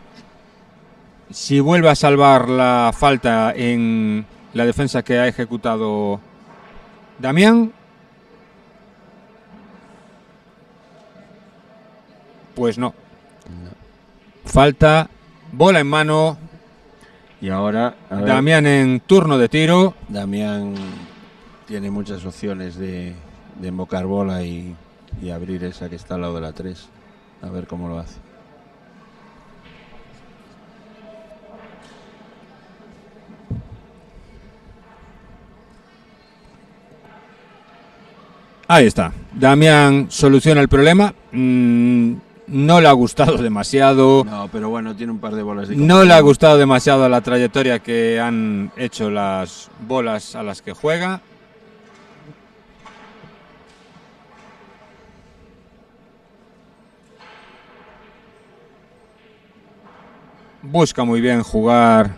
vuelve a salvar la falta en la defensa que ha ejecutado Damián. Pues no. Falta, bola en mano. Y ahora Damián en turno de tiro. Damián tiene muchas opciones de embocar bola y abrir esa que está al lado de la 3. A ver cómo lo hace. Ahí está. Damián soluciona el problema. No le ha gustado demasiado. No, pero bueno, tiene un par de bolas de No le ha gustado demasiado la trayectoria que han hecho las bolas a las que juega. Busca muy bien jugar.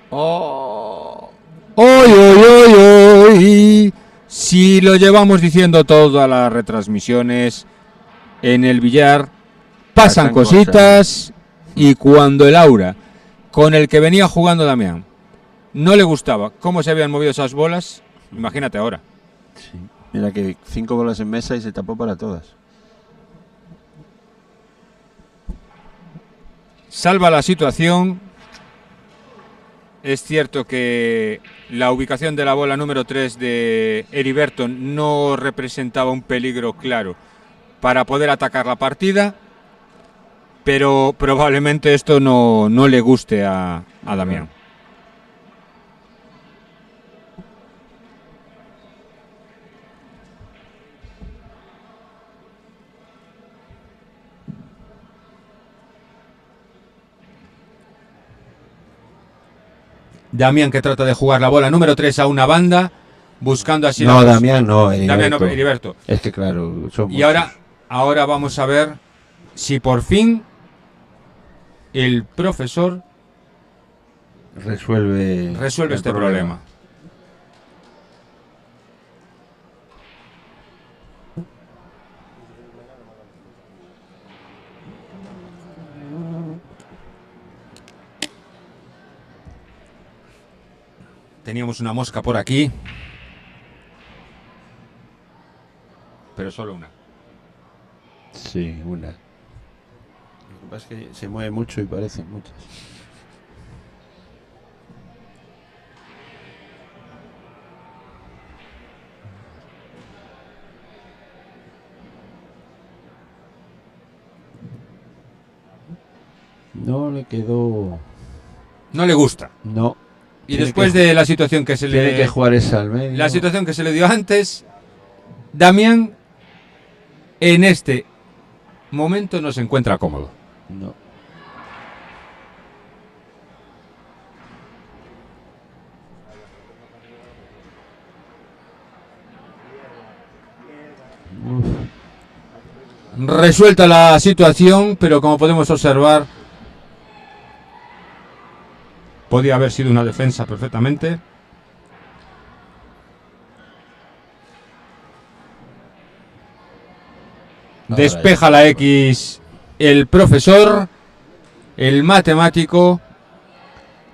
¡Oh! ¡Oy, oy, oy, oy! Si lo llevamos diciendo todas las retransmisiones, en el billar pasan cositas y cuando el aura con el que venía jugando Damián no le gustaba cómo se habían movido esas bolas, imagínate ahora. Sí. Mira que 5 bolas en mesa y se tapó para todas. Salva la situación. Es cierto que la ubicación de la bola número 3 de Heriberto no representaba un peligro claro para poder atacar la partida, pero probablemente esto no le guste a Damián. Damián que trata de jugar la bola número 3 a una banda, buscando así... No, Damián no, Heriberto. Damián no, Heriberto. Es que claro, Y ahora vamos a ver si por fin el profesor resuelve este problema. Teníamos una mosca por aquí, pero solo una. Sí, una. Lo que pasa es que se mueve mucho y parecen muchas. No le quedó. No le gusta. No. Y Tiene después que- de la situación que se Tiene le... que jugar esa al medio. La situación que se le dio antes, Damián en este momento no se encuentra cómodo. No. Resuelta la situación, pero como podemos observar, podía haber sido una defensa perfectamente. Despeja la X el profesor, el matemático,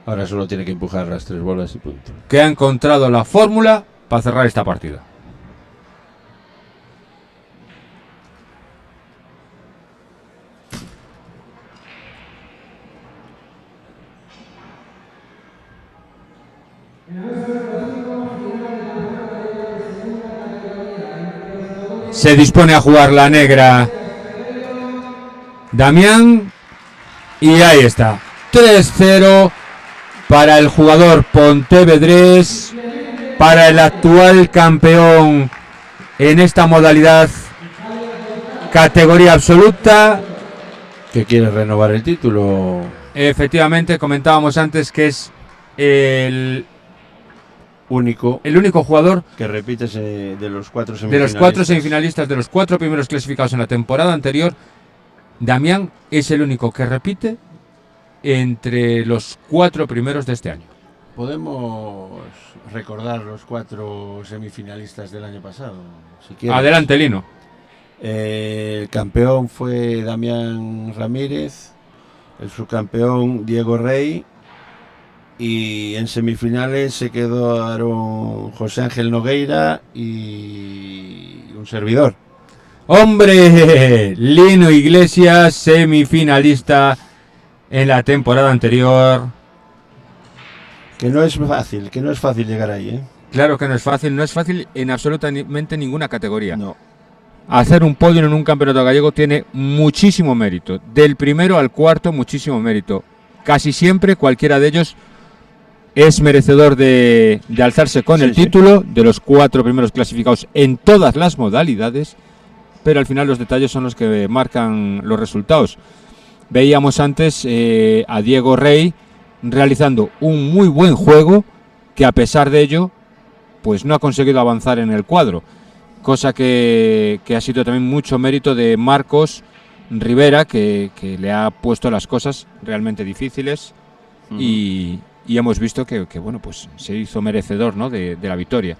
Ahora solo tiene que empujar las 3 bolas y punto. que ha encontrado la fórmula para cerrar esta partida. Se dispone a jugar la negra Damián y ahí está. 3-0 para el jugador pontevedrés, para el actual campeón en esta modalidad categoría absoluta. ¿Que quiere renovar el título? Efectivamente, comentábamos antes que es el Único único jugador Que repites de los 4 de semifinalistas. los 4 semifinalistas, de los 4 primeros clasificados en la temporada anterior. Damián es el único que repite entre los 4 primeros de este año. Podemos recordar los 4 semifinalistas del año pasado, si quieres. Adelante, Lino. El campeón fue Damián Ramírez, el subcampeón Diego Rey, y en semifinales se quedaron José Ángel Nogueira y un servidor. ¡Hombre! Lino Iglesias, semifinalista en la temporada anterior. Que no es fácil llegar ahí, ¿eh? Claro que no es fácil en absolutamente ninguna categoría. No. Hacer un podio en un campeonato gallego tiene muchísimo mérito. Del primero al cuarto, muchísimo mérito. Casi siempre cualquiera de ellos es merecedor de alzarse con el título, de los 4 primeros clasificados en todas las modalidades, pero al final los detalles son los que marcan los resultados. Veíamos antes a Diego Rey realizando un muy buen juego, que a pesar de ello pues no ha conseguido avanzar en el cuadro, cosa que ha sido también mucho mérito de Marcos Rivera, que le ha puesto las cosas realmente difíciles. Y hemos visto que bueno, pues se hizo merecedor, ¿no?, de la victoria.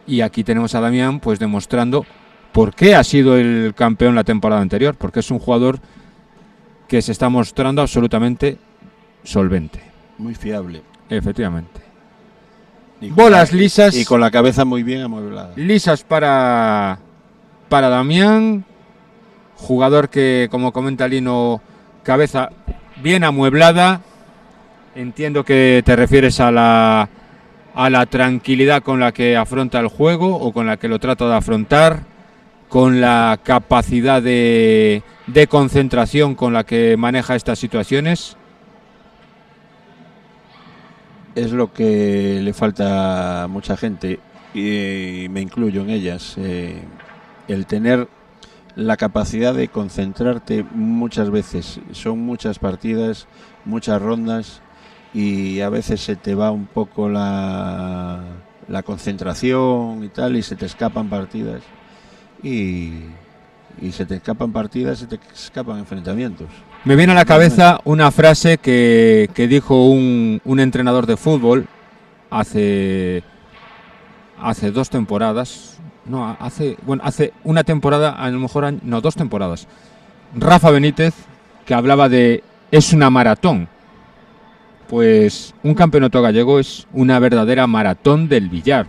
Y aquí tenemos a Damián pues demostrando por qué ha sido el campeón la temporada anterior, porque es un jugador que se está mostrando absolutamente solvente. Muy fiable. Efectivamente. Y Bolas lisas. Y con la cabeza muy bien amueblada. Lisas para Damián, jugador que, como comenta Lino, cabeza bien amueblada. Entiendo que te refieres a la tranquilidad con la que afronta el juego o con la que lo trata de afrontar, con la capacidad de concentración con la que maneja estas situaciones. Es lo que le falta a mucha gente, y me incluyo en ellas. El tener la capacidad de concentrarte muchas veces. Son muchas partidas, muchas rondas, y a veces se te va un poco la concentración y tal, y se te escapan partidas. Y se te escapan partidas, se te escapan enfrentamientos. Me viene a la cabeza una frase que dijo un entrenador de fútbol hace 2 temporadas. No, hace una temporada, a lo mejor, no, 2 temporadas. Rafa Benítez, que hablaba de es una maratón. Pues un campeonato gallego es una verdadera maratón del billar.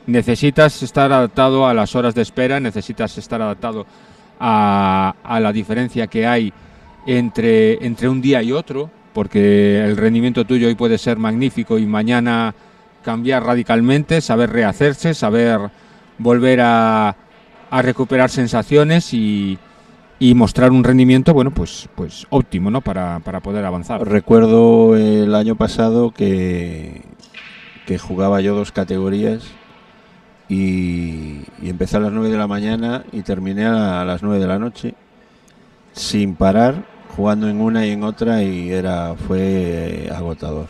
Necesitas estar adaptado a las horas de espera, necesitas estar adaptado a la diferencia que hay entre un día y otro, porque el rendimiento tuyo hoy puede ser magnífico y mañana cambiar radicalmente, saber rehacerse, saber volver a recuperar sensaciones y y mostrar un rendimiento, bueno, pues óptimo, ¿no? Para poder avanzar. Recuerdo el año pasado que jugaba yo 2 categorías y empecé a las 9 de la mañana y terminé a las 9 de la noche sin parar, jugando en una y en otra, y fue agotador.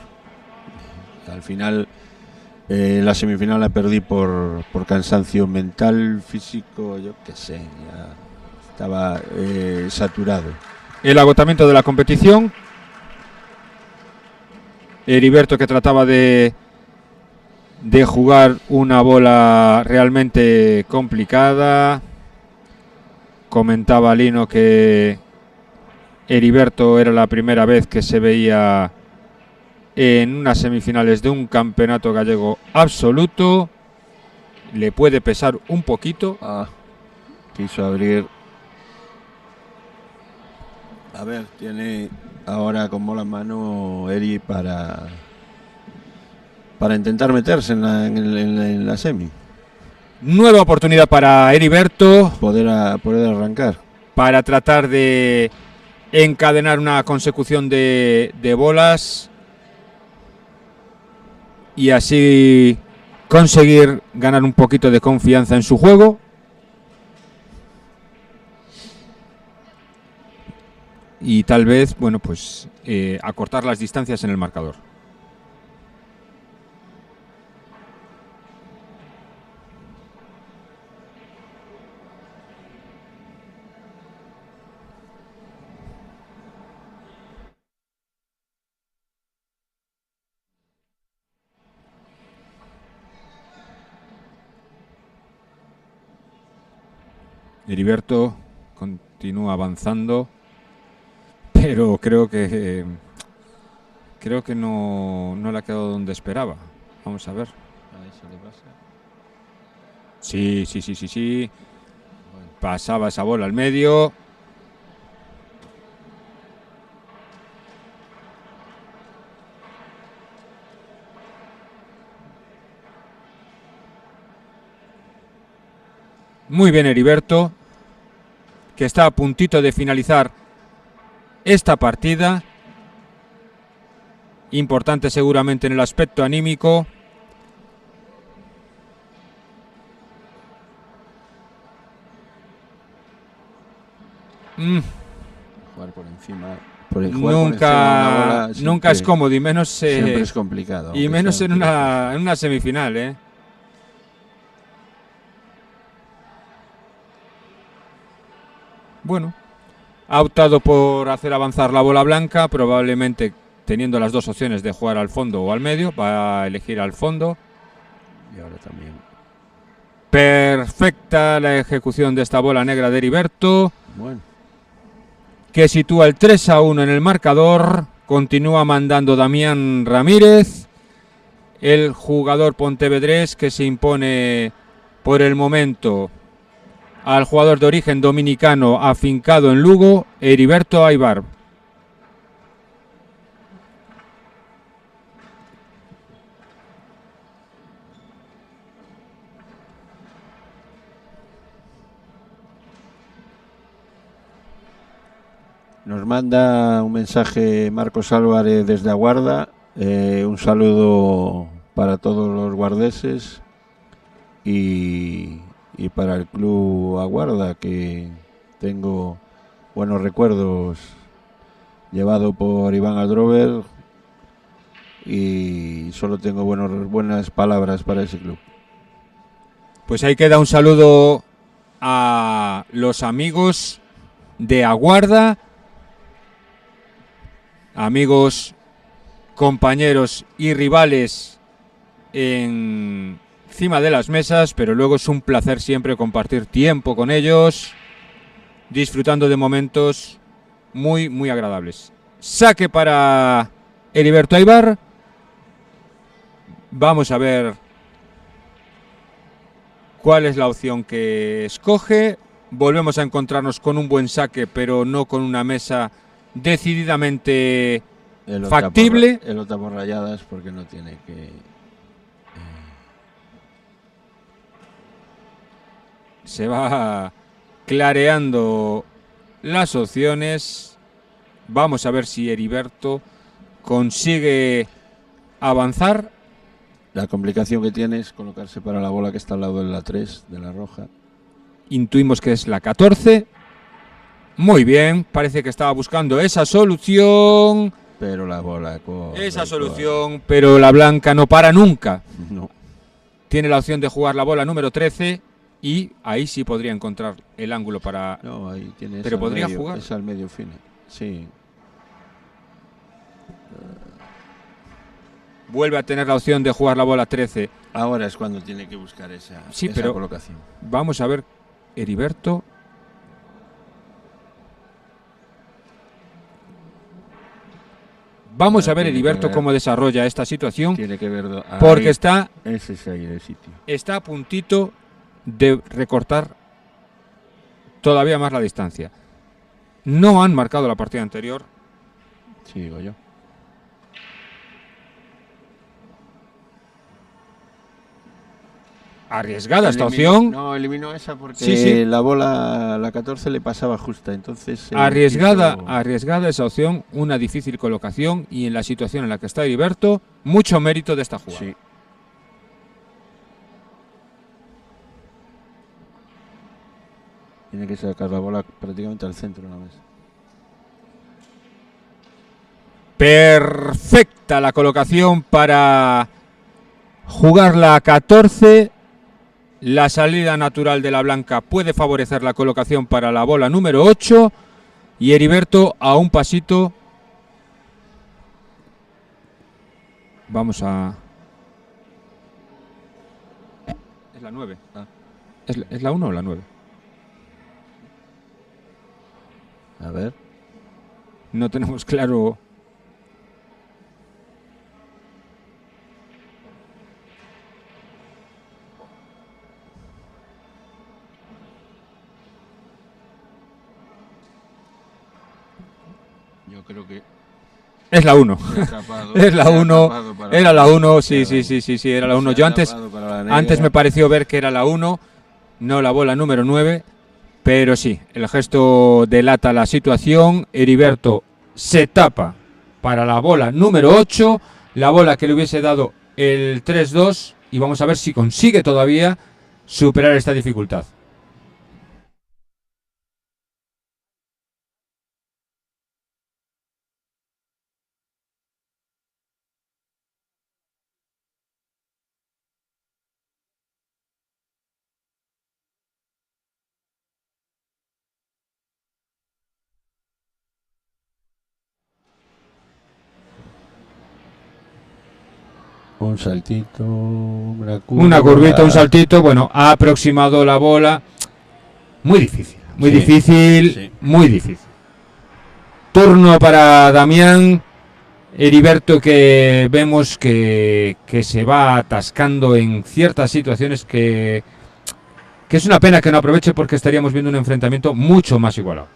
Al final la semifinal la perdí por cansancio mental, físico, yo qué sé, ya estaba saturado. El agotamiento de la competición. Heriberto, que trataba de jugar una bola realmente complicada. Comentaba Lino que Heriberto era la primera vez que se veía en unas semifinales de un campeonato gallego absoluto. Le puede pesar un poquito. Quiso abrir. A ver, tiene ahora como la mano Eri para intentar meterse en la semi. Nueva oportunidad para Heriberto. Poder arrancar. Para tratar de encadenar una consecución de bolas y así conseguir ganar un poquito de confianza en su juego. Y tal vez, bueno, pues acortar las distancias en el marcador. Heriberto continúa avanzando, pero creo que no le ha quedado donde esperaba. Vamos a ver. Sí. Pasaba esa bola al medio. Muy bien Heriberto, que está a puntito de finalizar esta partida. Importante seguramente en el aspecto anímico. Jugar por encima. Nunca es cómodo, y menos siempre es complicado. Y menos en una semifinal, ¿eh? Bueno, ha optado por hacer avanzar la bola blanca, probablemente teniendo las dos opciones de jugar al fondo o al medio. Va a elegir al fondo. Y ahora también. Perfecta la ejecución de esta bola negra de Heriberto. Bueno. Que sitúa el 3-1 en el marcador. Continúa mandando Damián Ramírez, el jugador pontevedrés, que se impone por el momento al jugador de origen dominicano afincado en Lugo, Heriberto Aybar. Nos manda un mensaje Marcos Álvarez desde Aguarda. Un saludo para todos los guardeses y para el club Aguarda, que tengo buenos recuerdos, llevado por Iván Aldrover, y solo tengo buenas palabras para ese club. Pues ahí queda un saludo a los amigos de Aguarda, amigos, compañeros y rivales encima de las mesas, pero luego es un placer siempre compartir tiempo con ellos, disfrutando de momentos muy, muy agradables. Saque para Heriberto Aybar. Vamos a ver cuál es la opción que escoge. Volvemos a encontrarnos con un buen saque, pero no con una mesa decididamente factible. El otra por rayadas, porque no tiene que... Se va clareando las opciones. Vamos a ver si Heriberto consigue avanzar. La complicación que tiene es colocarse para la bola que está al lado de la 3, de la roja. Intuimos que es la 14. Muy bien, parece que estaba buscando esa solución. Pero la bola corre, Esa solución, pero la blanca no para nunca. No. Tiene la opción de jugar la bola número 13 y ahí sí podría encontrar el ángulo para... No, ahí tiene. Pero podría jugar. Es al medio fin. Sí. Vuelve a tener la opción de jugar la bola 13. Ahora es cuando tiene que buscar esa pero colocación. Vamos a ver, Heriberto. Vamos a ver, Heriberto, cómo desarrolla esta situación. Tiene que ver. Porque está... Ese es ahí el sitio. Está a puntito de recortar todavía más la distancia. No han marcado la partida anterior. Sí, digo yo. Arriesgada esta opción. No, eliminó esa porque Sí. la bola, la 14 le pasaba justa, entonces... Arriesgada esa opción, una difícil colocación y en la situación en la que está Heriberto, mucho mérito de esta jugada. Sí. Tiene que sacar la bola prácticamente al centro de la mesa. Perfecta la colocación para jugar la 14. La salida natural de la blanca puede favorecer la colocación para la bola número 8. Y Heriberto a un pasito. Vamos a... Es la 9. ¿Es la 1 o la 9? A ver. No tenemos claro... Yo creo que... Es la 1. Es la 1. Era la 1, sí, era la 1. Yo antes me pareció ver que era la 1, no la bola número 9, pero sí, el gesto delata la situación. Heriberto se tapa para la bola número 8, la bola que le hubiese dado el 3-2, y vamos a ver si consigue todavía superar esta dificultad. Un saltito, Una curvita, un saltito, bueno, ha aproximado la bola. Muy difícil, muy difícil. Turno para Damián. Heriberto, que vemos que se va atascando en ciertas situaciones que es una pena que no aproveche, porque estaríamos viendo un enfrentamiento mucho más igualado.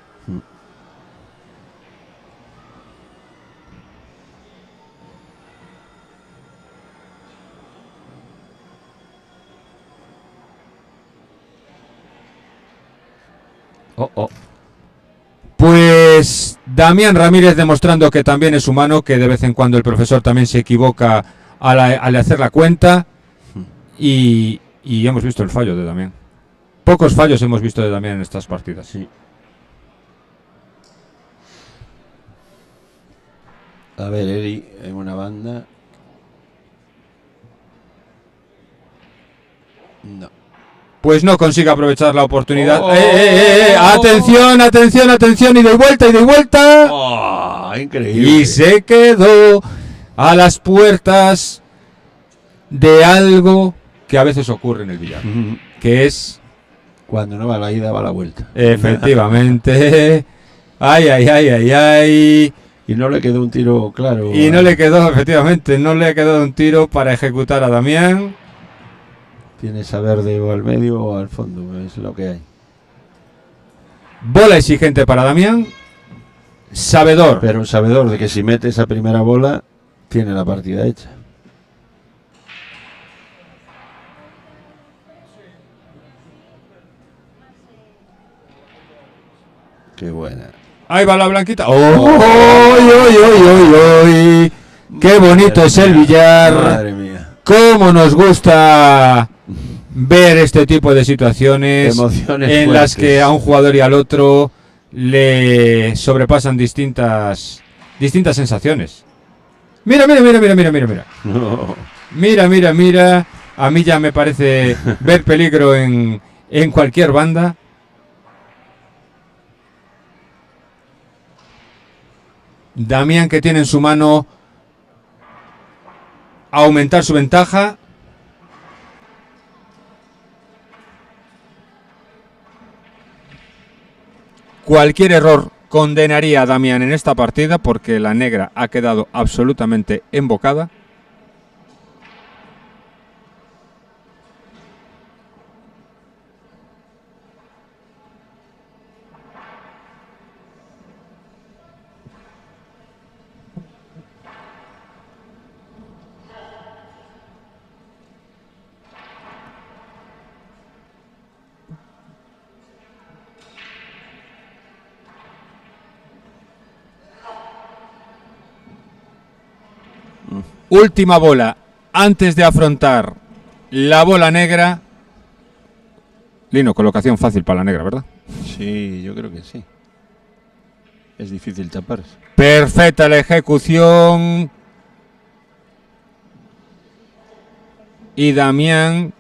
Pues Damián Ramírez demostrando que también es humano, que de vez en cuando el profesor también se equivoca al hacer la cuenta, y hemos visto el fallo de Damián. Pocos fallos hemos visto de Damián en estas partidas. Sí. A ver, Eri en una banda. No. Pues no consigue aprovechar la oportunidad. Atención, atención, atención, y de vuelta. Oh, increíble. Y se quedó a las puertas de algo que a veces ocurre en el billar, que es... Cuando no va la ida, va la vuelta. Efectivamente. Ay. Y no le quedó un tiro claro. Y no le quedó, efectivamente, no le quedó un tiro para ejecutar a Damián. Tienes a verde o al medio o al fondo, es lo que hay. Bola exigente para Damián. Sabedor. Pero un sabedor de que si mete esa primera bola, tiene la partida hecha. Qué buena. Ahí va la blanquita. ¡Oh! ¡Oy, oy, oy, oy, oy! ¡Qué bonito es el billar! Madre mía. ¡Cómo nos gusta ver este tipo de situaciones Emociones en las fuertes. que a un jugador y al otro le sobrepasan distintas sensaciones? Mira, mira, mira, mira, mira, mira, mira. No. Mira, mira, mira. A mí ya me parece ver peligro en cualquier banda. Damián, que tiene en su mano aumentar su ventaja. Cualquier error condenaría a Damián en esta partida porque la negra ha quedado absolutamente embocada. Última bola antes de afrontar la bola negra. Lino, colocación fácil para la negra, ¿verdad? Sí, yo creo que sí. Es difícil taparse. Perfecta la ejecución. Y Damián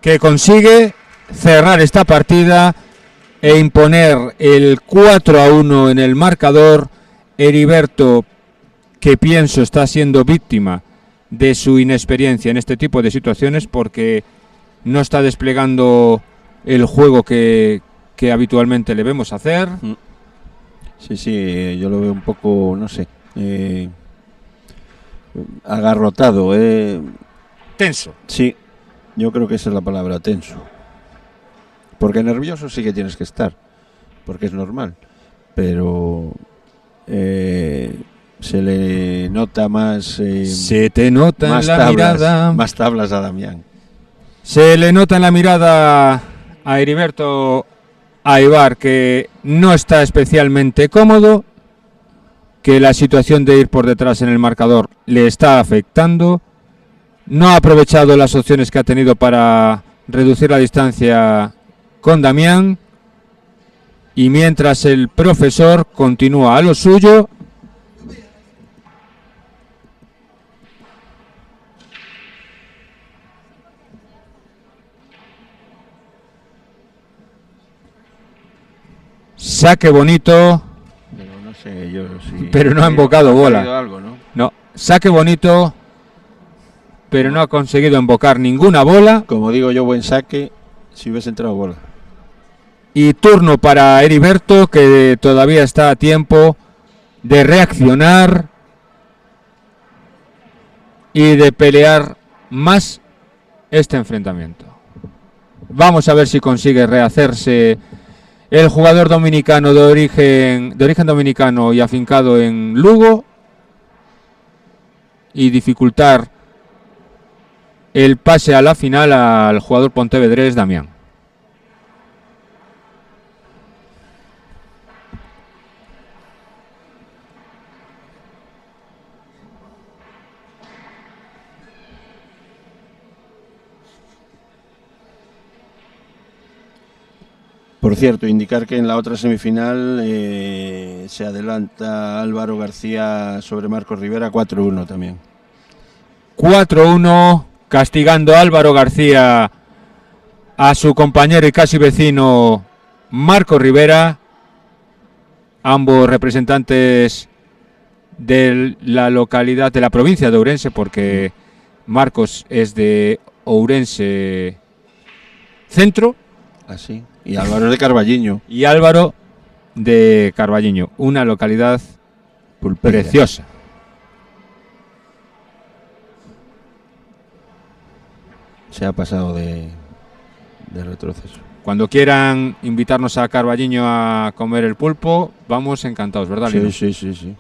que consigue cerrar esta partida e imponer el 4-1 en el marcador. Heriberto, que pienso está siendo víctima de su inexperiencia en este tipo de situaciones porque no está desplegando el juego que habitualmente le vemos hacer. Sí, sí, yo lo veo un poco, no sé, agarrotado. Tenso. Sí, yo creo que esa es la palabra, tenso. Porque nervioso sí que tienes que estar, porque es normal. Pero se le nota más... Se te nota más en la tablas, mirada. Más tablas a Damián. Se le nota en la mirada a Heriberto Aybar que no está especialmente cómodo, que la situación de ir por detrás en el marcador le está afectando. No ha aprovechado las opciones que ha tenido para reducir la distancia con Damián. Y mientras el profesor continúa a lo suyo. Saque bonito. Pero no sé, yo sí. Pero no ha embocado bola. Algo, ¿no? No, saque bonito, pero no ha conseguido embocar ninguna bola. Como digo yo, buen saque si hubiese entrado bola. Y turno para Heriberto, que todavía está a tiempo de reaccionar y de pelear más este enfrentamiento. Vamos a ver si consigue rehacerse el jugador dominicano de origen dominicano y afincado en Lugo y dificultar el pase a la final al jugador pontevedrés Damián. Por cierto, indicar que en la otra semifinal se adelanta Álvaro García sobre Marcos Rivera 4-1 también. 4-1, castigando a Álvaro García a su compañero y casi vecino Marcos Rivera, ambos representantes de la localidad, de la provincia de Ourense, porque Marcos es de Ourense Centro. Así. Y Álvaro es de Carballiño. Y Álvaro de Carballiño, una localidad Pulperia. preciosa. Se ha pasado de retroceso. Cuando quieran invitarnos a Carballiño a comer el pulpo, vamos encantados, ¿verdad, Lino? Sí, sí, sí, sí.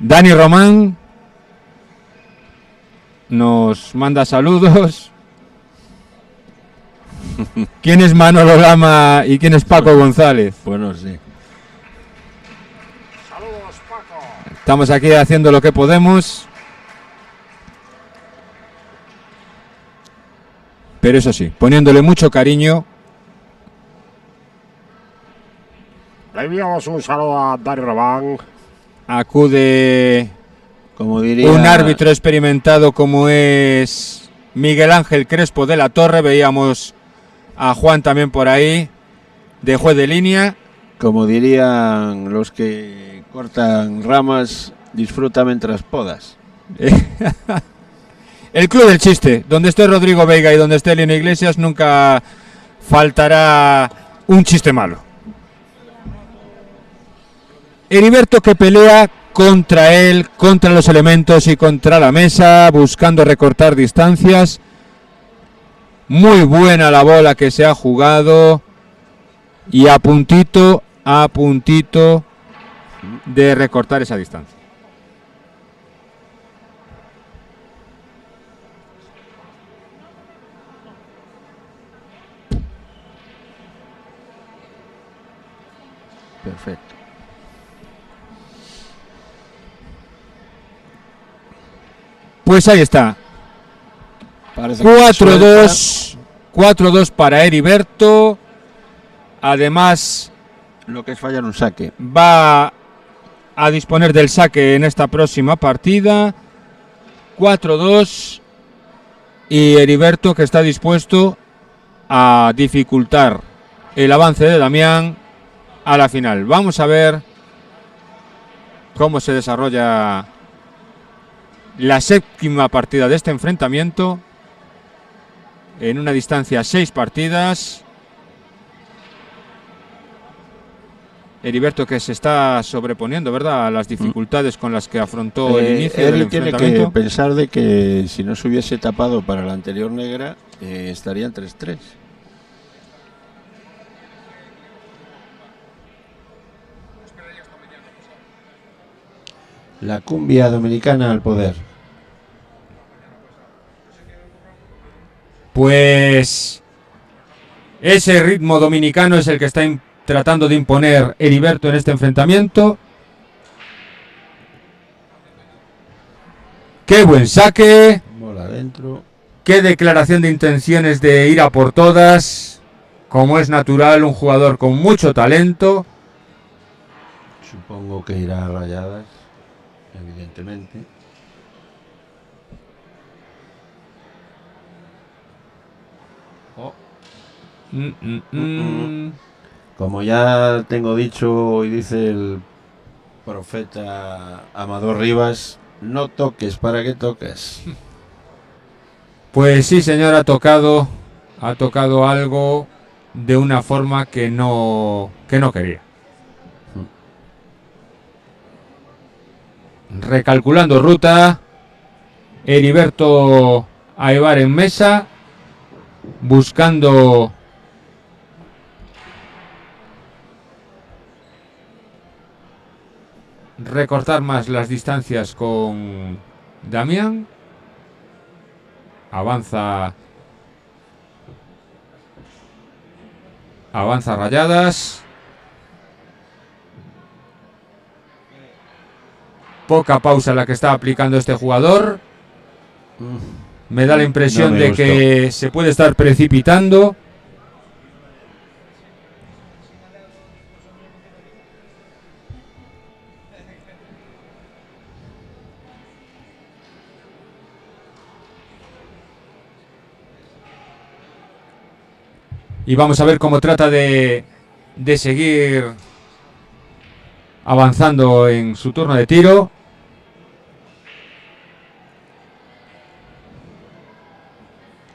Dani Román nos manda saludos. ¿Quién es Manolo Lama y quién es Paco González? Pues no sé. Estamos aquí haciendo lo que podemos. Pero eso sí, poniéndole mucho cariño. Le enviamos un saludo a Dani Román. Acude, Como diría, un árbitro experimentado como es Miguel Ángel Crespo de la Torre. Veíamos a Juan también por ahí, de juez de línea. como dirían los que cortan ramas, disfruta mientras podas. El club del chiste, donde esté Rodrigo Veiga y donde esté Lino Iglesias, nunca faltará un chiste malo. Heriberto, que pelea contra él, contra los elementos y contra la mesa, buscando recortar distancias. Muy buena la bola que se ha jugado y a puntito de recortar esa distancia. Perfecto. Pues ahí está. Parece que 4-2. 4-2 para Heriberto. Además, lo que es fallar un saque. va a disponer del saque en esta próxima partida. 4-2. Y Heriberto, que está dispuesto a dificultar el avance de Damián a la final. Vamos a ver cómo se desarrolla la séptima partida de este enfrentamiento. En una distancia 6 partidas. Heriberto, que se está sobreponiendo, ¿verdad?, a las dificultades con las que afrontó el inicio del Él tiene enfrentamiento. que pensar de que si no se hubiese tapado para la anterior negra, estarían 3-3. La cumbia dominicana al poder. Pues ese ritmo dominicano es el que está tratando de imponer Heriberto en este enfrentamiento. ¡Qué buen saque! Bola adentro. ¡Qué declaración de intenciones de ir a por todas! Como es natural, un jugador con mucho talento. Supongo que irá a rayadas, evidentemente. Como ya tengo dicho y dice el profeta Amador Rivas, no toques, ¿para qué tocas? Pues sí, señor, ha tocado algo de una forma que no quería. Recalculando ruta, Heriberto Aibar en mesa, buscando recortar más las distancias con Damián. Avanza rayadas. Poca pausa la que está aplicando este jugador. Me da la impresión No me de gustó. que se puede estar precipitando. Y vamos a ver cómo trata de seguir avanzando en su turno de tiro.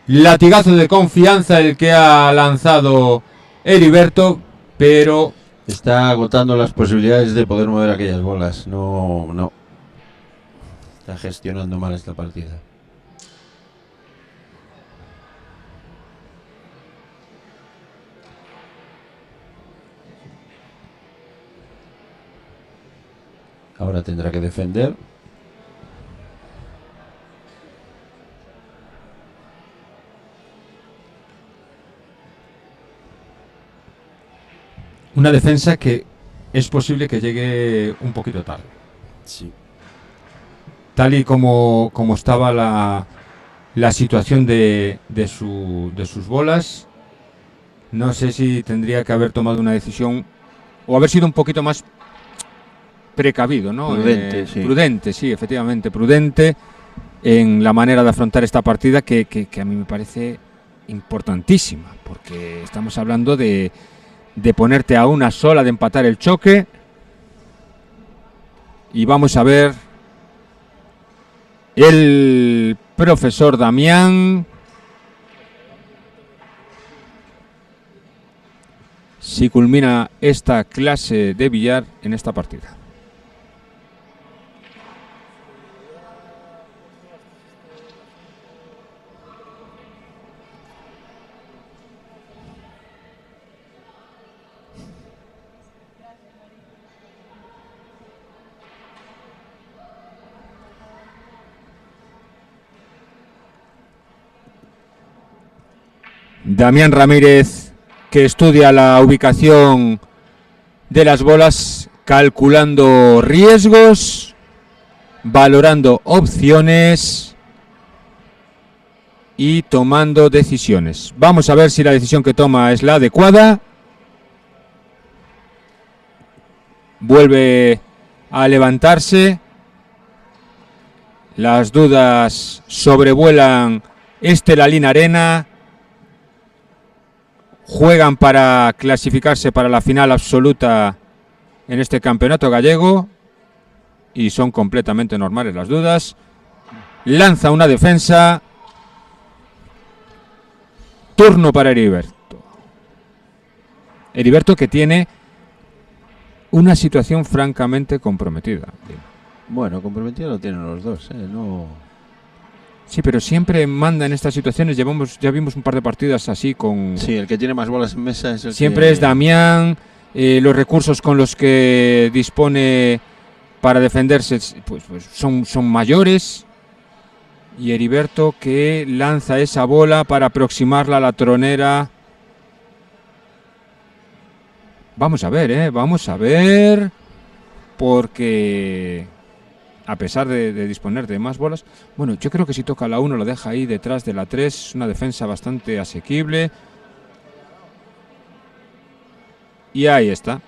Latigazo de confianza el que ha lanzado Heriberto, pero Está agotando las posibilidades de poder mover aquellas bolas. No. Está gestionando mal esta partida. Ahora tendrá que defender. Una defensa que es posible que llegue un poquito tarde. Sí. Tal y como estaba la situación de sus bolas, no sé si tendría que haber tomado una decisión o haber sido un poquito más precavido, ¿no? Prudente, sí. Prudente, sí, efectivamente, prudente en la manera de afrontar esta partida que a mí me parece importantísima, porque estamos hablando de ponerte a una sola de empatar el choque. Y vamos a ver el profesor Damián si culmina esta clase de billar en esta partida. Damián Ramírez, que estudia la ubicación de las bolas, calculando riesgos, valorando opciones y tomando decisiones. Vamos a ver si la decisión que toma es la adecuada. Vuelve a levantarse. Las dudas sobrevuelan Estelalín Arena. Juegan para clasificarse para la final absoluta en este campeonato gallego y son completamente normales las dudas. Lanza una defensa. Turno para Heriberto. Heriberto, que tiene una situación francamente comprometida. Bueno, comprometido lo tienen los dos, no... Sí, pero siempre manda en estas situaciones. Ya vimos un par de partidas así con... Sí, el que tiene más bolas en mesa es el siempre que... es Damián. Los recursos con los que dispone para defenderse pues son mayores. Y Heriberto, que lanza esa bola para aproximarla a la tronera. Vamos a ver, porque a pesar de disponer de más bolas, bueno, yo creo que si toca la 1 lo deja ahí detrás de la 3, es una defensa bastante asequible. Y ahí está.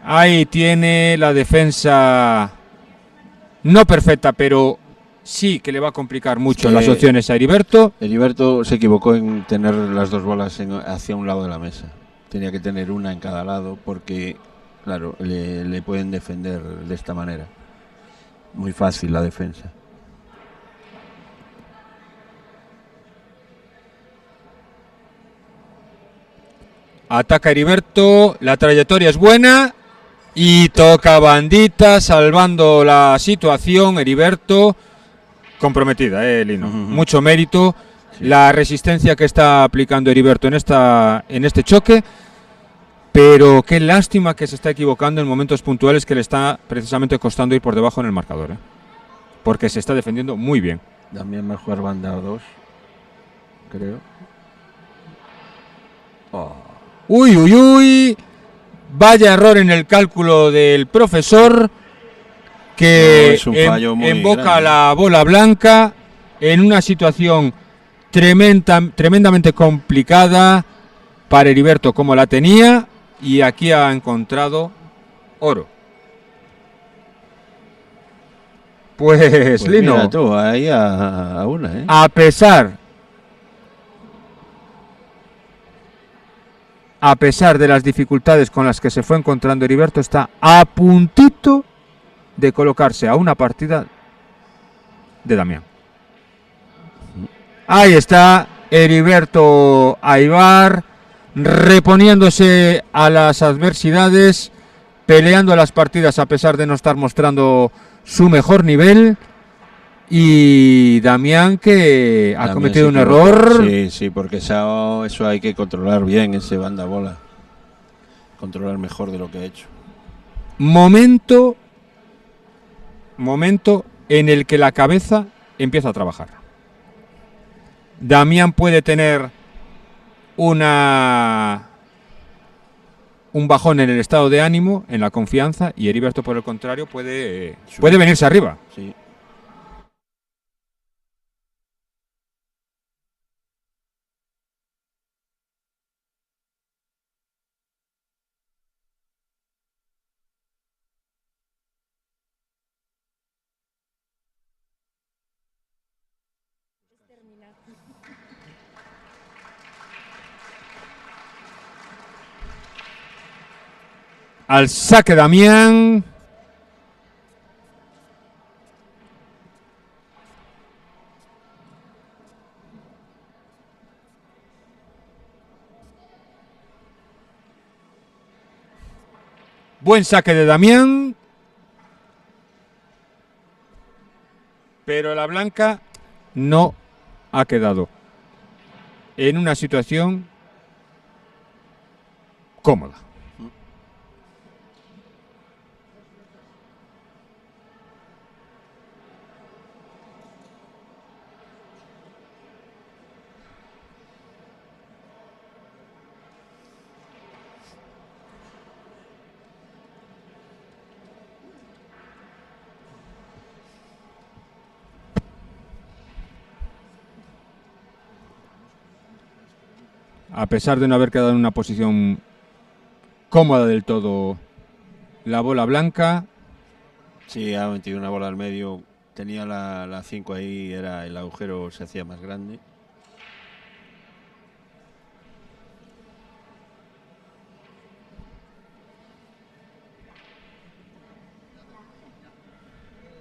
Ahí tiene la defensa, no perfecta, pero sí que le va a complicar mucho las opciones a Heriberto. Heriberto se equivocó en tener las dos bolas hacia un lado de la mesa. Tenía que tener una en cada lado porque, claro, le pueden defender de esta manera. Muy fácil la defensa. Ataca Heriberto, la trayectoria es buena y toca bandita, salvando la situación. Heriberto, comprometida, Lino. Mucho mérito. Sí. La resistencia que está aplicando Heriberto en este choque. Pero qué lástima que se está equivocando en momentos puntuales que le está precisamente costando ir por debajo en el marcador. Porque se está defendiendo muy bien. También va a jugar banda 2, creo. Oh. Uy. Vaya error en el cálculo del profesor, que emboca grande la bola blanca en una situación tremendamente complicada para Heriberto como la tenía. Y aquí ha encontrado oro. Pues Lino, mira tú, ahí a una, a pesar de las dificultades con las que se fue encontrando Heriberto, está a puntito de colocarse a una partida de Damián. Ahí está Heriberto Aybar, reponiéndose a las adversidades, peleando las partidas a pesar de no estar mostrando su mejor nivel. Y Damián, que ha cometido un error. Sí, porque eso hay que controlar bien, ese banda bola. Controlar mejor de lo que ha hecho. momento en el que la cabeza empieza a trabajar. Damián puede tener un bajón en el estado de ánimo, en la confianza, y Heriberto, por el contrario, puede venirse arriba. Sí. Al saque Damián. Buen saque de Damián. Pero la blanca no ha quedado en una situación cómoda. A pesar de no haber quedado en una posición cómoda del todo la bola blanca. Sí, ha metido una bola al medio. Tenía la 5 ahí, el agujero se hacía más grande.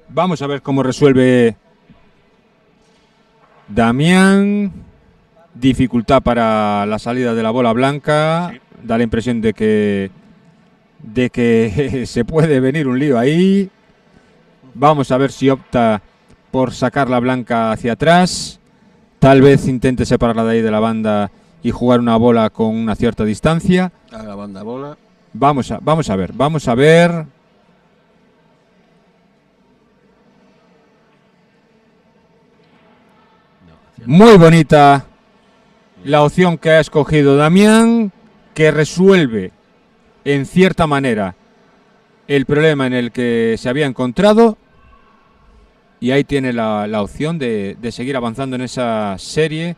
Vamos a ver cómo resuelve Damián. Dificultad para la salida de la bola blanca. Sí. Da la impresión de que se puede venir un lío ahí. Vamos a ver si opta por sacar la blanca hacia atrás. Tal vez intente separarla de ahí de la banda y jugar una bola con una cierta distancia. A la banda bola. Vamos a ver. Muy bonita la opción que ha escogido Damián, que resuelve en cierta manera el problema en el que se había encontrado, y ahí tiene la opción de seguir avanzando en esa serie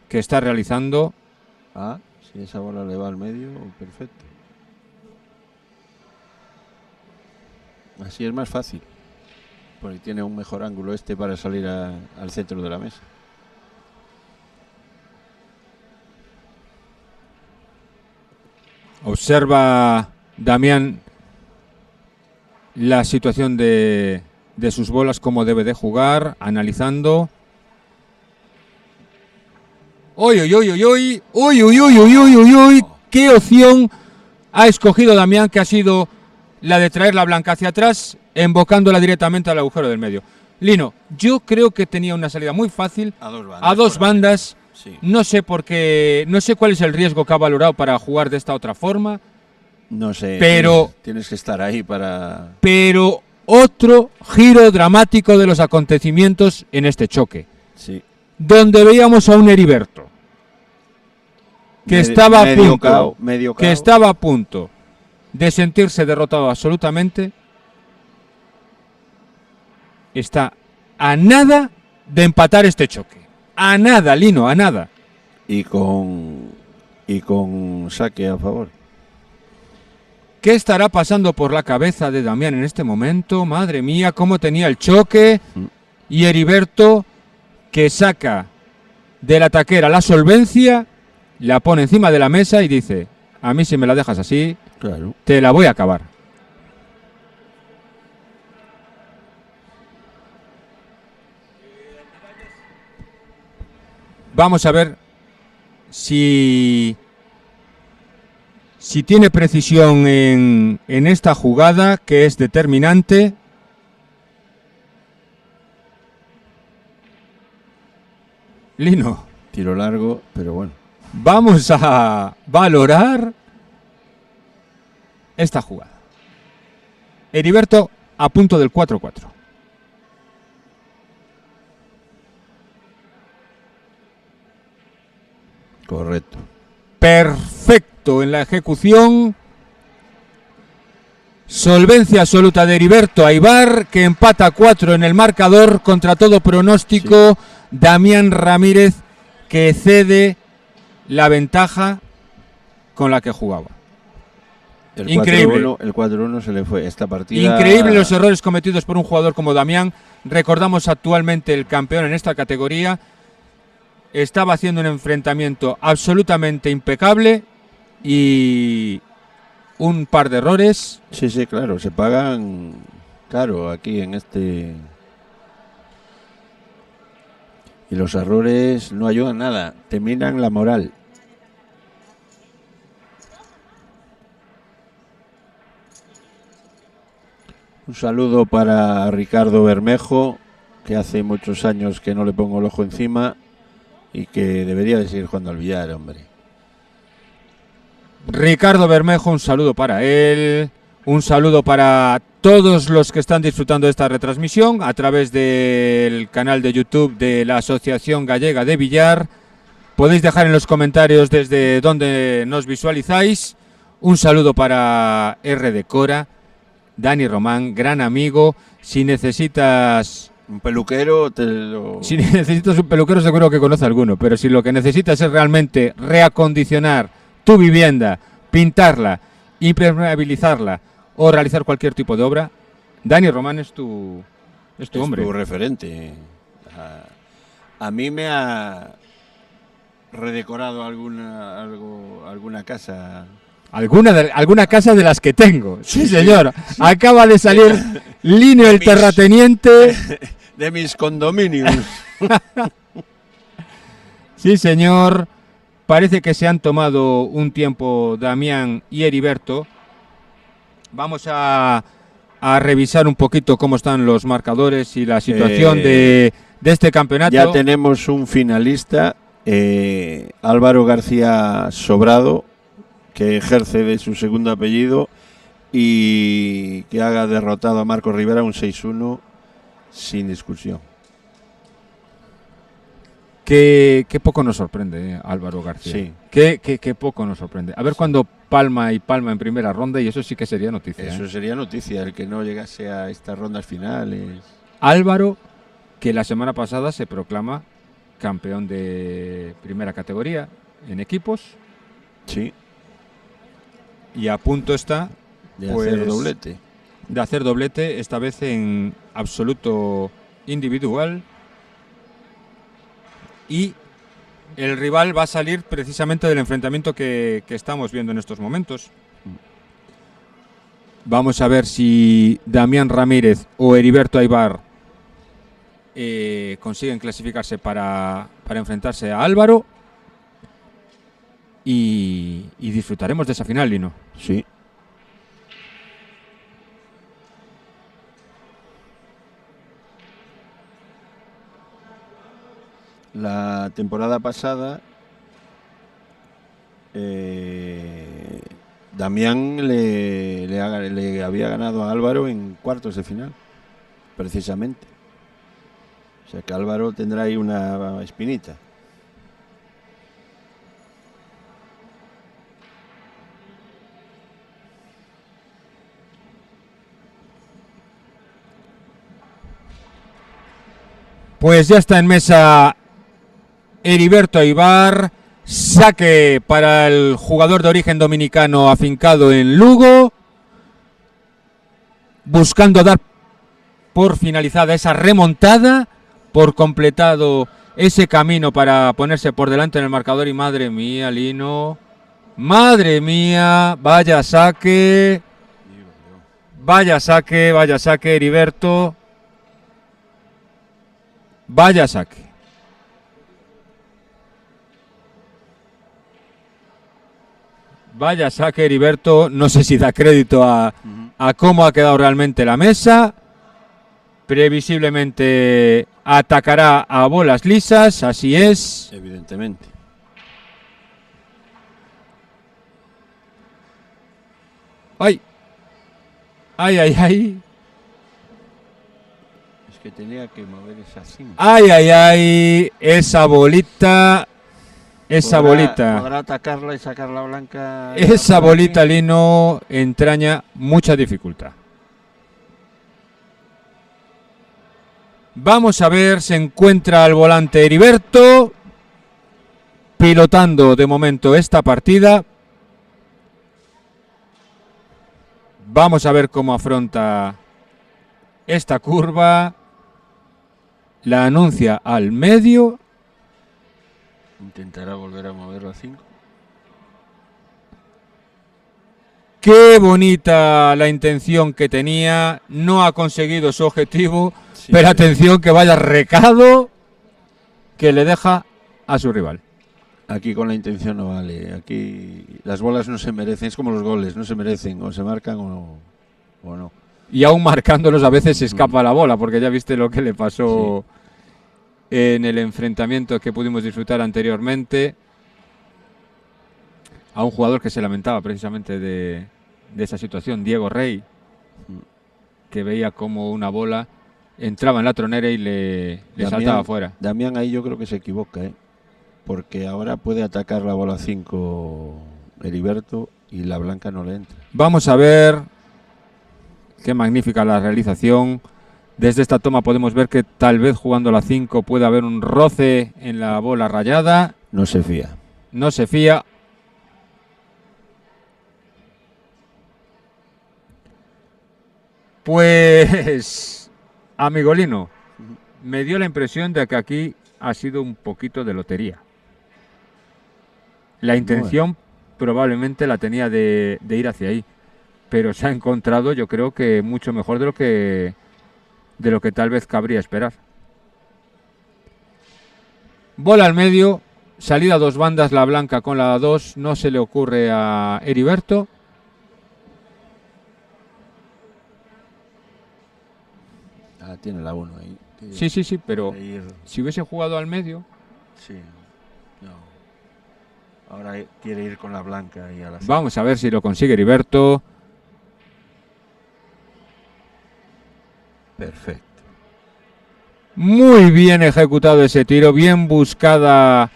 que está realizando. Si esa bola le va al medio, perfecto. Así es más fácil, porque tiene un mejor ángulo para salir al centro de la mesa. Observa Damián la situación de sus bolas, cómo debe de jugar, analizando. ¡Uy! ¿Qué opción ha escogido Damián, que ha sido la de traer la blanca hacia atrás, embocándola directamente al agujero del medio? Lino, yo creo que tenía una salida muy fácil a dos bandas. Sí. No sé por qué, no sé cuál es el riesgo que ha valorado para jugar de esta otra forma. No sé, pero tienes que estar ahí para... Pero otro giro dramático de los acontecimientos en este choque. Sí. Donde veíamos a un Heriberto que estaba a punto de sentirse derrotado absolutamente. Está a nada de empatar este choque. A nada, Lino, a nada. Y con saque a favor. ¿Qué estará pasando por la cabeza de Damián en este momento? Madre mía, cómo tenía el choque. Y Heriberto, que saca de la taquera la solvencia, la pone encima de la mesa y dice: a mí si me la dejas así, claro, te la voy a acabar. Vamos a ver si tiene precisión en esta jugada, que es determinante. Lino. Tiro largo, pero bueno. Vamos a valorar esta jugada. Heriberto a punto del 4-4. Correcto. Perfecto en la ejecución. Solvencia absoluta de Heriberto Aybar, que empata 4 en el marcador contra todo pronóstico. Sí. Damián Ramírez, que cede la ventaja con la que jugaba. Increíble. El 4-1 se le fue esta partida. Increíble los errores cometidos por un jugador como Damián. Recordamos actualmente el campeón en esta categoría. Estaba haciendo un enfrentamiento absolutamente impecable y un par de errores. Sí, sí, claro, se pagan caro aquí en este. Y los errores no ayudan nada, te minan la moral. Un saludo para Ricardo Bermejo, que hace muchos años que no le pongo el ojo encima y que debería de seguir jugando al billar, hombre. Ricardo Bermejo, un saludo para él, un saludo para todos los que están disfrutando de esta retransmisión a través del canal de YouTube de la Asociación Gallega de Billar. Podéis dejar en los comentarios desde donde nos visualizáis. Un saludo para RD Cora, Dani Román, gran amigo. Si necesitas un peluquero, Si necesitas un peluquero, seguro que conoce alguno, pero si lo que necesitas es realmente reacondicionar tu vivienda, pintarla, impermeabilizarla o realizar cualquier tipo de obra, Dani Román es tu hombre. Es tu referente. A mí me ha redecorado alguna casa. Alguna casa de las que tengo. Sí, señor. Sí. Acaba de salir Lino el terrateniente. De mis condominios. Sí, señor. Parece que se han tomado un tiempo Damián y Heriberto. Vamos a revisar un poquito cómo están los marcadores y la situación de este campeonato. Ya tenemos un finalista, Álvaro García Sobrado, que ejerce de su segundo apellido y que haga derrotado a Marcos Rivera un 6-1 sin discusión. Qué poco nos sorprende, Álvaro García. Sí. Qué poco nos sorprende. A ver cuando palma en primera ronda, y eso sí que sería noticia. Eso sería noticia, el que no llegase a estas rondas finales. Álvaro, que la semana pasada se proclama campeón de primera categoría en equipos. Sí. Y a punto está de hacer doblete. De hacer doblete, esta vez en absoluto individual. Y el rival va a salir precisamente del enfrentamiento que estamos viendo en estos momentos. Vamos a ver si Damián Ramírez o Heriberto Aybar consiguen clasificarse para enfrentarse a Álvaro. Y disfrutaremos de esa final, Lino. Sí. La temporada pasada Damián le había ganado a Álvaro en cuartos de final, precisamente. O sea que Álvaro tendrá ahí una espinita. Pues ya está en mesa Heriberto Aybar, saque para el jugador de origen dominicano afincado en Lugo, buscando dar por finalizada esa remontada, por completado ese camino para ponerse por delante en el marcador. Y madre mía, Lino, madre mía, vaya saque, Heriberto, vaya saque. Vaya saque, Heriberto. No sé si da crédito a cómo ha quedado realmente la mesa. Previsiblemente atacará a bolas lisas, así es. Evidentemente. ¡Ay! Ay, ay, ay. Es que tenía que mover esa 5. Ay, ay, ay. Esa bolita. Esa bolita. ¿Podrá atacarla y sacar la blanca? Esa bolita, Lino, entraña mucha dificultad. Vamos a ver, se encuentra al volante Heriberto, pilotando de momento esta partida. Vamos a ver cómo afronta esta curva. La anuncia al medio. Intentará volver a moverlo a 5. Qué bonita la intención que tenía. No ha conseguido su objetivo. Sí, pero atención que vaya recado que le deja a su rival. Aquí con la intención no vale. Aquí las bolas no se merecen. Es como los goles, no se merecen. O se marcan o no. Y aún marcándolos a veces se escapa la bola, porque ya viste lo que le pasó en el enfrentamiento que pudimos disfrutar anteriormente a un jugador que se lamentaba precisamente de esa situación, Diego Rey, que veía como una bola entraba en la tronera y le saltaba fuera. Damián ahí yo creo que se equivoca, porque ahora puede atacar la bola 5 Heriberto y la blanca no le entra. Vamos a ver. Qué magnífica la realización. Desde esta toma podemos ver que tal vez jugando la 5 puede haber un roce en la bola rayada. No se fía. No se fía. Pues, amigo Lino, me dio la impresión de que aquí ha sido un poquito de lotería. La intención probablemente la tenía de ir hacia ahí, pero se ha encontrado, yo creo que mucho mejor de lo que tal vez cabría esperar. Bola al medio, salida a dos bandas, la blanca con la 2, no se le ocurre a Heriberto. Tiene la 1 ahí. Sí, pero si hubiese jugado al medio... Sí, no. Ahora quiere ir con la blanca y a la... Vamos a ver si lo consigue Heriberto. Perfecto. Muy bien ejecutado ese tiro, bien buscada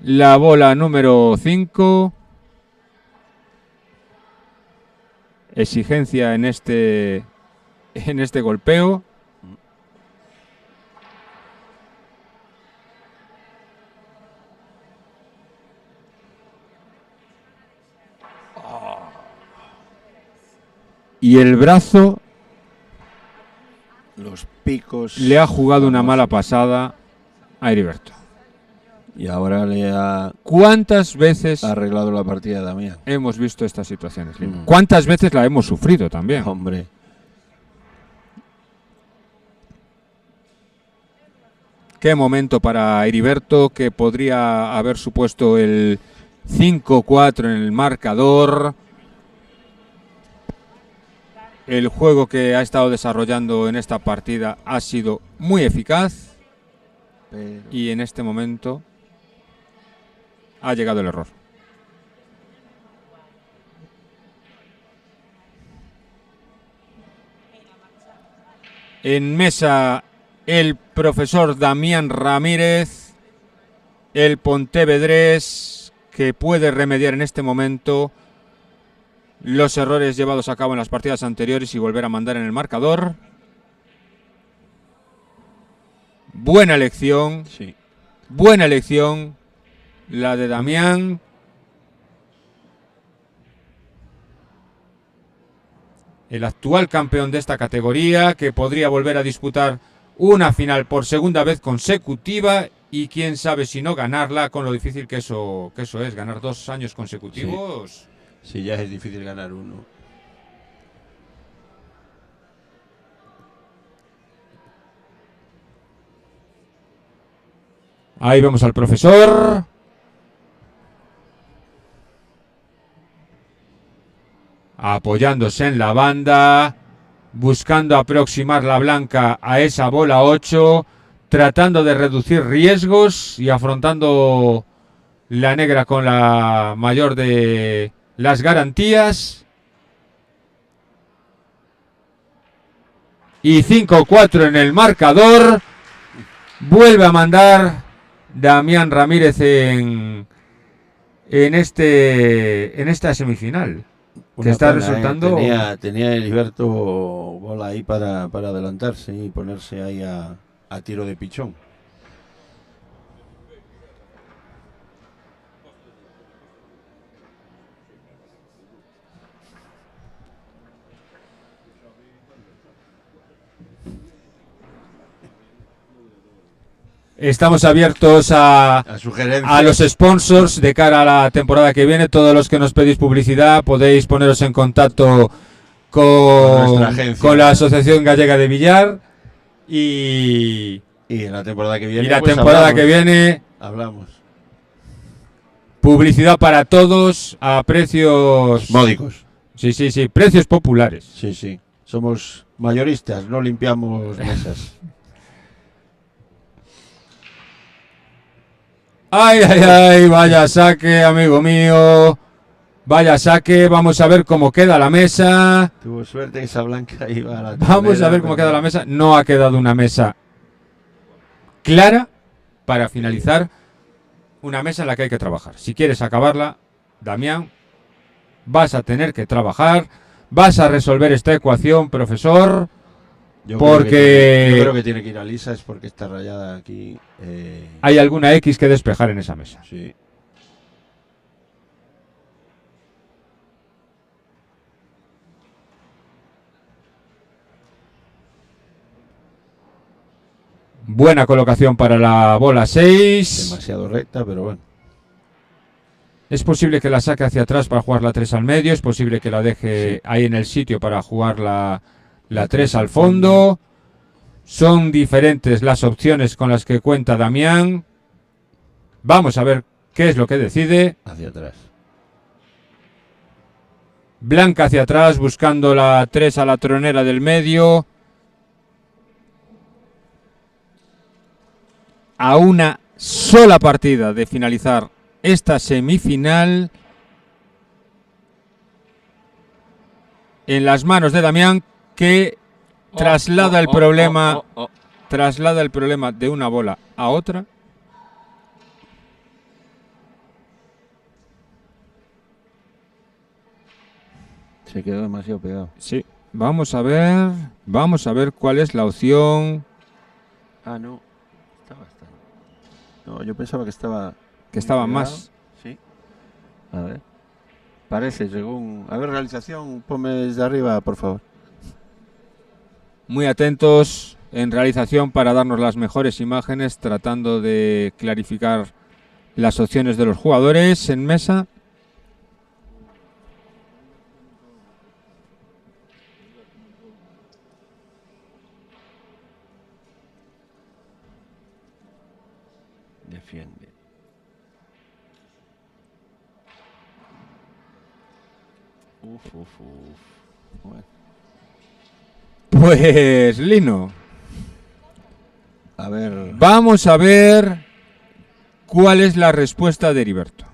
la bola número 5. Exigencia en este golpeo. Y el brazo... Los picos... Le ha jugado una mala pasada a Heriberto. Y ahora le ha... ¿Cuántas veces arreglado la partida de Damián? Hemos visto estas situaciones, Lino? ¿Cuántas veces la hemos sufrido también? Hombre. Qué momento para Heriberto, que podría haber supuesto el 5-4 en el marcador. El juego que ha estado desarrollando en esta partida ha sido muy eficaz. Y en este momento ha llegado el error. En mesa el profesor Damián Ramírez, el pontevedrés, que puede remediar en este momento los errores llevados a cabo en las partidas anteriores y volver a mandar en el marcador. Buena elección. Sí. Buena elección la de Damián. El actual campeón de esta categoría, que podría volver a disputar una final por segunda vez consecutiva y quién sabe si no ganarla, con lo difícil que eso es, ganar 2 años consecutivos. Sí, ya es difícil ganar uno. Ahí vemos al profesor. Apoyándose en la banda, buscando aproximar la blanca a esa bola 8, tratando de reducir riesgos y afrontando la negra con la mayor de las garantías. y 5-4 en el marcador. Vuelve a mandar Damián Ramírez en esta semifinal. Que está resultando. Tenía Heriberto bola ahí para adelantarse y ponerse ahí a tiro de pichón. Estamos abiertos a los sponsors de cara a la temporada que viene. Todos los que nos pedís publicidad podéis poneros en contacto con la Asociación Gallega de Billar y en la temporada que viene. Y la temporada que viene hablamos. Publicidad para todos a precios módicos. Sí, precios populares. Sí. Somos mayoristas, no limpiamos mesas. Ay, vaya saque, amigo mío. Vaya saque, vamos a ver cómo queda la mesa. Tuvo suerte que esa blanca iba a la Vamos a ver cómo queda la mesa. No ha quedado una mesa clara para finalizar. Una mesa en la que hay que trabajar. Si quieres acabarla, Damián, vas a tener que trabajar. Vas a resolver esta ecuación, profesor. Yo porque creo que tiene que ir a lisa, es porque está rayada aquí. Hay alguna X que despejar en esa mesa. Sí. Buena colocación para la bola 6. Demasiado recta, pero bueno. Es posible que la saque hacia atrás para jugar la 3 al medio. Es posible que la deje ahí en el sitio para jugar la 3 al fondo. Son diferentes las opciones con las que cuenta Damián. Vamos a ver qué es lo que decide. Hacia atrás. Blanca hacia atrás, buscando la 3 a la tronera del medio. A una sola partida de finalizar esta semifinal. En las manos de Damián, que traslada el problema de una bola a otra. Se quedó demasiado pegado. Sí, vamos a ver cuál es la opción. Ah, no. Está bastante. No, yo pensaba que estaba estaba más. Sí. A ver. Parece, según... A ver, realización, ponme desde arriba, por favor. Muy atentos en realización para darnos las mejores imágenes, tratando de clarificar las opciones de los jugadores en mesa. Defiende. Bueno. Pues, Lino. A ver. Vamos a ver cuál es la respuesta de Heriberto.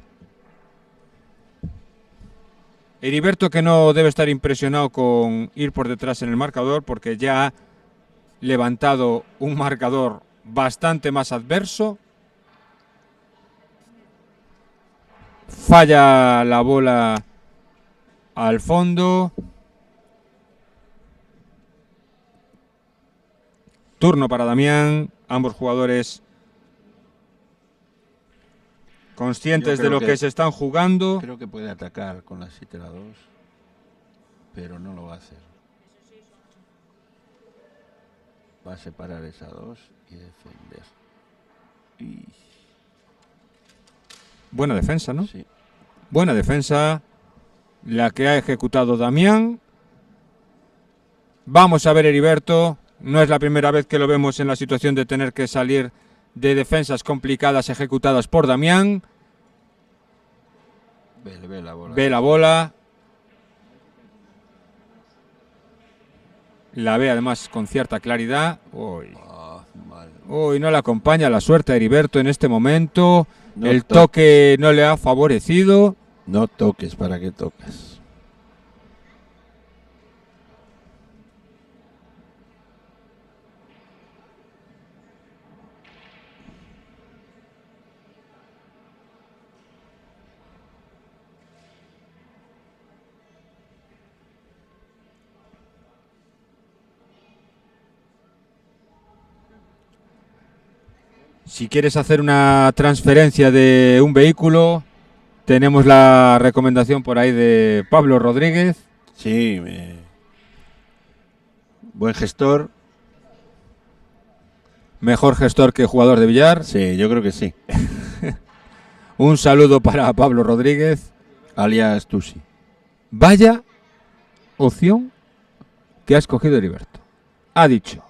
Heriberto, que no debe estar impresionado con ir por detrás en el marcador, porque ya ha levantado un marcador bastante más adverso. Falla la bola al fondo. Turno para Damián. Ambos jugadores conscientes de lo que se están jugando. Creo que puede atacar con la 7 la 2, pero no lo va a hacer. Va a separar esa 2 y defender. Buena defensa, ¿no? Sí. Buena defensa la que ha ejecutado Damián. Vamos a ver Heriberto. No es la primera vez que lo vemos en la situación de tener que salir de defensas complicadas ejecutadas por Damián. Ve la bola. Ve la bola. La ve además con cierta claridad. Uy, no le acompaña la suerte a Heriberto en este momento. El toque no le ha favorecido. No toques, ¿para qué tocas? Si quieres hacer una transferencia de un vehículo, tenemos la recomendación por ahí de Pablo Rodríguez. Sí, buen gestor. Mejor gestor que jugador de billar. Sí, yo creo que sí. Un saludo para Pablo Rodríguez. Alias Tusi. Vaya opción que ha escogido Heriberto. Ha dicho,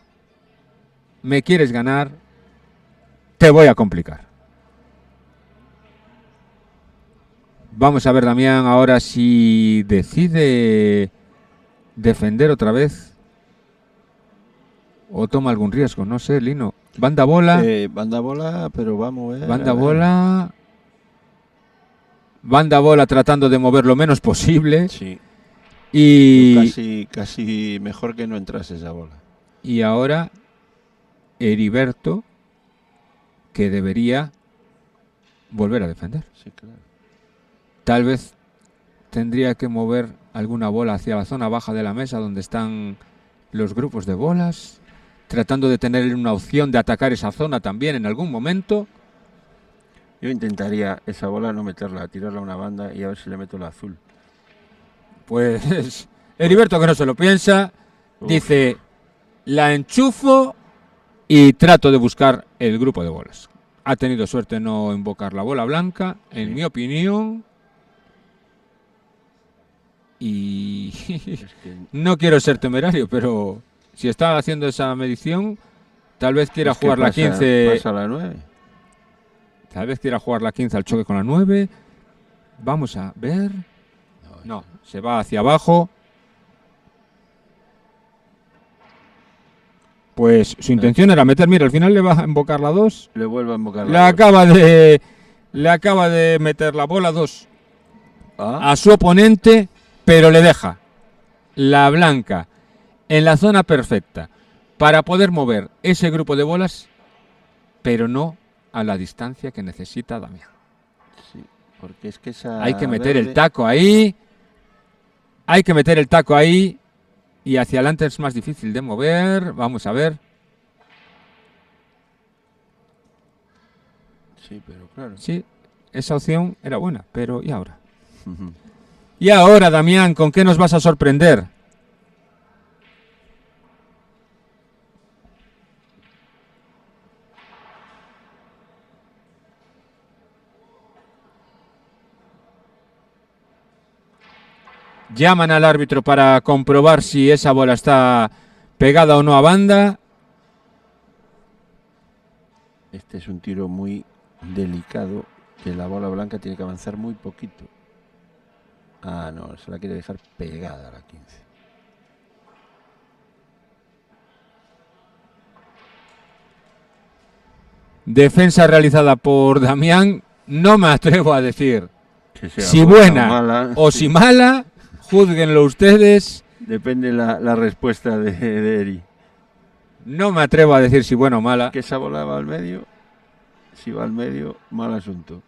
me quieres ganar, te voy a complicar. Vamos a ver, Damián, ahora si decide defender otra vez o toma algún riesgo, no sé, Lino. Banda bola. Banda bola, pero vamos a ver. Banda bola. Banda bola tratando de mover lo menos posible. Sí. Y Casi mejor que no entrase esa bola. Y ahora Heriberto, que debería volver a defender. Sí, claro. Tal vez tendría que mover alguna bola hacia la zona baja de la mesa donde están los grupos de bolas, tratando de tener una opción de atacar esa zona también en algún momento. Yo intentaría esa bola no meterla, tirarla a una banda y a ver si le meto la azul. Pues Heriberto, que no se lo piensa, dice, la enchufo y trato de buscar el grupo de bolas. Ha tenido suerte en no invocar la bola blanca, en mi opinión. Y no quiero ser temerario, pero si está haciendo esa medición, tal vez quiera jugar la 15. Pasa la 9. Tal vez quiera jugar la 15 al choque con la 9. Vamos a ver. No, se va hacia abajo. Pues su intención era meter, mira, al final le va a invocar la 2. Le vuelvo a invocar Le la 2. acaba de meter la bola 2 Ah. a su oponente, pero le deja la blanca en la zona perfecta para poder mover ese grupo de bolas, pero no a la distancia que necesita Damián. Sí, porque es que esa Hay que meter verde- el taco ahí. Hay que meter el taco ahí. Y hacia adelante es más difícil de mover. Vamos a ver. Sí, pero claro. Sí, esa opción era buena, pero ¿y ahora? Y ahora, Damián, ¿con qué nos vas a sorprender? Llaman al árbitro para comprobar si esa bola está pegada o no a banda. Este es un tiro muy delicado, que la bola blanca tiene que avanzar muy poquito. Ah, no, se la quiere dejar pegada a la 15. Defensa realizada por Damián. No me atrevo a decir Que sea si buena buena o mala. o si mala. Júzguenlo ustedes. Depende la respuesta de Eri. No me atrevo a decir si buena o mala. Que esa bola va al medio. Si va al medio, mal asunto.